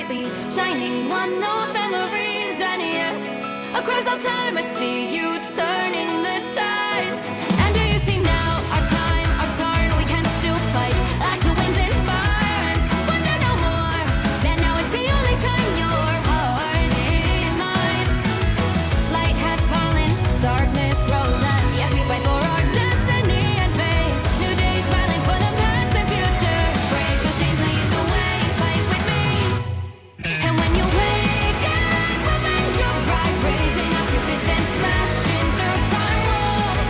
brightly shining on those memories. And yes, across all time I see you turning the tides. And do you see now our time, our turn? We can still fight like the wind and fire, and wonder no more that now is the only time your heart is mine. Light has fallen, darkness grows, and yes, we fight for our destiny and fate. New days smiling for the past and future. Break those chains, lead the way, fight with me. And when you wake up, open your eyes, raising up your fists and smashing through time walls.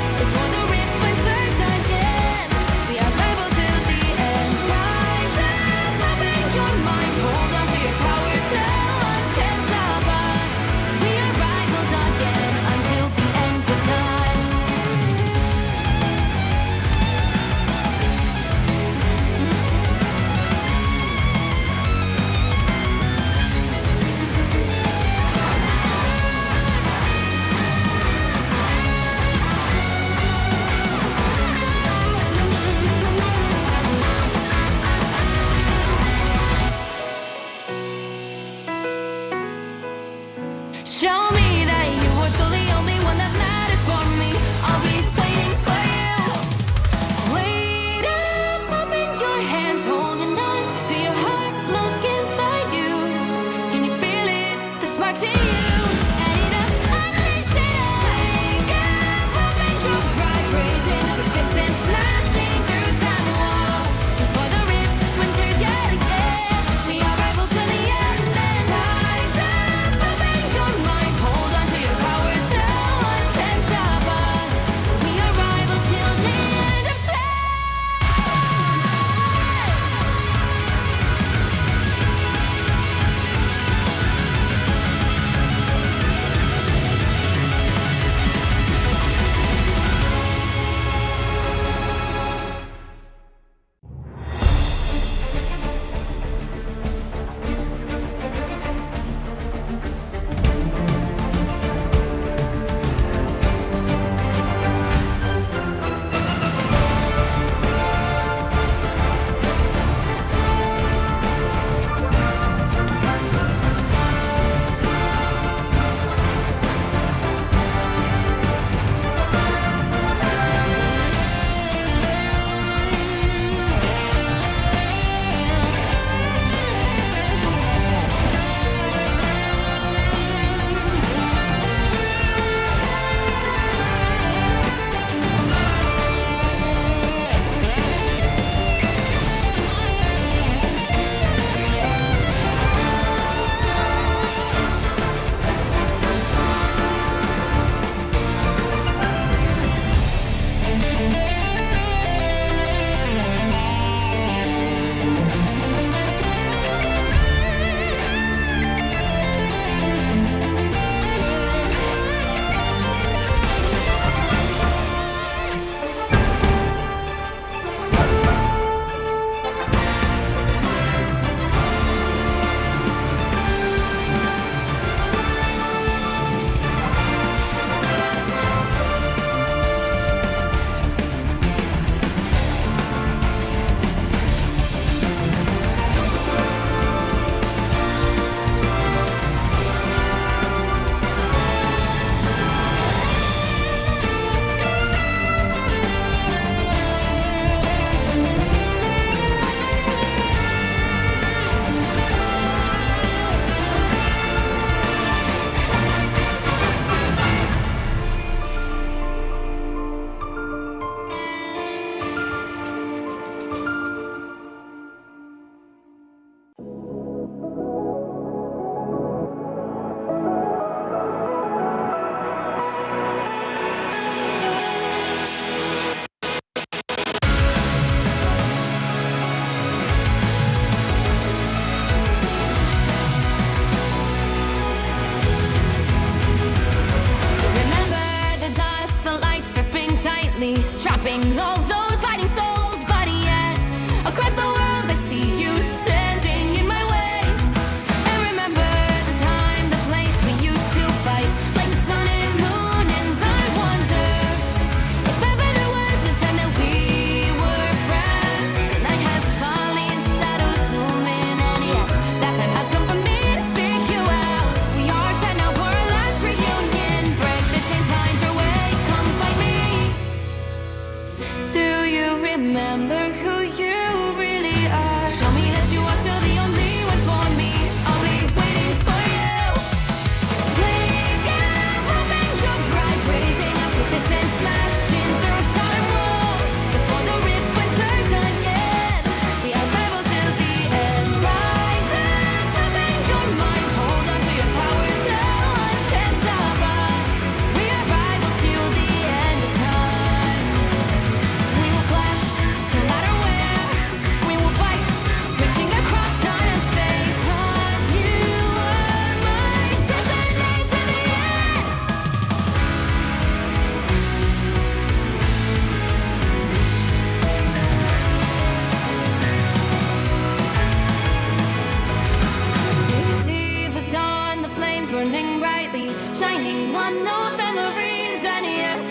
on those memories, and yes,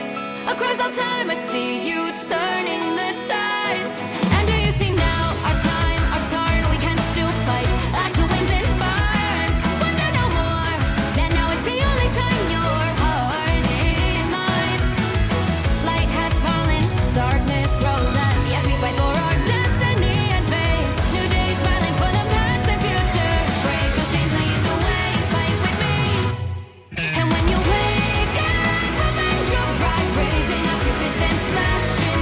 across our time I see you turning the tides. And do you see now our time, our turn, we can still fight like the wind and fire, and wonder no more that now is the only time your heart is mine. Light has fallen, darkness grows, and yes, we fight for our destiny and fate. New days smiling for the past and future. Break those chains, lead the way, fight with me. And when you wake up, open your eyes, raising up your fists and smash it.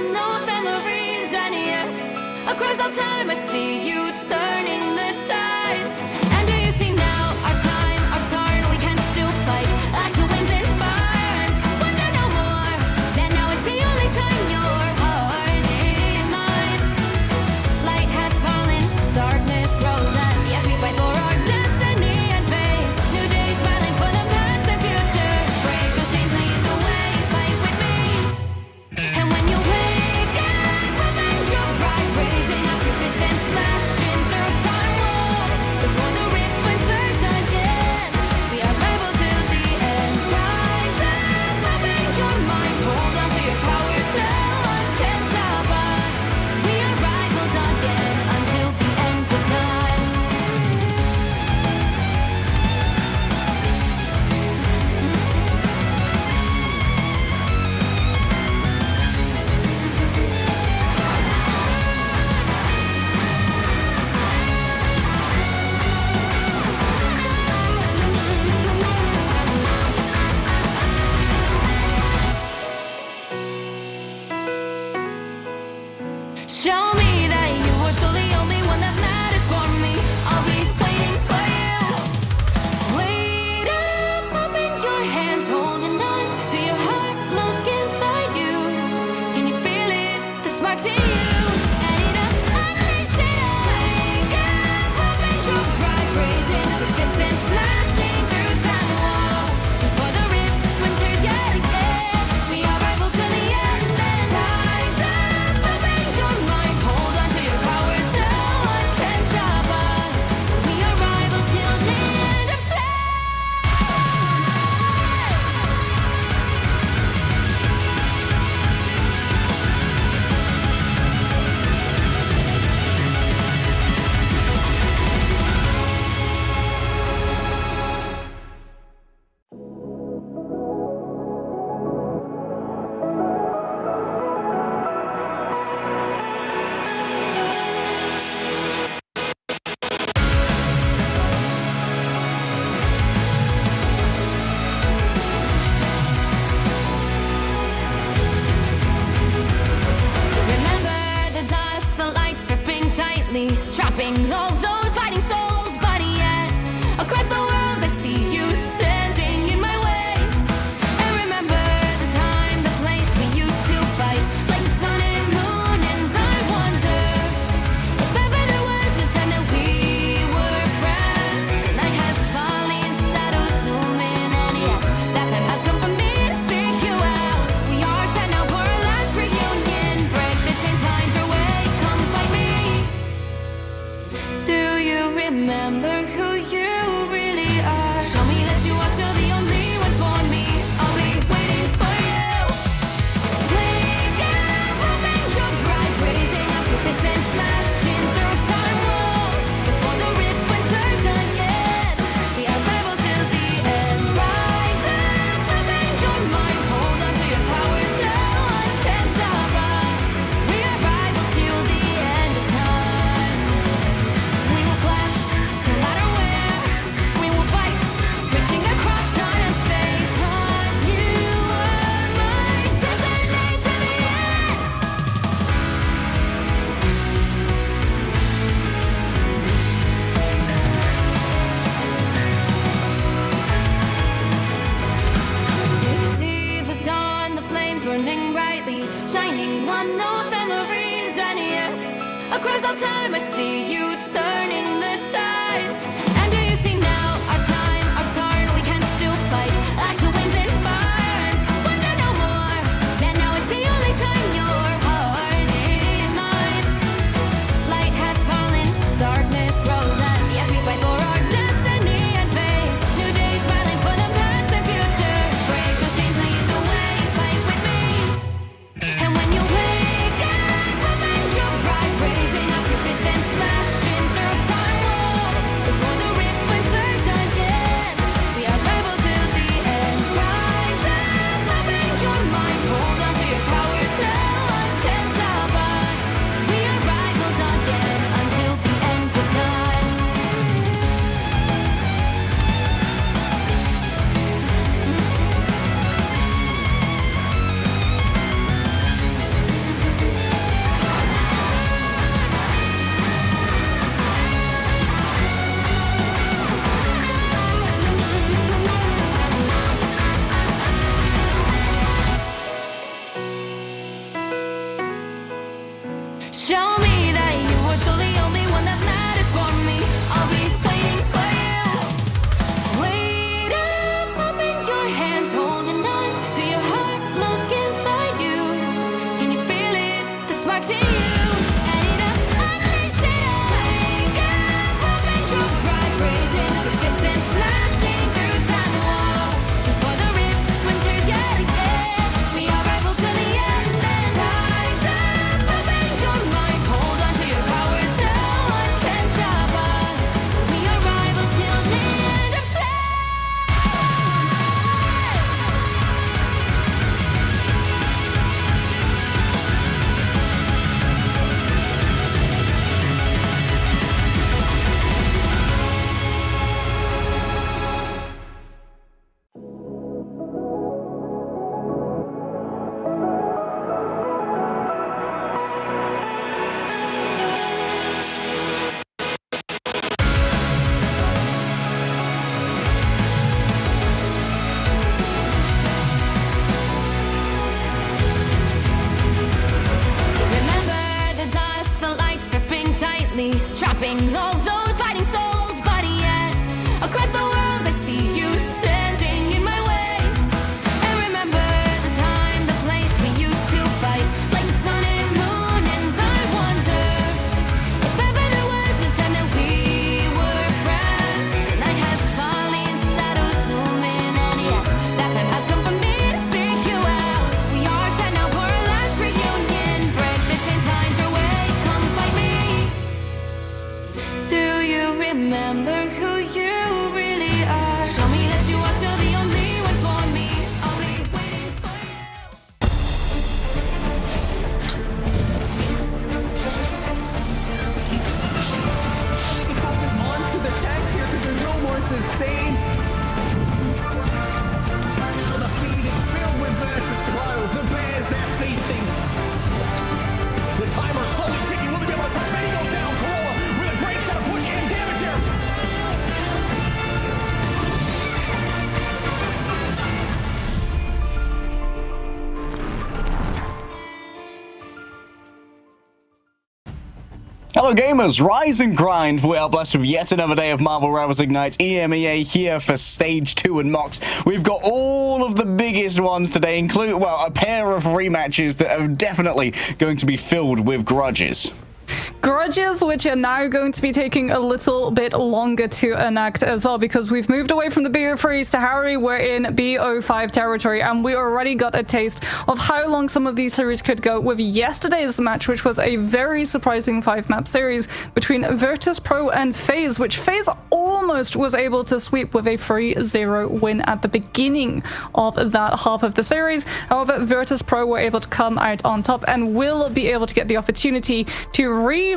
on those memories, and yes, across all time I see you turning the tides. And do you see now our time, our turn, we can still fight like the wind and fire, and wonder no more that now is the only time your heart is mine. Light has fallen, darkness grows, and yes, we fight for our destiny and fate. New days smiling for the past and future. Break those chains, lead the way, fight with me. And when you wake up, open your eyes, raising up your fists and smashing through time walls before the rift splinters again. We are rebels till the end. Rise up, open your mind, hold on to your powers. No one can stop us. We are rivals again until the end of time. Show me that you are still the only one that matters for me. I'll be waiting for you. Wait up, open your hands, holding on to your heart. Look inside you. Can you feel it? The sparks in you. Add it up, unleash it. Wake up, open your eyes, raising up your fists and smashing through time walls before the rift splinters yet again. We are rivals till the end. And rise up, open your mind, hold on to your powers. No one can stop us. We are rivals till the end of time. Remember the dusk, the lights gripping tightly, trapping all those fighting souls. But yet, across the world, I see you standing in my way. And remember the time, the place we used to fight, like the sun and moon. And I wonder if ever there was a time that we were friends. The night has fallen, shadows looming, and yes, that time has come for me to seek you out. We are set now for our last reunion. Break the chains, find your way, come fight me. Do you remember who you really are? Show me that you are still the only one for me. I'll be waiting for you. Wake up, open your eyes, raising up your fists and smashing through time walls before the rift splinters again. We are rebels till the end. Rise up, open your mind, hold on to your powers. No one can stop us. We are rivals till the end of time. We will clash, no matter where. We will fight, reaching across time and space. 'Cause you are my destiny to the end. You see the dawn, the flames burning brightly, shining on those memories, and yes, across all time I see you turning the tides. And do you see now our time, our turn, we can still fight like the wind and fire, and wonder no more that now is the only time your heart is mine. Light has fallen, darkness grows, and yes, we fight for our destiny and fate. New days smiling for the past and future. Break those chains, lead the way, fight with me. And when you wake up, open your eyes, raising up your fists and smashing through time walls before the Hello gamers, rise and grind. We are blessed with yet another day of Marvel Rivals Ignite EMEA here for Stage 2 and Mox. We've got all of the biggest ones today, including, well, a pair of rematches that are definitely going to be filled with grudges. Grudges which are now going to be taking a little bit longer to enact as well, because we've moved away from the BO3s to Harry. We're in BO5 territory, and we already got a taste of how long some of these series could go with yesterday's match, which was a very surprising 5-map series between Virtus Pro and FaZe, which FaZe almost was able to sweep with a 3-0 win at the beginning of that half of the series. However, Virtus Pro were able to come out on top and will be able to get the opportunity to rematch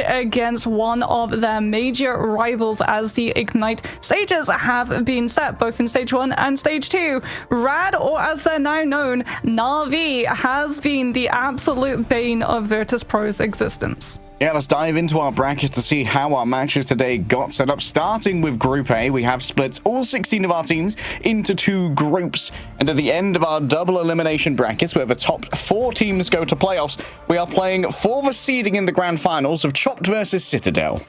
against one of their major rivals, as the Ignite stages have been set both in Stage 1 and Stage 2. Rad, or as they're now known, Na'Vi, has been the absolute bane of Virtus Pro's existence. Yeah, let's dive into our bracket to see how our matches today got set up. Starting with Group A, we have split all 16 of our teams into 2 groups. And at the end of our double elimination brackets, where the top 4 teams go to playoffs, we are playing for the seeding in the grand finals of Chopped versus Citadel.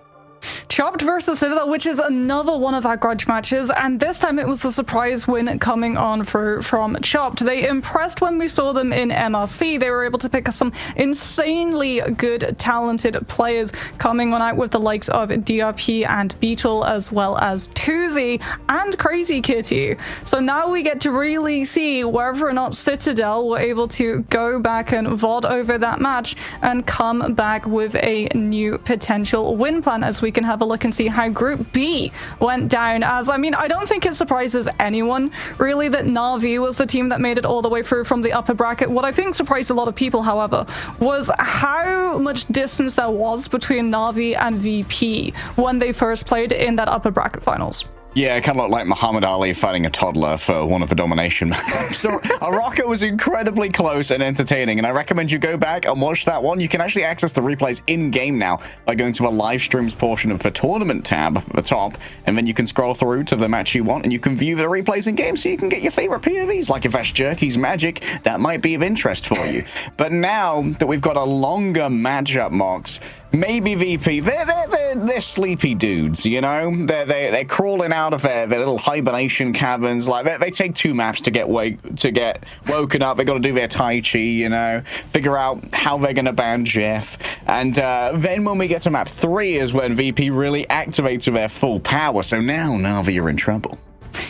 Chopped versus Citadel, which is another one of our grudge matches, and this time it was the surprise win coming on through from Chopped. They impressed when we saw them in MRC. They were able to pick some insanely good, talented players, coming on out with the likes of DRP and Beetle, as well as Tuzi and Crazy Kitty. So now we get to really see whether or not Citadel were able to go back and VOD over that match and come back with a new potential win plan, as we can have a look and see how Group B went down. As I mean, I don't think it surprises anyone really that Na'Vi was the team that made it all the way through from the upper bracket. What I think surprised a lot of people, however, was how much distance there was between Na'Vi and VP when they first played in that upper bracket finals. Yeah, it kind of looked like Muhammad Ali fighting a toddler for one of the domination maps. So a rocket was incredibly close and entertaining, and I recommend you go back and watch that one. You can actually access the replays in-game now by going to a live streams portion of the tournament tab at the top, and then you can scroll through to the match you want, and you can view the replays in-game so you can get your favorite POVs. Like if that's Jerky's Magic, that might be of interest for you. But now that we've got a longer matchup, Mox, maybe VP, they're sleepy dudes, you know? They're crawling out of their little hibernation caverns. Like they take 2 maps to get woken up. They got to do their Tai Chi, you know, figure out how they're gonna ban Jeff. And then when we get to map 3 is when VP really activates with their full power. So now Na'Vi are in trouble.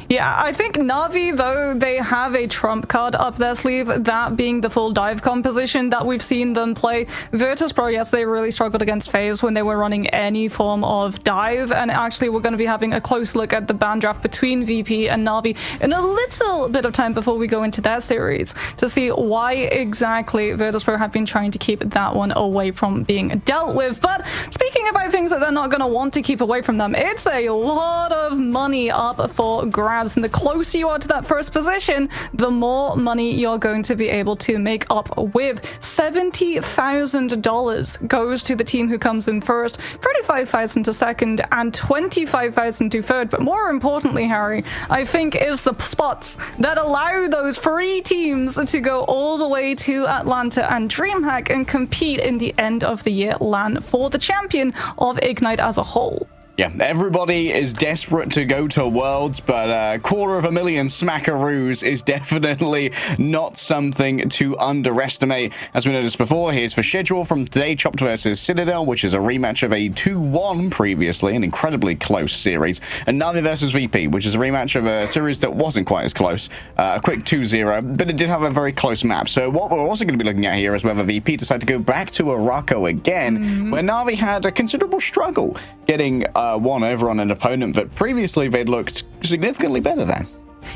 Yeah, I think Na'Vi, though, they have a trump card up their sleeve, that being the full dive composition that we've seen them play. Virtus Pro, yes, they really struggled against FaZe when they were running any form of dive, and actually we're going to be having a close look at the ban draft between VP and Na'Vi in a little bit of time before we go into their series to see why exactly Virtus Pro have been trying to keep that one away from being dealt with. But speaking about things that they're not going to want to keep away from them, it's a lot of money up for grabs, and the closer you are to that first position, the more money you're going to be able to make up with. $70,000 goes to the team who comes in first, $35,000 to second, and $25,000 to third. But more importantly, Harry, I think is the spots that allow those 3 teams to go all the way to Atlanta and DreamHack and compete in the end of the year LAN for the champion of Ignite as a whole. Yeah, everybody is desperate to go to Worlds, but $250,000 smackaroos is definitely not something to underestimate. As we noticed before, here's the schedule from today: Chopped versus Citadel, which is a rematch of a 2-1 previously, an incredibly close series, and Na'Vi versus VP, which is a rematch of a series that wasn't quite as close, a quick 2-0, but it did have a very close map. So what we're also going to be looking at here is whether VP decide to go back to Morocco again, where Na'Vi had a considerable struggle getting one over on an opponent that previously they'd looked significantly better than.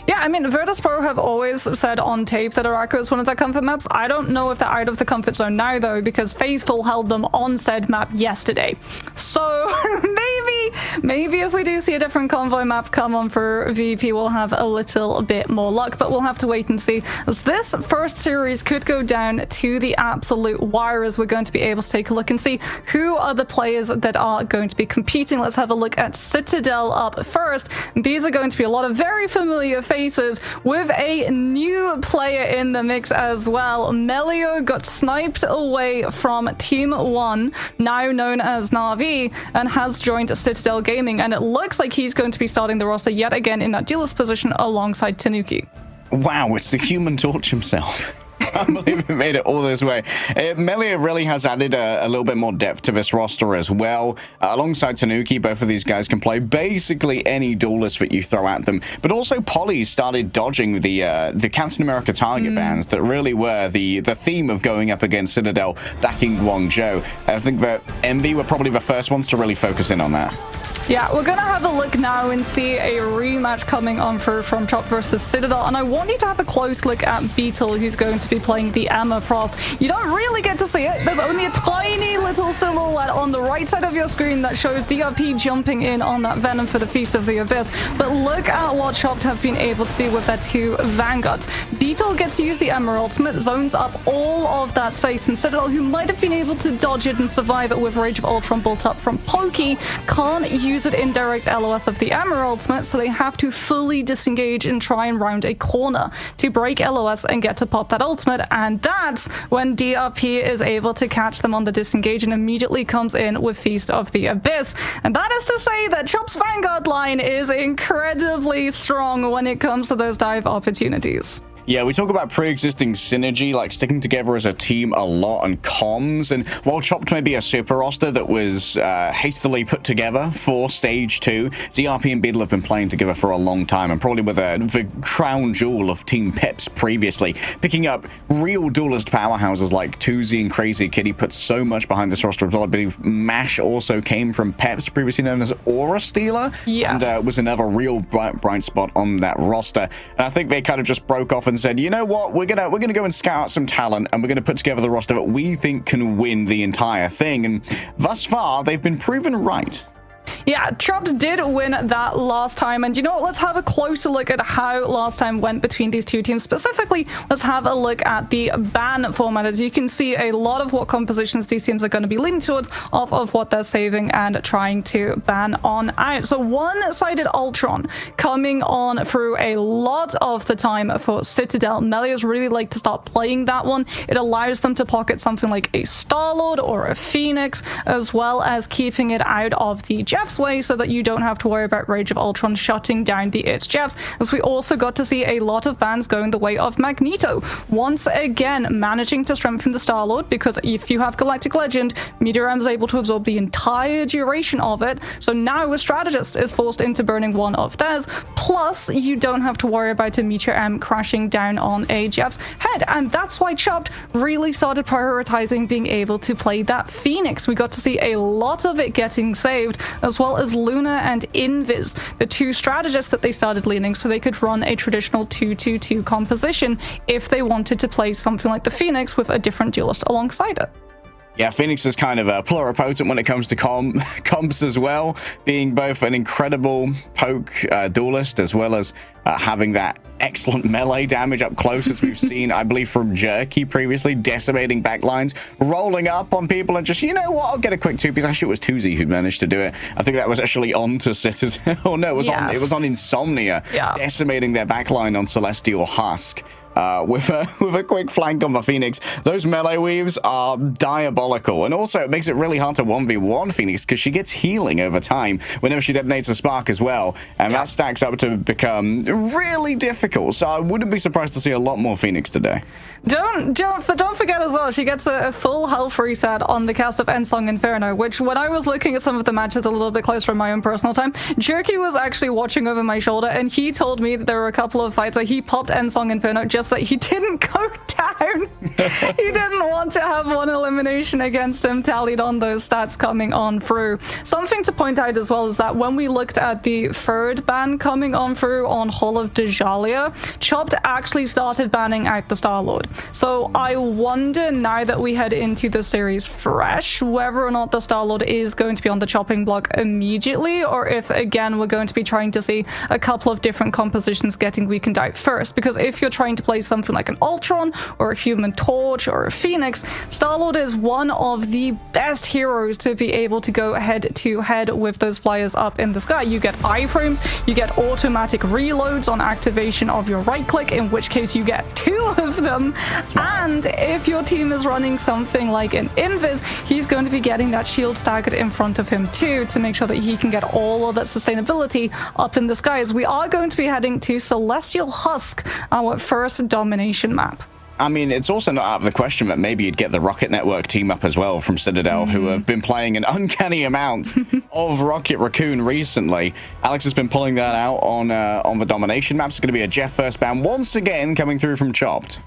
Yeah, I mean, Virtus Pro have always said on tape that Morocco is one of their comfort maps. I don't know if they're out of the comfort zone now, though, because Faithful held them on said map yesterday. So Maybe if we do see a different convoy map come on for VP, we'll have a little bit more luck, but we'll have to wait and see, as this first series could go down to the absolute wire, as we're going to be able to take a look and see who are the players that are going to be competing. Let's have a look at Citadel up first. These are going to be a lot of very familiar faces with a new player in the mix as well. Melio got sniped away from Team 1, now known as Na'Vi, and has joined Citadel Gaming, and it looks like he's going to be starting the roster yet again in that dealer's position alongside Tanuki. Wow, it's the Human Torch himself. I believe it made it all this way. Melia really has added a little bit more depth to this roster as well. Alongside Tanuki, both of these guys can play basically any duelist that you throw at them. But also Polly started dodging the Captain America target bans that really were the theme of going up against Citadel back in Guangzhou. I think that Envy were probably the first ones to really focus in on that. Yeah, we're going to have a look now and see a rematch coming on from Chop versus Citadel. And I want you to have a close look at Beetle, who's going to be playing the EMEA Frost. You don't really get to see it. There's only a tiny little silhouette on the right side of your screen that shows DRP jumping in on that Venom for the Feast of the Abyss. But look at what Chopped have been able to do with their two Vanguards. Beetle gets to use the EMEA ultimate, zones up all of that space, and Citadel, who might have been able to dodge it and survive it with Rage of Ultron built up from Pokey, can't use it in direct LOS of the EMEA ultimate, so they have to fully disengage and try and round a corner to break LOS and get to pop that ultimate, and that's when DRP is able to catch them on the disengage and immediately comes in with Feast of the Abyss. And that is to say that Chop's Vanguard line is incredibly strong when it comes to those dive opportunities. Yeah, we talk about pre-existing synergy, like sticking together as a team a lot, and comms. And while Chopped may be a super roster that was hastily put together for Stage 2, DRP and Beetle have been playing together for a long time, and probably with the crown jewel of Team Pips previously, picking up real duelist powerhouses like Tuzi and Crazy Kitty put so much behind this roster as well. I believe Mash also came from Peps, previously known as Aura Stealer, yes, and was another real bright spot on that roster. And I think they kind of just broke off and said, you know what, we're gonna go and scout out some talent, and we're gonna put together the roster that we think can win the entire thing. And thus far, they've been proven right. Yeah, Chopped did win that last time, and you know what, let's have a closer look at how last time went between these two teams. Specifically, let's have a look at the ban format. As you can see, a lot of what compositions these teams are going to be leaning towards off of what they're saving and trying to ban on out. So one-sided Ultron coming on through a lot of the time for Citadel. Melias really like to start playing that one. It allows them to pocket something like a Star-Lord or a Phoenix, as well as keeping it out of the Jeff's way so that you don't have to worry about Rage of Ultron shutting down the It's Jeffs, as we also got to see a lot of bans going the way of Magneto. Once again, managing to strengthen the Star-Lord, because if you have Galactic Legend, Meteor M is able to absorb the entire duration of it, so now a strategist is forced into burning one of theirs, plus you don't have to worry about a Meteor M crashing down on a Jeff's head, and that's why Chopped really started prioritizing being able to play that Phoenix. We got to see a lot of it getting saved, as well as Luna and Invis, the two strategists that they started leaning, so they could run a traditional 2-2-2 composition if they wanted to play something like the Phoenix with a different duelist alongside it. Yeah, Phoenix is kind of a pluripotent when it comes to comps as well, being both an incredible poke duelist as well as having that excellent melee damage up close, as we've seen, I believe, from Jerky previously, decimating backlines, rolling up on people and just, you know what, I'll get a quick two-piece. Actually, it was Tuzi who managed to do it. I think that was actually on to Citadel. Oh, no, it was on Insomnia, yeah, decimating their backline on Celestial Husk. With a quick flank on the Phoenix. Those melee weaves are diabolical, and also it makes it really hard to 1v1 Phoenix because she gets healing over time whenever she detonates a spark as well, and that stacks up to become really difficult. So I wouldn't be surprised to see a lot more Phoenix today. Don't forget as well, she gets a full health reset on the cast of Ensong Inferno, which when I was looking at some of the matches a little bit closer in my own personal time, Jerky was actually watching over my shoulder, and he told me that there were a couple of fights where he popped Ensong Inferno just just that he didn't go down. He didn't want to have one elimination against him tallied on those stats coming on through. Something to point out as well is that when we looked at the third ban coming on through on Hall of Djalia, Chopped actually started banning out the Star-Lord. So I wonder now that we head into the series fresh, whether or not the Star-Lord is going to be on the chopping block immediately, or if again we're going to be trying to see a couple of different compositions getting weakened out first. Because if you're trying to play something like an Ultron or a Human Torch or a Phoenix, Star-Lord is one of the best heroes to be able to go head to head with those flyers up in the sky. You get iframes, you get automatic reloads on activation of your right click, in which case you get 2 of them. And if your team is running something like an Invis, he's going to be getting that shield staggered in front of him too, to make sure that he can get all of that sustainability up in the skies. We are going to be heading to Celestial Husk, our first domination map. I mean, it's also not out of the question that maybe you'd get the Rocket Network team up as well from Citadel, who have been playing an uncanny amount of Rocket Raccoon recently. Alex has been pulling that out on the domination maps. It's going to be a Jeff first ban once again coming through from Chopped.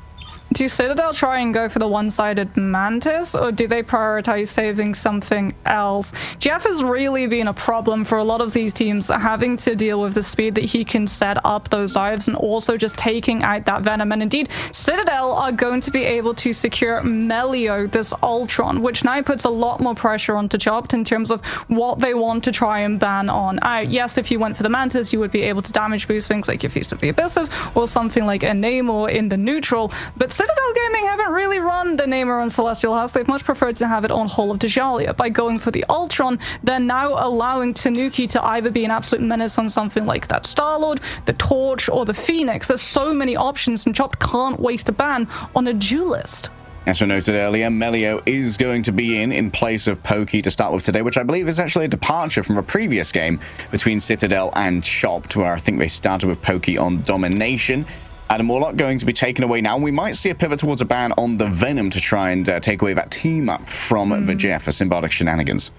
Do Citadel try and go for the one-sided Mantis, or do they prioritize saving something else? Jeff has really been a problem for a lot of these teams, having to deal with the speed that he can set up those dives and also just taking out that Venom. And indeed, Citadel are going to be able to secure Melio, this Ultron, which now puts a lot more pressure onto Chopped in terms of what they want to try and ban on out. Yes, if you went for the Mantis, you would be able to damage boost things like your Feast of the Abysses or something like a Namor in the neutral, but Citadel Gaming haven't really run the Namor on Celestial House. They've much preferred to have it on Hall of Djalia. By going for the Ultron, they're now allowing Tanuki to either be an absolute menace on something like that Star-Lord, the Torch, or the Phoenix. There's so many options, and Chopped can't waste a ban on a duelist. As we noted earlier, Melio is going to be in place of Pokey to start with today, which I believe is actually a departure from a previous game between Citadel and Chopped, where I think they started with Pokey on Domination. Adam Warlock going to be taken away now. We might see a pivot towards a ban on the Venom to try and take away that team up from the Jeff for symbolic shenanigans.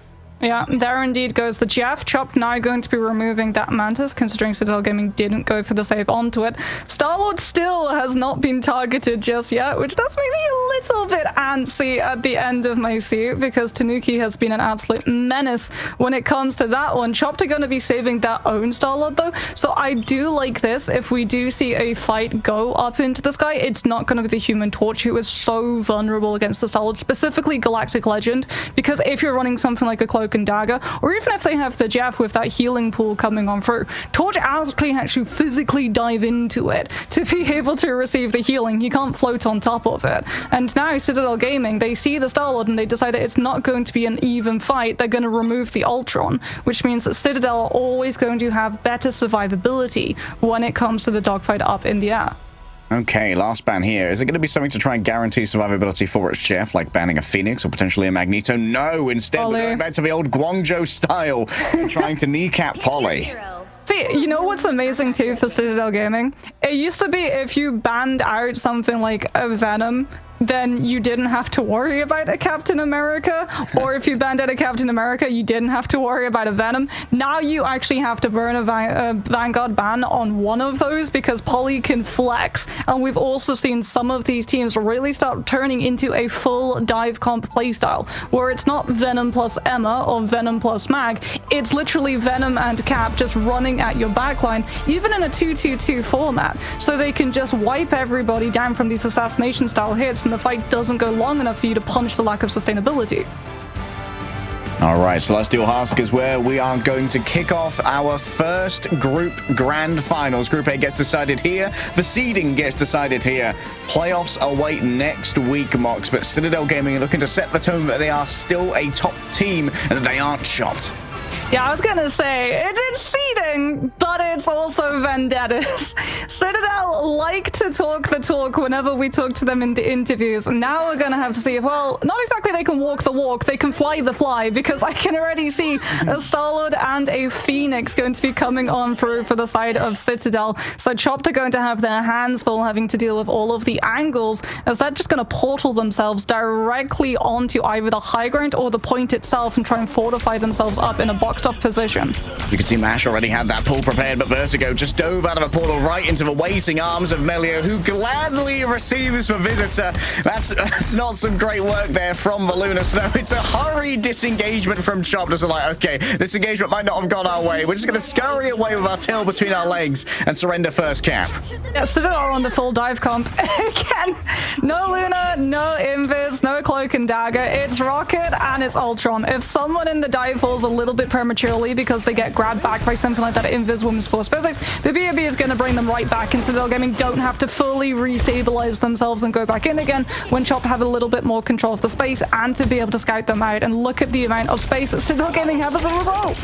Yeah, there indeed goes the Jeff. Chopped now going to be removing that Mantis, considering Citadel Gaming didn't go for the save onto it. Star-Lord still has not been targeted just yet, which does make me a little bit antsy at the end of my suit, because Tanuki has been an absolute menace when it comes to that one. Chopped are going to be saving their own Star-Lord though, so I do like this. If we do see a fight go up into the sky, it's not going to be the Human Torch, who is so vulnerable against the Star-Lord, specifically Galactic Legend, because if you're running something like a Cloak and Dagger, or even if they have the Jeff with that healing pool coming on through, Torch actually physically dive into it to be able to receive the healing. He can't float on top of it. And now Citadel Gaming, they see the Star-Lord and they decide that it's not going to be an even fight. They're going to remove the Ultron, which means that Citadel are always going to have better survivability when it comes to the dogfight up in the air. Okay, last ban here. Is it going to be something to try and guarantee survivability for its Jeff, like banning a Phoenix or potentially a Magneto? No, instead we're going back to the old Guangzhou style, trying to kneecap Polly. See, you know what's amazing too for Citadel Gaming? It used to be if you banned out something like a Venom, then you didn't have to worry about a Captain America, or if you banned out a Captain America, you didn't have to worry about a Venom. Now you actually have to burn a Vanguard ban on one of those, because Polly can flex. And we've also seen some of these teams really start turning into a full dive comp playstyle, where it's not Venom plus Emma or Venom plus Mag, it's literally Venom and Cap just running at your backline, even in a 2-2-2 format, so they can just wipe everybody down from these assassination style hits, and the fight doesn't go long enough for you to punch the lack of sustainability. All right, Celestial Husk is where we are going to kick off our first group grand finals. Group A gets decided here. The seeding gets decided here. Playoffs await next week, Mox, but Citadel Gaming are looking to set the tone that they are still a top team and that they aren't Chopped. Yeah, I was gonna say, it's seeding, but it's also vendettas. Citadel like to talk the talk whenever we talk to them in the interviews. Now we're gonna have to see if, well, not exactly they can walk the walk, they can fly the fly, because I can already see a Star-Lord and a Phoenix going to be coming on through for the side of Citadel. So Chopped are going to have their hands full having to deal with all of the angles, as they're just gonna portal themselves directly onto either the high ground or the point itself and try and fortify themselves up in a boxed up position. You can see Mash already had that pull prepared, but Vertigo just dove out of a portal right into the waiting arms of Melio, who gladly receives the visitor. That's not some great work there from the Lunar Snow. It's a hurried disengagement from Chop. Just like, okay, this engagement might not have gone our way. We're just going to scurry away with our tail between our legs and surrender first cap. Yeah, Citadel are on the full dive comp. Again, no Luna, no Invis, no Cloak and Dagger. It's Rocket and it's Ultron. If someone in the dive falls a little bit prematurely because they get grabbed back by something like that Invis Women's Force Physics, the BOB is going to bring them right back, and Citadel Gaming don't have to fully restabilize themselves and go back in again when Chop have a little bit more control of the space and to be able to scout them out. And look at the amount of space that Citadel Gaming have as a result.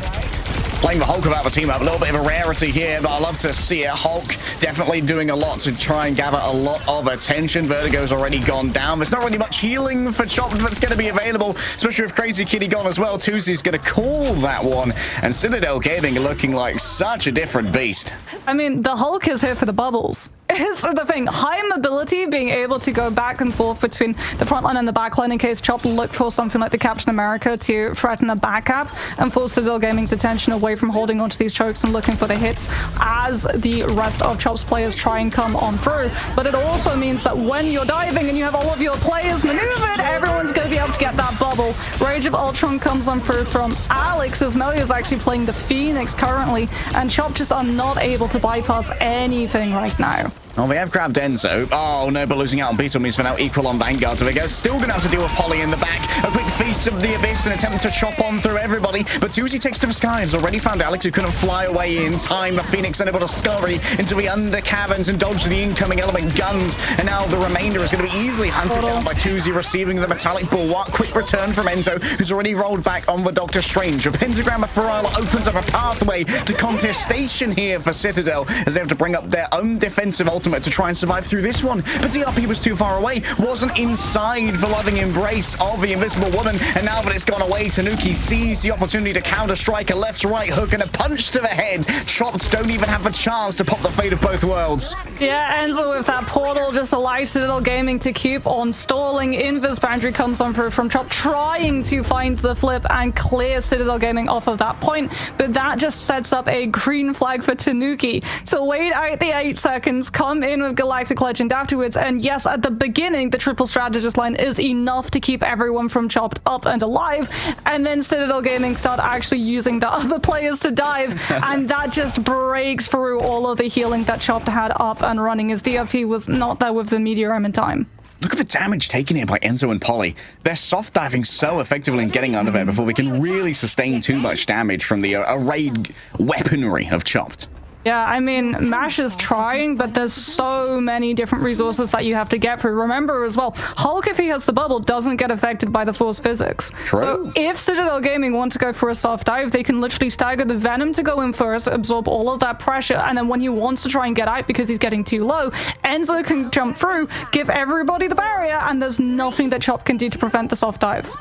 Playing the Hulk about the team up, a little bit of a rarity here, but I love to see it. Hulk definitely doing a lot to try and gather a lot of attention. Vertigo's already gone down. There's not really much healing for Chop that's going to be available, especially with Crazy Kitty gone as well. Tuesday's going to call that one, and Citadel Gaming looking like such a different beast. I mean, the Hulk is here for the bubbles. Is the thing. High mobility, being able to go back and forth between the front line and the back line in case Chop look for something like the Captain America to threaten a back cap and force Citadel Gaming's attention away from holding onto these chokes and looking for the hits as the rest of Chop's players try and come on through. But it also means that when you're diving and you have all of your players maneuvered, everyone's going to be able to get that bubble. Rage of Ultron comes on through from Alex, as Melly is actually playing the Phoenix currently, and Chop just are not able to bypass anything right now. Oh, they have grabbed Enzo. Oh, no, but losing out on Beetle means for now equal on Vanguard. So Vega's still going to have to deal with Polly in the back. A quick feast of the Abyss, an attempt to chop on through everybody. But Tuesday takes to the sky. Has already found Alex, who couldn't fly away in time. The Phoenix unable to scurry into the under caverns and dodge the incoming element guns. And now the remainder is going to be easily hunted down by Tuesday, receiving the metallic bulwark. Quick return from Enzo, who's already rolled back on the Doctor Strange. A pentagram of Pharrell opens up a pathway to contestation here for Citadel, as they have to bring up their own defensive ultimate to try and survive through this one. But DRP was too far away, wasn't inside the loving embrace of the Invisible Woman, and now that it's gone away, Tanuki sees the opportunity to counter-strike a left-right hook and a punch to the head. Chops don't even have a chance to pop the fate of both worlds. Yeah, Enzo with that portal just allows Citadel Gaming to keep on stalling. Invis boundary comes on through from Chop, trying to find the flip and clear Citadel Gaming off of that point, but that just sets up a green flag for Tanuki to wait out the 8 seconds, come in with Galactic Legend afterwards, and yes, at the beginning the triple strategist line is enough to keep everyone from Chopped up and alive, and then Citadel Gaming start actually using the other players to dive, and that just breaks through all of the healing that Chopped had up and running, as DRP was not there with the Meteor in time. Look at the damage taken here by Enzo and Polly. They're soft diving so effectively and getting under there before we can really sustain too much damage from the arrayed weaponry of Chopped. Yeah, I mean, MASH is trying, but there's so many different resources that you have to get through. Remember as well, Hulk, if he has the bubble, doesn't get affected by the Force Physics. True. So if Citadel Gaming want to go for a soft dive, they can literally stagger the Venom to go in first, absorb all of that pressure, and then when he wants to try and get out because he's getting too low, Enzo can jump through, give everybody the barrier, and there's nothing that Chop can do to prevent the soft dive.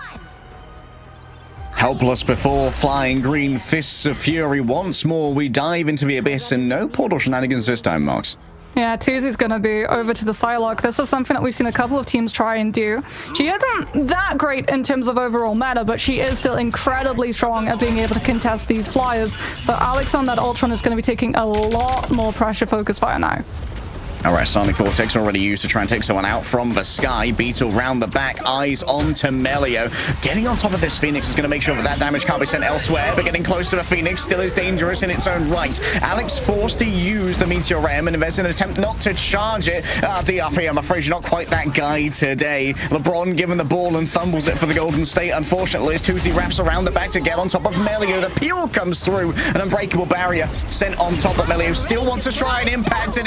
Helpless before flying green fists of fury. Once more, we dive into the abyss, and no portal shenanigans this time, Marks. Yeah, Tuesday's going to be over to the Psylocke. This is something that we've seen a couple of teams try and do. She isn't that great in terms of overall meta, but she is still incredibly strong at being able to contest these flyers. So Alex on that Ultron is going to be taking a lot more pressure focus fire now. All right, Sonic Vortex already used to try and take someone out from the sky. Beetle round the back, eyes onto Melio. Getting on top of this Phoenix is going to make sure that that damage can't be sent elsewhere, but getting close to the Phoenix still is dangerous in its own right. Alex forced to use the Meteor Ram, and there's an attempt not to charge it. DRP, I'm afraid you're not quite that guy today. LeBron given the ball and fumbles it for the Golden State. Unfortunately, as Tuesday wraps around the back to get on top of Melio, the peel comes through. An unbreakable barrier sent on top of Melio. Still wants to try and impact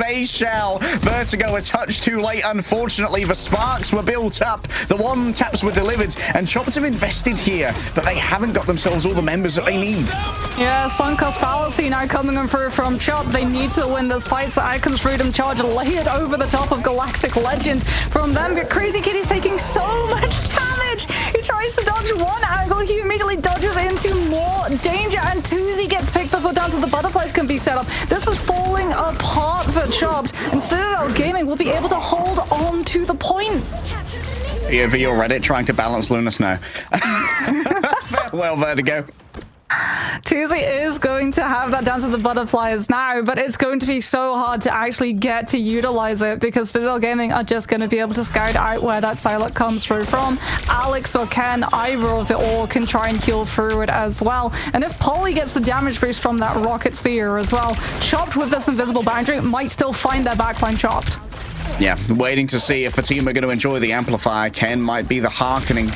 they shall. Vertigo a touch too late, unfortunately. The sparks were built up, the one taps were delivered, and Chopped have invested here, but they haven't got themselves all the members that they need. Yeah, sunk cost fallacy now coming in through from Chop. They need to win this fight, so Icon's Freedom Charge layered over the top of Galactic Legend from them, but Crazy Kitty's taking so much damage. He tries to dodge one angle, he immediately dodges into more danger, and Tuzi gets picked before down so the butterflies can be set up. This is falling apart for Chopped, and Citadel Gaming will be able to hold on to the point. POV or Reddit trying to balance Lunar Snow. Farewell, Vertigo. Tuesday is going to have that Dance of the Butterflies now, but it's going to be so hard to actually get to utilize it because Citadel Gaming are just going to be able to scout out where that Psylocke comes through from. Alex or Ken, either of it all, can try and heal through it as well. And if Polly gets the damage boost from that Rocket Seer as well, Chopped with this invisible boundary might still find their backline Chopped. Yeah, waiting to see if the team are going to enjoy the amplifier. Ken might be the hearkening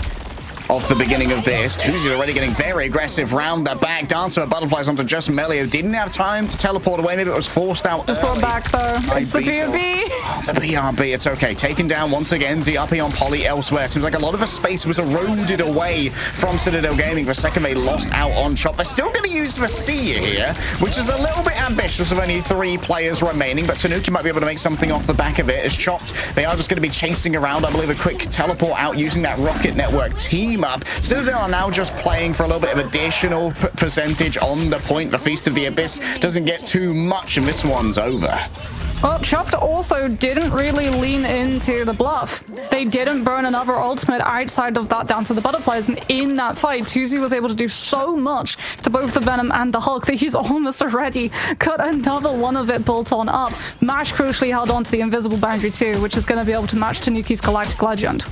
of the beginning of this. Tuesday already getting very aggressive round the back. Dancer of Butterflies onto just Melio. Didn't have time to teleport away. Maybe it was forced out. It's brought back though. It's the BRB. Oh, the BRB, it's okay. Taken down once again. DRP on Polly elsewhere. Seems like a lot of the space was eroded away from Citadel Gaming. For a second, they lost out on Chop. They're still going to use the Seer here, which is a little bit ambitious with only 3 players remaining, but Tanuki might be able to make something off the back of it. As Chopped, they are just going to be chasing around. I believe a quick teleport out using that Rocket Network team up. Citadel are now just playing for a little bit of additional percentage on the point. The Feast of the Abyss doesn't get too much, and this one's over. Well, Chopped also didn't really lean into the bluff. They didn't burn another ultimate outside of that Dance of the Butterflies, and in that fight, Tuesday was able to do so much to both the Venom and the Hulk that he's almost already cut another one of it bolt on up. Mash crucially held on to the invisible boundary too, which is going to be able to match Tanuki's Galactic Legend.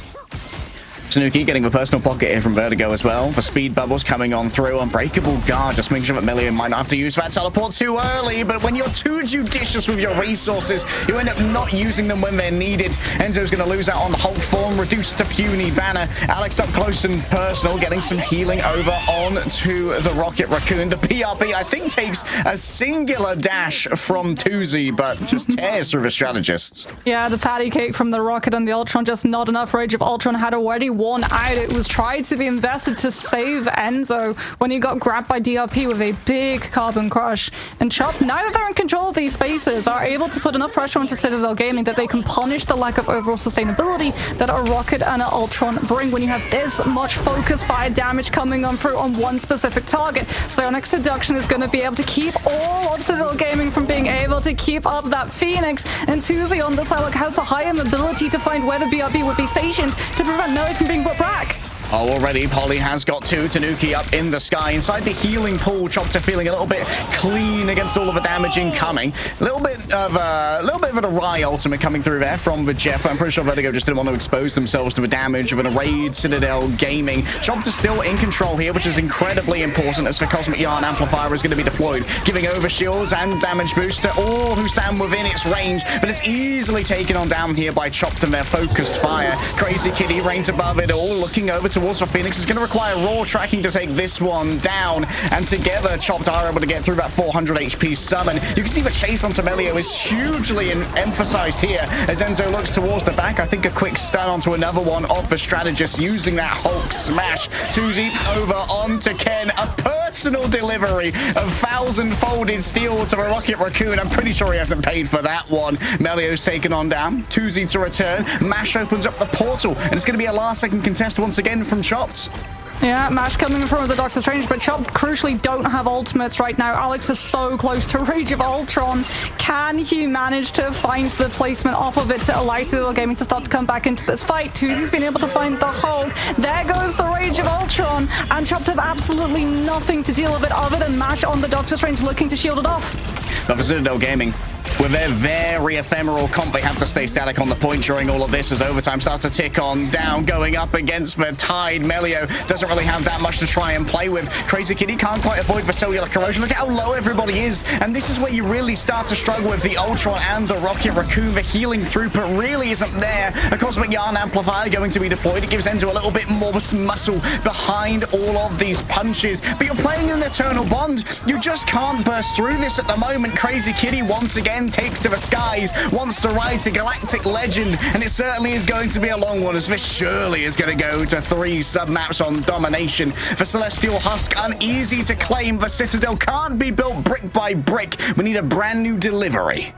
Tanuki getting the personal pocket here from Vertigo as well. The speed bubbles coming on through. Unbreakable guard, just making sure that Melio might not have to use that teleport too early, but when you're too judicious with your resources, you end up not using them when they're needed. Enzo's going to lose out on the Hulk form, reduced to puny banner. Alex up close and personal, getting some healing over on to the Rocket Raccoon. The PRP, I think, takes a singular dash from Tuesday, but just tears through the strategists. Yeah, the patty cake from the Rocket and the Ultron, just not enough. Rage of Ultron had already worn out. It was tried to be invested to save Enzo when he got grabbed by DRP with a big carbon crush. And Chop, now that they're in control of these spaces, are able to put enough pressure onto Citadel Gaming that they can punish the lack of overall sustainability that a Rocket and an Ultron bring when you have this much focus fire damage coming on through on one specific target. So their next seduction is going to be able to keep all of Citadel Gaming from being able to keep up that Phoenix. And Tuesday on the side has the high ability to find where the BRB would be stationed to prevent Noe from being brought back. Oh, already Polly has got 2. Tanuki up in the sky. Inside the healing pool, Chopper feeling a little bit clean against all of the damage incoming. A little bit of an awry ultimate coming through there from the Jeff, but I'm pretty sure Vertigo just didn't want to expose themselves to the damage of an arrayed Citadel Gaming. Chopper still in control here, which is incredibly important as the Cosmic Yarn Amplifier is going to be deployed, giving over shields and damage boost to all who stand within its range, but it's easily taken on down here by Chopped and their focused fire. Crazy Kitty reigns above it all, looking over towards the Phoenix. Is going to require raw tracking to take this one down, and together Chopped are able to get through that 400 HP summon. You can see the chase on Melio is hugely emphasized here as Enzo looks towards the back. I think a quick stun onto another one of the strategists using that Hulk smash. Tuesday over onto Ken, a personal delivery of 1,000-folded steel to the Rocket Raccoon. I'm pretty sure he hasn't paid for that one. Melio's taken on down. Tuesday to return. Mash opens up the portal, and it's going to be a last-second contest once again from Chopped. Yeah, Mash coming in front of the Doctor Strange, but Chopped crucially don't have ultimates right now. Alex is so close to Rage of Ultron. Can he manage to find the placement off of it to allow Citadel Gaming to start to come back into this fight? Tuesday's been able to find the Hulk. There goes the Rage of Ultron, and Chopped have absolutely nothing to deal with it other than Mash on the Doctor Strange looking to shield it off. But for Citadel Gaming, with their very ephemeral comp, they have to stay static on the point during all of this as overtime starts to tick on down, going up against the Tide. Melio doesn't really have that much to try and play with. Crazy Kitty can't quite avoid the cellular corrosion. Look at how low everybody is, and this is where you really start to struggle with the Ultron and the Rocket Raccoon. The healing throughput really isn't there. A Cosmic Yarn Amplifier going to be deployed. It gives Enzo a little bit more muscle behind all of these punches, but you're playing an Eternal Bond. You just can't burst through this at the moment. Crazy Kitty once again takes to the skies, wants to write a galactic legend, and it certainly is going to be a long one, as this surely is going to go to 3 submaps on domination. The Celestial Husk, uneasy to claim. The Citadel can't be built brick by brick. We need a brand new delivery.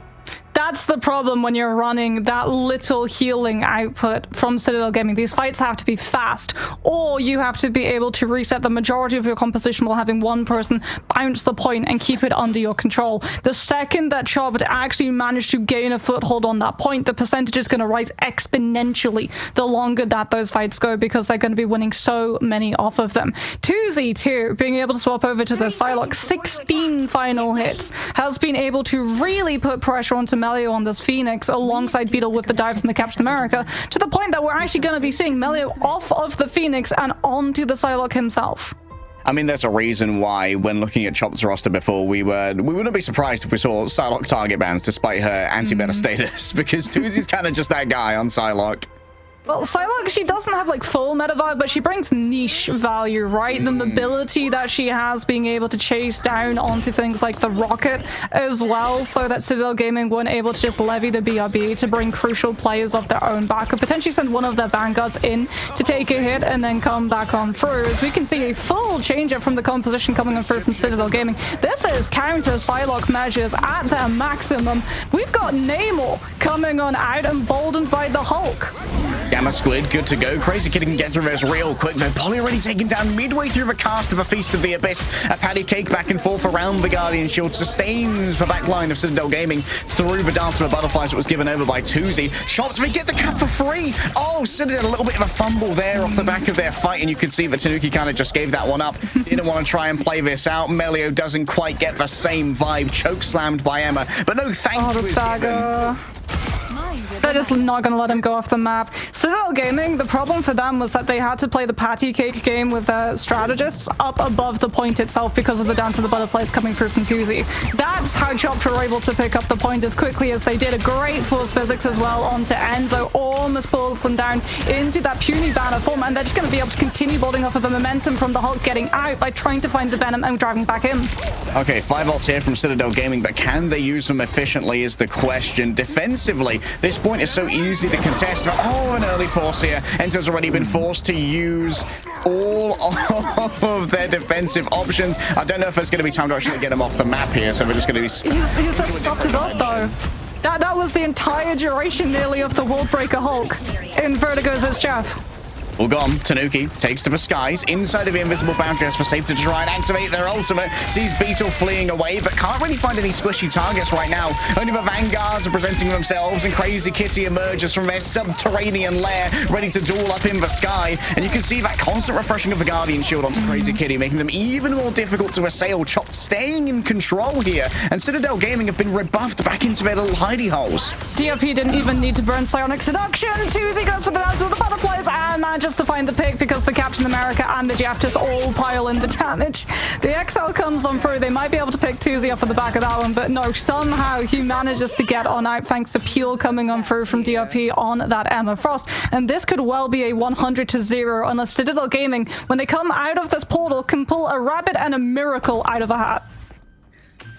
That's the problem when you're running that little healing output from Citadel Gaming. These fights have to be fast, or you have to be able to reset the majority of your composition while having one person bounce the point and keep it under your control. The second that Chopped actually managed to gain a foothold on that point, the percentage is going to rise exponentially the longer that those fights go, because they're going to be winning so many off of them. 2Z too, being able to swap over to the Psylocke, 16 final hits, has been able to really put pressure onto Melio on this Phoenix alongside Beetle with the dives and the Captain America, to the point that we're actually going to be seeing Melio off of the Phoenix and onto the Psylocke himself. I mean, there's a reason why, when looking at Chopped's roster before, we wouldn't be surprised if we saw Psylocke target bans despite her anti-meta status, because Tuzi's kind of just that guy on Psylocke. Well, Psylocke, she doesn't have like full meta vibe, but she brings niche value, right? The mobility that she has, being able to chase down onto things like the rocket as well, so that Citadel Gaming weren't able to just levy the BRB to bring crucial players of their own back, or potentially send one of their vanguards in to take a hit and then come back on through. As we can see a full change-up from the composition coming on through from Citadel Gaming. This is counter Psylocke measures at their maximum. We've got Namor coming on out, emboldened by the Hulk. Gamma Squid, good to go. Crazy Kitty can get through this real quick, though. Polly already taken down midway through the cast of a Feast of the Abyss. A patty cake back and forth around the Guardian Shield. Sustains the back line of Citadel Gaming through the Dance of the Butterflies that was given over by Tuzi. Chopped, they get the cap for free. Oh, Citadel, a little bit of a fumble there off the back of their fight, and you can see that Tanuki kind of just gave that one up. Didn't want to try and play this out. Melio doesn't quite get the same vibe. Choke slammed by Emma, but no thank you is given. They're just not going to let him go off the map. Citadel Gaming, the problem for them was that they had to play the patty cake game with their strategists up above the point itself because of the Dance of the Butterflies coming through from Tuzi. That's how Chopped were able to pick up the point as quickly as they did. A great force physics as well onto Enzo, almost pulls them down into that puny banner form, and they're just going to be able to continue building off of the momentum from the Hulk getting out by trying to find the Venom and driving back in. Okay, 5 ults here from Citadel Gaming, but can they use them efficiently is the question. Defensively, this point is so easy to contest. Oh, an early force here. Enzo's already been forced to use all of their defensive options. I don't know if there's going to be time to actually get him off the map here, so we're just going to be... He's just stopped it up, though. That was the entire duration, nearly, of the World Breaker Hulk in Vertigo's as Jeff. All gone. Tanuki takes to the skies inside of the invisible boundary for safety to try and activate their ultimate. Sees Beetle fleeing away, but can't really find any squishy targets right now. Only the vanguards are presenting themselves, and Crazy Kitty emerges from their subterranean lair, ready to duel up in the sky. And you can see that constant refreshing of the Guardian Shield onto Crazy Kitty, making them even more difficult to assail. Chopped staying in control here, and Citadel Gaming have been rebuffed back into their little hidey holes. DRP didn't even need to burn Psionic Seduction. Tuzi goes for the Dance of the Butterflies and manages to find the pick because the Captain America and the Jeff just all pile in the damage. The XL comes on through. They might be able to pick Tuzi up at the back of that one, but no, somehow he manages to get on out thanks to Peel coming on through from DRP on that Emma Frost. And this could well be a 100-0 unless Citadel Gaming, when they come out of this portal, can pull a rabbit and a miracle out of a hat.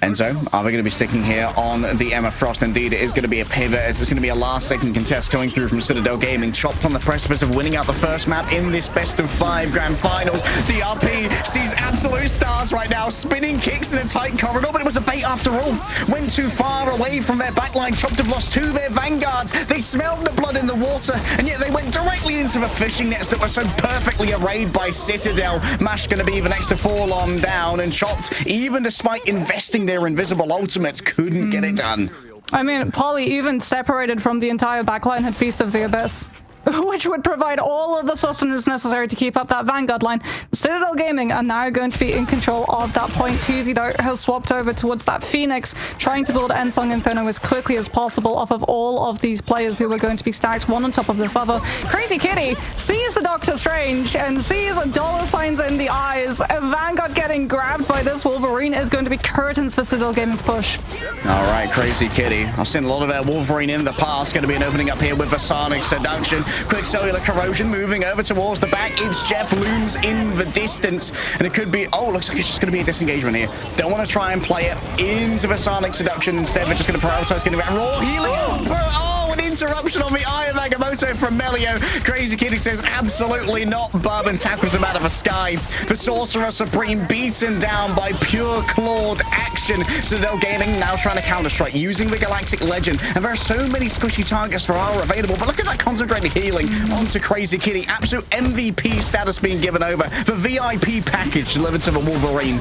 Enzo, are they going to be sticking here on the Emma Frost? Indeed, it is going to be a pivot, as it's going to be a last-second contest coming through from Citadel Gaming. Chopped on the precipice of winning out the first map in this best-of-5 grand finals. DRP sees absolute stars right now, spinning kicks in a tight corridor, but it was a bait after all. Went too far away from their backline. Chopped have lost 2 of their vanguards. They smelled the blood in the water, and yet they went directly into the fishing nets that were so perfectly arrayed by Citadel. Mash going to be the next to fall on down, and Chopped, even despite investing their invisible ultimates, couldn't get it done. I mean, Polly, even separated from the entire backline, had Feast of the Abyss, which would provide all of the sustenance necessary to keep up that Vanguard line. Citadel Gaming are now going to be in control of that point. Tuzi, though, has swapped over towards that Phoenix, trying to build Ensong Inferno as quickly as possible off of all of these players who are going to be stacked one on top of this other. Crazy Kitty sees the Doctor Strange and sees dollar signs in the eyes. Vanguard getting grabbed by this Wolverine is going to be curtains for Citadel Gaming's push. All right, Crazy Kitty. I've seen a lot of that Wolverine in the past. Going to be an opening up here with the Sonic Seduction. Quick cellular corrosion moving over towards the back. It's Jeff looms in the distance, and it could be, oh, looks like it's just going to be a disengagement here. Don't want to try and play it into the Sonic Seduction. Instead, we're just going to prioritize getting that raw healing. Oh, an interruption on the Eye of Agamotto from Melio. Crazy Kitty says absolutely not, Bub, and tackles him out of the sky. The Sorcerer Supreme beaten down by pure clawed action. Citadel Gaming now trying to counter-strike using the Galactic Legend, and there are so many squishy targets for our available, but look at that concentrated healing onto Crazy Kitty. Absolute MVP status being given over. The VIP package delivered to the Wolverine.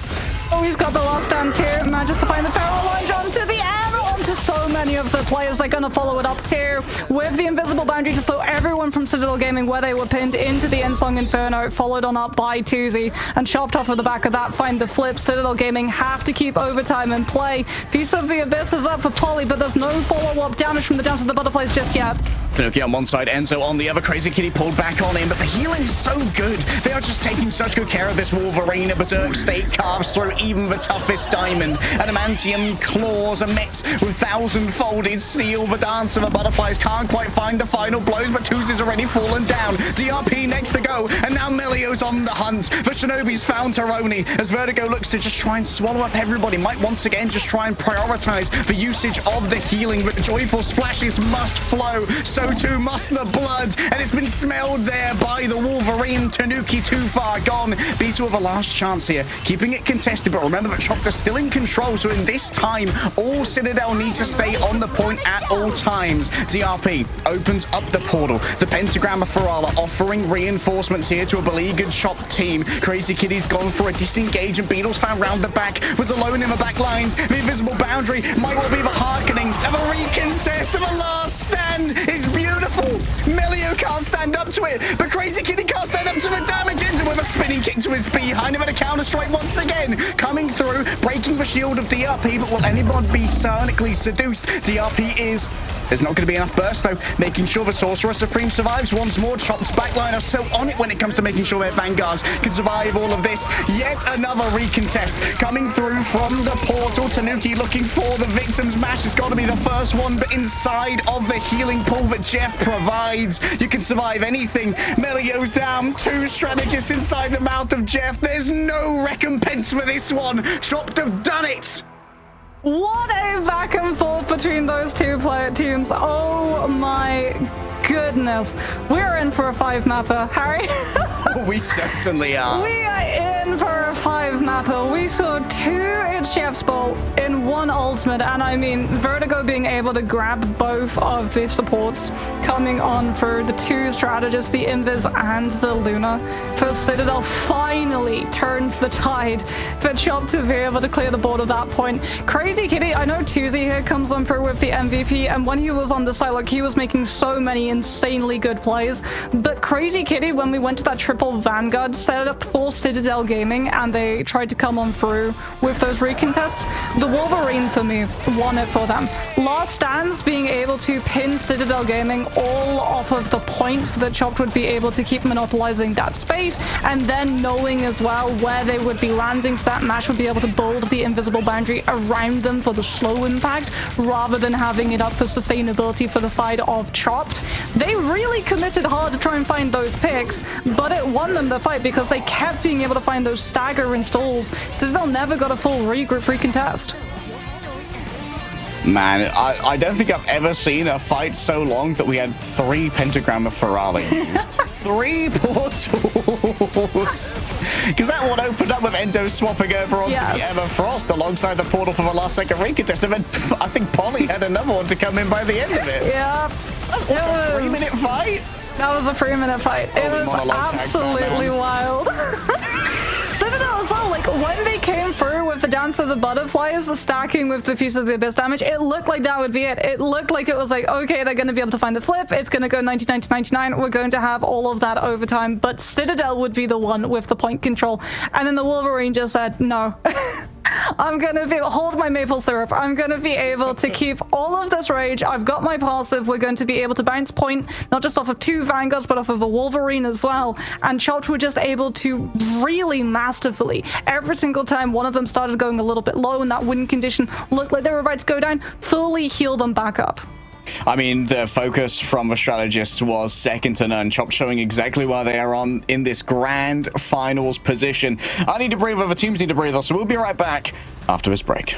Oh, he's got the last stand too. Manages to find the Feral Launch onto the air, onto so many of the players. They're going to follow it up too with the Invisible Boundary to slow everyone from Citadel Gaming where they were pinned into the Endsong Inferno, followed on up by Tuzi, and chopped off of the back of that. Find the flip. Citadel Gaming have to keep overtime and play. Piece of the Abyss is up for Polly, but there's no follow-up damage from the Dance of the Butterflies just yet. Tanuki on one side, Enzo on the other. Crazy Kitty pulled back on him, but the healing is so good. They are just taking such good care of this Wolverine. A Berserk State carves through even the toughest diamond. Adamantium claws are met with thousand-folded steel. The Dance of the Butterflies can't quite find the final blows, but Tuzi's already fallen down. DRP next to go, and now Melio's on the hunt. The Shinobi's found Taroni as Vertigo looks to just try and swallow up everybody. Might once again just try and prioritize the usage of the healing, but the joyful splashes must flow. So too must the blood, and it's been smelled there by the Wolverine. Tanuki too far gone. B2 have a last chance here, keeping it contested, but remember that Chopped are still in control, so in this time, all Citadel need to stay on the point at all times. DRP opens up the portal. The Pentagram of Ferala offering reinforcements here to a beleaguered Chopped team. Crazy Kitty's gone for a disengage, and Beatles found round the back, was alone in the back lines. The Invisible Boundary might well be the hearkening of a recontest of a last stand. It's beautiful. Melio can't stand up to it, but Crazy Kitty can't stand up to the damage. Into with a spinning kick to his behind him, and a counter strike once again coming through, breaking the shield of DRP. But will anyone be sonically seduced? DRP is. There's not going to be enough burst, though, making sure the Sorcerer Supreme survives once more. Chopped's backline are so on it when it comes to making sure their Vanguards can survive all of this. Yet another recontest coming through from the portal. Tanuki looking for the victim's match. It's got to be the first one, but inside of the healing pool that Jeff provides, you can survive anything. Melio's down. Two strategists inside the mouth of Jeff. There's no recompense for this one. Chopped have done it. What a back and forth between those two player teams. Oh my goodness. We're in for a 5-mapper, Harry. We certainly are. We are in for a 5-mapper. We saw 2 It's Jeff's Bolt in 1 ultimate, and I mean, Vertigo being able to grab both of the supports coming on for the 2 strategists, the Invis and the Luna. For Citadel finally turned the tide for Chop to be able to clear the board at that point. Crazy Kitty, I know Tuzi here comes on through with the MVP, and when he was on the side, like, he was making so many insanely good plays, but Crazy Kitty, when we went to that triple Vanguard setup for Citadel Gaming and they tried to come on through with those recontests, the Wolverine for me won it for them. Last stands being able to pin Citadel Gaming all off of the points that Chopped would be able to keep monopolizing that space, and then knowing as well where they would be landing, so that match would be able to build the Invisible Boundary around them for the slow impact rather than having it up for sustainability for the side of Chopped. They really committed hard to try and find those picks, but it won them the fight because they kept being able to find those stagger installs. Citadel never got a full regroup recontest. Man, I don't think I've ever seen a fight so long that we had 3 Pentagram of Ferrari used. 3 portals! Because that one opened up with Enzo swapping over onto the Everfrost alongside the portal for the last second recontest, and then I think Polly had another one to come in by the end of it. Yeah. That was a 3-minute fight? That was a 3-minute fight. It was absolutely wild. Citadel as well, like, when they came through with the Dance of the Butterflies, stacking with the Piece of the Abyss damage, it looked like that would be it. It looked like it was like, okay, they're going to be able to find the flip. It's going to go 99 to 99. We're going to have all of that overtime, but Citadel would be the one with the point control. And then the Wolverine just said, no. I'm gonna hold my maple syrup. I'm gonna be able to keep all of this rage. I've got my passive. We're going to be able to bounce point, not just off of 2 Vanguards, but off of a Wolverine as well. And Chopped were just able to really masterfully, every single time one of them started going a little bit low and that win condition looked like they were about to go down, fully heal them back up. I mean, the focus from the strategists was second to none. Chop showing exactly where they are on in this grand finals position. I need to breathe, other teams need to breathe, so we'll be right back after this break.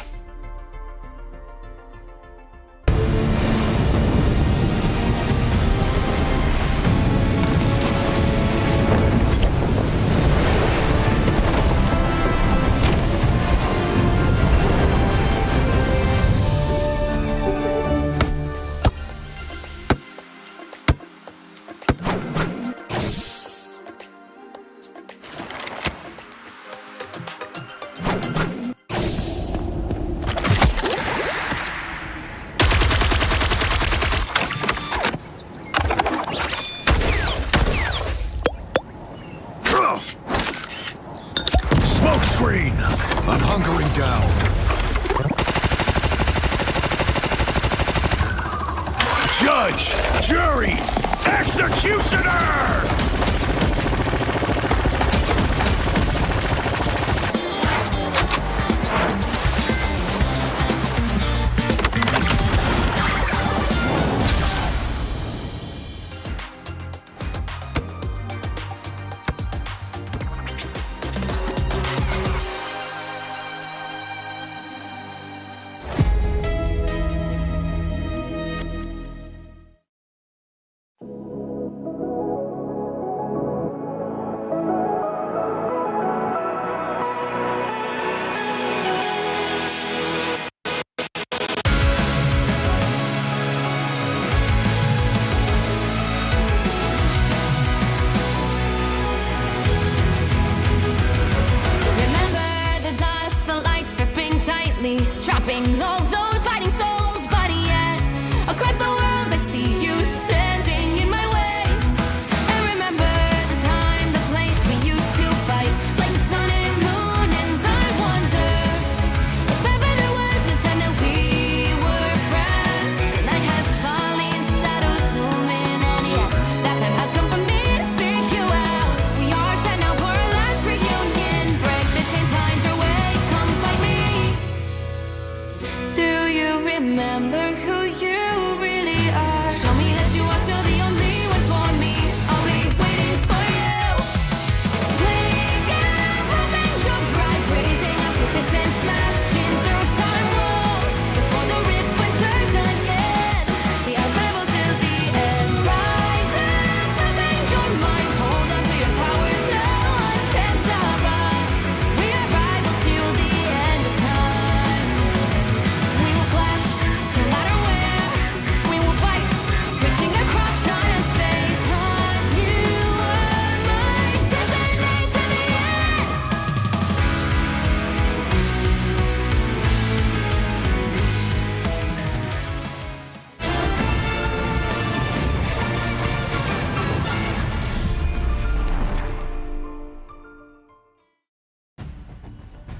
Smoke screen! I'm hunkering down. Judge! Jury! Executioner! Trapping all those fighting souls, but yet across the world I see you standing in my way. And remember the time, the place we used to fight, like the sun and moon. And I wonder if ever there was a time that we were friends. The night has fallen, shadows looming, and yes, that time has come for me to seek you out. We are set now for our last reunion. Break the chains, find your way, come fight me. Do you remember who you really are? Show me that you are still the only one for me. I'll be waiting for you. Playing out, open your eyes, raising up your fists and smashing through time walls. Before the rift splinters again, the arrival till the end. Rise up, open your mind, hold on to your powers. No one can stop us. We are rivals till the end of time. We will clash, no matter where. We will fight, reaching across time and space. 'Cause you are my destiny to the end.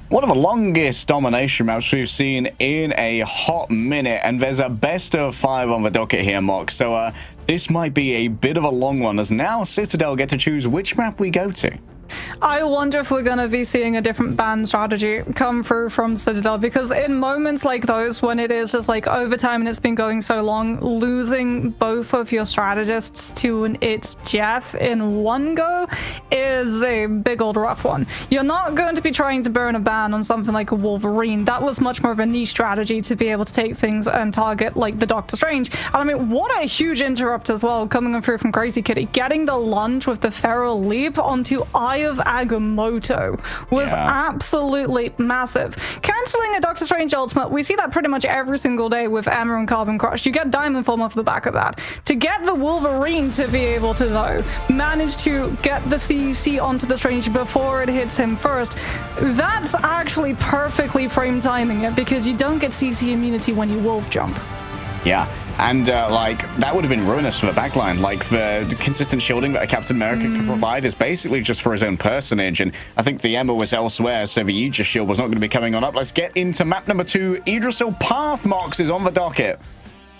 One of the longest domination maps we've seen in a hot minute, and there's a best of 5 on the docket here, Mock. So this might be a bit of a long one, as now Citadel get to choose which map we go to. I wonder if we're going to be seeing a different ban strategy come through from Citadel, because in moments like those, when it is just like overtime and it's been going so long, losing both of your strategists to an It's Jeff in one go is a big old rough one. You're not going to be trying to burn a ban on something like a Wolverine. That was much more of a niche strategy to be able to take things and target like the Doctor Strange. And I mean, what a huge interrupt as well coming through from Crazy Kitty. Getting the lunge with the Feral Leap onto Eye of Agamotto was absolutely massive. Cancelling a Doctor Strange ultimate, we see that pretty much every single day with Emma and Carbon Crush. You get Diamond Form off the back of that. To get the Wolverine to be able to, though, manage to get the CC onto the Strange before it hits him first, that's actually perfectly frame timing it, because you don't get CC immunity when you wolf jump. Yeah, and like that would have been ruinous for the backline. Like the consistent shielding that a Captain America can provide is basically just for his own personage, and I think the Emma was elsewhere, so the Aegis shield was not going to be coming on up. Let's get into map number 2. Yggdrasil Path, Mox, is on the docket.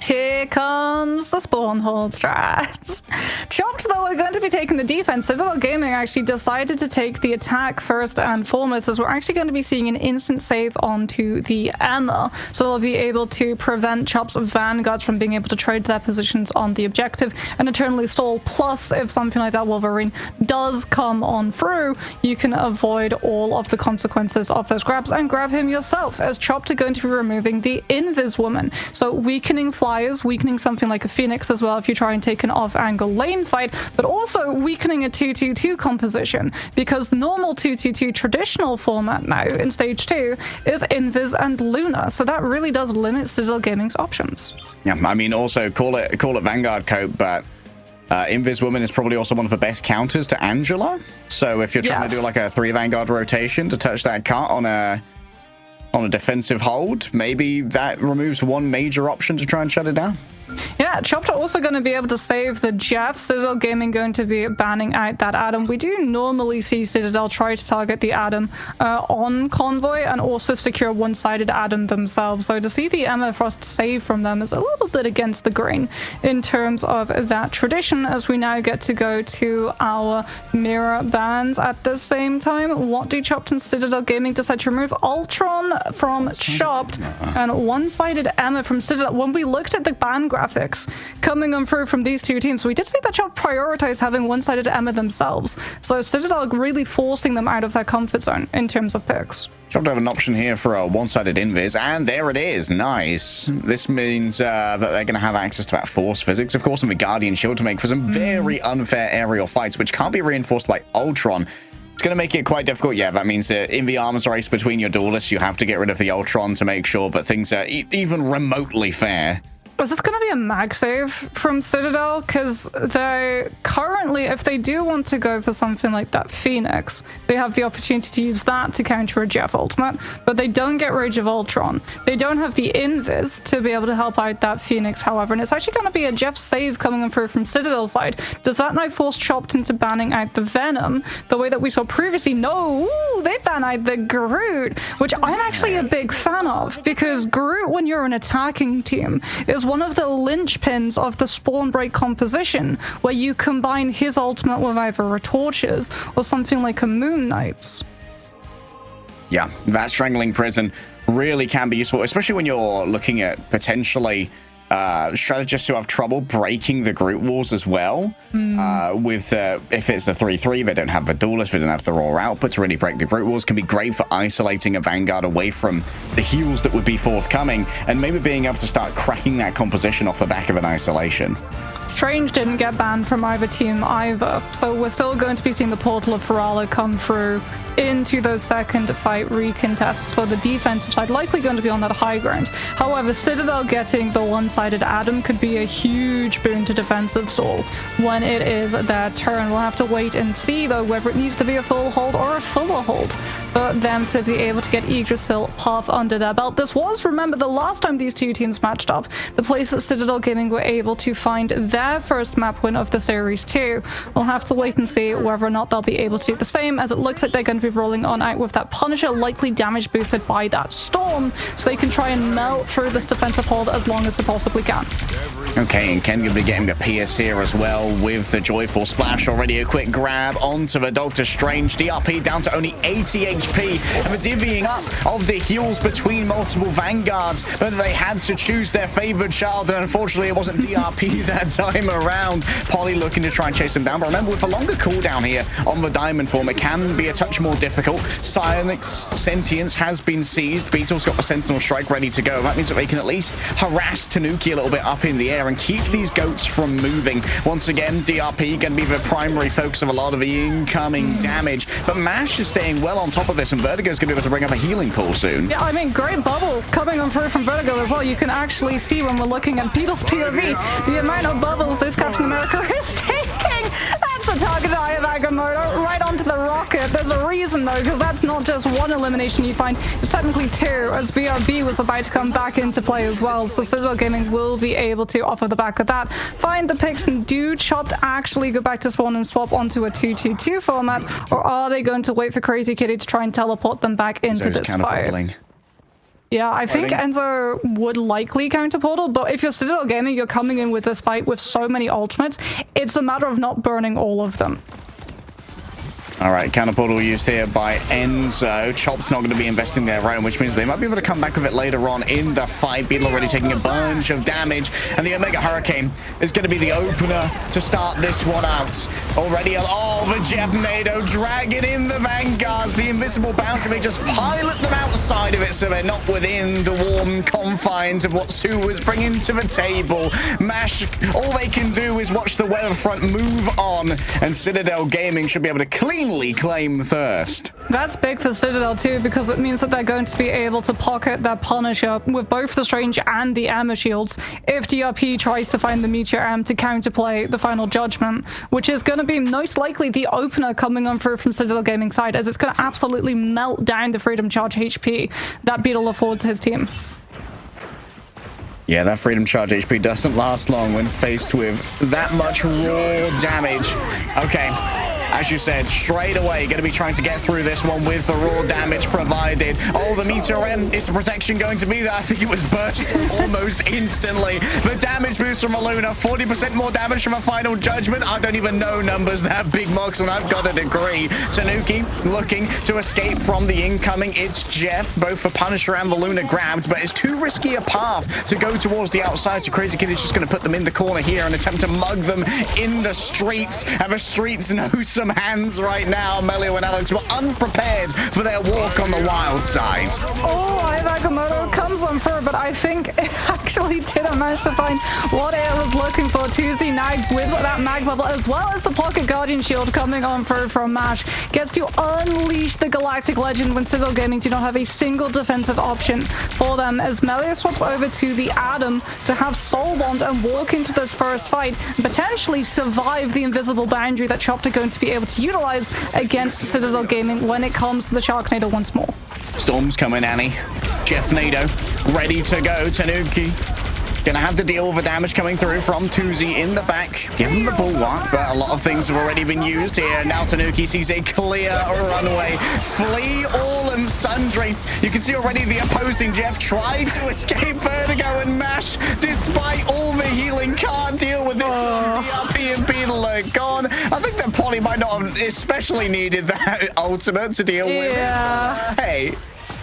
Here comes the spawn hold strats. Chopped, though, are going to be taking the defense. Citadel Gaming actually decided to take the attack first and foremost, as we're actually going to be seeing an instant save onto the EMEA. So they'll be able to prevent Chopp's vanguards from being able to trade their positions on the objective and eternally stall. Plus, if something like that Wolverine does come on through, you can avoid all of the consequences of those grabs and grab him yourself, as Chopped are going to be removing the Invis Woman. So weakening flyers, weakening something like a Phoenix as well if you try and take an off-angle lane fight, but also weakening a 2-2-2 composition, because the normal 2-2-2 traditional format now in stage 2 is Invis and Luna, so that really does limit Citadel Gaming's options. Yeah, I mean, also call it Vanguard cope, but Invis Woman is probably also one of the best counters to Angela. So if you're trying to do like a 3 Vanguard rotation to touch that cut on a defensive hold, maybe that removes one major option to try and shut it down. Yeah, Chopped are also going to be able to save the Jeff. Citadel Gaming going to be banning out that Adam. We do normally see Citadel try to target the Adam on Convoy and also secure one-sided Adam themselves. So to see the Emma Frost save from them is a little bit against the grain in terms of that tradition, as we now get to go to our mirror bans at the same time. What do Chopped and Citadel Gaming decide to remove? Ultron from Chopped and one-sided Emma from Citadel. When we looked at the ban graphics coming on through from these two teams, we did see that Chopped prioritize having one-sided Emma themselves. So Citadel really forcing them out of their comfort zone in terms of picks. Chopped have an option here for a one-sided Invis, and there it is. Nice. This means that they're going to have access to that Force Physics, of course, and the Guardian Shield to make for some very unfair aerial fights, which can't be reinforced by Ultron. It's going to make it quite difficult. Yeah, that means that in the arms race between your duelists, you have to get rid of the Ultron to make sure that things are even remotely fair. Is this going to be a mag save from Citadel? Because they currently, if they do want to go for something like that Phoenix, they have the opportunity to use that to counter a Jeff ultimate, but they don't get Rage of Ultron. They don't have the Invis to be able to help out that Phoenix, however, and it's actually going to be a Jeff save coming in through from Citadel's side. Does that now force Chopped into banning out the Venom the way that we saw previously? No, ooh, they ban out the Groot, which I'm actually a big fan of, because Groot, when you're an attacking team, is one of the linchpins of the spawn break composition, where you combine his ultimate with either a Torches or something like a Moon Knights. Yeah, that Strangling Prison really can be useful, especially when you're looking at potentially strategists who have trouble breaking the Groot walls as well. If it's the 3-3, they don't have the duelist, they don't have the raw output to really break the Groot walls. Can be great for isolating a Vanguard away from the heals that would be forthcoming, and maybe being able to start cracking that composition off the back of an isolation. Strange didn't get banned from either team either, so we're still going to be seeing the Portal of Ferala come through into those second fight recontests for the defensive side, likely going to be on that high ground. However, Citadel getting the one-sided Adam could be a huge boon to defensive stall when it is their turn. We'll have to wait and see, though, whether it needs to be a full hold or a fuller hold for them to be able to get Yggdrasil Path under their belt. This was, remember, the last time these two teams matched up, the place that Citadel Gaming were able to find their first map win of the series too. We'll have to wait and see whether or not they'll be able to do the same, as it looks like they're going to be rolling on out with that Punisher, likely damage boosted by that Storm, so they can try and melt through this defensive hold as long as they possibly can. Okay, and Ken going to be getting the PS here as well with the Joyful Splash. Already a quick grab onto the Doctor Strange. DRP down to only 80 HP, and the divvying up of the heals between multiple Vanguards, but they had to choose their favored child, and unfortunately it wasn't DRP that time around. Polly looking to try and chase them down, but remember, with a longer cooldown here on the Diamond form, it can be a touch more difficult. Psionic's Sentience has been seized. Beetle's got the Sentinel Strike ready to go. That means that they can at least harass Tanuki a little bit up in the air and keep these goats from moving. Once again, DRP going to be the primary focus of a lot of the incoming damage, but MASH is staying well on top of this, and Vertigo's going to be able to bring up a healing pool soon. Yeah, I mean, great bubble coming on through from Vertigo as well. You can actually see when we're looking at Beetle's POV, the amount of bubbles this Captain America is taking. That's the target eye of Agamotto, right onto the rocket. There's a reason, though, because that's not just one elimination you find, it's technically two, as BRB was about to come back into play as well. So Citadel Gaming will be able to, off of the back of that, find the picks, and do Chopped actually go back to spawn and swap onto a 2-2-2 format, or are they going to wait for Crazy Kitty to try and teleport them back into this fight? Yeah, I think Enzo would likely counter Portal, but if you're Citadel Gaming, you're coming in with this fight with so many ultimates, it's a matter of not burning all of them. All right, counter portal used here by Enzo. Chop's not going to be investing their own, which means they might be able to come back with it later on in the fight. Beetle already taking a bunch of damage, and the Omega Hurricane is going to be the opener to start this one out. Already, the Jeff Nado dragging in the Vanguards. The invisible boundary may just pilot them outside of it, so they're not within the warm confines of what Sue was bringing to the table. MASH, all they can do is watch the weather front move on, and Citadel Gaming should be able to cleanly claim first. That's big for Citadel too, because it means that they're going to be able to pocket their Punisher with both the Strange and the Emma shields if DRP tries to find the Meteor M to counterplay the Final Judgment, which is going to be most likely the opener coming on through from Citadel Gaming side, as it's going to absolutely melt down the Freedom Charge HP that Beetle affords his team. Yeah, that Freedom Charge HP doesn't last long when faced with that much raw damage. Okay. As you said, straight away, going to be trying to get through this one with the raw damage provided. Oh, the Meteor M, is the protection going to be there? I think it was burst almost instantly. The damage boost from Aluna, 40% more damage from a Final Judgment. I don't even know numbers that big, Mox, and I've got a degree. Tanuki looking to escape from the incoming. It's Jeff, both for Punisher and the Luna grabbed, but it's too risky a path to go towards the outside, so Crazy Kid is just going to put them in the corner here and attempt to mug them in the streets. And the streets know some hands right now. Melio and Alex were unprepared for their walk on the wild side. Oh, Ivakamoto comes on through, but I think it actually didn't manage to find what it was looking for. Tuzi now with that mag bubble, as well as the Pocket Guardian Shield coming on through from MASH, gets to unleash the Galactic Legend when Citadel Gaming do not have a single defensive option for them, as Melio swaps over to the Adam to have Soul Bond and walk into this first fight and potentially survive the invisible boundary that Chopped are going to be able to utilize against Citadel Gaming when it comes to the Sharknado once more. Storm's coming, Annie. Jeff Nado ready to go. Tanuki gonna have to deal with the damage coming through from Tuzi in the back. Give him the bulwark, but a lot of things have already been used here. Now Tanuki sees a clear runway. Flee all and sundry. You can see already the opposing Jeff tried to escape Vertigo and MASH. Despite all the healing, can't deal with this. DRP and Beetle are gone. I think that Polly might not have especially needed that ultimate to deal with. Yeah. Hey.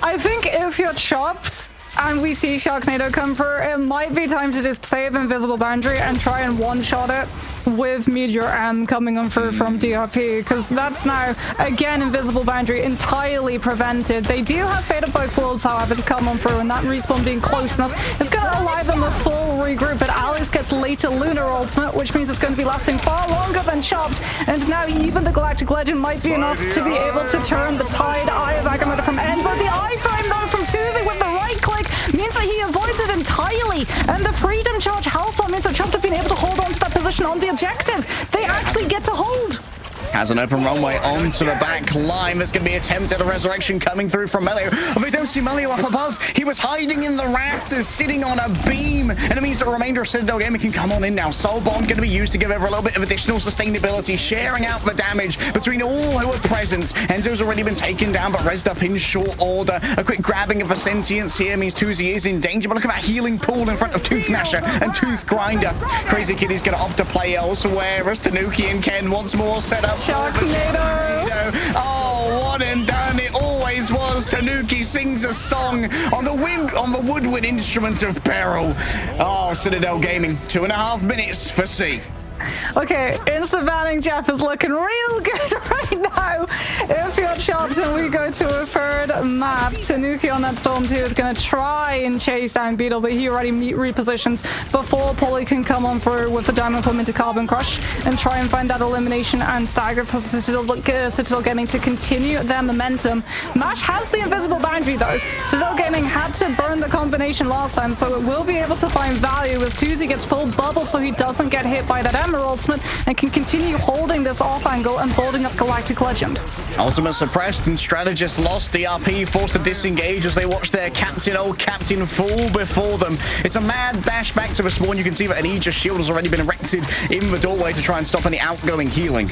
I think if you're Chopped and we see Sharknado come through, it might be time to just save Invisible Boundary and try and one-shot it with Meteor M coming on through from DRP, because that's now, again, Invisible Boundary entirely prevented. They do have Fate of Both Worlds, however, to come on through, and that respawn being close enough is going to allow them a full regroup, but Alex gets later Lunar Ultimate, which means it's going to be lasting far longer than Chopped, and now even the Galactic Legend might be enough to be able to turn the tide. Eye of Agamotto from Enzo. The iframe, though, from Tuzi with the right click means that he avoids it entirely, and the Freedom Charge health bomb means that Chopped have been able to hold on to that position on the objective. They actually get to hold. Has an open runway onto the back line. There's going to be attempted a resurrection coming through from Melio. Oh, we don't see Melio up above. He was hiding in the rafters, sitting on a beam. And it means the remainder of Citadel Gaming can come on in now. Soul Bond going to be used to give over a little bit of additional sustainability, sharing out the damage between all who are present. Enzo's already been taken down, but rezzed up in short order. A quick grabbing of the sentience here means Tuzi is in danger. But look at that healing pool in front of Tooth Gnasher and Tooth Grinder. Crazy Kitty's going to opt to play elsewhere as Tanuki and Ken once more set up. Sharknado. Oh, one and done. It always was. Tanuki sings a song on the woodwind instrument of peril. Oh, Citadel Gaming, 2.5 minutes for C. Okay, instant banning Jeff is looking real good right now. If you're Chopped and we go to a third map, Tanuki on that Storm 2 is going to try and chase down Beetle, but he already repositions before Polly can come on through with the Diamond Club into Carbon Crush and try and find that elimination and stagger for Citadel Gaming to continue their momentum. MASH has the invisible boundary though. Citadel Gaming had to burn the combination last time, so it will be able to find value as Tuzi gets full bubble so he doesn't get hit by that Emerald Ultimate and can continue holding this off angle and building up Galactic Legend. Ultimate suppressed and strategist lost. DRP forced to disengage as they watch their old captain fall before them. It's a mad dash back to the spawn. You can see that an Aegis shield has already been erected in the doorway to try and stop any outgoing healing.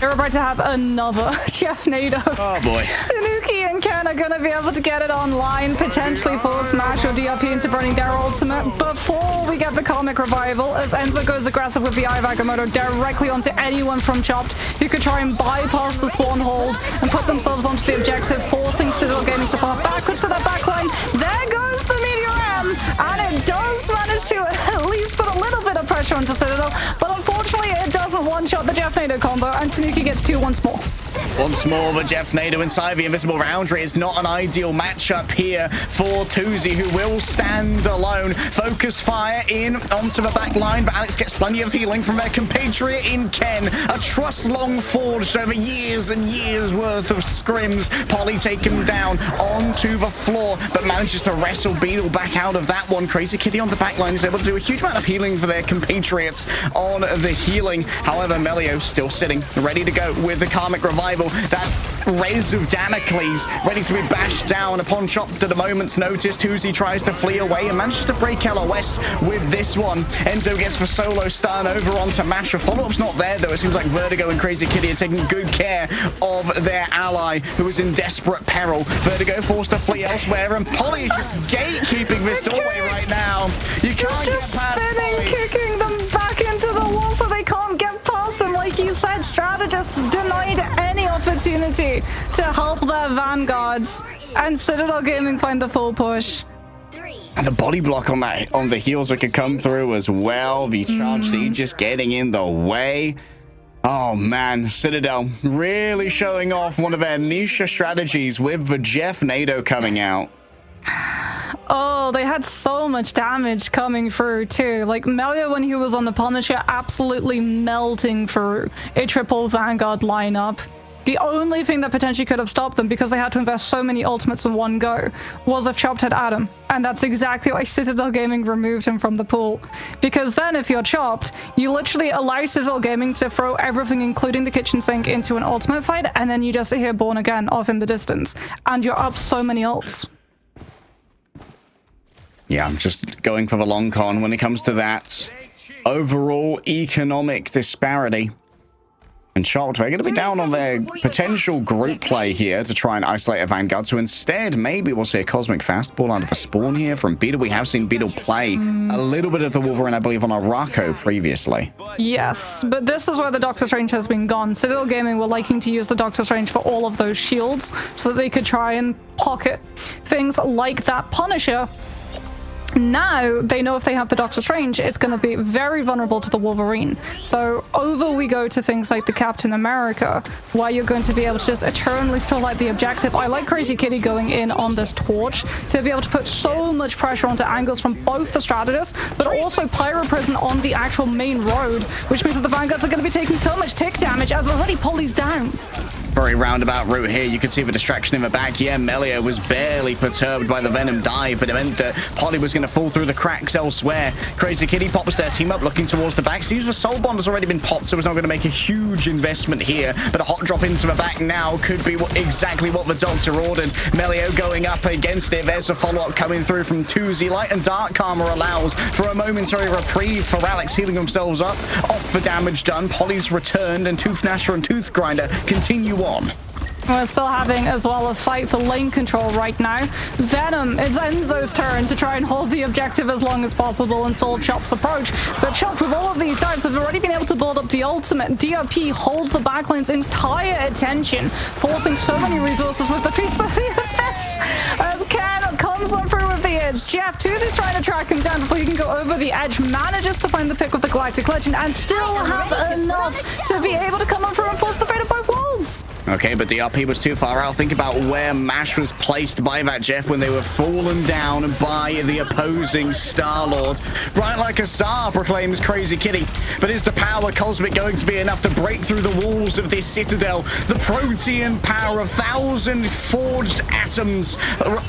They're about to have another Jeff Nadeau. Oh boy. Tanuki and Ken are going to be able to get it online, potentially force Mash or DRP into burning their ultimate before we get the Karmic Revival, as Enzo goes aggressive with the Agamotto directly onto anyone from Chopped who could try and bypass the spawn hold and put themselves onto the objective, forcing Citadel Gaming to path backwards to that backline. There goes the Meteor M, and it does manage to at least put a little bit of pressure onto Citadel, but unfortunately it doesn't one-shot the Jeff Nadeau combo, and Tanuki gets 2 once more. Once more, the Jeff Nadeau inside the Invisible Foundry is not an ideal matchup here for Tuzi, who will stand alone. Focused fire in onto the back line, but Alex gets plenty of healing from their compatriot in Ken. A trust long forged over years and years worth of scrims. Polly taken down onto the floor, but manages to wrestle Beetle back out of that one. Crazy Kitty on the back line is able to do a huge amount of healing for their compatriots on the healing. However, Melio still sitting, ready to go with the Karmic Revival. That Rays of Damocles ready to be bashed down upon Chopped at a moment's notice. Tuzi tries to flee away and manages to break LOS with this one. Enzo gets the solo stun over onto Mash. A follow-up's not there, though. It seems like Vertigo and Crazy Kitty are taking good care of their ally, who is in desperate peril. Vertigo forced to flee elsewhere, and Polly is just gatekeeping this doorway right now. You can't get past Polly. Kicking them back into the wall so they can't get past them. Like you said, strategists denied any opportunity to help their vanguards, and Citadel Gaming find the full push. And the body block on the heels that could come through as well. The charge siege just getting in the way. Oh man, Citadel really showing off one of their niche strategies with the Jeff Nadeau coming out. Oh, they had so much damage coming through too. Like Melio, when he was on the Punisher, absolutely melting through a triple Vanguard lineup. The only thing that potentially could have stopped them, because they had to invest so many ultimates in one go, was if Chopped had Adam. And that's exactly why Citadel Gaming removed him from the pool. Because then if you're Chopped, you literally allow Citadel Gaming to throw everything, including the kitchen sink, into an ultimate fight, and then you just hear Born Again off in the distance. And you're up so many ults. Yeah, I'm just going for the long con when it comes to that. Overall economic disparity. And Chopped, they're going to be down on their potential group play here to try and isolate a Vanguard. So instead, maybe we'll see a Cosmic Fastball out of a spawn here from Beetle. We have seen Beetle play a little bit of the Wolverine, I believe, on Araco previously. Yes, but this is where the Doctor's Range has been gone. Citadel Gaming were liking to use the Doctor's Range for all of those shields so that they could try and pocket things like that Punisher. Now they know if they have the Doctor's Range, it's going to be very vulnerable to the Wolverine. So over we go to things like the Captain America, where you're going to be able to just eternally still light the objective. I like Crazy Kitty going in on this torch to be able to put so much pressure onto angles from both the strategists, but also Pyro Prison on the actual main road, which means that the Vanguards are going to be taking so much tick damage as already Polly's down. Very roundabout route here. You can see the distraction in the back. Yeah, Melio was barely perturbed by the Venom dive, but it meant that Polly was going to fall through the cracks elsewhere. Crazy Kitty pops their team up, looking towards the back. Seems the Soul Bond has already been popped, so it's not going to make a huge investment here. But a hot drop into the back now could be exactly what the Doctor ordered. Melio going up against it. There's a follow-up coming through from Tuzi. Light and Dark Karma allows for a momentary reprieve for Alex, healing themselves up off the damage done. Polly's returned, and Tooth Gnasher and Tooth Grinder continue on. We're still having as well a fight for lane control right now. Venom, it's Enzo's turn to try and hold the objective as long as possible and stall Chopp's approach. But Chop, with all of these dives, have already been able to build up the ultimate. DRP holds the backline's entire attention, forcing so many resources with the piece of the offense. As Ken comes on through with the edge. Jeff, Tuzi's trying to track him down before he can go over the edge, manages to find the pick with the Galactic Legend, and still have enough to be able to come on through and force the fate of both worlds. Okay, but DRP was too far out. Think about where Mash was placed by that Jeff when they were fallen down by the opposing Star-Lord. Bright like a star, proclaims Crazy Kitty. But is the power cosmic going to be enough to break through the walls of this citadel? The protean power of 1,000 forged atoms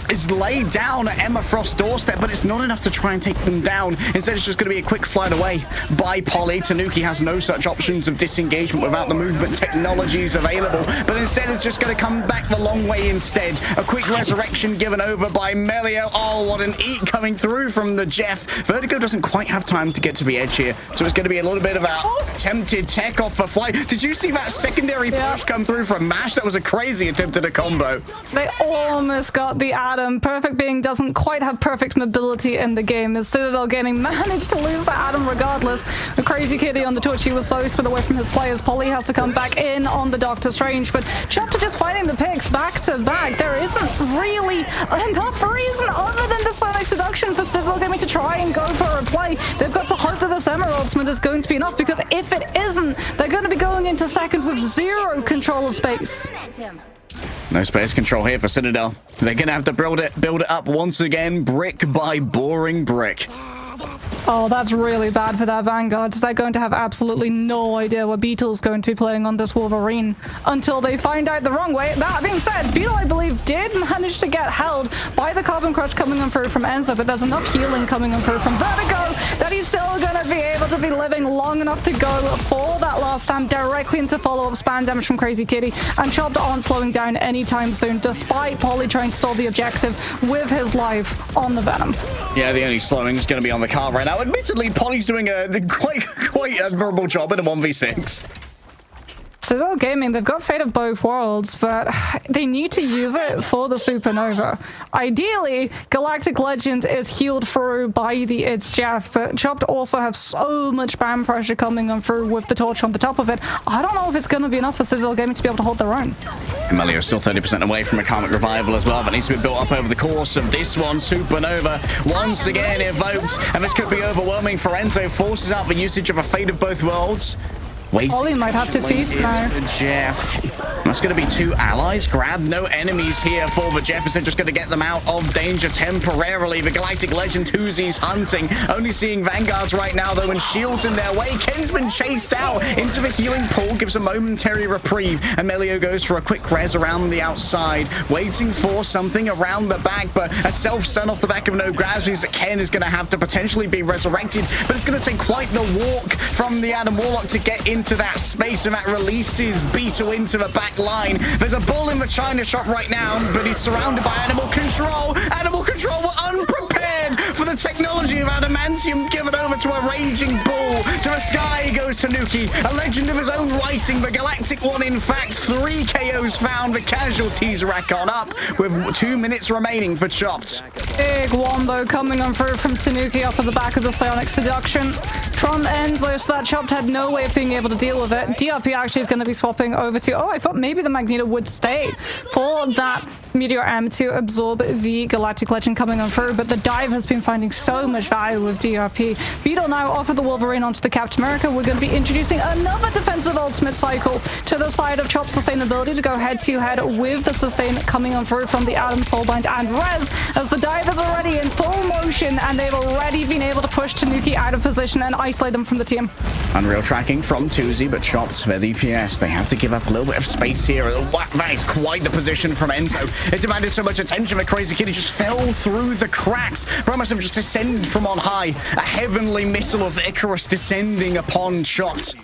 is laid down at Emma Frost Lost doorstep, but it's not enough to try and take them down. Instead, it's just going to be a quick flight away by Polly. Tanuki has no such options of disengagement without the movement technologies available, but instead it's just going to come back the long way instead. A quick resurrection given over by Melio. Oh, what an eat coming through from the Jeff. Vertigo doesn't quite have time to get to the edge here, so it's going to be a little bit of a attempted tech off the fly. Did you see that secondary push come through from Mash? That was a crazy attempt at a combo. They almost got the Atom. Perfect Being doesn't quite have perfect mobility in the game, as Citadel Gaming managed to lose the Atom regardless. The Crazy Kitty on the Twitch, he was so split away from his players. Polly has to come back in on the Doctor Strange, but Chapter just finding the picks back to back. There isn't really enough reason other than the Sonic Seduction for Citadel Gaming to try and go for a play. They've got to hope that this Emerald Smith is going to be enough, because if it isn't, they're going to be going into second with zero control of space. No space control here for Citadel. They're going to have to build it up once again, brick by boring brick. Oh, that's really bad for that Vanguard. They're going to have absolutely no idea what Beetle's going to be playing on this Wolverine until they find out the wrong way. That being said, Beetle, I believe, did manage to get held by the Carbon Crush coming on through from Enzo, but there's enough healing coming on through from Vertigo that he's still going to be able to be living long enough to go for that last stand directly into follow-up spam damage from Crazy Kitty, and Chopped aren't slowing down anytime soon, despite Polly trying to stall the objective with his life on the Venom. Yeah, the only slowing is going to be on the card right now. Admittedly, Polly's doing a quite admirable job in a 1v6. Citadel Gaming, they've got Fate of both worlds, but they need to use it for the Supernova. Ideally, Galactic Legend is healed through by the It's Jeff, but Chopped also have so much spam pressure coming on through with the torch on the top of it. I don't know if it's going to be enough for Citadel Gaming to be able to hold their own. Melio is still 30% away from a Karmic Revival as well. That needs to be built up over the course of this one. Supernova once again evoked, and this could be overwhelming for Enzo. Forces out the usage of a Fate of both worlds. Polly might have to feast now. Jeff. That's going to be two allies. Grab, no enemies here for the Jefferson. Just going to get them out of danger temporarily. The Galactic Legend 2Z's hunting. Only seeing Vanguards right now, though, and shields in their way. Ken's been chased out into the healing pool. Gives a momentary reprieve. And Melio goes for a quick res around the outside. Waiting for something around the back. But a self-stun off the back of no grabs means that Ken is going to have to potentially be resurrected. But it's going to take quite the walk from the Adam Warlock to get into that space, and that releases Beetle into the back line. There's a bull in the China shop right now, but he's surrounded by Animal Control. Animal Control were unprepared for the technology of Adamantium given over to a raging bull. To the sky goes Tanuki, a legend of his own writing, the Galactic one. In fact, 3 KOs found. The casualties rack on up with 2 minutes remaining for Chopped. Big wombo coming on through from Tanuki up at the back of the Sonic Seduction from Enzo, so that Chopped had no way of being able to deal with it. DRP actually is going to be swapping over to, I thought maybe the Magneto would stay for that Meteor M to absorb the Galactic Legend coming on through, but the dive has been finding so much value with DRP. Beetle now offered the Wolverine onto the Captain America. We're going to be introducing another defensive ultimate cycle to the side of Chop's sustainability to go head-to-head with the sustain coming on through from the Adam, Soulbind, and Rez, as the dive is already in full motion, and they've already been able to push Tanuki out of position and isolate them from the team. Unreal tracking from 2Z, but Chopped their DPS. They have to give up a little bit of space here. That is quite the position from Enzo. It demanded so much attention that Crazy Kitty just fell through the cracks. Promise of just descend from on high. A heavenly missile of Icarus descending upon Chopped.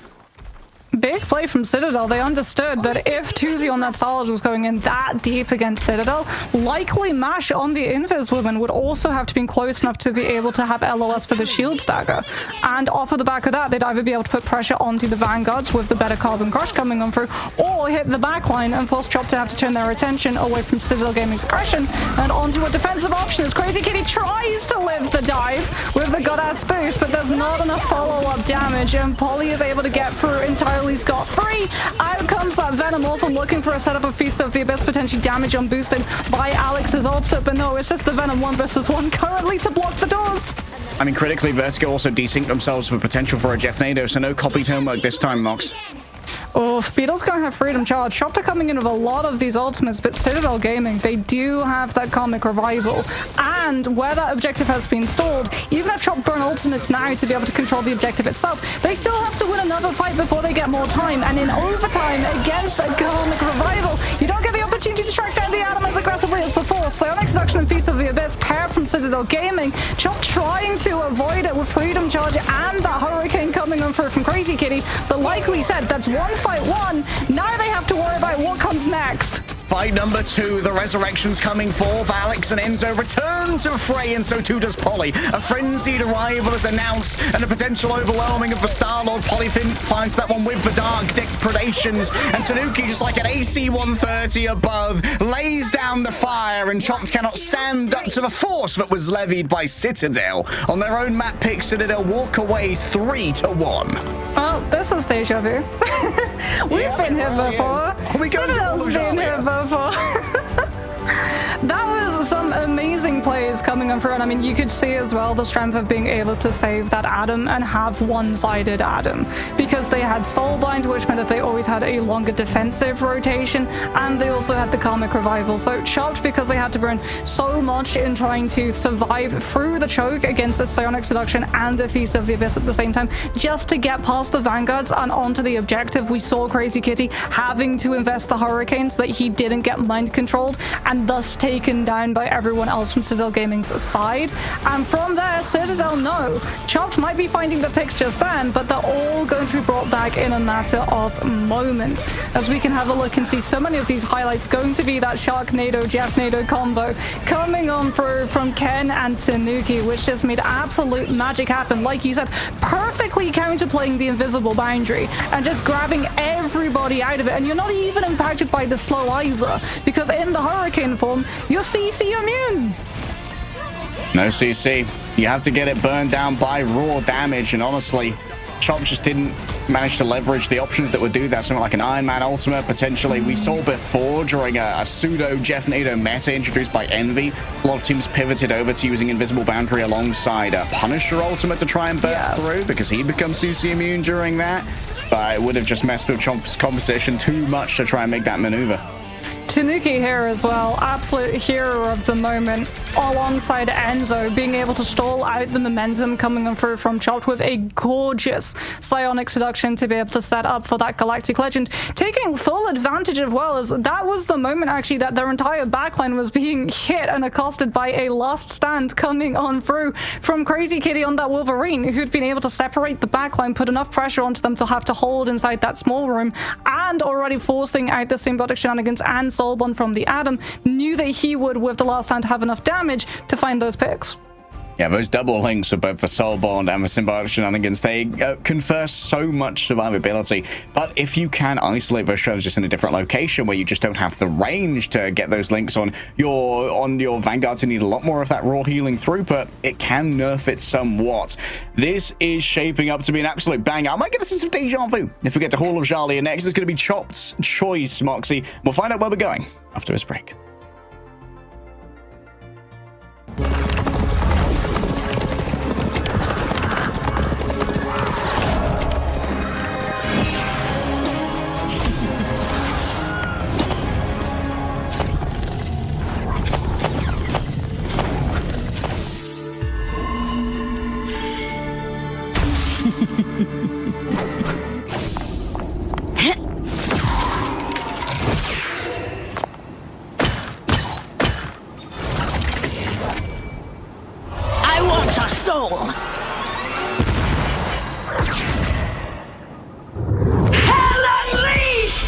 Big play from Citadel. They understood that if 2Z on that Salad was going in that deep against Citadel, likely Mash on the Invis woman would also have to be close enough to be able to have LOS for the shield stagger. And off of the back of that, they'd either be able to put pressure onto the Vanguards with the better Carbon Crush coming on through, or hit the backline and force Chop to have to turn their attention away from Citadel Gaming's aggression and onto a defensive option as Crazy Kitty tries to live the dive with the Godad's boost, but there's not enough follow-up damage, and Polly is able to get through entirely scot-free. Out comes that Venom, also looking for a setup of Feast of the Abyss, potentially damage unboosted by Alex's ultimate, but no, it's just the Venom 1 versus 1 currently to block the doors. I mean, critically, Vertigo also desynced themselves with potential for a Jeff Nado, so no copy homework this time, Mox. Oof, Beetle's gonna have Freedom Charge. Chopped are coming in with a lot of these ultimates, but Citadel Gaming, they do have that Karmic Revival. And where that objective has been stalled, even if Chopped burn ultimates now to be able to control the objective itself, they still have to win another fight before they get more time. And in overtime against a Karmic Revival, you don't get the opportunity to track down the Atom as aggressively as before. Psionic Seduction and Feast of the Abyss paired from Citadel Gaming. Chopped trying to avoid it with Freedom Charge and that Hurricane coming on through from Crazy Kitty. But like we said, that's one fight won. Now they have to worry about what comes next. Fight number 2, the Resurrection's coming forth. Alex and Enzo return to fray, and so too does Polly. A frenzied arrival is announced, and a potential overwhelming of the Star-Lord. Polly finds that one with the Dark Depredations, and Tanuki, just like an AC-130 above, lays down the fire, and Chopped cannot stand up to the force that was levied by Citadel. On their own map pick, Citadel walk away 3-1. Oh, this is deja vu. We've been here before. Citadel's been here before. That was some amazing plays coming on through, and I mean, you could see as well the strength of being able to save that Atom and have one-sided Atom, because they had Soulbind, which meant that they always had a longer defensive rotation, and they also had the Karmic Revival. So Chopped, because they had to burn so much in trying to survive through the choke against the Psionic Seduction and the Feast of the Abyss at the same time, just to get past the Vanguards and onto the objective. We saw Crazy Kitty having to invest the Hurricane so that he didn't get mind controlled and thus taken down by everyone else from Citadel Gaming's side. And from there, Citadel know Chopped might be finding the picks just then, but they're all going to be brought back in a matter of moments. As we can have a look and see so many of these highlights going to be that Sharknado Jeffnado combo coming on through from Ken and Tanuki, which just made absolute magic happen. Like you said, perfectly counterplaying the invisible boundary and just grabbing everybody out of it. And you're not even impacted by the slow either, because in the Hurricane form, you're CC immune. No CC. You have to get it burned down by raw damage, and honestly, Chop just didn't manage to leverage the options that would do that. Something like an Iron Man ultimate, potentially. We saw before during a pseudo Jeff Nato meta introduced by Envy, a lot of teams pivoted over to using Invisible Boundary alongside a Punisher ultimate to try and burst through, because he becomes CC immune during that. But it would have just messed with Chomp's composition too much to try and make that maneuver. Tanuki here as well, absolute hero of the moment, alongside Enzo, being able to stall out the momentum coming on through from Chopped with a gorgeous Psionic Seduction to be able to set up for that Galactic Legend, taking full advantage of, well, as that was the moment actually that their entire backline was being hit and accosted by a last stand coming on through from Crazy Kitty on that Wolverine, who'd been able to separate the backline, put enough pressure onto them to have to hold inside that small room, and already forcing out the symbiotic shenanigans and Soulbond from the Atom, knew that he would, with the last stand, have enough damage to find those picks. Yeah, those double links of both the Soulbond and the Symbiotic Shenanigans, they confer so much survivability. But if you can isolate those strategies in a different location where you just don't have the range to get those links on your Vanguard to need a lot more of that raw healing throughput, it can nerf it somewhat. This is shaping up to be an absolute banger. I might get a sense of deja vu if we get to Hall of Jarlia next. It's going to be Chopped's choice, Moxie. We'll find out where we're going after this break. I want your soul. Hell unleashed!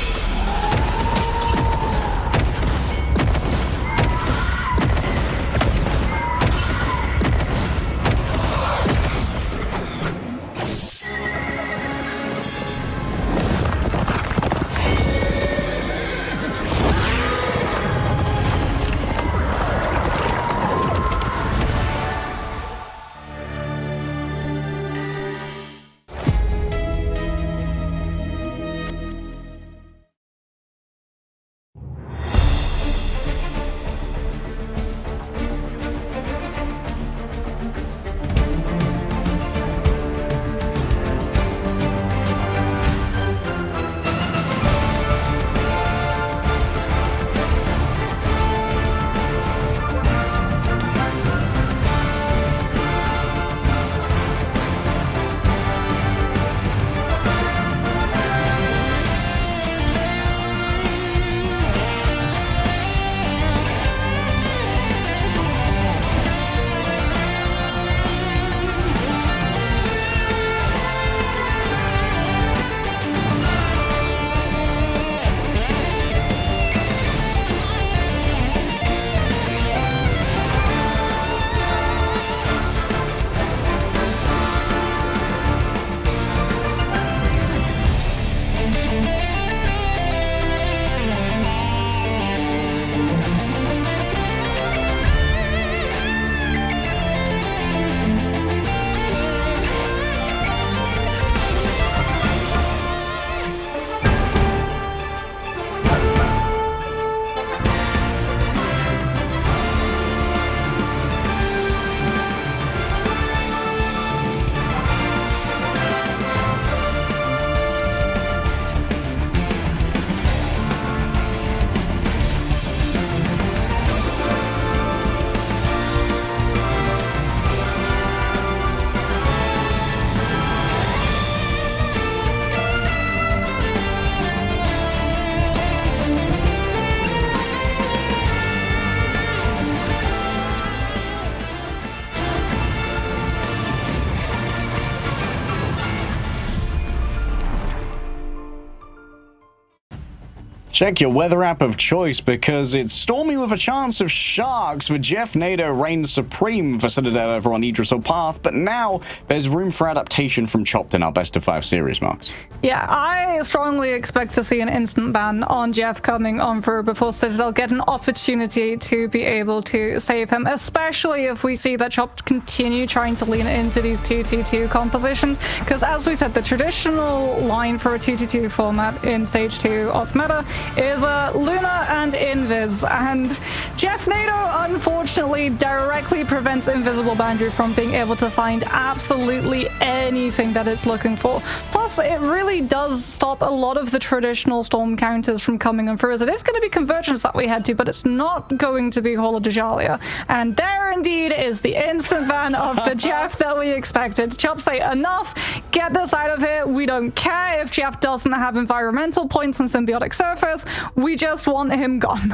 Check your weather app of choice because it's stormy with a chance of sharks, with Jeff Nader reigns supreme for Citadel over on Yggdrasil Path, but now there's room for adaptation from Chopped in our best of 5 series, Marks. Yeah, I strongly expect to see an instant ban on Jeff coming on through before Citadel get an opportunity to be able to save him, especially if we see that Chopped continue trying to lean into these 2-2-2 compositions, because as we said, the traditional line for a 2-2-2 format in stage 2 of meta is Luna and Invis, and Jeff Nader unfortunately directly prevents Invisible Boundary from being able to find absolutely anything that it's looking for. Plus, it really does stop a lot of the traditional storm counters from coming in through, as it is going to be Convergence that we head to, but it's not going to be Hall of Dajalia. And there indeed is the instant ban of the Jeff that we expected. Chop say enough, get this out of here. We don't care if Jeff doesn't have environmental points on Symbiotic Surface. We just want him gone.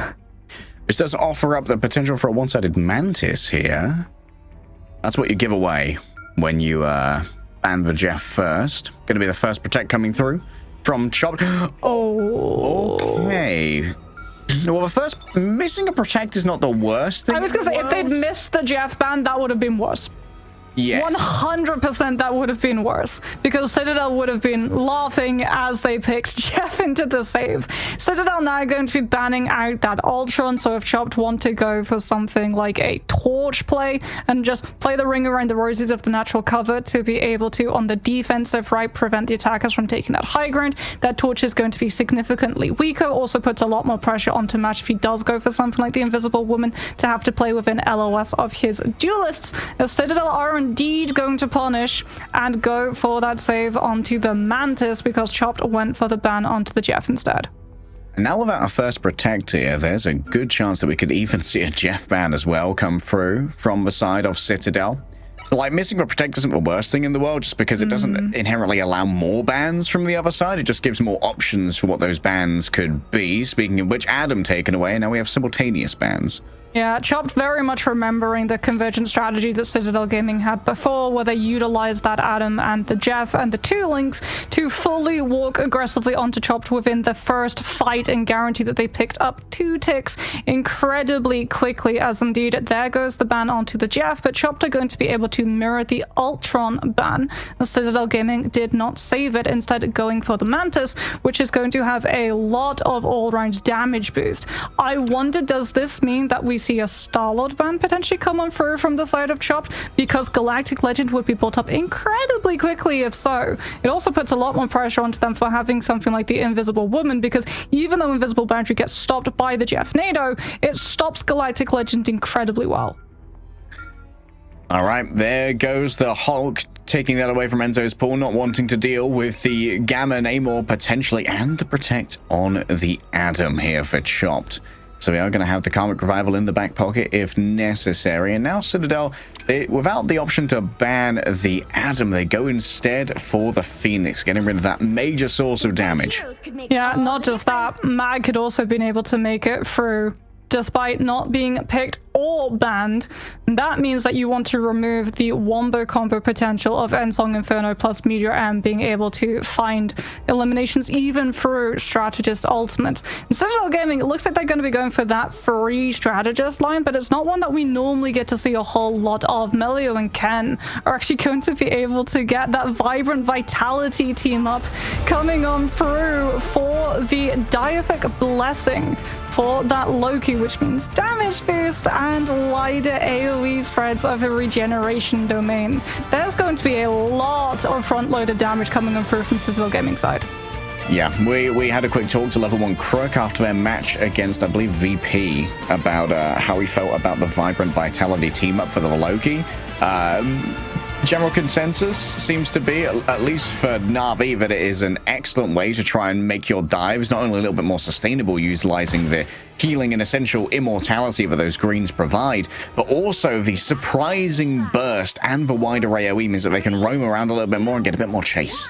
This does offer up the potential for a one-sided Mantis here. That's what you give away when you ban the Jeff first. Going to be the first Protect coming through from Chopped. Oh. Okay. Well, the first missing a Protect is not the worst thing. I was going to say, if they'd missed the Jeff ban, that would have been worse. Yes. 100% that would have been worse, because Citadel would have been laughing as they picked Jeff into the save. Citadel now going to be banning out that Ultron, so if Chopped want to go for something like a Torch play and just play the ring around the roses of the natural cover to be able to, on the defensive right, prevent the attackers from taking that high ground, that Torch is going to be significantly weaker. Also puts a lot more pressure onto Match if he does go for something like the Invisible Woman to have to play within LOS of his duelists, as Citadel are indeed going to punish and go for that save onto the Mantis, because Chopped went for the ban onto the Jeff instead. And now without our first Protect here, there's a good chance that we could even see a Jeff ban as well come through from the side of Citadel. Like, missing a Protect isn't the worst thing in the world, just because it doesn't inherently allow more bans from the other side. It just gives more options for what those bans could be. Speaking of which, Adam taken away, and now we have simultaneous bans. Yeah, Chopped very much remembering the convergent strategy that Citadel Gaming had before, where they utilized that Adam and the Jeff and the 2 links to fully walk aggressively onto Chopped within the first fight and guarantee that they picked up 2 ticks incredibly quickly, as indeed there goes the ban onto the Jeff, but Chopped are going to be able to mirror the Ultron ban, as Citadel Gaming did not save it, instead going for the Mantis, which is going to have a lot of all-round damage boost. I wonder, does this mean that we see a Star-Lord ban potentially come on through from the side of Chopped, because Galactic Legend would be built up incredibly quickly if so. It also puts a lot more pressure onto them for having something like the Invisible Woman, because even though Invisible Boundary gets stopped by the Jeff Nader, it stops Galactic Legend incredibly well. All right, there goes the Hulk, taking that away from Enzo's pool, not wanting to deal with the Gamma Namor potentially, and the Protect on the Adam here for Chopped. So we are going to have the Karmic Revival in the back pocket if necessary. And now Citadel, without the option to ban the Adam, they go instead for the Phoenix, getting rid of that major source of damage. Yeah, not just that, Mag had also been able to make it through despite not being picked or banned. That means that you want to remove the wombo combo potential of Ensong Inferno plus Meteor M being able to find eliminations even through Strategist Ultimates. In Citadel Gaming, it looks like they're going to be going for that free Strategist line, but it's not one that we normally get to see a whole lot of. Melio and Ken are actually going to be able to get that Vibrant Vitality team up coming on through for the Deific Blessing for that Loki, which means damage boost and wider AoE spreads of the regeneration domain. There's going to be a lot of front-loaded damage coming on through from Citadel Gaming side. Yeah, we had a quick talk to Level 1 Crook after their match against, I believe, VP about how he felt about the Vibrant Vitality team-up for the Loki. General consensus seems to be, at least for Na'Vi, that it is an excellent way to try and make your dives not only a little bit more sustainable, utilizing the healing and essential immortality that those greens provide, but also the surprising burst and the wider AoE means that they can roam around a little bit more and get a bit more chase.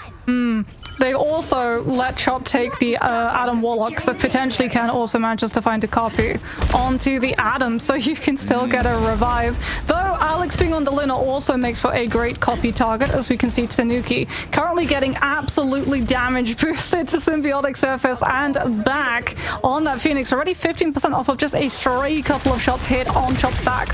They also let Chop take the Adam Warlock, so potentially Ken also manages to find a copy onto the Adam, so you can still get a revive. Though Alex being on the Lina also makes for a great copy target, as we can see Tanuki currently getting absolutely damage boosted to symbiotic surface and back on that Phoenix. Already 15% off of just a stray couple of shots hit on Chop Stack.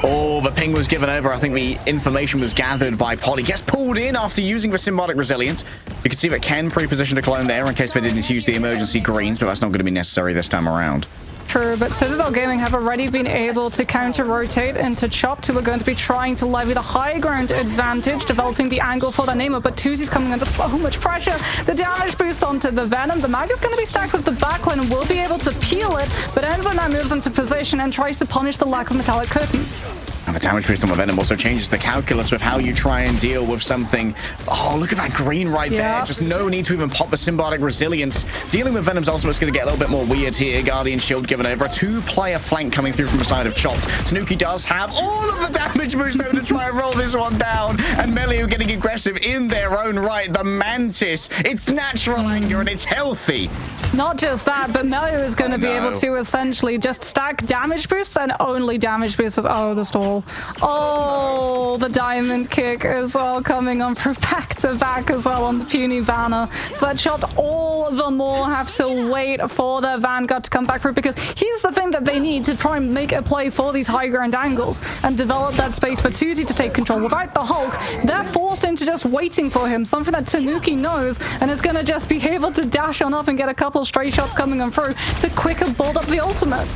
Oh, the ping was given over. I think the information was gathered by Polly. Gets pulled in after using the symbiotic resilience. You can see that Ken pre-positioned a clone there in case they didn't use the emergency greens, but that's not going to be necessary this time around. True, but Citadel Gaming have already been able to counter-rotate into Chopped, who are going to be trying to levy the high ground advantage, developing the angle for their Nemo, but Tuzi's coming under so much pressure. The damage boost onto the Venom. The Mag is going to be stacked with the backline and will be able to peel it, but Enzo now moves into position and tries to punish the lack of metallic curtain. And the damage boost on the Venom also changes the calculus with how you try and deal with something. Oh, look at that green right there. Just no need to even pop the symbiotic resilience. Dealing with Venom's ultimate is going to get a little bit more weird here. Guardian Shield given over. A two-player flank coming through from the side of Chopped. Tanuki does have all of the damage boost though to try and roll this one down. And Melio getting aggressive in their own right. The Mantis, it's natural anger and it's healthy. Not just that, but Melio is going to be able to essentially just stack damage boosts and only damage boosts. Oh, the stall. Oh, the diamond kick as well coming on for back-to-back as well on the puny banner. So that Chopped all the more have to wait for their Vanguard to come back through, because here's the thing that they need to try and make a play for these high ground angles and develop that space for Tuzi to take control. Without the Hulk, they're forced into just waiting for him, something that Tanuki knows and is going to just be able to dash on up and get a couple of stray shots coming on through to quicker build up the ultimate.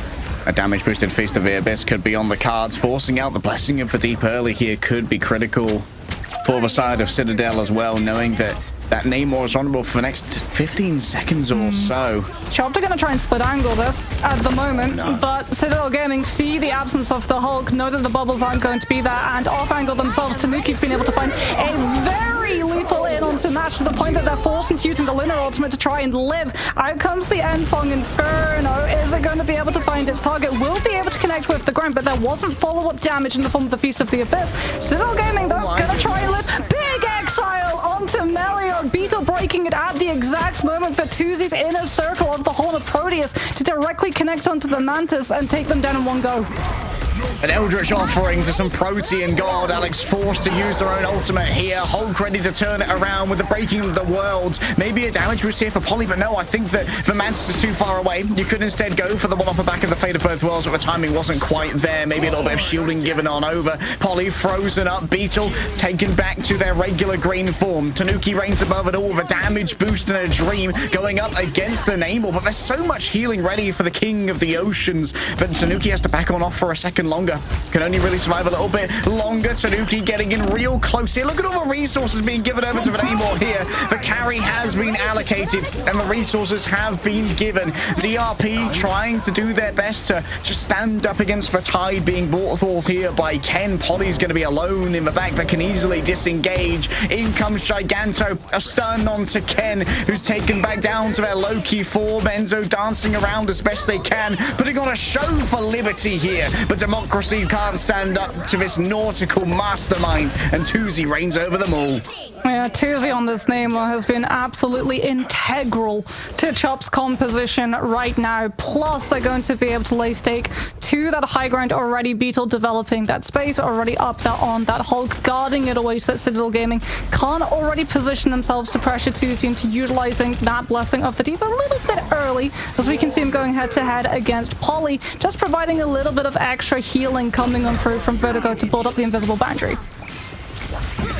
A damage boosted Feast of the Abyss could be on the cards. Forcing out the Blessing of the Deep early here could be critical for the side of Citadel as well, knowing that that Namor is vulnerable for the next 15 seconds or so. Chopped are going to try and split angle this at the moment, but Citadel Gaming see the absence of the Hulk, know that the bubbles aren't going to be there, and off-angle themselves. Tanuki's been able to find a very lethal in onto Match to the point that they're forced into using the Lina ultimate to try and live. Out comes the end song Inferno. Is it going to be able to find its target? Will be able to connect with the ground, but there wasn't follow-up damage in the form of the Feast of the Abyss. Citadel Gaming, though, going to try and live. Big exile onto Melio. Beetle breaking it at the exact moment for Tuzi's inner circle of the Horn of Proteus to directly connect onto the Mantis and take them down in one go. An Eldritch offering to some Protean god. Alex forced to use their own ultimate here. Hulk ready to turn it around with the breaking of the worlds. Maybe a damage boost here for Polly, but no, I think that the Mantis is too far away. You could instead go for the one off the back of the Fate of Both Worlds, but the timing wasn't quite there. Maybe a little bit of shielding given on over. Polly frozen up. Beetle taken back to their regular green form. Tanuki reigns above it all. The damage boost in a dream going up against the Namor, but there's so much healing ready for the King of the Oceans. But Tanuki has to back on off for a second longer. Can only really survive a little bit longer. Tanuki getting in real close here. Look at all the resources being given over to the Namor here. The carry has been allocated and the resources have been given. DRP trying to do their best to just stand up against the tide being brought forth here by Ken. Polly's going to be alone in the back but can easily disengage. In comes Giganto. A stun on to Ken, who's taken back down to their low-key form. Enzo dancing around as best they can, putting on a show for liberty here. But Democracy can't stand up to this nautical mastermind, and Tuzi reigns over them all. Yeah, Tuzi on this Namor has been absolutely integral to Chop's composition right now. Plus, they're going to be able to lay stake to that high ground already. Beetle developing that space already up there on that Hulk, guarding it away so that Citadel Gaming can't already position themselves to pressure Tuzi into utilizing that Blessing of the Deep a little bit early, as we can see him going head-to-head against Polly, just providing a little bit of extra healing coming on through from Vertigo to build up the invisible boundary.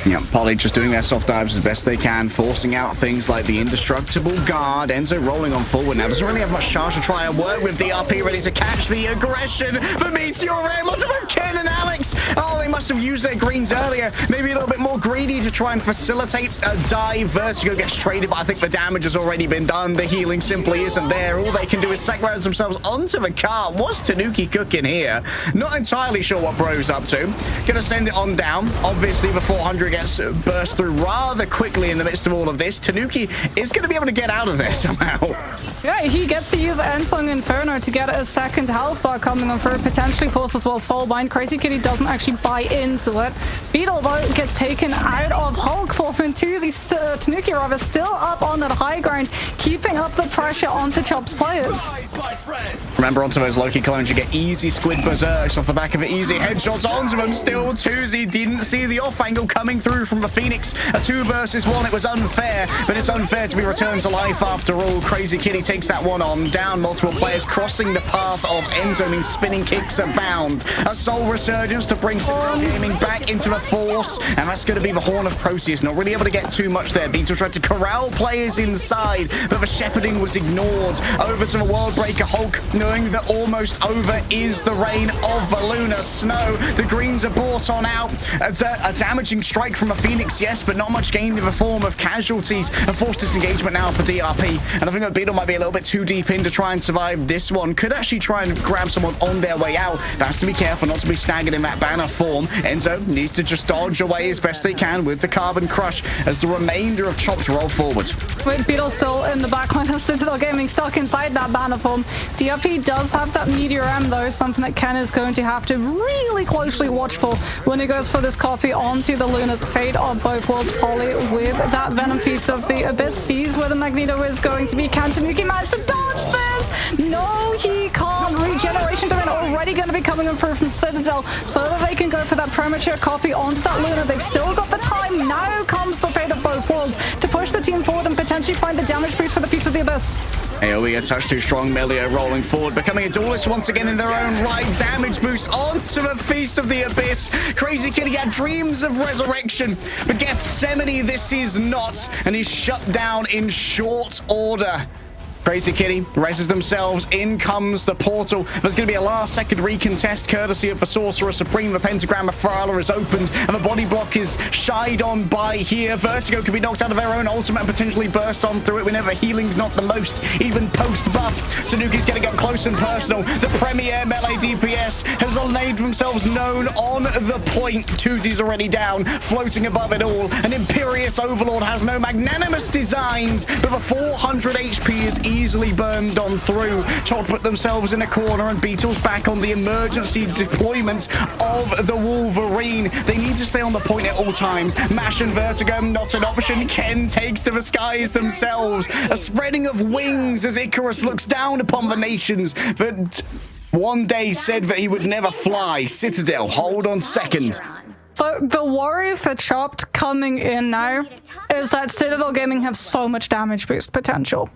Yeah, Polly just doing their soft dives as best they can, forcing out things like the indestructible guard. Enzo rolling on forward now. Doesn't really have much charge to try and work with. DRP ready to catch the aggression. The Meteor Ram onto both Ken and Alex. Oh, they must have used their greens earlier. Maybe a little bit more greedy to try and facilitate a dive. Vertigo gets traded, but I think the damage has already been done. The healing simply isn't there. All they can do is sacrifice themselves onto the car. What's Tanuki cooking here? Not entirely sure what Bro's up to. Gonna send it on down. Obviously, the 400 gets burst through rather quickly in the midst of all of this. Tanuki is going to be able to get out of there somehow. Yeah, he gets to use Ensong Inferno to get a second health bar coming on through, potentially force as well Soulbind. Crazy Kitty doesn't actually buy into it. Beetle, though, gets taken out of Hulk form, and Tanuki rather still up on that high ground, keeping up the pressure onto Chop's players. Remember, onto those Loki clones, you get easy squid berserks off the back of it, easy headshots onto them. Still, Tuzi didn't see the off angle coming through from the Phoenix. A 2 versus 1, it was unfair, but it's unfair to be returned to life after all. Crazy Kitty takes that one on down. Multiple players crossing the path of Enzo means spinning kicks abound. A soul resurgence to bring Citadel Gaming back into the force, and that's going to be the Horn of Proteus. Not really able to get too much there. Beetle tried to corral players inside, but the shepherding was ignored. Over to the World Breaker Hulk, knowing that almost over is the reign of the Lunar Snow. The greens are brought on out. A damaging strike from a Phoenix, yes, but not much gained in the form of casualties. A forced disengagement now for DRP, and I think that Beetle might be a little bit too deep in to try and survive this one. Could actually try and grab someone on their way out, but has to be careful not to be staggered in that banner form. Enzo needs to just dodge away as best they can with the Carbon Crush as the remainder of Chops roll forward. With Beetle still in the backline of Citadel Gaming, stuck inside that banner form. DRP does have that Meteor M, though, something that Ken is going to have to really closely watch for when he goes for this copy onto the Luna's Fate of both worlds. Poly with that Venom Feast of the Abyss sees where the Magneto is going to be. Can Tanuki manage to dodge this? No, he can't. Regeneration Domain already going to be coming in through from Citadel so that they can go for that premature copy onto that Luna. They've still got the time. Now comes the Fate of both worlds to push the team forward and potentially find the damage boost for the Feast of the Abyss. AoE a touch too strong. Melio rolling forward, becoming a duelist once again in their own right. Damage boost onto the Feast of the Abyss. Crazy Kitty had dreams of resurrection, but Gethsemane this is not, and he's shut down in short order. Crazy Kitty reses themselves. In comes the portal. There's going to be a last-second recontest courtesy of the Sorcerer Supreme. The Pentagram of Thrala is opened, and the body block is shied on by here. Vertigo could be knocked out of their own ultimate and potentially burst on through it whenever healing's not the most, even post-buff. Tanuki's getting up close and personal. The premier melee DPS has made themselves known on the point. Tuzi's already down, floating above it all. An Imperious Overlord has no magnanimous designs, but the 400 HP is easily burned on through. Chod put themselves in a corner, and Beetle's back on the emergency deployment of the Wolverine. They need to stay on the point at all times. Mash and Vertigo, not an option. Ken takes to the skies themselves. A spreading of wings as Icarus looks down upon the nations that one day said that he would never fly. Citadel, hold on second. So the worry for Chopped coming in now is that Citadel Gaming have so much damage boost potential.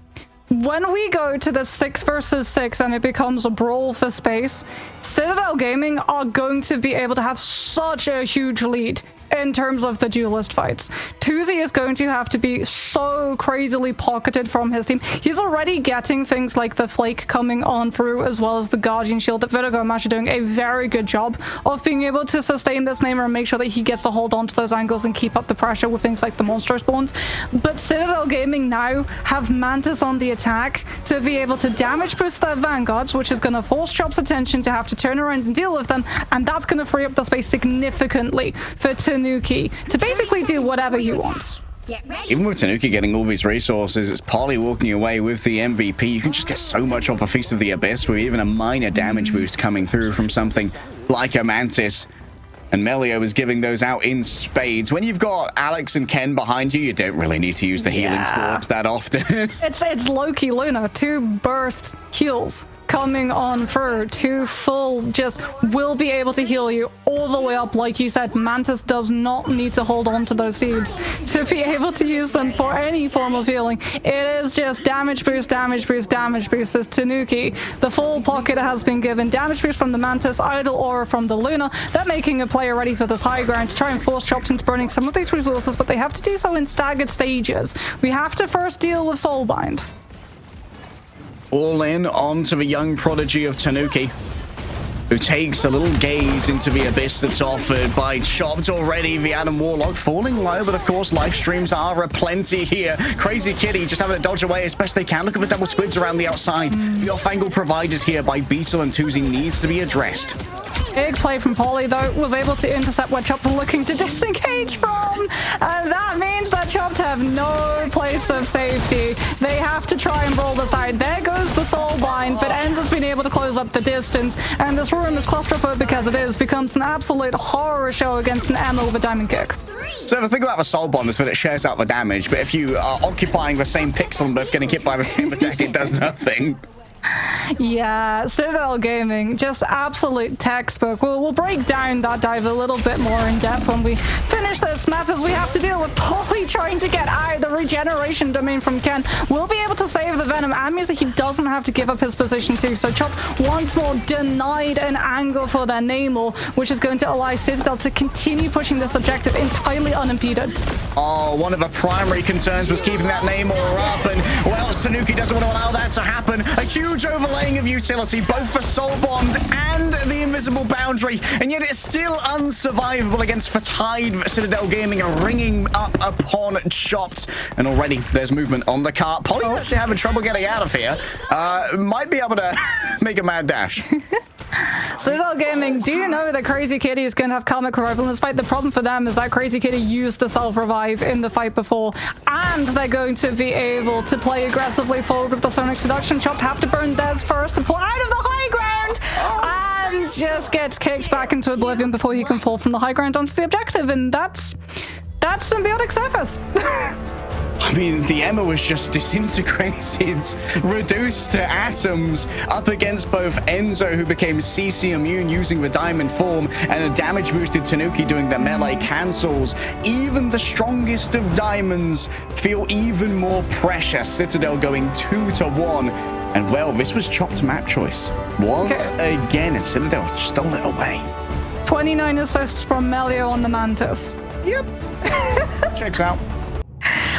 When we go to the 6 versus 6 and it becomes a brawl for space, Citadel Gaming are going to be able to have such a huge lead in terms of the duelist fights. Tuzi is going to have to be so crazily pocketed from his team. He's already getting things like the Flake coming on through, as well as the Guardian Shield. That Vertigo and Mash are doing a very good job of being able to sustain this Namer and make sure that he gets to hold on to those angles and keep up the pressure with things like the Monster Spawns. But Citadel Gaming now have Mantis on the attack to be able to damage boost their Vanguards, which is going to force Chop's attention to have to turn around and deal with them, and that's going to free up the space significantly for Tanuki to basically do whatever he wants. Even with Tanuki getting all these resources, it's Polly walking away with the MVP. You can just get so much off a Feast of the Abyss with even a minor damage boost coming through from something like a Mantis. And Melio is giving those out in spades. When you've got Alex and Ken behind you, you don't really need to use the healing sports that often. It's Loki Luna, 2 burst heals coming on through, 2 full just will be able to heal you all the way up. Like you said, Mantis does not need to hold on to those seeds to be able to use them for any form of healing. It is just damage boost, damage boost, damage boost as Tanuki. The full pocket has been given. Damage boost from the Mantis, Idle Aura from the Luna. They're making a player ready for this high ground to try and force Chops into burning some of these resources, but they have to do so in staggered stages. We have to first deal with Soulbind. All in onto the young prodigy of Tanuki. who takes a little gaze into the abyss that's offered by Chopped already. The Adam Warlock falling low, but of course, life streams are aplenty here. Crazy Kitty just having to dodge away as best they can. Look at the double squids around the outside. The off-angle providers here by Beetle and Tuzi needs to be addressed. Big play from Polly, though, was able to intercept where Chopped looking to disengage from. And that means that Chopped have no place of safety. They have to try and roll the side. There goes the soul bind, but Enz has been able to close up the distance. And this room, as claustrophobic as it is, becomes an absolute horror show against an Emma with a diamond kick. So the thing about the soul bond is that it shares out the damage, but if you are occupying the same pixel and both getting hit by the same attack, it does nothing. Yeah, Citadel Gaming, just absolute textbook. We'll break down that dive a little bit more in depth when we finish this map, as we have to deal with Polly trying to get out the regeneration domain from Ken. We'll be able to save the Venom, and means that he doesn't have to give up his position too. So Chop once more denied an angle for their Namor, which is going to allow Citadel to continue pushing this objective entirely unimpeded. Oh, one of the primary concerns was keeping that Namor up, and well, Tanuki doesn't want to allow that to happen. A huge overlaying of utility, both for Soul Bond and the invisible boundary, and yet it's still unsurvivable against Fatide. Citadel Gaming are ringing up upon Chopped, and already there's movement on the cart. Polly's actually having trouble getting out of here. Might be able to make a mad dash. Citadel Gaming, do you know that Crazy Kitty is going to have Karmic Revival? And despite the problem for them is that Crazy Kitty used the self-revive in the fight before, and they're going to be able to play aggressively forward with the Sonic Seduction. Chopped have to burn Dez first to pull out of the high ground, and just gets kicked back into oblivion before he can fall from the high ground onto the objective, and that's Symbiotic Surface. I mean, the Emma was just disintegrated, reduced to atoms, up against both Enzo, who became CC immune using the diamond form, and a damage boosted Tanuki doing the melee cancels. Even the strongest of diamonds feel even more pressure. Citadel going 2-1. And well, this was Chopped map choice. Once again, and Citadel stole it away. 29 assists from Melio on the Mantis. Yep. Checks out.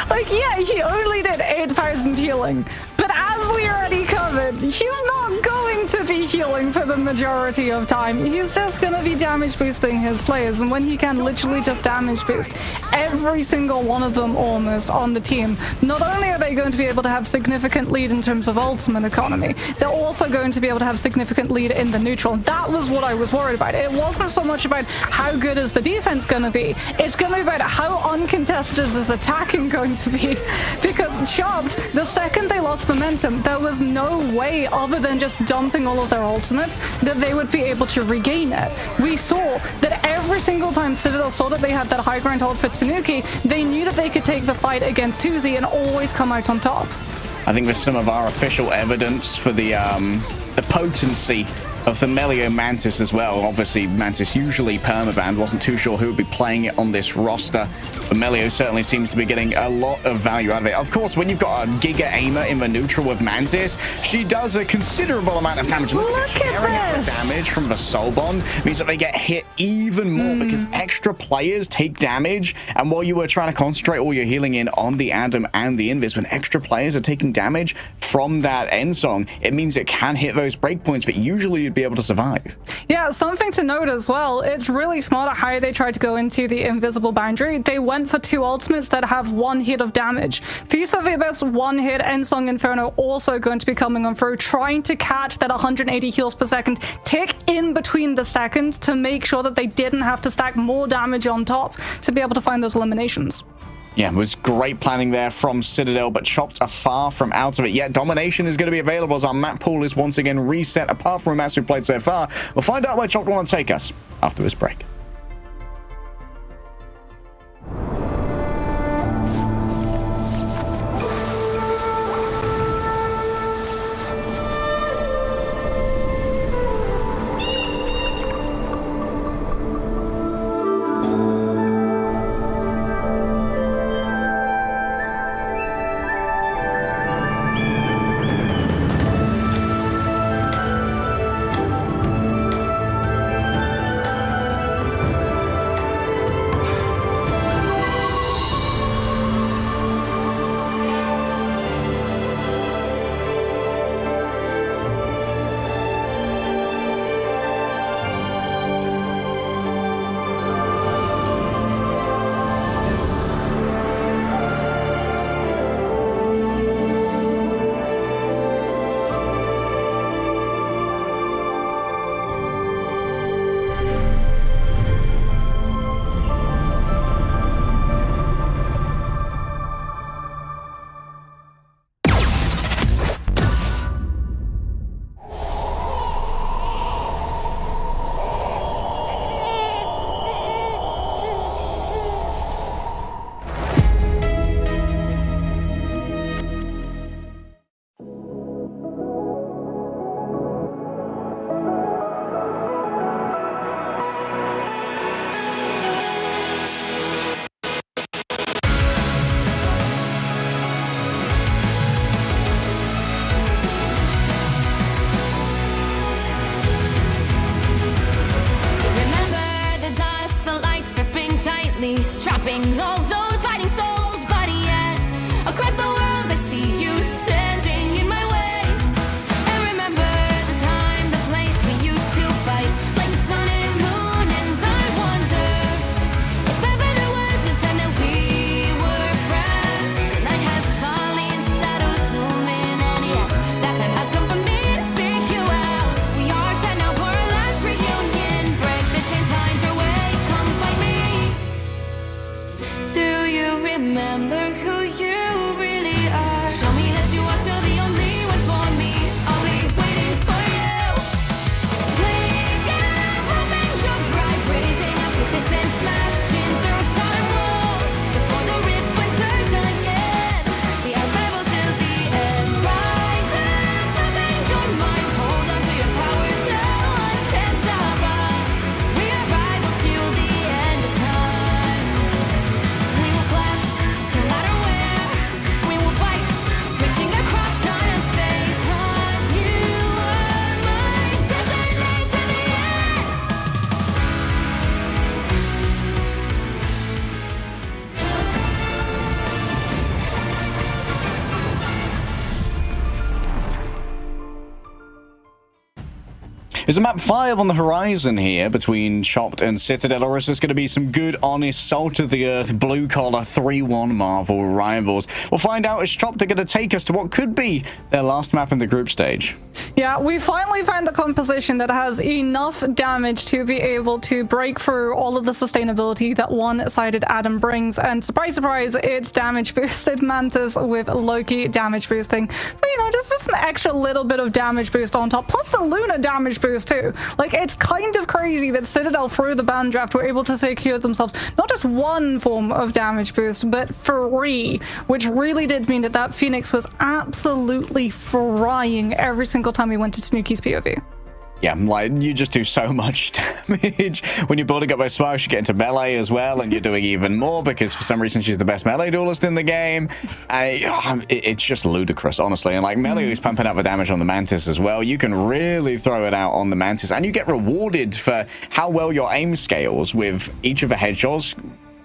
Like, yeah, he only did 8,000 healing, but as we already covered, he's not going to be healing for the majority of time. He's just going to be damage boosting his players, and when he can literally just damage boost every single one of them almost on the team, not only are they going to be able to have significant lead in terms of ultimate economy, they're also going to be able to have significant lead in the neutral. That was what I was worried about. It wasn't so much about how good is the defense going to be, it's going to be about how uncontested is this attacking going to be, because Chopped, the second they lost momentum, there was no way other than just dumping all of their ultimates that they would be able to regain it. We saw that every single time Citadel saw that they had that high ground hold for Tanuki, they knew that they could take the fight against Tuzi and always come out on top. I think there's some of our official evidence for the potency of the Melio Mantis as well. Obviously, Mantis usually permabanned. Wasn't too sure who would be playing it on this roster, but Melio certainly seems to be getting a lot of value out of it. Of course, when you've got a Giga Aimer in the neutral with Mantis, she does a considerable amount of damage. Look at sharing out the damage from the Soul Bond means that they get hit even more because extra players take damage, and while you were trying to concentrate all your healing in on the Adam and the Invis, when extra players are taking damage from that end song, it means it can hit those breakpoints that usually you'd be able to survive. Yeah, something to note as well, it's really smart how they tried to go into the invisible boundary. They went for two ultimates that have one hit of damage. Feast of the Abyss, one hit, Endsong Inferno also going to be coming on through, trying to catch that 180 heals per second tick in between the seconds to make sure that they didn't have to stack more damage on top to be able to find those eliminations. Yeah, it was great planning there from Citadel, but Chopped are far from out of it yet. Domination is going to be available as our map pool is once again reset, apart from the maps we've played so far. We'll find out where Chopped want to take us after this break. Is a map 5 on the horizon here between Chopped and Citadel, or is this going to be some good, honest, salt-of-the-earth, blue-collar 3-1 Marvel rivals? We'll find out as Chopped are going to take us to what could be their last map in the group stage. Yeah, we finally found the composition that has enough damage to be able to break through all of the sustainability that one-sided Adam brings, and surprise, surprise, it's damage boosted Mantis with Loki damage boosting. But, you know, just an extra little bit of damage boost on top, plus the Luna damage boost too. Like, it's kind of crazy that Citadel through the ban draft were able to secure themselves not just one form of damage boost, but 3, which really did mean that that Phoenix was absolutely frying every single time we went to Tanuki's POV. Yeah, like, you just do so much damage. When you're building up those sparks, you get into melee as well, and you're doing even more because for some reason she's the best melee duelist in the game. It's just ludicrous, honestly. And like, melee is pumping out the damage on the Mantis as well. You can really throw it out on the Mantis, and you get rewarded for how well your aim scales with each of the headshots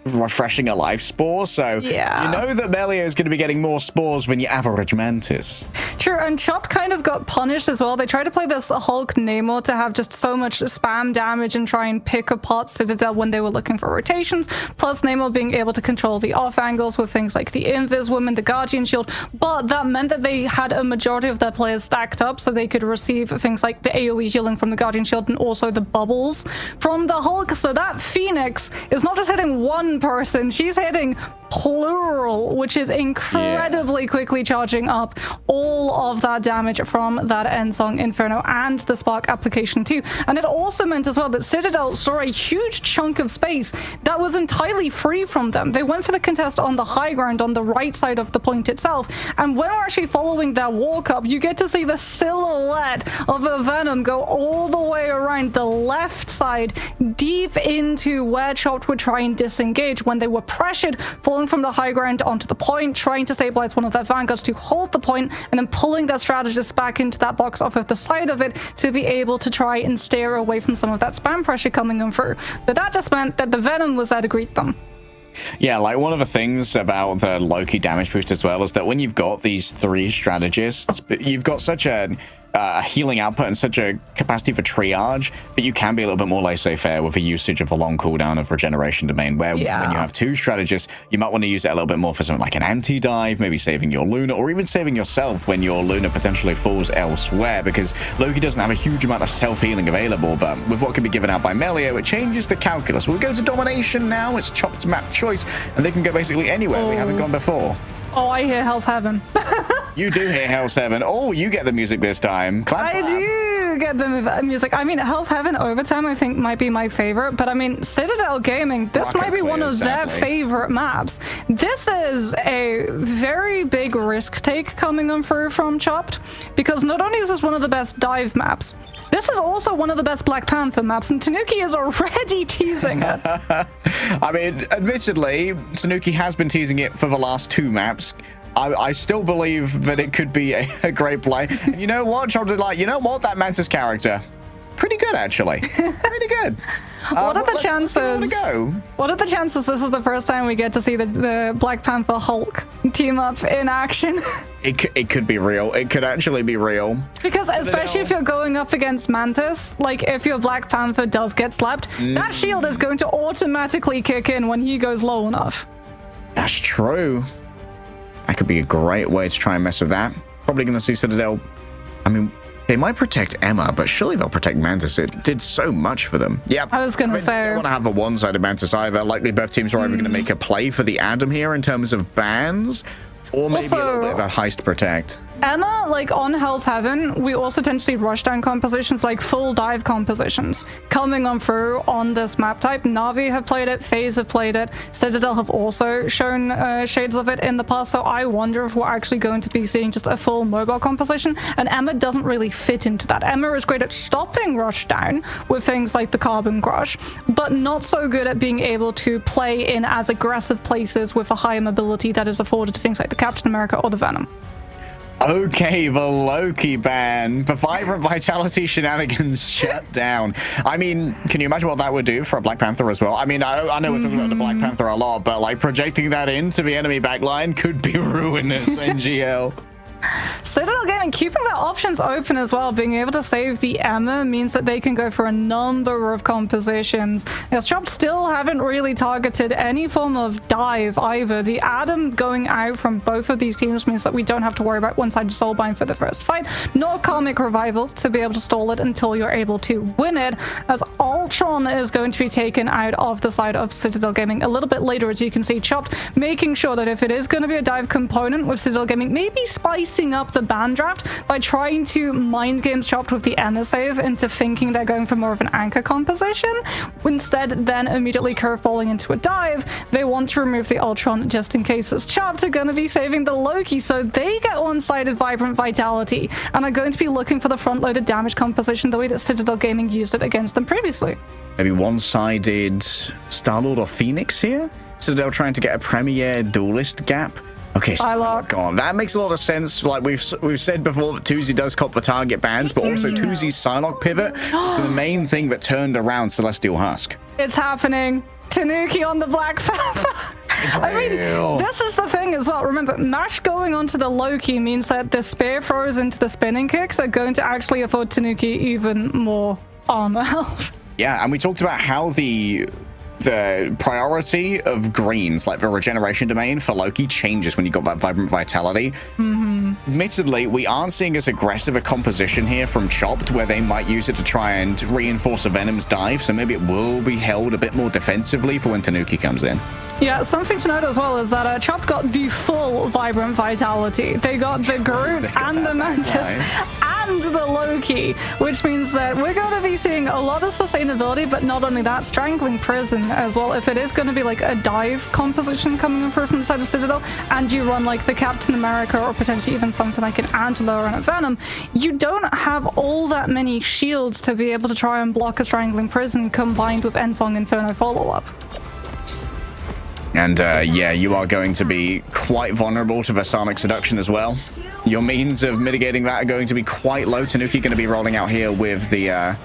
refreshing a life spore, so yeah. You know that Melia is going to be getting more spores than your average Mantis. True, and Chopped kind of got punished as well. They tried to play this Hulk Namor to have just so much spam damage and try and pick apart Citadel when they were looking for rotations, plus Namor being able to control the off angles with things like the Invis Woman, the Guardian Shield, but that meant that they had a majority of their players stacked up so they could receive things like the AoE healing from the Guardian Shield and also the bubbles from the Hulk. So that Phoenix is not just hitting one person, she's hitting plural, which is incredibly quickly charging up all of that damage from that End Song Inferno and the Spark application too. And it also meant as well that Citadel saw a huge chunk of space that was entirely free from them. They went for the contest on the high ground on the right side of the point itself, and when we're actually following their walk up, you get to see the silhouette of a Venom go all the way around the left side deep into where Chopped would try and disengage when they were pressured, falling from the high ground onto the point, trying to stabilize one of their vanguards to hold the point, and then pulling their strategists back into that box off of the side of it to be able to try and steer away from some of that spam pressure coming in through. But that just meant that the Venom was there to greet them. Yeah, like, one of the things about the Loki damage boost as well is that when you've got these 3 strategists, you've got such a healing output and such a capacity for triage, but you can be a little bit more laissez-faire with the usage of the long cooldown of regeneration domain, where when you have 2 strategists, you might want to use it a little bit more for something like an anti-dive, maybe saving your Luna, or even saving yourself when your Luna potentially falls elsewhere, because Loki doesn't have a huge amount of self-healing available, but with what can be given out by Melio, it changes the calculus. We'll go to Domination now. It's Chopped map choice, and they can go basically anywhere we haven't gone before. Oh, I hear Hell's Heaven. You do hear Hell's Heaven. Oh, you get the music this time. Clap, clap. I do get the music. I mean, Hell's Heaven Overtime, I think, might be my favorite, but I mean, Citadel Gaming, this might be one of their favorite maps. This is a very big risk take coming on through from Chopped, because not only is this one of the best dive maps, this is also one of the best Black Panther maps, and Tanuki is already teasing it. I mean, admittedly, Tanuki has been teasing it for the last 2 maps. I still believe that it could be a great play. You know what? Chopped is like, you know what? That Mantis character, pretty good, actually. Pretty good. What are the chances? Go. What are the chances this is the first time we get to see the Black Panther Hulk team up in action? It could be real. It could actually be real. Because especially if you're going up against Mantis, like if your Black Panther does get slapped, that shield is going to automatically kick in when he goes low enough. That's true. That could be a great way to try and mess with that. Probably going to see Citadel. I mean, they might protect Emma, but surely they'll protect Mantis. It did so much for them. Yeah, I was going to say. They don't want to have a one-sided Mantis either. Likely both teams are either going to make a play for the Adam here in terms of bans, or maybe a little bit of a heist protect. Emma, like on Hell's Heaven, we also tend to see rushdown compositions, like full dive compositions, coming on through on this map type. Na'Vi have played it, FaZe have played it, Citadel have also shown shades of it in the past, so I wonder if we're actually going to be seeing just a full mobile composition, and Emma doesn't really fit into that. Emma is great at stopping rushdown with things like the Carbon Crush, but not so good at being able to play in as aggressive places with a higher mobility that is afforded to things like the Captain America or the Venom. Okay, the Loki ban. The Vibrant Vitality shenanigans shut down. I mean, can you imagine what that would do for a Black Panther as well? I mean, I know we're talking about the Black Panther a lot, but like projecting that into the enemy backline could be ruinous, NGL. Citadel Gaming keeping their options open as well. Being able to save the EMEA means that they can go for a number of compositions. As Chopped still haven't really targeted any form of dive either. The Adam going out from both of these teams means that we don't have to worry about one-sided soulbind for the first fight, nor Karmic Revival to be able to stall it until you're able to win it, as Ultron is going to be taken out of the side of Citadel Gaming a little bit later. As you can see, Chopped making sure that if it is going to be a dive component with Citadel Gaming, maybe spicing up the ban draft by trying to mind games Chopped with the EMEA save into thinking they're going for more of an anchor composition, instead then immediately curveballing into a dive. They want to remove the Ultron just in case it's Chopped are going to be saving the Loki, so they get one-sided Vibrant Vitality and are going to be looking for the front-loaded damage composition the way that Citadel Gaming used it against them previously. Maybe one-sided Star-Lord or Phoenix here? Citadel trying to get a Premier Duelist gap? Okay, Psylocke. on. That makes a lot of sense. Like we've said before, that Tuzi does cop the target bans, but also Tuzi's Psylocke pivot is the main thing that turned around Celestial Husk. It's happening. Tanuki on the Black Panther. I mean, this is the thing as well. Remember, Mash going onto the Loki means that the spear throws into the spinning kicks are going to actually afford Tanuki even more armor health. Yeah, and we talked about how the priority of greens, like the regeneration domain for Loki, changes when you got that Vibrant Vitality. Admittedly, we aren't seeing as aggressive a composition here from Chopped, where they might use it to try and reinforce a Venom's dive, so maybe it will be held a bit more defensively for when Tanuki comes in. Yeah, something to note as well is that Chopped got the full Vibrant Vitality. They got the Groot and the Mantis and the Loki, which means that we're going to be seeing a lot of sustainability, but not only that, Strangling Prison as well. If it is going to be like a dive composition coming in from the side of Citadel, and you run like the Captain America or potentially even something like an Antler and a Venom, you don't have all that many shields to be able to try and block a Strangling Prison combined with Ensong Inferno follow-up. And yeah, you are going to be quite vulnerable to the Sonic Seduction as well. Your means of mitigating that are going to be quite low. Tanuki going to be rolling out here with the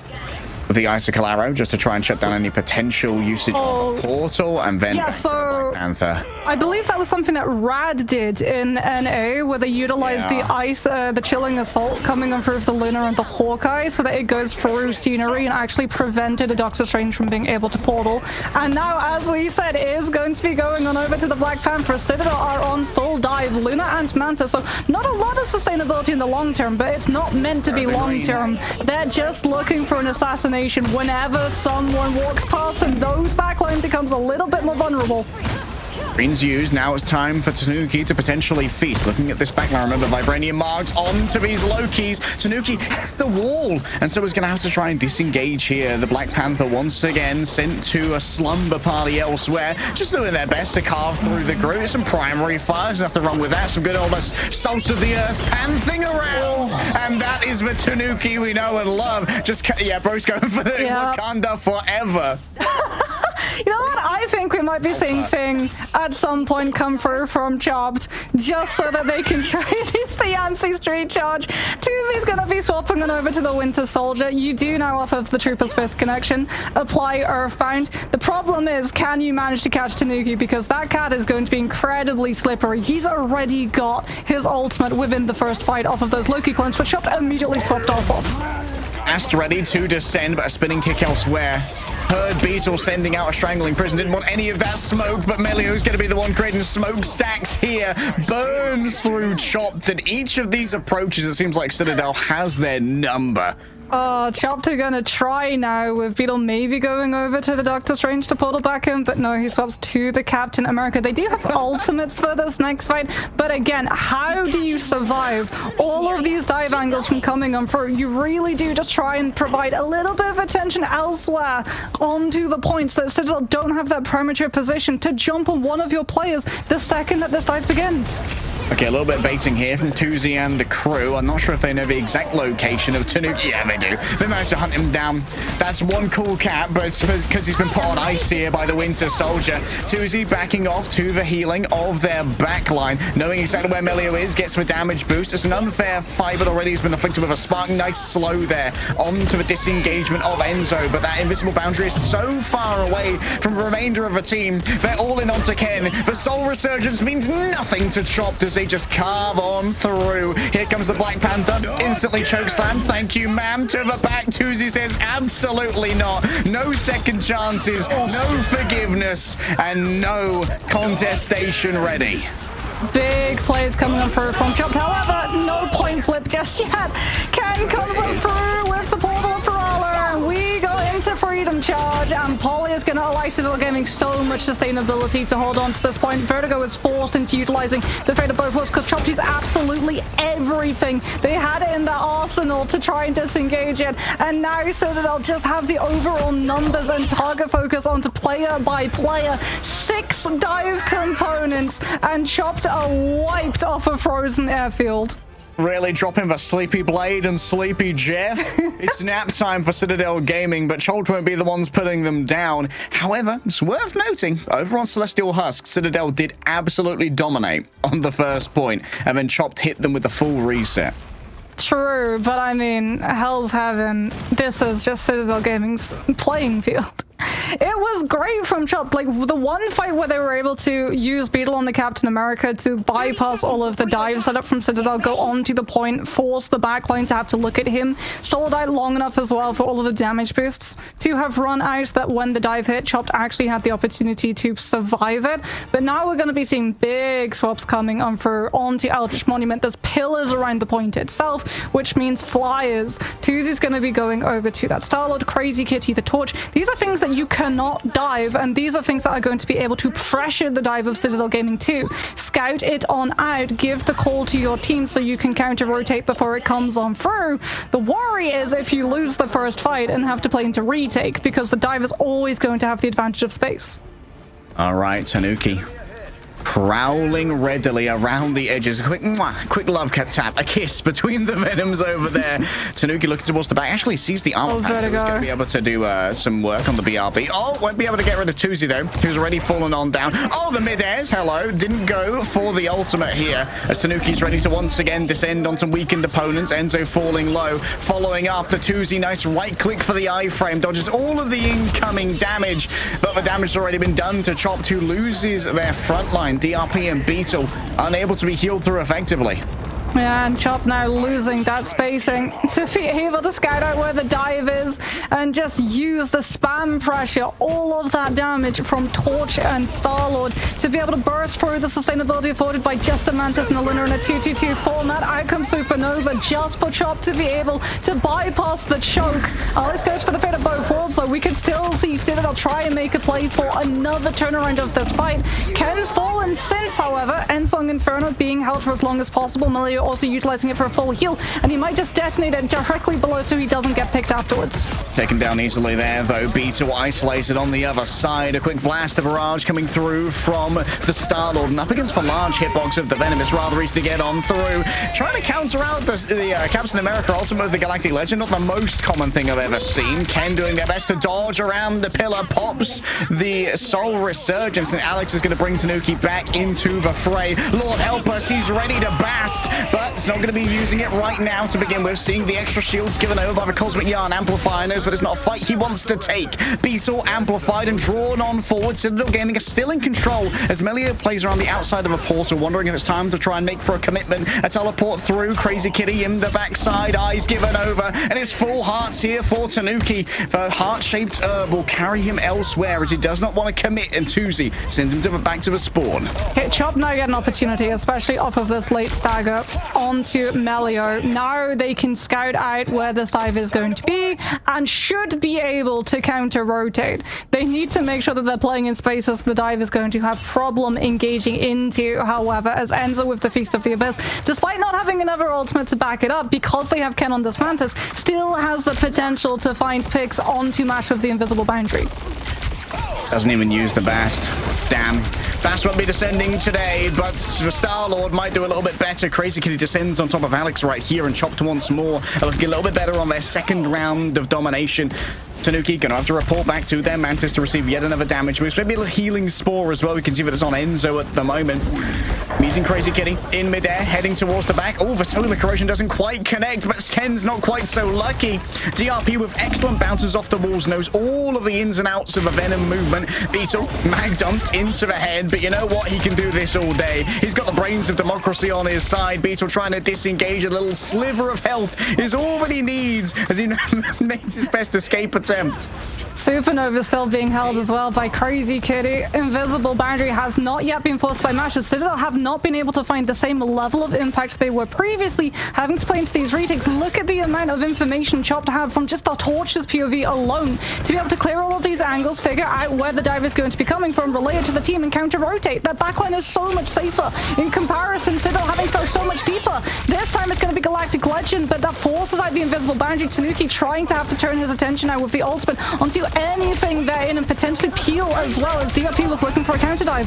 Icicle Arrow just to try and shut down any potential usage of Portal, and then back to the Black Panther. I believe that was something that Rad did in NA, where they utilized the Chilling Assault coming on through the Lunar and the Hawkeye so that it goes through scenery and actually prevented a Doctor Strange from being able to portal. And now, as we said, it is going to be going on over to the Black Panther. Citadel are on full dive, Luna and Manta, so not a lot of sustainability in the long term, but it's not meant to be long term. They're just looking for an assassination whenever someone walks past, and those backline becomes a little bit more vulnerable. Green's used. Now it's time for Tanuki to potentially feast. Looking at this backline, remember Vibranium Marks onto these Lokis. Tanuki hits the wall, and so he's going to have to try and disengage here. The Black Panther once again sent to a slumber party elsewhere, just doing their best to carve through the Groot. Some primary fire, there's nothing wrong with that. Some good old salt of the earth panthing around, and that is the Tanuki we know and love. Just yeah, bro's going for the Wakanda forever. You know what? I think we might be seeing Thing at some point come through from Chopped, just so that they can try and use the Yancey Street Charge. Tuzi's going to be swapping on over to the Winter Soldier. You do now, off of the Trooper's Fist connection, apply Earthbound. The problem is, can you manage to catch Tanuki? Because that cat is going to be incredibly slippery. He's already got his ultimate within the first fight off of those Loki clones, which Chopped immediately swapped off of. Ast ready to descend, but a spinning kick elsewhere. Heard Beetle sending out a Strangling Prison. Didn't want any of that smoke, but Melio's going to be the one creating smoke stacks here. Burns through Chopped. And each of these approaches, it seems like Citadel has their number. Chopped are gonna try now with Beetle maybe going over to the Doctor Strange to portal back in, but no, he swaps to the Captain America. They do have ultimates for this next fight, but again, how do you survive all of these dive angles from coming on through? You really do just try and provide a little bit of attention elsewhere onto the points that Citadel don't have that premature position to jump on one of your players the second that this dive begins. Okay, a little bit of baiting here from Tuzi and the crew. I'm not sure if they know the exact location of Tanuki. Yeah, they do. They managed to hunt him down. That's one cool cat, but it's because he's been put on ice here by the Winter Soldier. Tuzi backing off to the healing of their backline, knowing exactly where Melio is, gets the damage boost. It's an unfair fight, but already he's been afflicted with a spark. Nice slow there onto the disengagement of Enzo, but that invisible boundary is so far away from the remainder of the team. They're all in onto Ken. The Soul Resurgence means nothing to Chopped as they just carve on through. Here comes the Black Panther, instantly chokeslam. Thank you, ma'am. To the back, Tuzi says absolutely not. No second chances, no forgiveness, and no contestation ready. Big plays coming up for from Chopped. However, no point flip just yet. Ken comes up through with the portal Ferala. We go into Freedom Charge, and Polly is going to allow Citadel Gaming so much sustainability to hold on to this point. Vertigo is forced into utilizing the fate of both worlds because Chopped used absolutely everything they had in their arsenal to try and disengage it. And now Citadel just have the overall numbers and target focus onto player by player. 6 dive components, and Chopped are wiped off a frozen airfield. Really dropping the Sleepy Blade and Sleepy Jeff. It's nap time for Citadel Gaming, but Chopped won't be the ones putting them down. However, it's worth noting, over on Celestial Husk, Citadel did absolutely dominate on the first point, and then Chopped hit them with a full reset. True, but I mean, hell's heaven. This is just Citadel Gaming's playing field. It was great from Chopped. Like, the one fight where they were able to use Beetle on the Captain America to bypass all of the dive setup from Citadel, go on to the point, force the backline to have to look at him, stalled out long enough as well for all of the damage boosts to have run out that when the dive hit, Chopped actually had the opportunity to survive it. But now we're going to be seeing big swaps coming on for onto Eldritch Monument. There's pillars around the point itself, which means flyers. Tuzi's going to be going over to that Star-Lord, Crazy Kitty, the Torch. These are things that you cannot dive, and these are things that are going to be able to pressure the dive of Citadel Gaming too. Scout it on out, give the call to your team so you can counter-rotate before it comes on through. The worry is if you lose the first fight and have to play into retake, because the dive is always going to have the advantage of space. All right, Tanuki. Prowling readily around the edges. Quick love tap, a kiss between the Venoms over there. Tanuki looking towards the back, actually sees the armor patch. He's going to be able to do some work on the BRB. Oh, won't be able to get rid of Tuzi though, who's already fallen on down. Oh, the mid-airs, hello. Didn't go for the ultimate here, as Tanuki's ready to once again descend on some weakened opponents. Enzo falling low, following after Tuzi. Nice right click for the iframe, dodges all of the incoming damage, but the damage has already been done to Chopped, who loses their front line. DRP and Beetle unable to be healed through effectively. Yeah, and Chopped now losing that spacing to be able to scout out where the dive is and just use the spam pressure, all of that damage from Torch and Star-Lord to be able to burst through the sustainability afforded by just a Mantis and a Luna in a 2-2-2 format. Out comes Supernova just for Chopped to be able to bypass the choke. Alex goes for the fate of both worlds, though. We could still see Citadel try and make a play for another turnaround of this fight. Ken's fallen since, however. Ensong Inferno being held for as long as possible. Melio also utilizing it for a full heal, and he might just detonate it directly below so he doesn't get picked afterwards. Taken down easily there, though. Beetle isolated on the other side. A quick blast of barrage coming through from the Star-Lord, and up against the large hitbox of the Venom. It's rather easy to get on through. Trying to counter out the Captain America Ultimate of the Galactic Legend. Not the most common thing I've ever seen. Ken doing their best to dodge around the pillar. Pops the Soul Resurgence, and Alex is going to bring Tanuki back into the fray. Lord help us, he's ready to bast, but it's not going to be using it right now to begin with. Seeing the extra shields given over by the Cosmic Yarn Amplifier, knows that it's not a fight he wants to take. Beetle amplified and drawn on forward. Citadel Gaming are still in control as Melio plays around the outside of a portal, wondering if it's time to try and make for a commitment. A teleport through. Crazy Kitty in the backside, eyes given over, and it's full hearts here for Tanuki. The heart-shaped herb will carry him elsewhere as he does not want to commit, and Tuzi sends him back to the spawn. Okay, Chop now get an opportunity, especially off of this late stagger onto Melio. Now they can scout out where this dive is going to be and should be able to counter-rotate. They need to make sure that they're playing in spaces the dive is going to have problem engaging into, however, as Enzo with the Feast of the Abyss, despite not having another ultimate to back it up, because they have Ken on this Mantis, still has the potential to find picks onto match with the invisible boundary. Doesn't even use the bast. Damn. Bass won't be descending today, but the Star-Lord might do a little bit better. Crazy Kitty descends on top of Alex right here, and Chopped once more are looking a little bit better on their second round of domination. Tanuki gonna have to report back to their Mantis to receive yet another damage boost. Maybe a little healing spore as well. We can see that it's on Enzo at the moment. Meeting Crazy Kitty in midair, heading towards the back. Oh, the solar corrosion doesn't quite connect, but Sken's not quite so lucky. DRP with excellent bounces off the walls, knows all of the ins and outs of a Venom movement. Beetle, mag dumped into the head, but you know what? He can do this all day. He's got the brains of democracy on his side. Beetle trying to disengage. A little sliver of health is all that he needs as he makes his best escape attempt. Supernova still being held as well by Crazy Kitty. Invisible Boundary has not yet been forced by Mash. Citadel have not been able to find the same level of impact they were previously having to play into these retakes. Look at the amount of information Chopped have from just the Torch's POV alone to be able to clear all of these angles, figure out where the dive is going to be coming from, relay it to the team, and counter-rotate. That backline is so much safer. In comparison, Citadel having to go so much deeper. This time it's going to be Galactic Legend, but that forces out the Invisible Boundary. Tanuki trying to have to turn his attention now with the ultimate onto anything there in and potentially peel as well, as DRP was looking for a counter dive.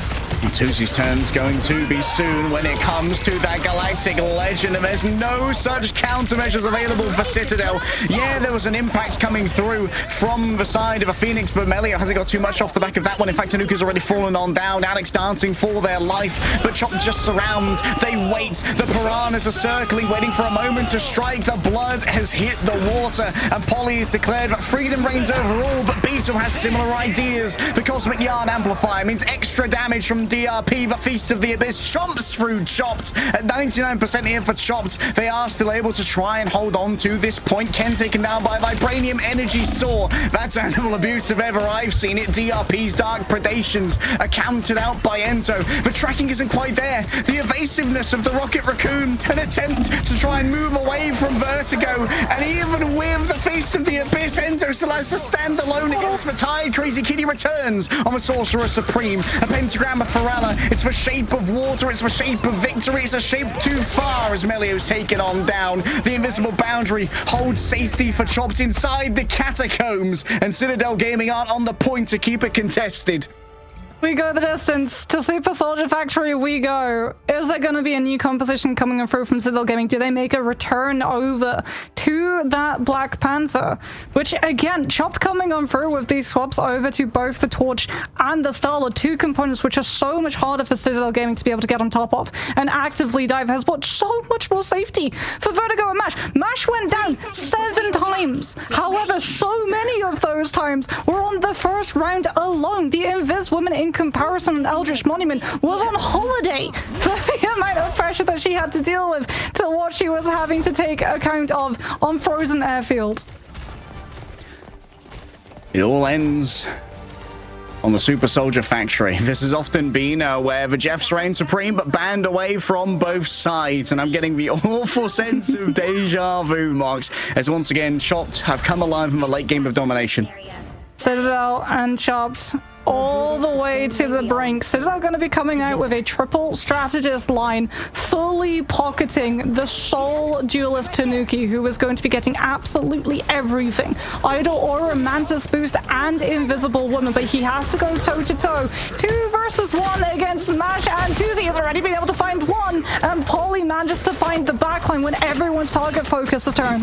Tuzi's turn's going to be soon when it comes to that Galactic Legend, and there's no such countermeasures available for Citadel. Yeah, there was an impact coming through from the side of a Phoenix, but Melio hasn't got too much off the back of that one. In fact, Tanuka's already fallen on down. Alex dancing for their life, but Chop just surround. They wait. The Piranhas are circling, waiting for a moment to strike. The blood has hit the water, and Polly is declared that freedom reigns overall, but Beetle has similar ideas. The Cosmic Yarn Amplifier means extra damage from DRP. The Feast of the Abyss chomps through Chopped. At 99% here for Chopped, they are still able to try and hold on to this point. Ken taken down by Vibranium Energy Saw. That's animal abuse if ever I've seen it. DRP's Dark Predations are counted out by Enzo. The tracking isn't quite there. The evasiveness of the Rocket Raccoon, an attempt to try and move away from Vertigo, and even with the Feast of the Abyss, Enzo still has to stand alone against the tide. Crazy Kitty returns on the Sorcerer Supreme. A pentagram of Ferrella. It's the shape of water. It's the shape of victory. It's a shape too far as Melio's taken on down. The Invisible Boundary holds safety for Chopped inside the catacombs, and Citadel Gaming aren't on the point to keep it contested. We go the distance. To Super Soldier Factory we go. Is there going to be a new composition coming through from Citadel Gaming? Do they make a return over to that Black Panther? Which, again, Chopped coming on through with these swaps over to both the Torch and the Star-Lord, two components which are so much harder for Citadel Gaming to be able to get on top of. And actively dive has brought so much more safety for Vertigo and Mash. Mash went down 7 times. However, so many of those times were on the first round alone. The Invis woman in comparison on Eldritch Monument was on holiday for the amount of pressure that she had to deal with to what she was having to take account of on frozen airfields. It all ends on the Super Soldier Factory. This has often been where the Jeffs reign supreme, but banned away from both sides, and I'm getting the awful sense of deja vu, Mox, as once again Chopped have come alive in the late game of domination. Citadel and Chopped all the way to the brink. Citadel going to be coming out with a triple strategist line, fully pocketing the sole duelist Tanuki, who is going to be getting absolutely everything. Idol Aura, Mantis boost, and Invisible Woman, but he has to go toe-to-toe. 2 versus 1 against Mash, and Tuzi has already been able to find one, and Polly manages to find the backline when everyone's target focus is turned.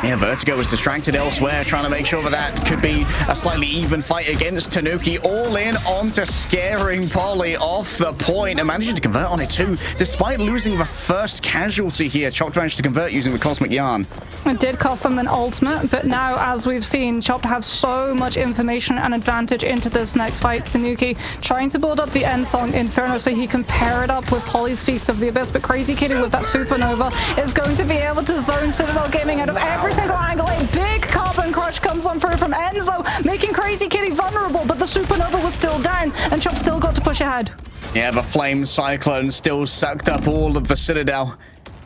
Yeah, Vertigo was distracted elsewhere, trying to make sure that that could be a slightly even fight against Tanuki. All in onto scaring Polly off the point and managing to convert on it too. Despite losing the first casualty here, Chopped managed to convert using the Cosmic Yarn. It did cost them an ultimate, but now, as we've seen, Chopped have so much information and advantage into this next fight. Tanuki trying to build up the end song Inferno so he can pair it up with Polly's Feast of the Abyss, but Crazy Kitty with that Supernova is going to be able to zone Citadel Gaming out of every single angle. A big carbon crush comes on through from Enzo, making Crazy Kitty vulnerable, but the Supernova was still down, and Chop still got to push ahead. Yeah, the Flame Cyclone still sucked up all of the Citadel,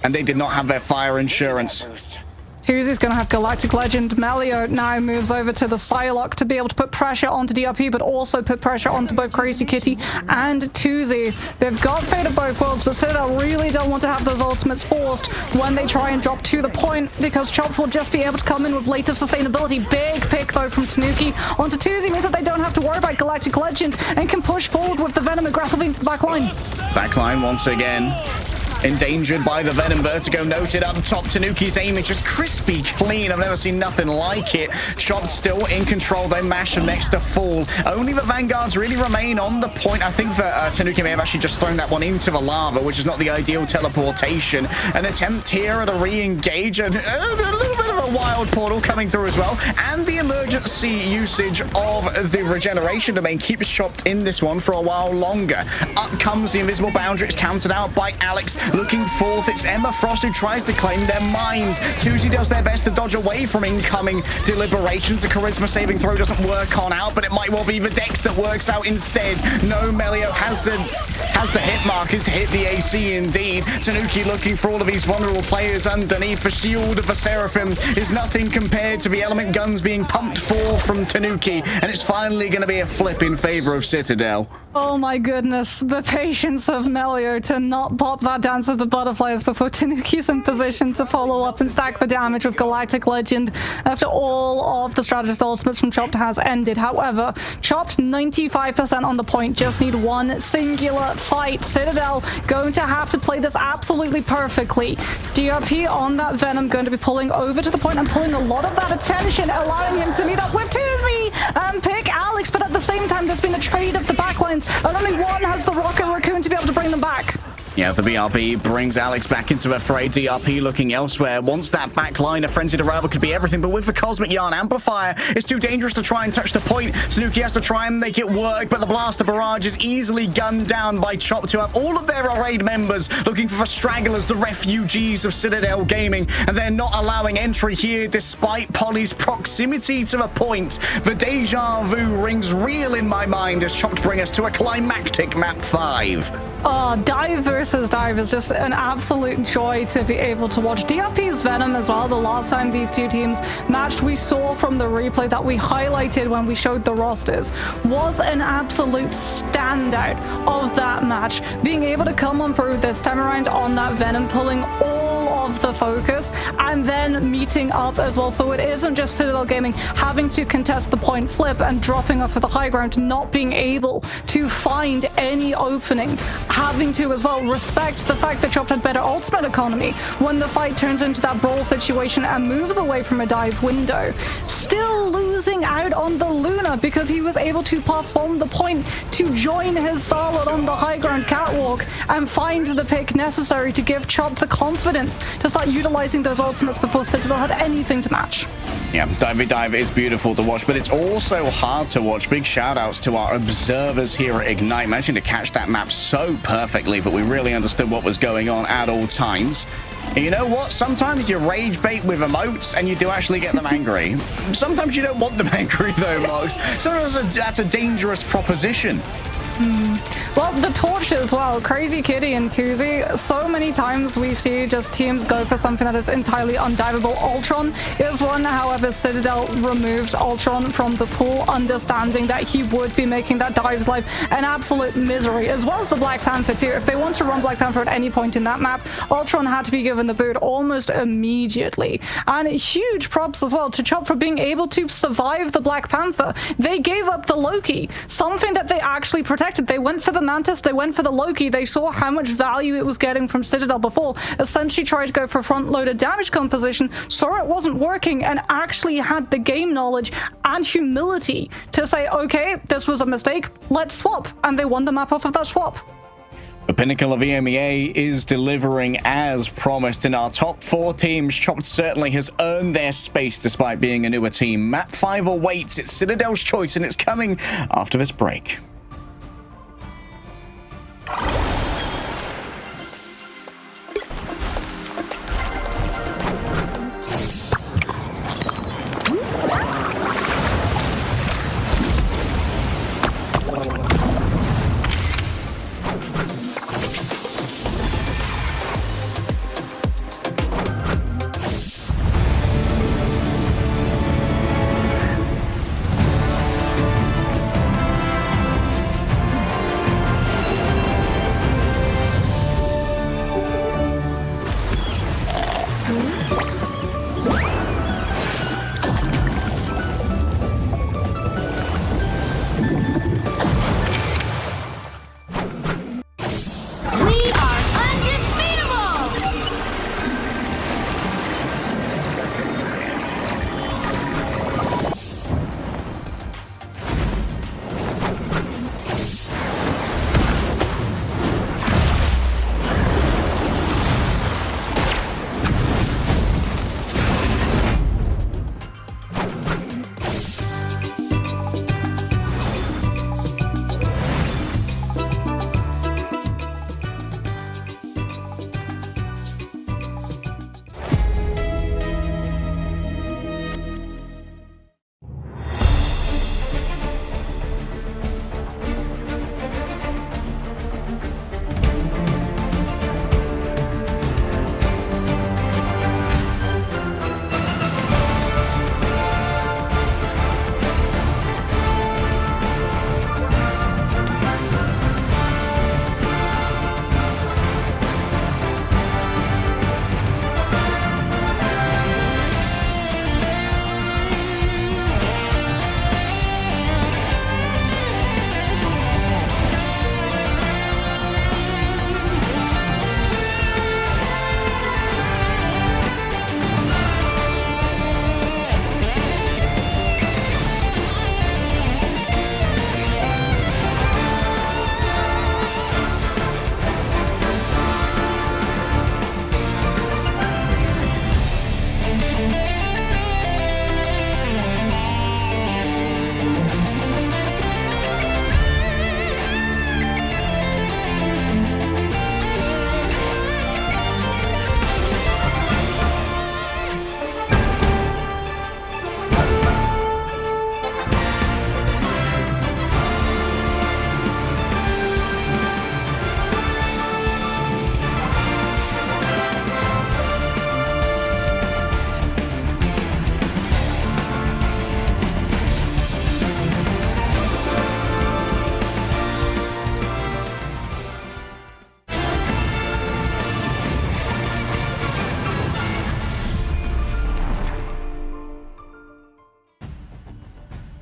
and they did not have their fire insurance. Tuzi's going to have Galactic Legend. Melio now moves over to the Psylocke to be able to put pressure onto DRP, but also put pressure onto both Crazy Kitty and Tuzi. They've got Fate of both worlds, but Citadel really don't want to have those ultimates forced when they try and drop to the point, because Chopped will just be able to come in with later sustainability. Big pick, though, from Tanuki onto Tuzi means that they don't have to worry about Galactic Legend and can push forward with the Venom aggressively into the back line. Backline once again. Endangered by the Venom Vertigo, noted up top. Tanuki's aim is just crispy clean. I've never seen nothing like it. Chopped still in control. They mash them next to fall. Only the Vanguards really remain on the point. I think that Tanuki may have actually just thrown that one into the lava, which is not the ideal teleportation. An attempt here at a re-engage. A little bit of a wild portal coming through as well. And the emergency usage of the regeneration domain keeps Chopped in this one for a while longer. Up comes the invisible boundary. It's countered out by Alex. Looking forth, it's Emma Frost who tries to claim their minds. Tuzi does their best to dodge away from incoming deliberations. The charisma saving throw doesn't work on out, but it might well be the dex that works out instead. No, Melio has the hit markers to hit the AC indeed. Tanuki looking for all of these vulnerable players underneath. The shield of the Seraphim is nothing compared to the element guns being pumped forth from Tanuki, and it's finally going to be a flip in favor of Citadel. Oh my goodness, the patience of Melio to not pop that Dance of the Butterflies before Tanuki's in position to follow up and stack the damage with Galactic Legend after all of the strategist ultimates from Chopped has ended. However, Chopped 95% on the point, just need one singular fight. Citadel going to have to play this absolutely perfectly. DRP on that Venom going to be pulling over to the point and pulling a lot of that attention, allowing him to meet up with Tuzi and pick Alex, but at the same time there's been a trade of the backlines and only one has the Rocket Raccoon to be able to bring them back. Yeah, the BRB brings Alex back into the fray. DRP looking elsewhere. Once that back line, a frenzied arrival could be everything, but with the Cosmic Yarn Amplifier, it's too dangerous to try and touch the point. Tanuki has to try and make it work, but the Blaster Barrage is easily gunned down by Chop to have all of their arrayed members looking for the stragglers, the refugees of Citadel Gaming, and they're not allowing entry here despite Polly's proximity to the point. The deja vu rings real in my mind as Chop bring us to a climactic map 5. Dive versus Dive is just an absolute joy to be able to watch. DRP's Venom as well, the last time these two teams matched, we saw from the replay that we highlighted when we showed the rosters, was an absolute standout of that match. Being able to come on through this time around on that Venom, pulling all of the focus and then meeting up as well. So it isn't just Citadel Gaming having to contest the point flip and dropping off of the high ground, not being able to find any opening, having to as well respect the fact that Chopped had better ultimate economy when the fight turns into that brawl situation and moves away from a dive window. Still losing out on the Luna because he was able to perform the point to join his Starlord on the high ground catwalk and find the pick necessary to give Chopped the confidence to start utilizing those ultimates before Citadel had anything to match. Yeah, Dive is beautiful to watch, but it's also hard to watch. Big shout outs to our observers here at Ignite, managing to catch that map so perfectly that we really understood what was going on at all times. And you know what? Sometimes you rage bait with emotes and you do actually get them angry. Sometimes you don't want them angry though, Mox. Sometimes that's a dangerous proposition. Well, the torch as well. Crazy Kitty and Tuzi. So many times we see just teams go for something that is entirely undiveable. Ultron is one. However, Citadel removed Ultron from the pool, understanding that he would be making that dive's life an absolute misery, as well as the Black Panther too. If they want to run Black Panther at any point in that map, Ultron had to be given the boot almost immediately. And huge props as well to Chop for being able to survive the Black Panther. They gave up the Loki, something that they actually protected. They went for the Mantis, they went for the Loki, they saw how much value it was getting from Citadel before, essentially tried to go for front-loaded damage composition, saw it wasn't working, and actually had the game knowledge and humility to say, okay, this was a mistake, let's swap, and they won the map off of that swap. The pinnacle of EMEA is delivering as promised in our top 4 teams. Chopped certainly has earned their space despite being a newer team. Map 5 awaits, it's Citadel's choice, and it's coming after this break.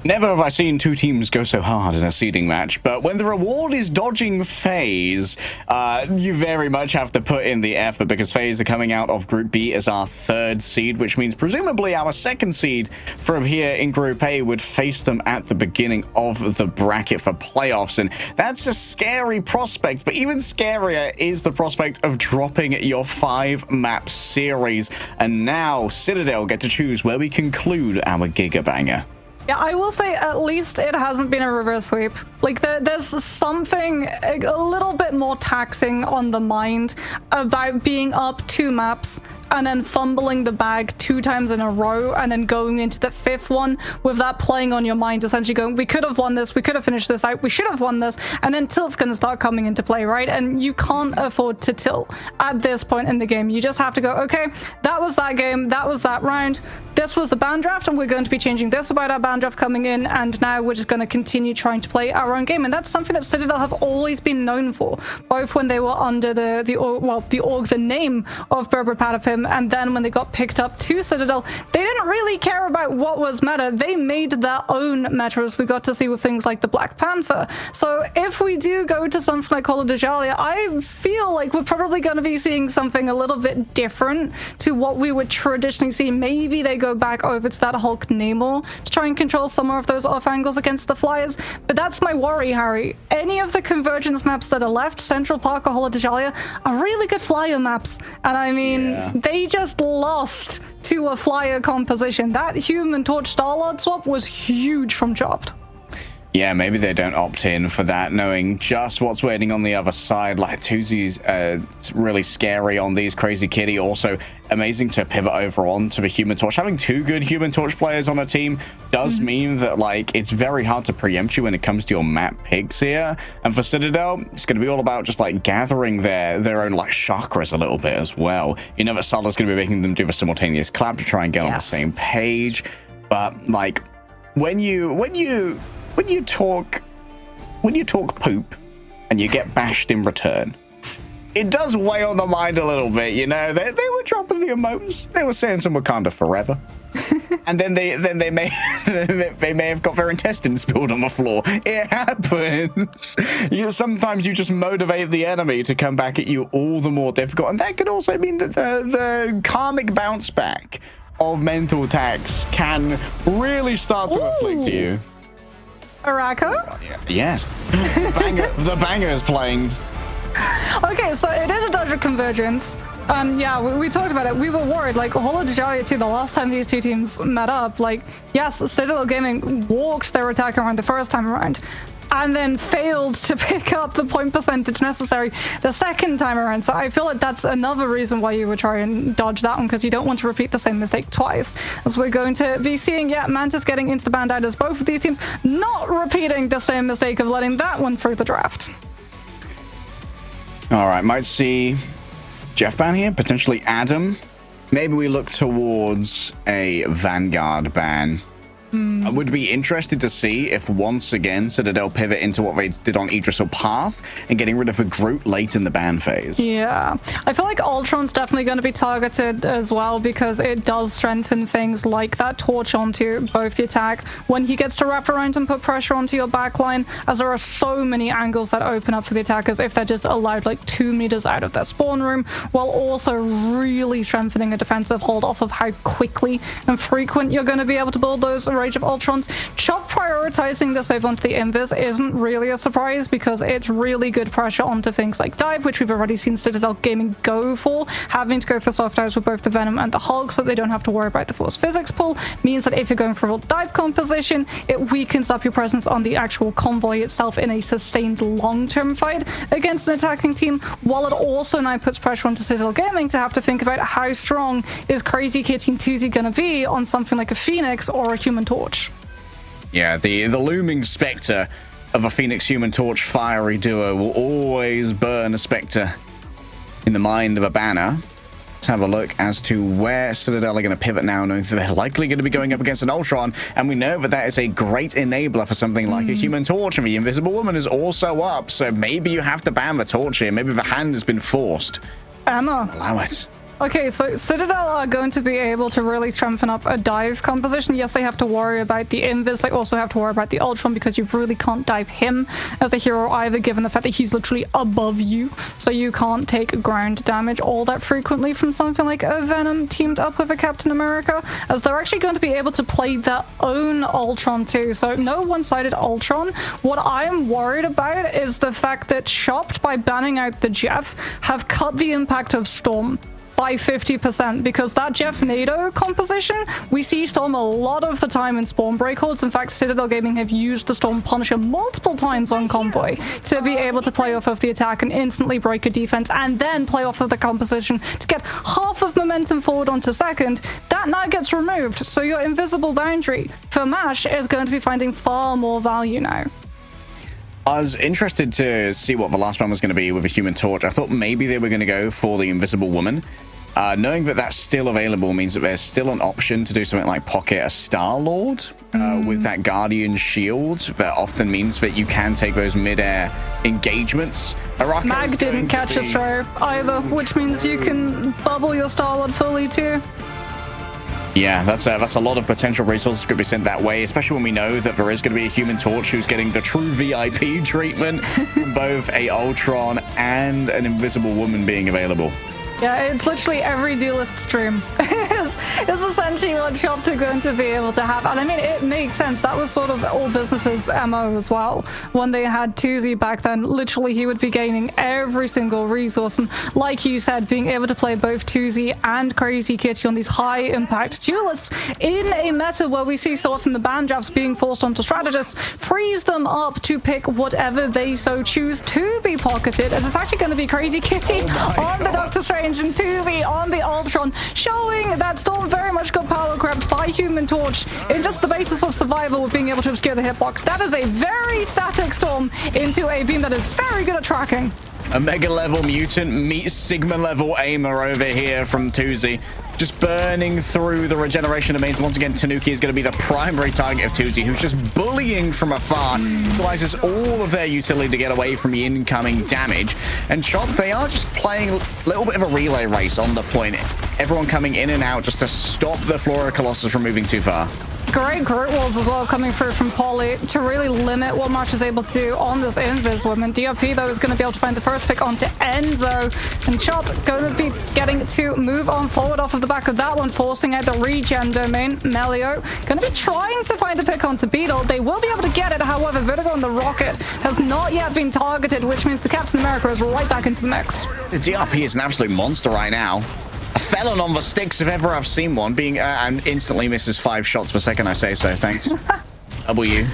Never have I seen two teams go so hard in a seeding match, but when the reward is dodging FaZe, you very much have to put in the effort, because FaZe are coming out of Group B as our 3rd seed, which means presumably our 2nd seed from here in Group A would face them at the beginning of the bracket for playoffs, and that's a scary prospect. But even scarier is the prospect of dropping your 5-map series, and now Citadel get to choose where we conclude our Gigabanger. Yeah, I will say at least it hasn't been a reverse sweep. Like, there's something a little bit more taxing on the mind about being up 2 maps and then fumbling the bag 2 times in a row and then going into the 5th one with that playing on your mind, essentially going, we could have won this, we could have finished this out, we should have won this, and then tilt's going to start coming into play, right? And you can't afford to tilt at this point in the game. You just have to go, okay, that was that game, that was that round, this was the ban draft, and we're going to be changing this about our ban draft coming in, and now we're just going to continue trying to play our own game. And that's something that Citadel have always been known for, both when they were under the name of Berber Patapim, and then when they got picked up to Citadel, they didn't really care about what was meta. They made their own meta, as we got to see with things like the Black Panther. So if we do go to something like Call of Duty, I feel like we're probably going to be seeing something a little bit different to what we would traditionally see. Maybe they go back over to that Hulk Namor to try and control some more of those off angles against the Flyers, but that's my worry, Harry. Any of the convergence maps that are left, Central Park or Call of Duty, are really good Flyer maps, and I mean, they just lost to a Flyer composition. That Human Torch Star-Lord swap was huge from Chopped. Yeah, maybe they don't opt in for that, knowing just what's waiting on the other side. Like, Tuzi's really scary on these. Crazy Kitty also amazing to pivot over on to the Human Torch. Having 2 good Human Torch players on a team does mean that, like, it's very hard to preempt you when it comes to your map picks here. And for Citadel, it's going to be all about just, like, gathering their own, like, chakras a little bit as well. You know that Salah's going to be making them do the simultaneous clap to try and get on the same page. But, like, when you talk poop and you get bashed in return, it does weigh on the mind a little bit, you know. They were dropping the emotes. They were saying some Wakanda forever. And then they may have got their intestines spilled on the floor. It happens. Sometimes you just motivate the enemy to come back at you all the more difficult. And that could also mean that the karmic bounce back of mental attacks can really start to afflict you. Arako? Yes. The banger is playing. Okay, so it is a dodge of convergence. And yeah, we talked about it. We were worried, like, Holo Jalia too, the last time these two teams met up, like, yes, Citadel Gaming walked their attack around the first time around, and then failed to pick up the point percentage necessary the second time around. So I feel like that's another reason why you would try and dodge that one, because you don't want to repeat the same mistake twice. As we're going to be seeing, yeah, Mantis getting into the band out as both of these teams not repeating the same mistake of letting that one through the draft. All right, might see Jeff ban here, potentially Adam. Maybe we look towards a Vanguard ban. I would be interested to see if once again Citadel pivot into what they did on Yggdrasil Path and getting rid of a Groot late in the ban phase. Yeah, I feel like Ultron's definitely going to be targeted as well, because it does strengthen things like that torch onto both the attack when he gets to wrap around and put pressure onto your backline, as there are so many angles that open up for the attackers if they're just allowed like 2 meters out of their spawn room, while also really strengthening a defensive hold off of how quickly and frequent you're going to be able to build those Rage of Ultrons. Chop prioritizing the save onto the Invis isn't really a surprise, because it's really good pressure onto things like Dive, which we've already seen Citadel Gaming go for. Having to go for soft dives with both the Venom and the Hulk so they don't have to worry about the Force Physics pull means that if you're going for a dive composition, it weakens up your presence on the actual convoy itself in a sustained long-term fight against an attacking team, while it also now puts pressure onto Citadel Gaming to have to think about how strong is Crazy Kitty and Tuzi going to be on something like a Phoenix or a Human Torch. Yeah, the looming specter of a Phoenix Human Torch fiery duo will always burn a specter in the mind of a banner. Let's have a look as to where Citadel are going to pivot now, knowing that they're likely going to be going up against an Ultron, and we know that that is a great enabler for something like a Human Torch, and the Invisible Woman is also up, so maybe you have to ban the Torch here. Maybe the hand has been forced. Emma. Allow it. Okay, so Citadel are going to be able to really strengthen up a dive composition. Yes, they have to worry about the Invis. They also have to worry about the Ultron because you really can't dive him as a hero either, given the fact that he's literally above you. So you can't take ground damage all that frequently from something like a Venom teamed up with a Captain America, as they're actually going to be able to play their own Ultron too. So no one-sided Ultron. What I'm worried about is the fact that Chopped, by banning out the Jeff, have cut the impact of Storm by 50%, because that Jeff NATO composition, we see Storm a lot of the time in Spawn Breakholds. In fact, Citadel Gaming have used the Storm Punisher multiple times on Convoy to be able to play off of the attack and instantly break a defense and then play off of the composition to get half of momentum forward onto second. That now gets removed, so your invisible boundary for MASH is going to be finding far more value now. I was interested to see what the last one was going to be with a Human Torch. I thought maybe they were going to go for the Invisible Woman. Knowing that that's still available means that there's still an option to do something like pocket a Star-Lord with that Guardian shield. That often means that you can take those mid-air engagements. Mag didn't catch a strobe either, which means you can bubble your Star-Lord fully too. Yeah, that's a lot of potential resources could be sent that way, especially when we know that there is going to be a Human Torch who's getting the true VIP treatment from both a Ultron and an Invisible Woman being available. Yeah, it's literally every duelist stream is essentially what Chopped are going to be able to have. And I mean, it makes sense. That was sort of all businesses' MO as well. When they had Tuzi back then, literally he would be gaining every single resource. And like you said, being able to play both Tuzi and Crazy Kitty on these high impact duelists in a meta where we see so often the ban drafts being forced onto strategists frees them up to pick whatever they so choose to be pocketed, as it's actually going to be Crazy Kitty on the Doctor Strange and Tuzi on the Ultron, showing that Storm very much got power grabbed by Human Torch in just the basis of survival with being able to obscure the hitbox. That is a very static Storm into a beam that is very good at tracking. A mega level mutant meets Sigma level aimer over here from Tuzi. Just burning through the regeneration domains. Once again, Tanuki is going to be the primary target of Tuzi, who's just bullying from afar. Utilizes all of their utility to get away from the incoming damage. And Chop, they are just playing a little bit of a relay race on the point. Everyone coming in and out just to stop the Flora Colossus from moving too far. Great Groot Walls as well coming through from Polly to really limit what March is able to do on this Invis woman. DRP though is going to be able to find the first pick onto Enzo, and Chop going to be getting to move on forward off of the back of that one, forcing out the regen domain. Melio going to be trying to find a pick onto Beetle. They will be able to get it, however Vertigo on the Rocket has not yet been targeted, which means the Captain America is right back into the mix. The DRP is an absolute monster right now. A felon on the sticks if ever I've seen one, being and instantly misses 5 shots per second. I say so. Thanks. W.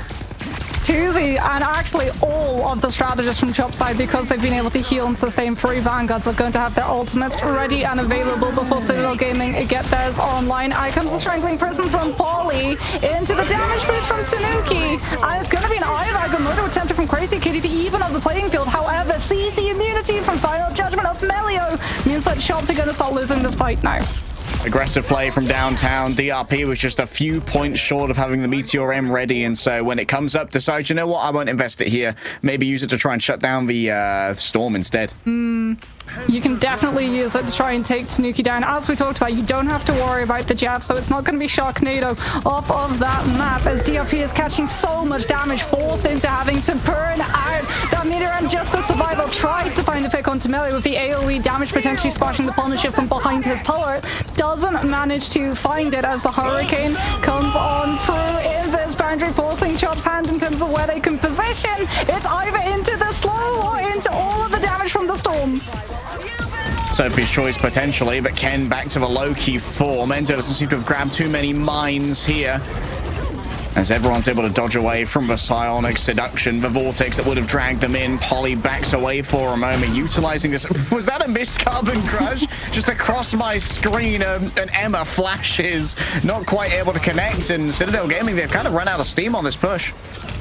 Tuzi and actually all of the strategists from Chop side, because they've been able to heal and sustain 3 Vanguards, are going to have their ultimates ready and available before Citadel Gaming get theirs online. Out comes the Strangling Prism from Paulie into the damage boost from Tanuki, and it's going to be an IVAG, a murder attempted from Crazy Kitty to even up the playing field. However, CC immunity from Final Judgment of Melio means that Chop are going to start losing this fight now. Aggressive play from downtown. DRP was just a few points short of having the Meteor M ready, and so when it comes up, decides, you know what, I won't invest it here. Maybe use it to try and shut down the Storm instead. You can definitely use it to try and take Tanuki down. As we talked about, you don't have to worry about the jab, so it's not going to be Sharknado off of that map, as DRP is catching so much damage, forced into having to burn out that Meteor M just for survival. Tries to find a pick on Melio with the AoE damage potentially splashing the Punisher from behind his turret. Doesn't manage to find it as the Hurricane comes on through in this boundary, forcing Chop's hand in terms of where they can position. It's either into the slow or into all of the damage from the Storm. Sophie's choice potentially, but Ken back to the low-key form. Enzo doesn't seem to have grabbed too many mines here, as everyone's able to dodge away from the Psionic Seduction, the Vortex that would have dragged them in. Polly backs away for a moment, utilizing this. Was that a missed Carbon Crush? Just across my screen, an Emma flashes, not quite able to connect, and Citadel Gaming, they've kind of run out of steam on this push.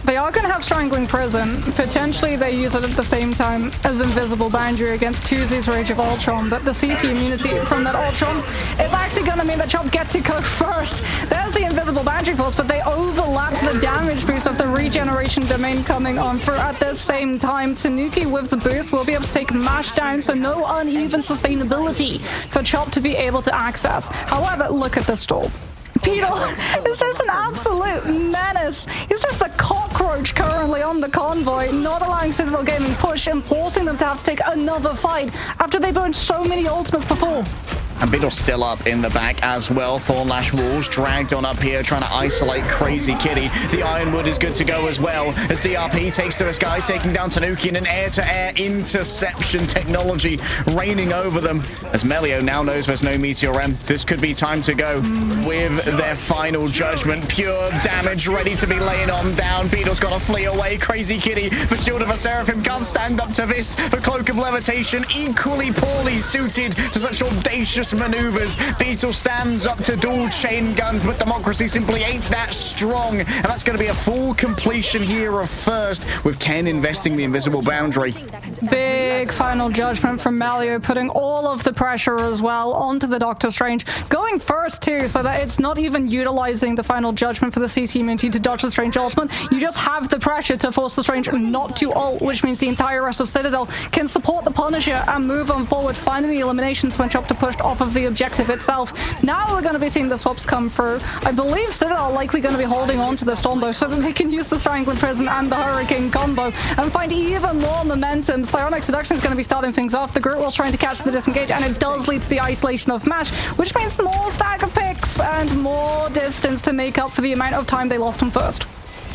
They are going to have Strangling Prison. Potentially they use it at the same time as Invisible Boundary against Tuesday's Rage of Ultron, but the CC immunity from that Ultron is actually going to mean that Chop gets to go first. There's the Invisible Boundary Force, but they overlapped the damage boost of the Regeneration Domain coming on for at the same time. Tanuki with the boost will be able to take Mash down, so no uneven sustainability for Chop to be able to access. However, look at the stall. Beetle is just an absolute menace. He's just a cockroach currently on the convoy, not allowing Citadel Gaming push and forcing them to have to take another fight after they burned so many ultimates before. And Beetle's still up in the back as well. Thornlash Walls dragged on up here, trying to isolate Crazy Kitty. The Ironwood is good to go as well, as DRP takes to the skies, taking down Tanuki, and an air-to-air interception technology raining over them. As Melio now knows there's no Meteor M, this could be time to go with their final judgment. Pure damage ready to be laying on down. Beetle's got to flee away. Crazy Kitty, the Shield of a Seraphim can't stand up to this. The Cloak of Levitation, equally poorly suited to such audacious maneuvers. Beetle stands up to dual chain guns, but Democracy simply ain't that strong, and that's going to be a full completion here of first, with Ken investing the Invisible Boundary. Big final judgment from Malio, putting all of the pressure as well onto the Doctor Strange, going first too, so that it's not even utilizing the final judgment for the CC immunity to Doctor Strange ultimate. You just have the pressure to force the Strange not to ult, which means the entire rest of Citadel can support the Punisher and move on forward, finding the eliminations when Chopper pushed off of the objective itself. Now we're going to be seeing the swaps come through. I believe Citadel are likely going to be holding on to the Storm though, so that they can use the Strangling Prison and the Hurricane combo and find even more momentum. Psionic Seduction is going to be starting things off. The Groot Will's trying to catch the disengage, and it does lead to the isolation of Mash, which means more stagger picks and more distance to make up for the amount of time they lost him first.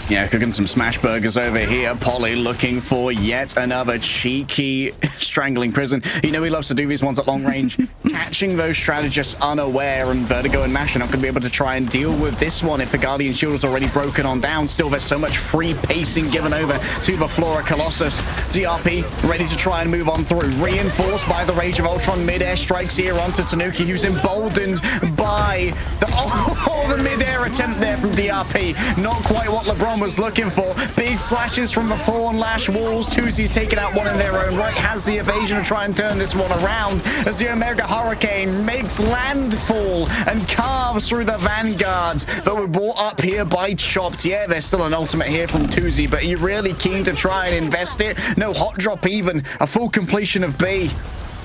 Yeah, cooking some smash burgers over here. Polly looking for yet another cheeky Strangling Prison. You know he loves to do these ones at long range. Catching those strategists unaware, and Vertigo and Mash are not going to be able to try and deal with this one if the Guardian Shield is already broken on down. Still, there's so much free pacing given over to the Flora Colossus. DRP ready to try and move on through. Reinforced by the Rage of Ultron. Mid-air strikes here onto Tanuki, who's emboldened by the mid-air attempt there from DRP. Not quite what LeBron was looking for. Big slashes from the Thornlash Walls. Tuesday's taken out one in their own right. Has the evasion to try and turn this one around as the Omega Hurricane makes landfall and carves through the vanguards that were brought up here by Chopped. Yeah, there's still an ultimate here from Tuesday, but are you really keen to try and invest it? No hot drop even. A full completion of B.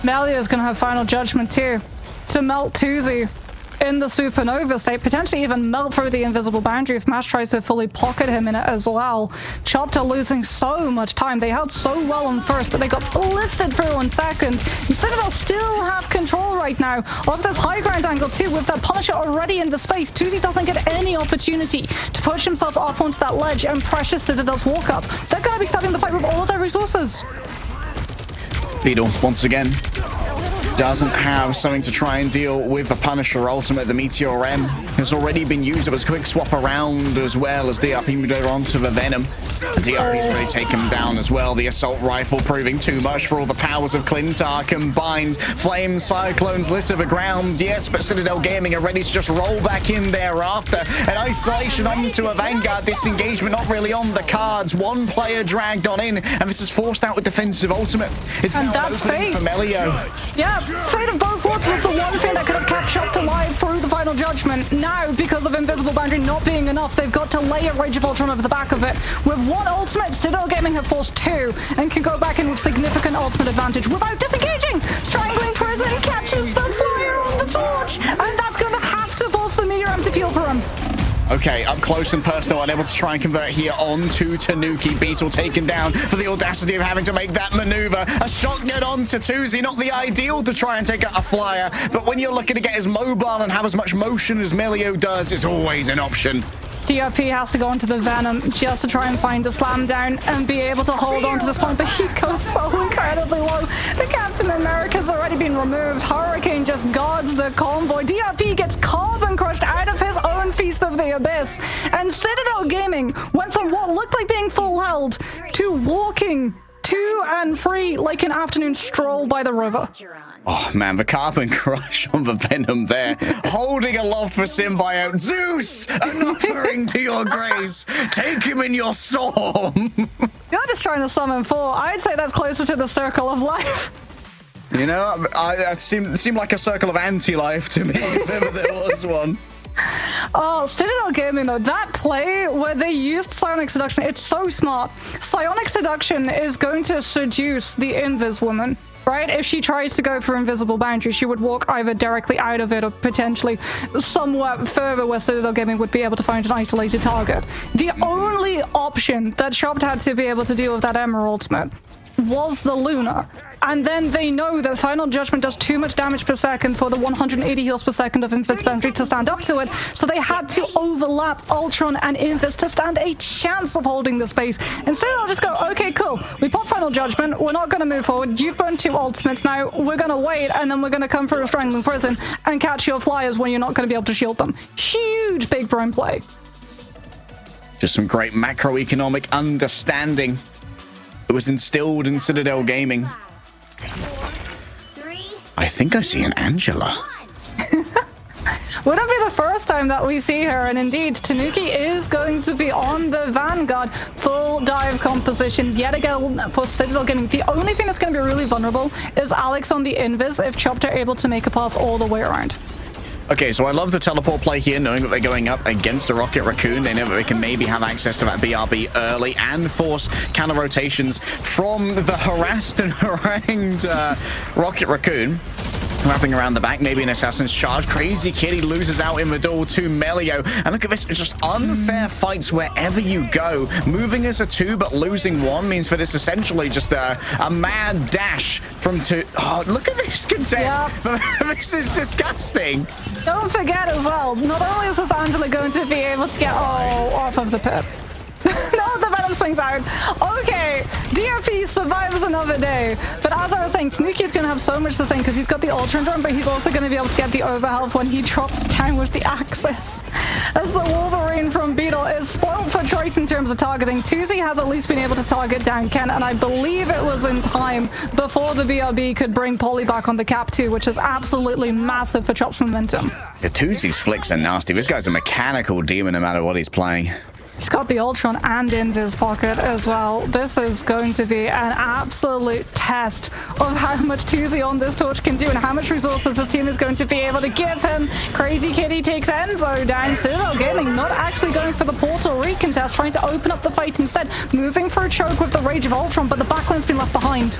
Malio's going to have final judgment too, to melt Tuesday in the supernova state, potentially even melt through the invisible boundary if Mash tries to fully pocket him in it as well. Chopped are losing so much time. They held so well on first, but they got blisted through on second. Citadel still have control right now of this high ground angle too, with that Punisher already in the space. Tuesday doesn't get any opportunity to push himself up onto that ledge and pressure Citadel's walk up. They're going to be starting the fight with all of their resources. Beetle, once again, doesn't have something to try and deal with the Punisher ultimate. The Meteor M has already been used. It was a quick swap around as well as DRP moved over onto the Venom. And DRP's really taken him down as well. The Assault Rifle proving too much for all the powers of Clintar combined. Flame Cyclones litter the ground, yes, but Citadel Gaming are ready to just roll back in thereafter. An isolation onto a Vanguard disengagement, not really on the cards. One player dragged on in, and this is forced out with defensive ultimate. It's and now that's fate. for Melio. Yeah, fate of both worlds was the one thing that could have kept Chopped alive through the final judgment. Now, because of Invisible Boundary not being enough, they've got to lay a Rage of Ultron over the back of it. With one ultimate, Citadel Gaming have forced two and can go back in with significant ultimate advantage without disengaging. Strangling Prison catches the flyer on the torch, and that's going to have to force the Meteor M to peel for him. Okay, up close and personal, unable to try and convert here onto Tanuki. Beetle taken down for the audacity of having to make that maneuver. A shotgun onto Tuesday, not the ideal to try and take out a flyer, but when you're looking to get as mobile and have as much motion as Melio does, it's always an option. DRP has to go into the Venom just to try and find a slam down and be able to hold on to this point, but he goes so incredibly low. The Captain America's already been removed. Hurricane just guards the convoy. DRP gets carbon crushed out of his own Feast of the Abyss. And Citadel Gaming went from what looked like being full held to walking 2 and 3 like an afternoon stroll by the river. Oh man, the carbon crush on the Venom there, holding aloft for Symbiote. Zeus, an offering to your grace. Take him in your storm. You're just trying to summon 4. I'd say that's closer to the circle of life. You know, it seemed like a circle of anti-life to me, if ever there was one. Oh, Citadel Gaming though, that play where they used Psionic Seduction, it's so smart. Psionic Seduction is going to seduce the Invis woman, right? If she tries to go for Invisible Boundary, she would walk either directly out of it or potentially somewhat further where Citadel Gaming would be able to find an isolated target. The only option that Chopped had to be able to deal with that Emerald ultimate was the Luna. And then they know that Final Judgment does too much damage per second for the 180 heals per second of Invis Boundary to stand up to it, so they had to overlap Ultron and Invis to stand a chance of holding the space. Instead, I'll just go, okay, cool, we pop Final Judgment, we're not going to move forward, you've burned 2 ultimates, now we're going to wait, and then we're going to come through a Strangling Prison and catch your flyers when you're not going to be able to shield them. Huge big brain play. Just some great macroeconomic understanding that was instilled in Citadel Gaming. 4, 3, I think I see an Angela. Wouldn't be the first time that we see her, and indeed, Tanuki is going to be on the Vanguard full dive composition yet again for Citadel Gaming. The only thing that's going to be really vulnerable is Alex on the Invis if Chopped are able to make a pass all the way around. Okay, so I love the teleport play here, knowing that they're going up against the Rocket Raccoon. They know that they can maybe have access to that BRB early and force counter rotations from the harassed and harangued Rocket Raccoon. Wrapping around the back, maybe an Assassin's Charge. Crazy Kitty loses out in the duel to Melio. And look at this, it's just unfair fights wherever you go. Moving as a 2, but losing 1 means that it's essentially just a mad dash from 2. Oh, look at this contest. Yep. This is disgusting. Don't forget as well, not only is this Angela going to be able to get off of the pit. No, the Venom swings out. Okay, DFP survives another day. But as I was saying, Tanuki's going to have so much to say because he's got the Ultron drone, but he's also going to be able to get the overhealth when he drops down with the Axis. As the Wolverine from Beetle is spoiled for choice in terms of targeting, Tuzi has at least been able to target down Ken, and I believe it was in time before the BRB could bring Polly back on the cap too, which is absolutely massive for Chop's momentum. Yeah, Tuzi's flicks are nasty. This guy's a mechanical demon no matter what he's playing. He's got the Ultron and Invis pocket as well. This is going to be an absolute test of how much Tuzi on this torch can do and how much resources his team is going to be able to give him. Crazy Kitty takes Enzo down. Citadel Gaming not actually going for the portal recontest, trying to open up the fight instead. Moving for a choke with the Rage of Ultron, but the backline's been left behind.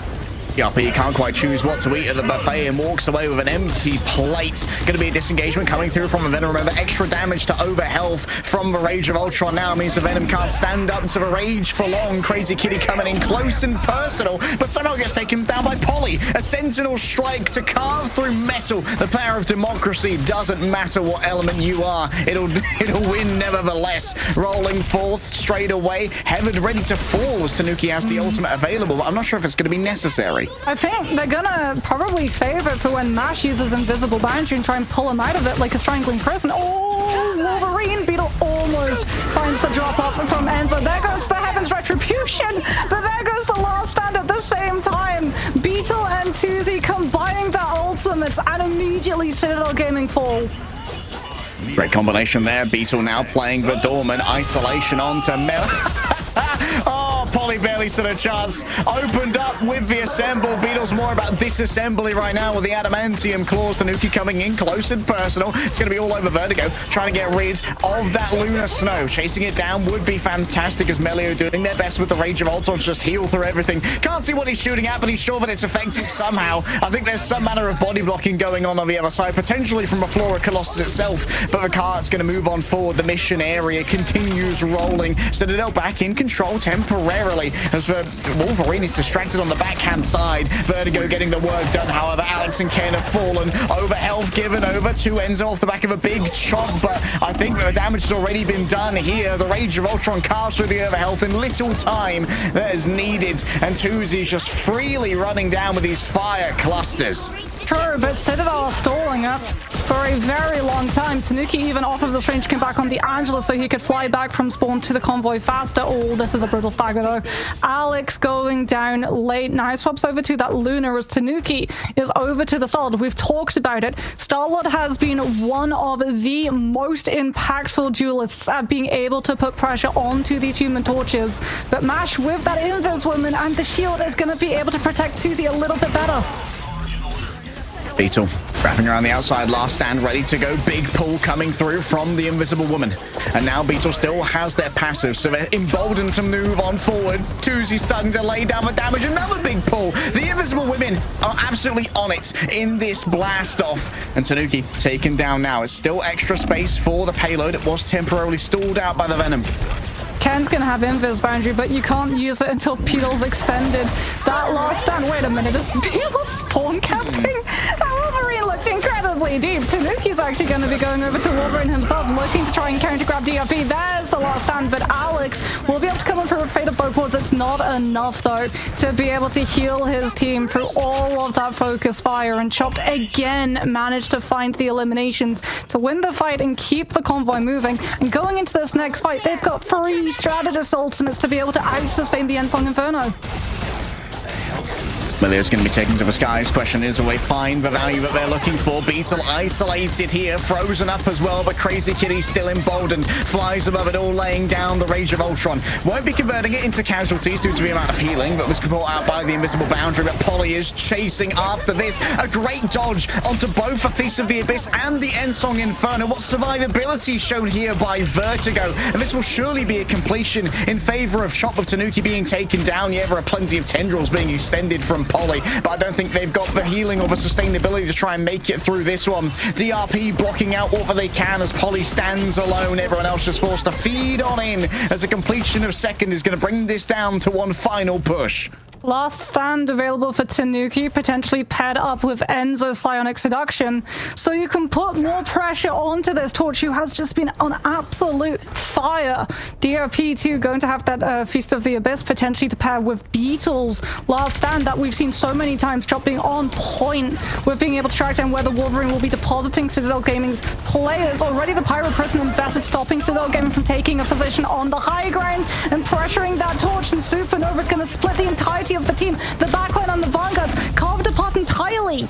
Yuppie, he can't quite choose what to eat at the buffet and walks away with an empty plate. Going to be a disengagement coming through from the Venom. Remember, extra damage to over health from the Rage of Ultron now means the Venom can't stand up to the Rage for long. Crazy Kitty coming in close and personal, but somehow gets taken down by Polly. A Sentinel strike to carve through metal. The power of democracy doesn't matter what element you are. It'll win nevertheless. Rolling forth straight away. Heaven ready to fall as Tanuki has the ultimate available, but I'm not sure if it's going to be necessary. I think they're gonna probably save it for when Mash uses Invisible Boundary and try and pull him out of it like a Strangling Prison. Oh, Wolverine Beetle almost finds the drop-off from Enzo. There goes the Heaven's Retribution, but there goes the last stand at the same time. Beetle and Tuzi combining their ultimates and immediately Citadel Gaming fall. Great combination there. Beetle now playing the Dormant. Isolation onto Mel. Oh, Polly barely stood a chance. Opened up with the Assemble. Beetle's more about disassembly right now with the Adamantium Claws. Tanuki coming in close and personal. It's going to be all over Vertigo, trying to get rid of that Lunar Snow. Chasing it down would be fantastic as Melio doing their best with the Rage of Ultron to just heal through everything. Can't see what he's shooting at, but he's sure that it's effective somehow. I think there's some manner of body blocking going on the other side, potentially from a Flora Colossus itself, but the cart's going to move on forward. The mission area continues rolling. Citadel back in control temporarily as Wolverine is distracted on the backhand side. Vertigo getting the work done. However, Alex and Ken have fallen. Over health given over to Enzo off the back of a big chop, but I think the damage has already been done here. The Rage of Ultron carves through the overhealth in little time that is needed, and Tuzi's just freely running down with these fire clusters. True, but Citadel are stalling up. for a very long time. Tanuki even offered this range to come back on the Angela so he could fly back from spawn to the convoy faster. Oh, this is a brutal stagger though. Alex going down late. Now he swaps over to that Luna as Tanuki is over to the Starlord. We've talked about it. Starlord has been one of the most impactful duelists at being able to put pressure onto these Human Torches. But Mash with that Invis Woman and the shield is going to be able to protect Susie a little bit better. Beetle wrapping around the outside, last stand ready to go. Big pull coming through from the Invisible Woman. And now Beetle still has their passive, so they're emboldened to move on forward. Tuzi starting to lay down the damage. Another big pull. The Invisible Women are absolutely on it in this blast off. And Tanuki taken down now. It's still extra space for the payload. It was temporarily stalled out by the Venom. Ken's gonna have Invis boundary, but you can't use it until Beetle's expended. That last stand, wait a minute, is Beetle spawn camping? That Wolverine looks incredibly deep. Tanuki's actually gonna be going over to Wolverine himself, looking to try and counter grab DRP. There's the last stand, but Alex will be able to come in for a fate of both worlds. It's not enough though to be able to heal his team through all of that focus fire, and Chopped again managed to find the eliminations to win the fight and keep the convoy moving. And going into this next fight, they've got 3 strategist ultimates to be able to out-sustain the Endsong Inferno. Milia's going to be taken to the skies. Question is, will they find the value that they're looking for? Beetle isolated here, frozen up as well, but Crazy Kitty still emboldened, flies above it all, laying down the Rage of Ultron. Won't be converting it into casualties due to the amount of healing, but was brought out by the Invisible Boundary. But Polly is chasing after this. A great dodge onto both the Feast of the Abyss and the Endsong Inferno. What survivability shown here by Vertigo. And this will surely be a completion in favor of Chop, with Tanuki being taken down. Yeah, there are plenty of tendrils being extended from Polly, but I don't think they've got the healing or the sustainability to try and make it through this one. DRP blocking out whatever they can as Polly stands alone. Everyone else just forced to feed on in, as a completion of second is going to bring this down to one final push. Last stand available for Tanuki, potentially paired up with Enzo Psionic Seduction, so you can put more pressure onto this Torch, who has just been on absolute fire. DRP too going to have that Feast of the Abyss, potentially to pair with Beetle's last stand that we've seen so many times, Chop being on point with being able to track down where the Wolverine will be depositing Citadel Gaming's players. Already the Pyro Prison invested, stopping Citadel Gaming from taking a position on the high ground and pressuring that Torch, and Supernova is going to split the entirety of the team. The backline on the Vanguards carved apart entirely.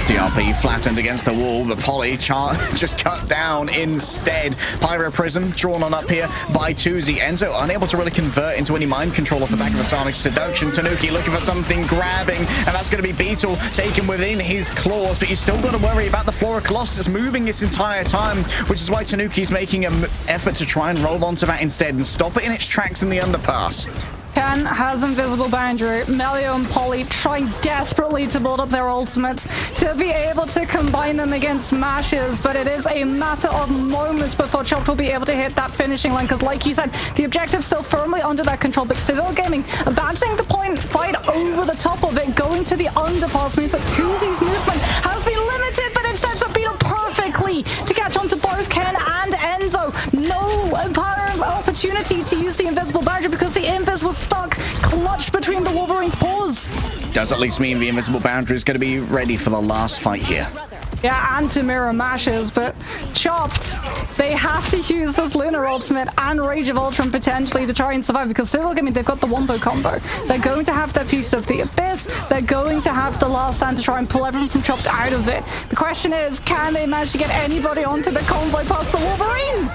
DRP flattened against the wall. The Polly just cut down instead. Pyro Prism drawn on up here by Tuzi. Enzo unable to really convert into any mind control off the back of the Sonic Seduction. Tanuki looking for something, grabbing, and that's going to be Beetle taken within his claws, but you still got to worry about the Flora Colossus moving this entire time, which is why Tanuki's making an effort to try and roll onto that instead and stop it in its tracks in the underpass. Ken has Invisible Boundary. Melio and Polly trying desperately to build up their ultimates to be able to combine them against Mashes, but it is a matter of moments before Chopped will be able to hit that finishing line, because like you said, the objective's still firmly under their control, but Citadel Gaming abandoning the point fight over the top of it, going to the underpass means that Tuzi's movement has been limited, but it sets up Beetle perfectly to catch on to both Ken and Enzo. No opportunity to use the Invisible Boundary because the Invis was stuck, clutched between the Wolverine's paws. Does at least mean the Invisible Boundary is going to be ready for the last fight here. Yeah, and to mirror Mashes, but Chopped, they have to use this Lunar Ultimate and Rage of Ultron potentially to try and survive, because they've got the Wombo combo. They're going to have their Feast of the Abyss. They're going to have the last stand to try and pull everyone from Chopped out of it. The question is, can they manage to get anybody onto the convoy past the Wolverine?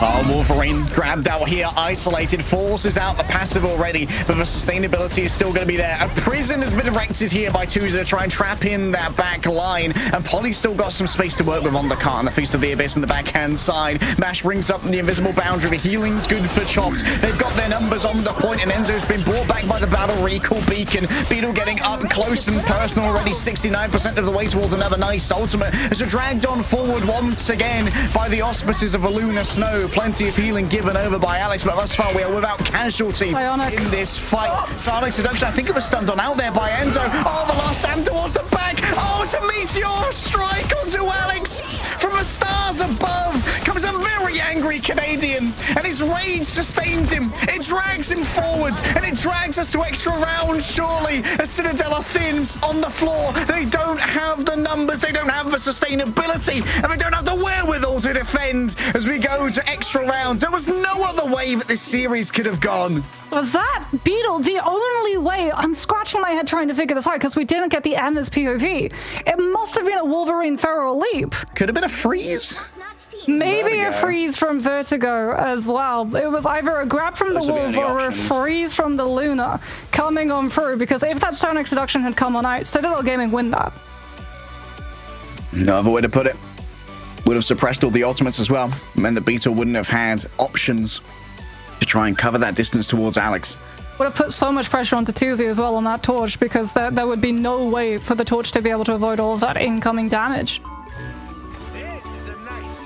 Oh, Wolverine grabbed out here, isolated, forces out the passive already, but the sustainability is still going to be there. A prison has been erected here by Tuzi to try and trap in that back line, and Polly's still got some space to work with on the cart and the Feast of the Abyss on the backhand side. Mash brings up the Invisible Boundary. The healing's good for Chopped. They've got their numbers on the point, and Enzo's been brought back by the Battle Recall Beacon. Beetle getting up close and personal already, 69% of the way towards another nice ultimate, as they're dragged on forward once again by the auspices of a Lunar Snow. Plenty of healing given over by Alex, but thus far we are without casualty in this fight. Sonic Seduction, I think it was stunned on out there by Enzo. Oh, the last stand towards the back. Oh, it's a meteor strike onto Alex. From the stars above comes a very angry Canadian, and it's rage sustains him. It drags him forwards, and it drags us to extra rounds, surely. As Citadel are thin on the floor. They don't have the numbers, they don't have the sustainability, and they don't have the wherewithal to defend as we go to extra rounds. There was no other way that this series could have gone. Was that Beetle the only way? I'm scratching my head trying to figure this out because we didn't get the M as POV. It must have been a Wolverine Feral Leap. Could have been a freeze. Maybe a freeze from Vertigo as well. It was either a grab from the Wolf or a freeze from the Luna coming on through, because if that Stone Seduction had come on out, Citadel Gaming win that. No other way to put it. Would have suppressed all the ultimates as well. Meant that Beetle wouldn't have had options to try and cover that distance towards Alex. Would have put so much pressure onto Tuzi as well on that torch, because there would be no way for the torch to be able to avoid all of that incoming damage.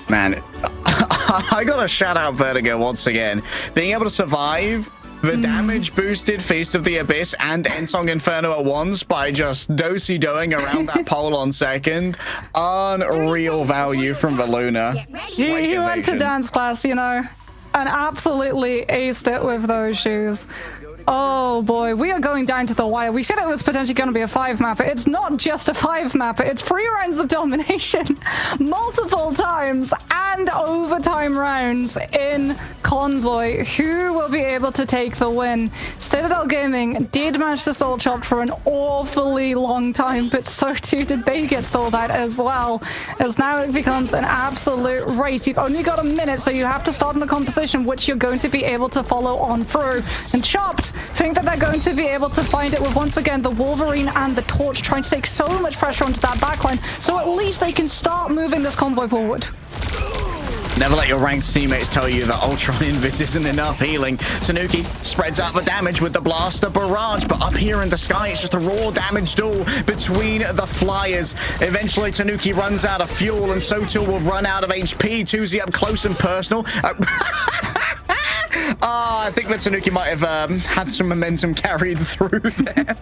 Man, I gotta shout out Vertigo once again. Being able to survive the damage boosted Feast of the Abyss and Ensong Inferno at once by just do-si-doing around that pole on second. Unreal value from the Luna. He went to dance class, you know, and absolutely aced it with those shoes. Oh boy, we are going down to the wire. We said it was potentially going to be a 5-mapper. It's not just a 5-mapper. It's 3 rounds of domination, multiple times, and overtime rounds in Convoy. Who will be able to take the win? Citadel Gaming did manage to stall Chopped for an awfully long time, but so too did they get stalled out as well, as now it becomes an absolute race. You've only got a minute, so you have to start in a composition which you're going to be able to follow on through. And Chopped think that they're going to be able to find it with, once again, the Wolverine and the Torch trying to take so much pressure onto that backline, so at least they can start moving this convoy forward. Never let your ranked teammates tell you that Ultron Invis isn't enough healing. Tanuki spreads out the damage with the Blaster Barrage, but up here in the sky, it's just a raw damage duel between the flyers. Eventually, Tanuki runs out of fuel, and so too will run out of HP. Tuzi up close and personal. I think that Tanuki might have had some momentum carried through there.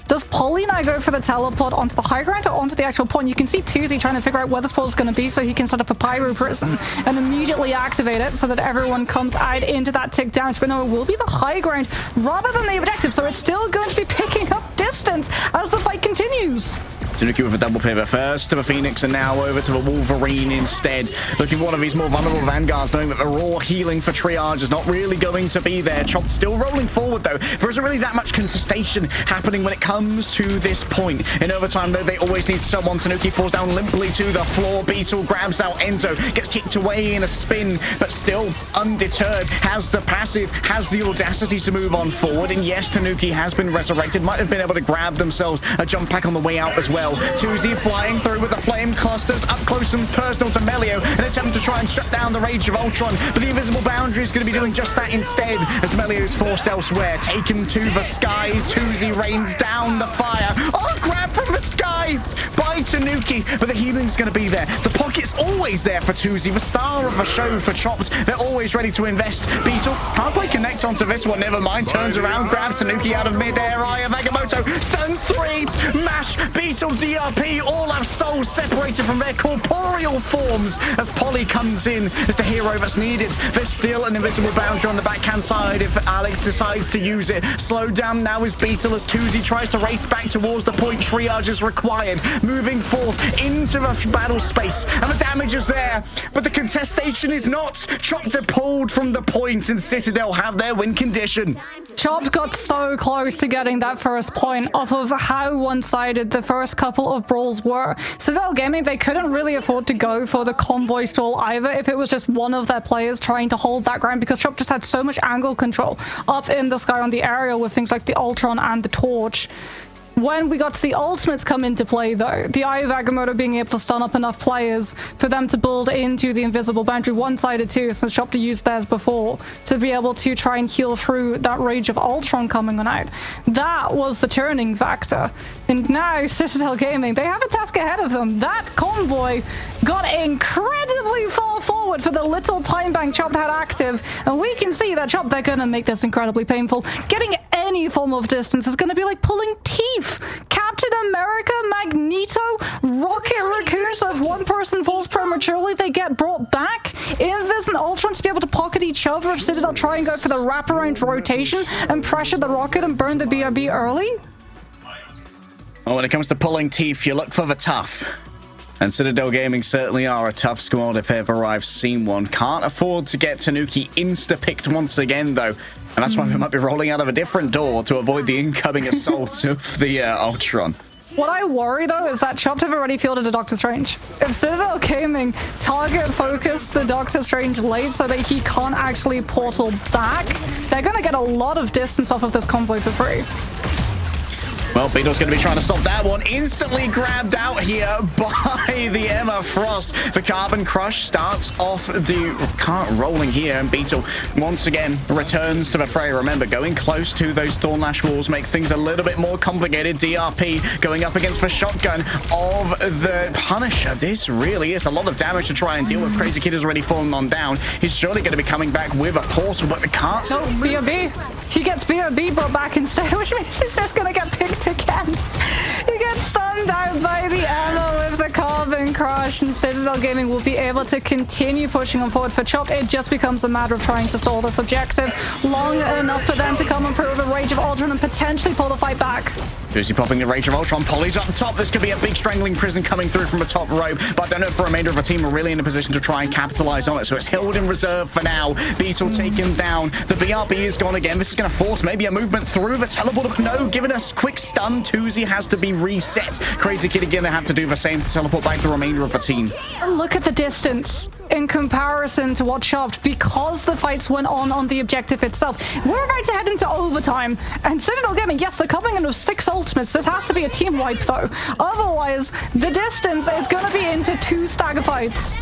Does Polly now go for the teleport onto the high ground or onto the actual point? You can see Tuzi trying to figure out where the spawn's going to be so he can set up a Pyro Prison and immediately activate it so that everyone comes out into that tick down. But no, it will be the high ground rather than the objective, so it's still going to be picking up distance as the fight continues. Tanuki with a double pivot first to the Phoenix and now over to the Wolverine instead. Looking for one of these more vulnerable Vanguards, knowing that the raw healing for Triage is not really going to be there. Chopped still rolling forward though. There isn't really that much contestation happening when it comes to this point. In overtime though, they always need someone. Tanuki falls down limply to the floor. Beetle grabs out Enzo, gets kicked away in a spin, but still undeterred. Has the passive, has the audacity to move on forward. And yes, Tanuki has been resurrected. Might have been able to grab themselves a jump pack on the way out as well. Tuzi flying through with the flame clusters up close and personal to Melio, an attempt to try and shut down the rage of Ultron, but the invisible boundary is going to be doing just that instead as Melio is forced elsewhere, taken to the skies. Tuzi rains down the fire. Oh, grab from the sky by Tanuki, but the healing's going to be there. The pocket's always there for Tuzi, the star of the show for Chopped. They're always ready to invest. Beetle can't quite connect onto this one. Never mind, turns around, grabs Tanuki out of midair. Aya Vagamoto stuns 3. Mash, Beetle, DRP all have souls separated from their corporeal forms as Polly comes in as the hero that's needed. There's still an invisible boundary on the backhand side if Alex decides to use it. Slowed down now is Beetle as Tuzi tries to race back towards the point. Triage is required, moving forth into the battle space, and the damage is there, but the contestation is not. Chopped are pulled from the point, and Citadel have their win condition. Chopped got so close to getting that first point off of how one-sided the first couple of brawls were. Citadel Gaming, they couldn't really afford to go for the convoy stall either if it was just one of their players trying to hold that ground, because Chopped just had so much angle control up in the sky on the aerial with things like the Ultron and the Torch. When we got to see ultimates come into play, though, the Eye of Agamotto being able to stun up enough players for them to build into the invisible boundary, one-sided too, since Chopped used theirs before, to be able to try and heal through that rage of Ultron coming on out. That was the turning factor. And now, Citadel Gaming, they have a task ahead of them. That convoy got incredibly far forward for the little time bank Chopped had active, and we can see that Chopped, they're going to make this incredibly painful. Getting any form of distance is going to be like pulling teeth. Captain America, Magneto, Rocket Raccoon, so if one person falls prematurely, prematurely, they get brought back. Invis and Ultron to be able to pocket each other if Citadel try and go for the wraparound rotation and pressure the rocket and burn the BRB early. Well, when it comes to pulling teeth, you look for the tough. And Citadel Gaming certainly are a tough squad if ever I've seen one. Can't afford to get Tanuki insta-picked once again, though. And that's why they might be rolling out of a different door to avoid the incoming assault of the Ultron. What I worry, though, is that Chopped have already fielded a Doctor Strange. If Citadel Gaming target focus the Doctor Strange late so that he can't actually portal back, they're going to get a lot of distance off of this convoy for free. Well, Beetle's going to be trying to stop that one. Instantly grabbed out here by the Emma Frost. The Carbon Crush starts off the cart rolling here, and Beetle once again returns to the fray. Remember, going close to those Thornlash walls make things a little bit more complicated. DRP going up against the shotgun of the Punisher. This really is a lot of damage to try and deal with. Crazy Kid has already fallen on down. He's surely going to be coming back with a portal, but the cart's... No, BRB. He gets BRB brought back instead, which means he's just going to get picked again. He gets stunned out by the ammo with the Carbon Crush, and Citadel Gaming will be able to continue pushing on forward for Chopped. It just becomes a matter of trying to stall this objective long enough for them to come and prove the Rage of Ultron and potentially pull the fight back. Seriously popping the Rage of Ultron. Polly's up top. This could be a big strangling prison coming through from the top rope, but I don't know if the remainder of the team are really in a position to try and capitalize on it, so it's held in reserve for now. Beetle taken down. The BRB is gone again. This is going to force maybe a movement through the teleporter, but no, given a quick stun, Tuzi has to be reset. Crazy Kid again to have to do the same to teleport back the remainder of the team. Look at the distance in comparison to what Chopped, because the fights went on the objective itself. We're about to head into overtime, and Citadel Gaming, yes, they're coming in with 6 ultimates. This has to be a team wipe, though. Otherwise, the distance is going to be into 2 stagger fights.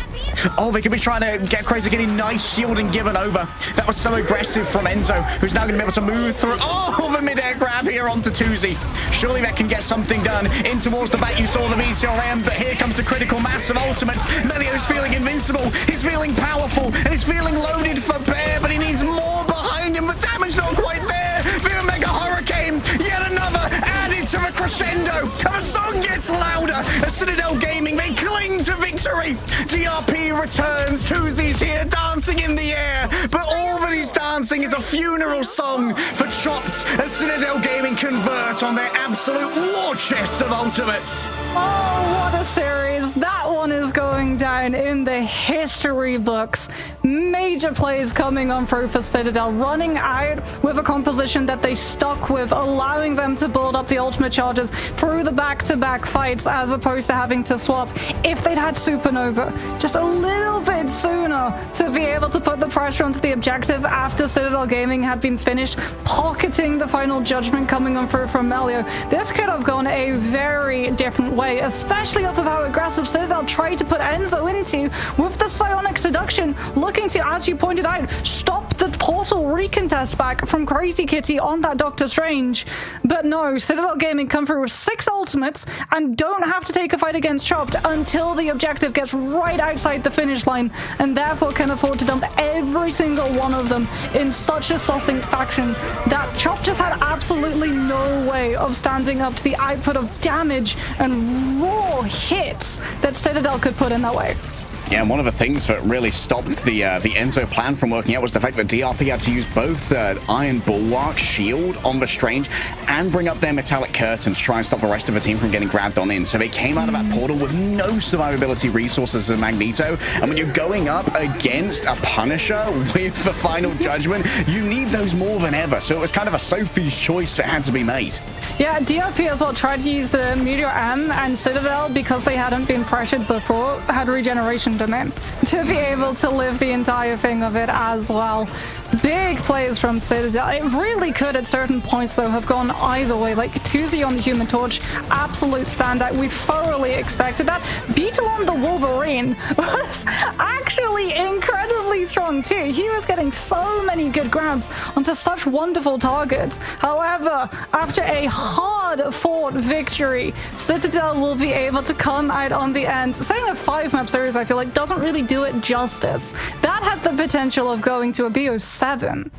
Oh, they could be trying to get Crazy Kitty nice shielding given over. That was so aggressive from Enzo, who's now going to be able to move through. Oh, the mid-air grab here onto Tuzi. Surely that can get something done. In towards the back, you saw the Meteor, but here comes the critical mass of ultimates. Melio's feeling invincible. He's feeling powerful, and he's feeling loaded for bear, but he needs more behind him. The damage not quite there. The Omega Hurricane, yet another added to the crescendo. And the song gets louder. As Citadel Gaming, they cling to victory. DRP returns. Tuzi's here dancing in the air, but all that he's dancing is a funeral song for Chopped as Citadel Gaming convert on their absolute war chest of ultimates. Oh, what a series. That one is going down in the history books. Major plays coming on through for Citadel, running out with a composition that they stuck with, allowing them to build up the ultimate charges through the back-to-back fights as opposed to having to swap. If they'd had Supernova just a little bit sooner to be able to put the pressure onto the objective after Citadel Gaming had been finished pocketing the final judgment coming on through from Melio, this could have gone a very different way, especially off of how aggressive Citadel tried to put Enzo into with the Psionic Seduction, looking to, as you pointed out, stop the portal recontest back from Crazy Kitty on that Doctor Strange. But no, Citadel Gaming come through with 6 ultimates and don't have to take a fight against Chopped until the objective gets right outside the finish line, and therefore can afford to dump every single one of them in such a succinct fashion that Chopped just had absolutely no way of standing up to the output of damage and raw hits that Citadel could put in that way. Yeah, and one of the things that really stopped the Enzo plan from working out was the fact that DRP had to use both Iron Bulwark Shield on the Strange and bring up their Metallic Curtain to try and stop the rest of the team from getting grabbed on in. So they came out of that portal with no survivability resources as Magneto. And when you're going up against a Punisher with the Final Judgment, you need those more than ever. So it was kind of a Sophie's choice that had to be made. Yeah, DRP as well tried to use the Meteor M, and Citadel, because they hadn't been pressured before, had regeneration domain to be able to live the entire thing of it as well. Big plays from Citadel. It really could at certain points though have gone either way. Like Tuzi on the Human Torch, absolute standout. We thoroughly expected that. Beetle on the Wolverine was actually incredibly strong too. He was getting so many good grabs onto such wonderful targets. However, after a hard-fought victory, Citadel will be able to come out on the end. Saying a 5-map series, I feel like, doesn't really do it justice. That had the potential of going to a BO7.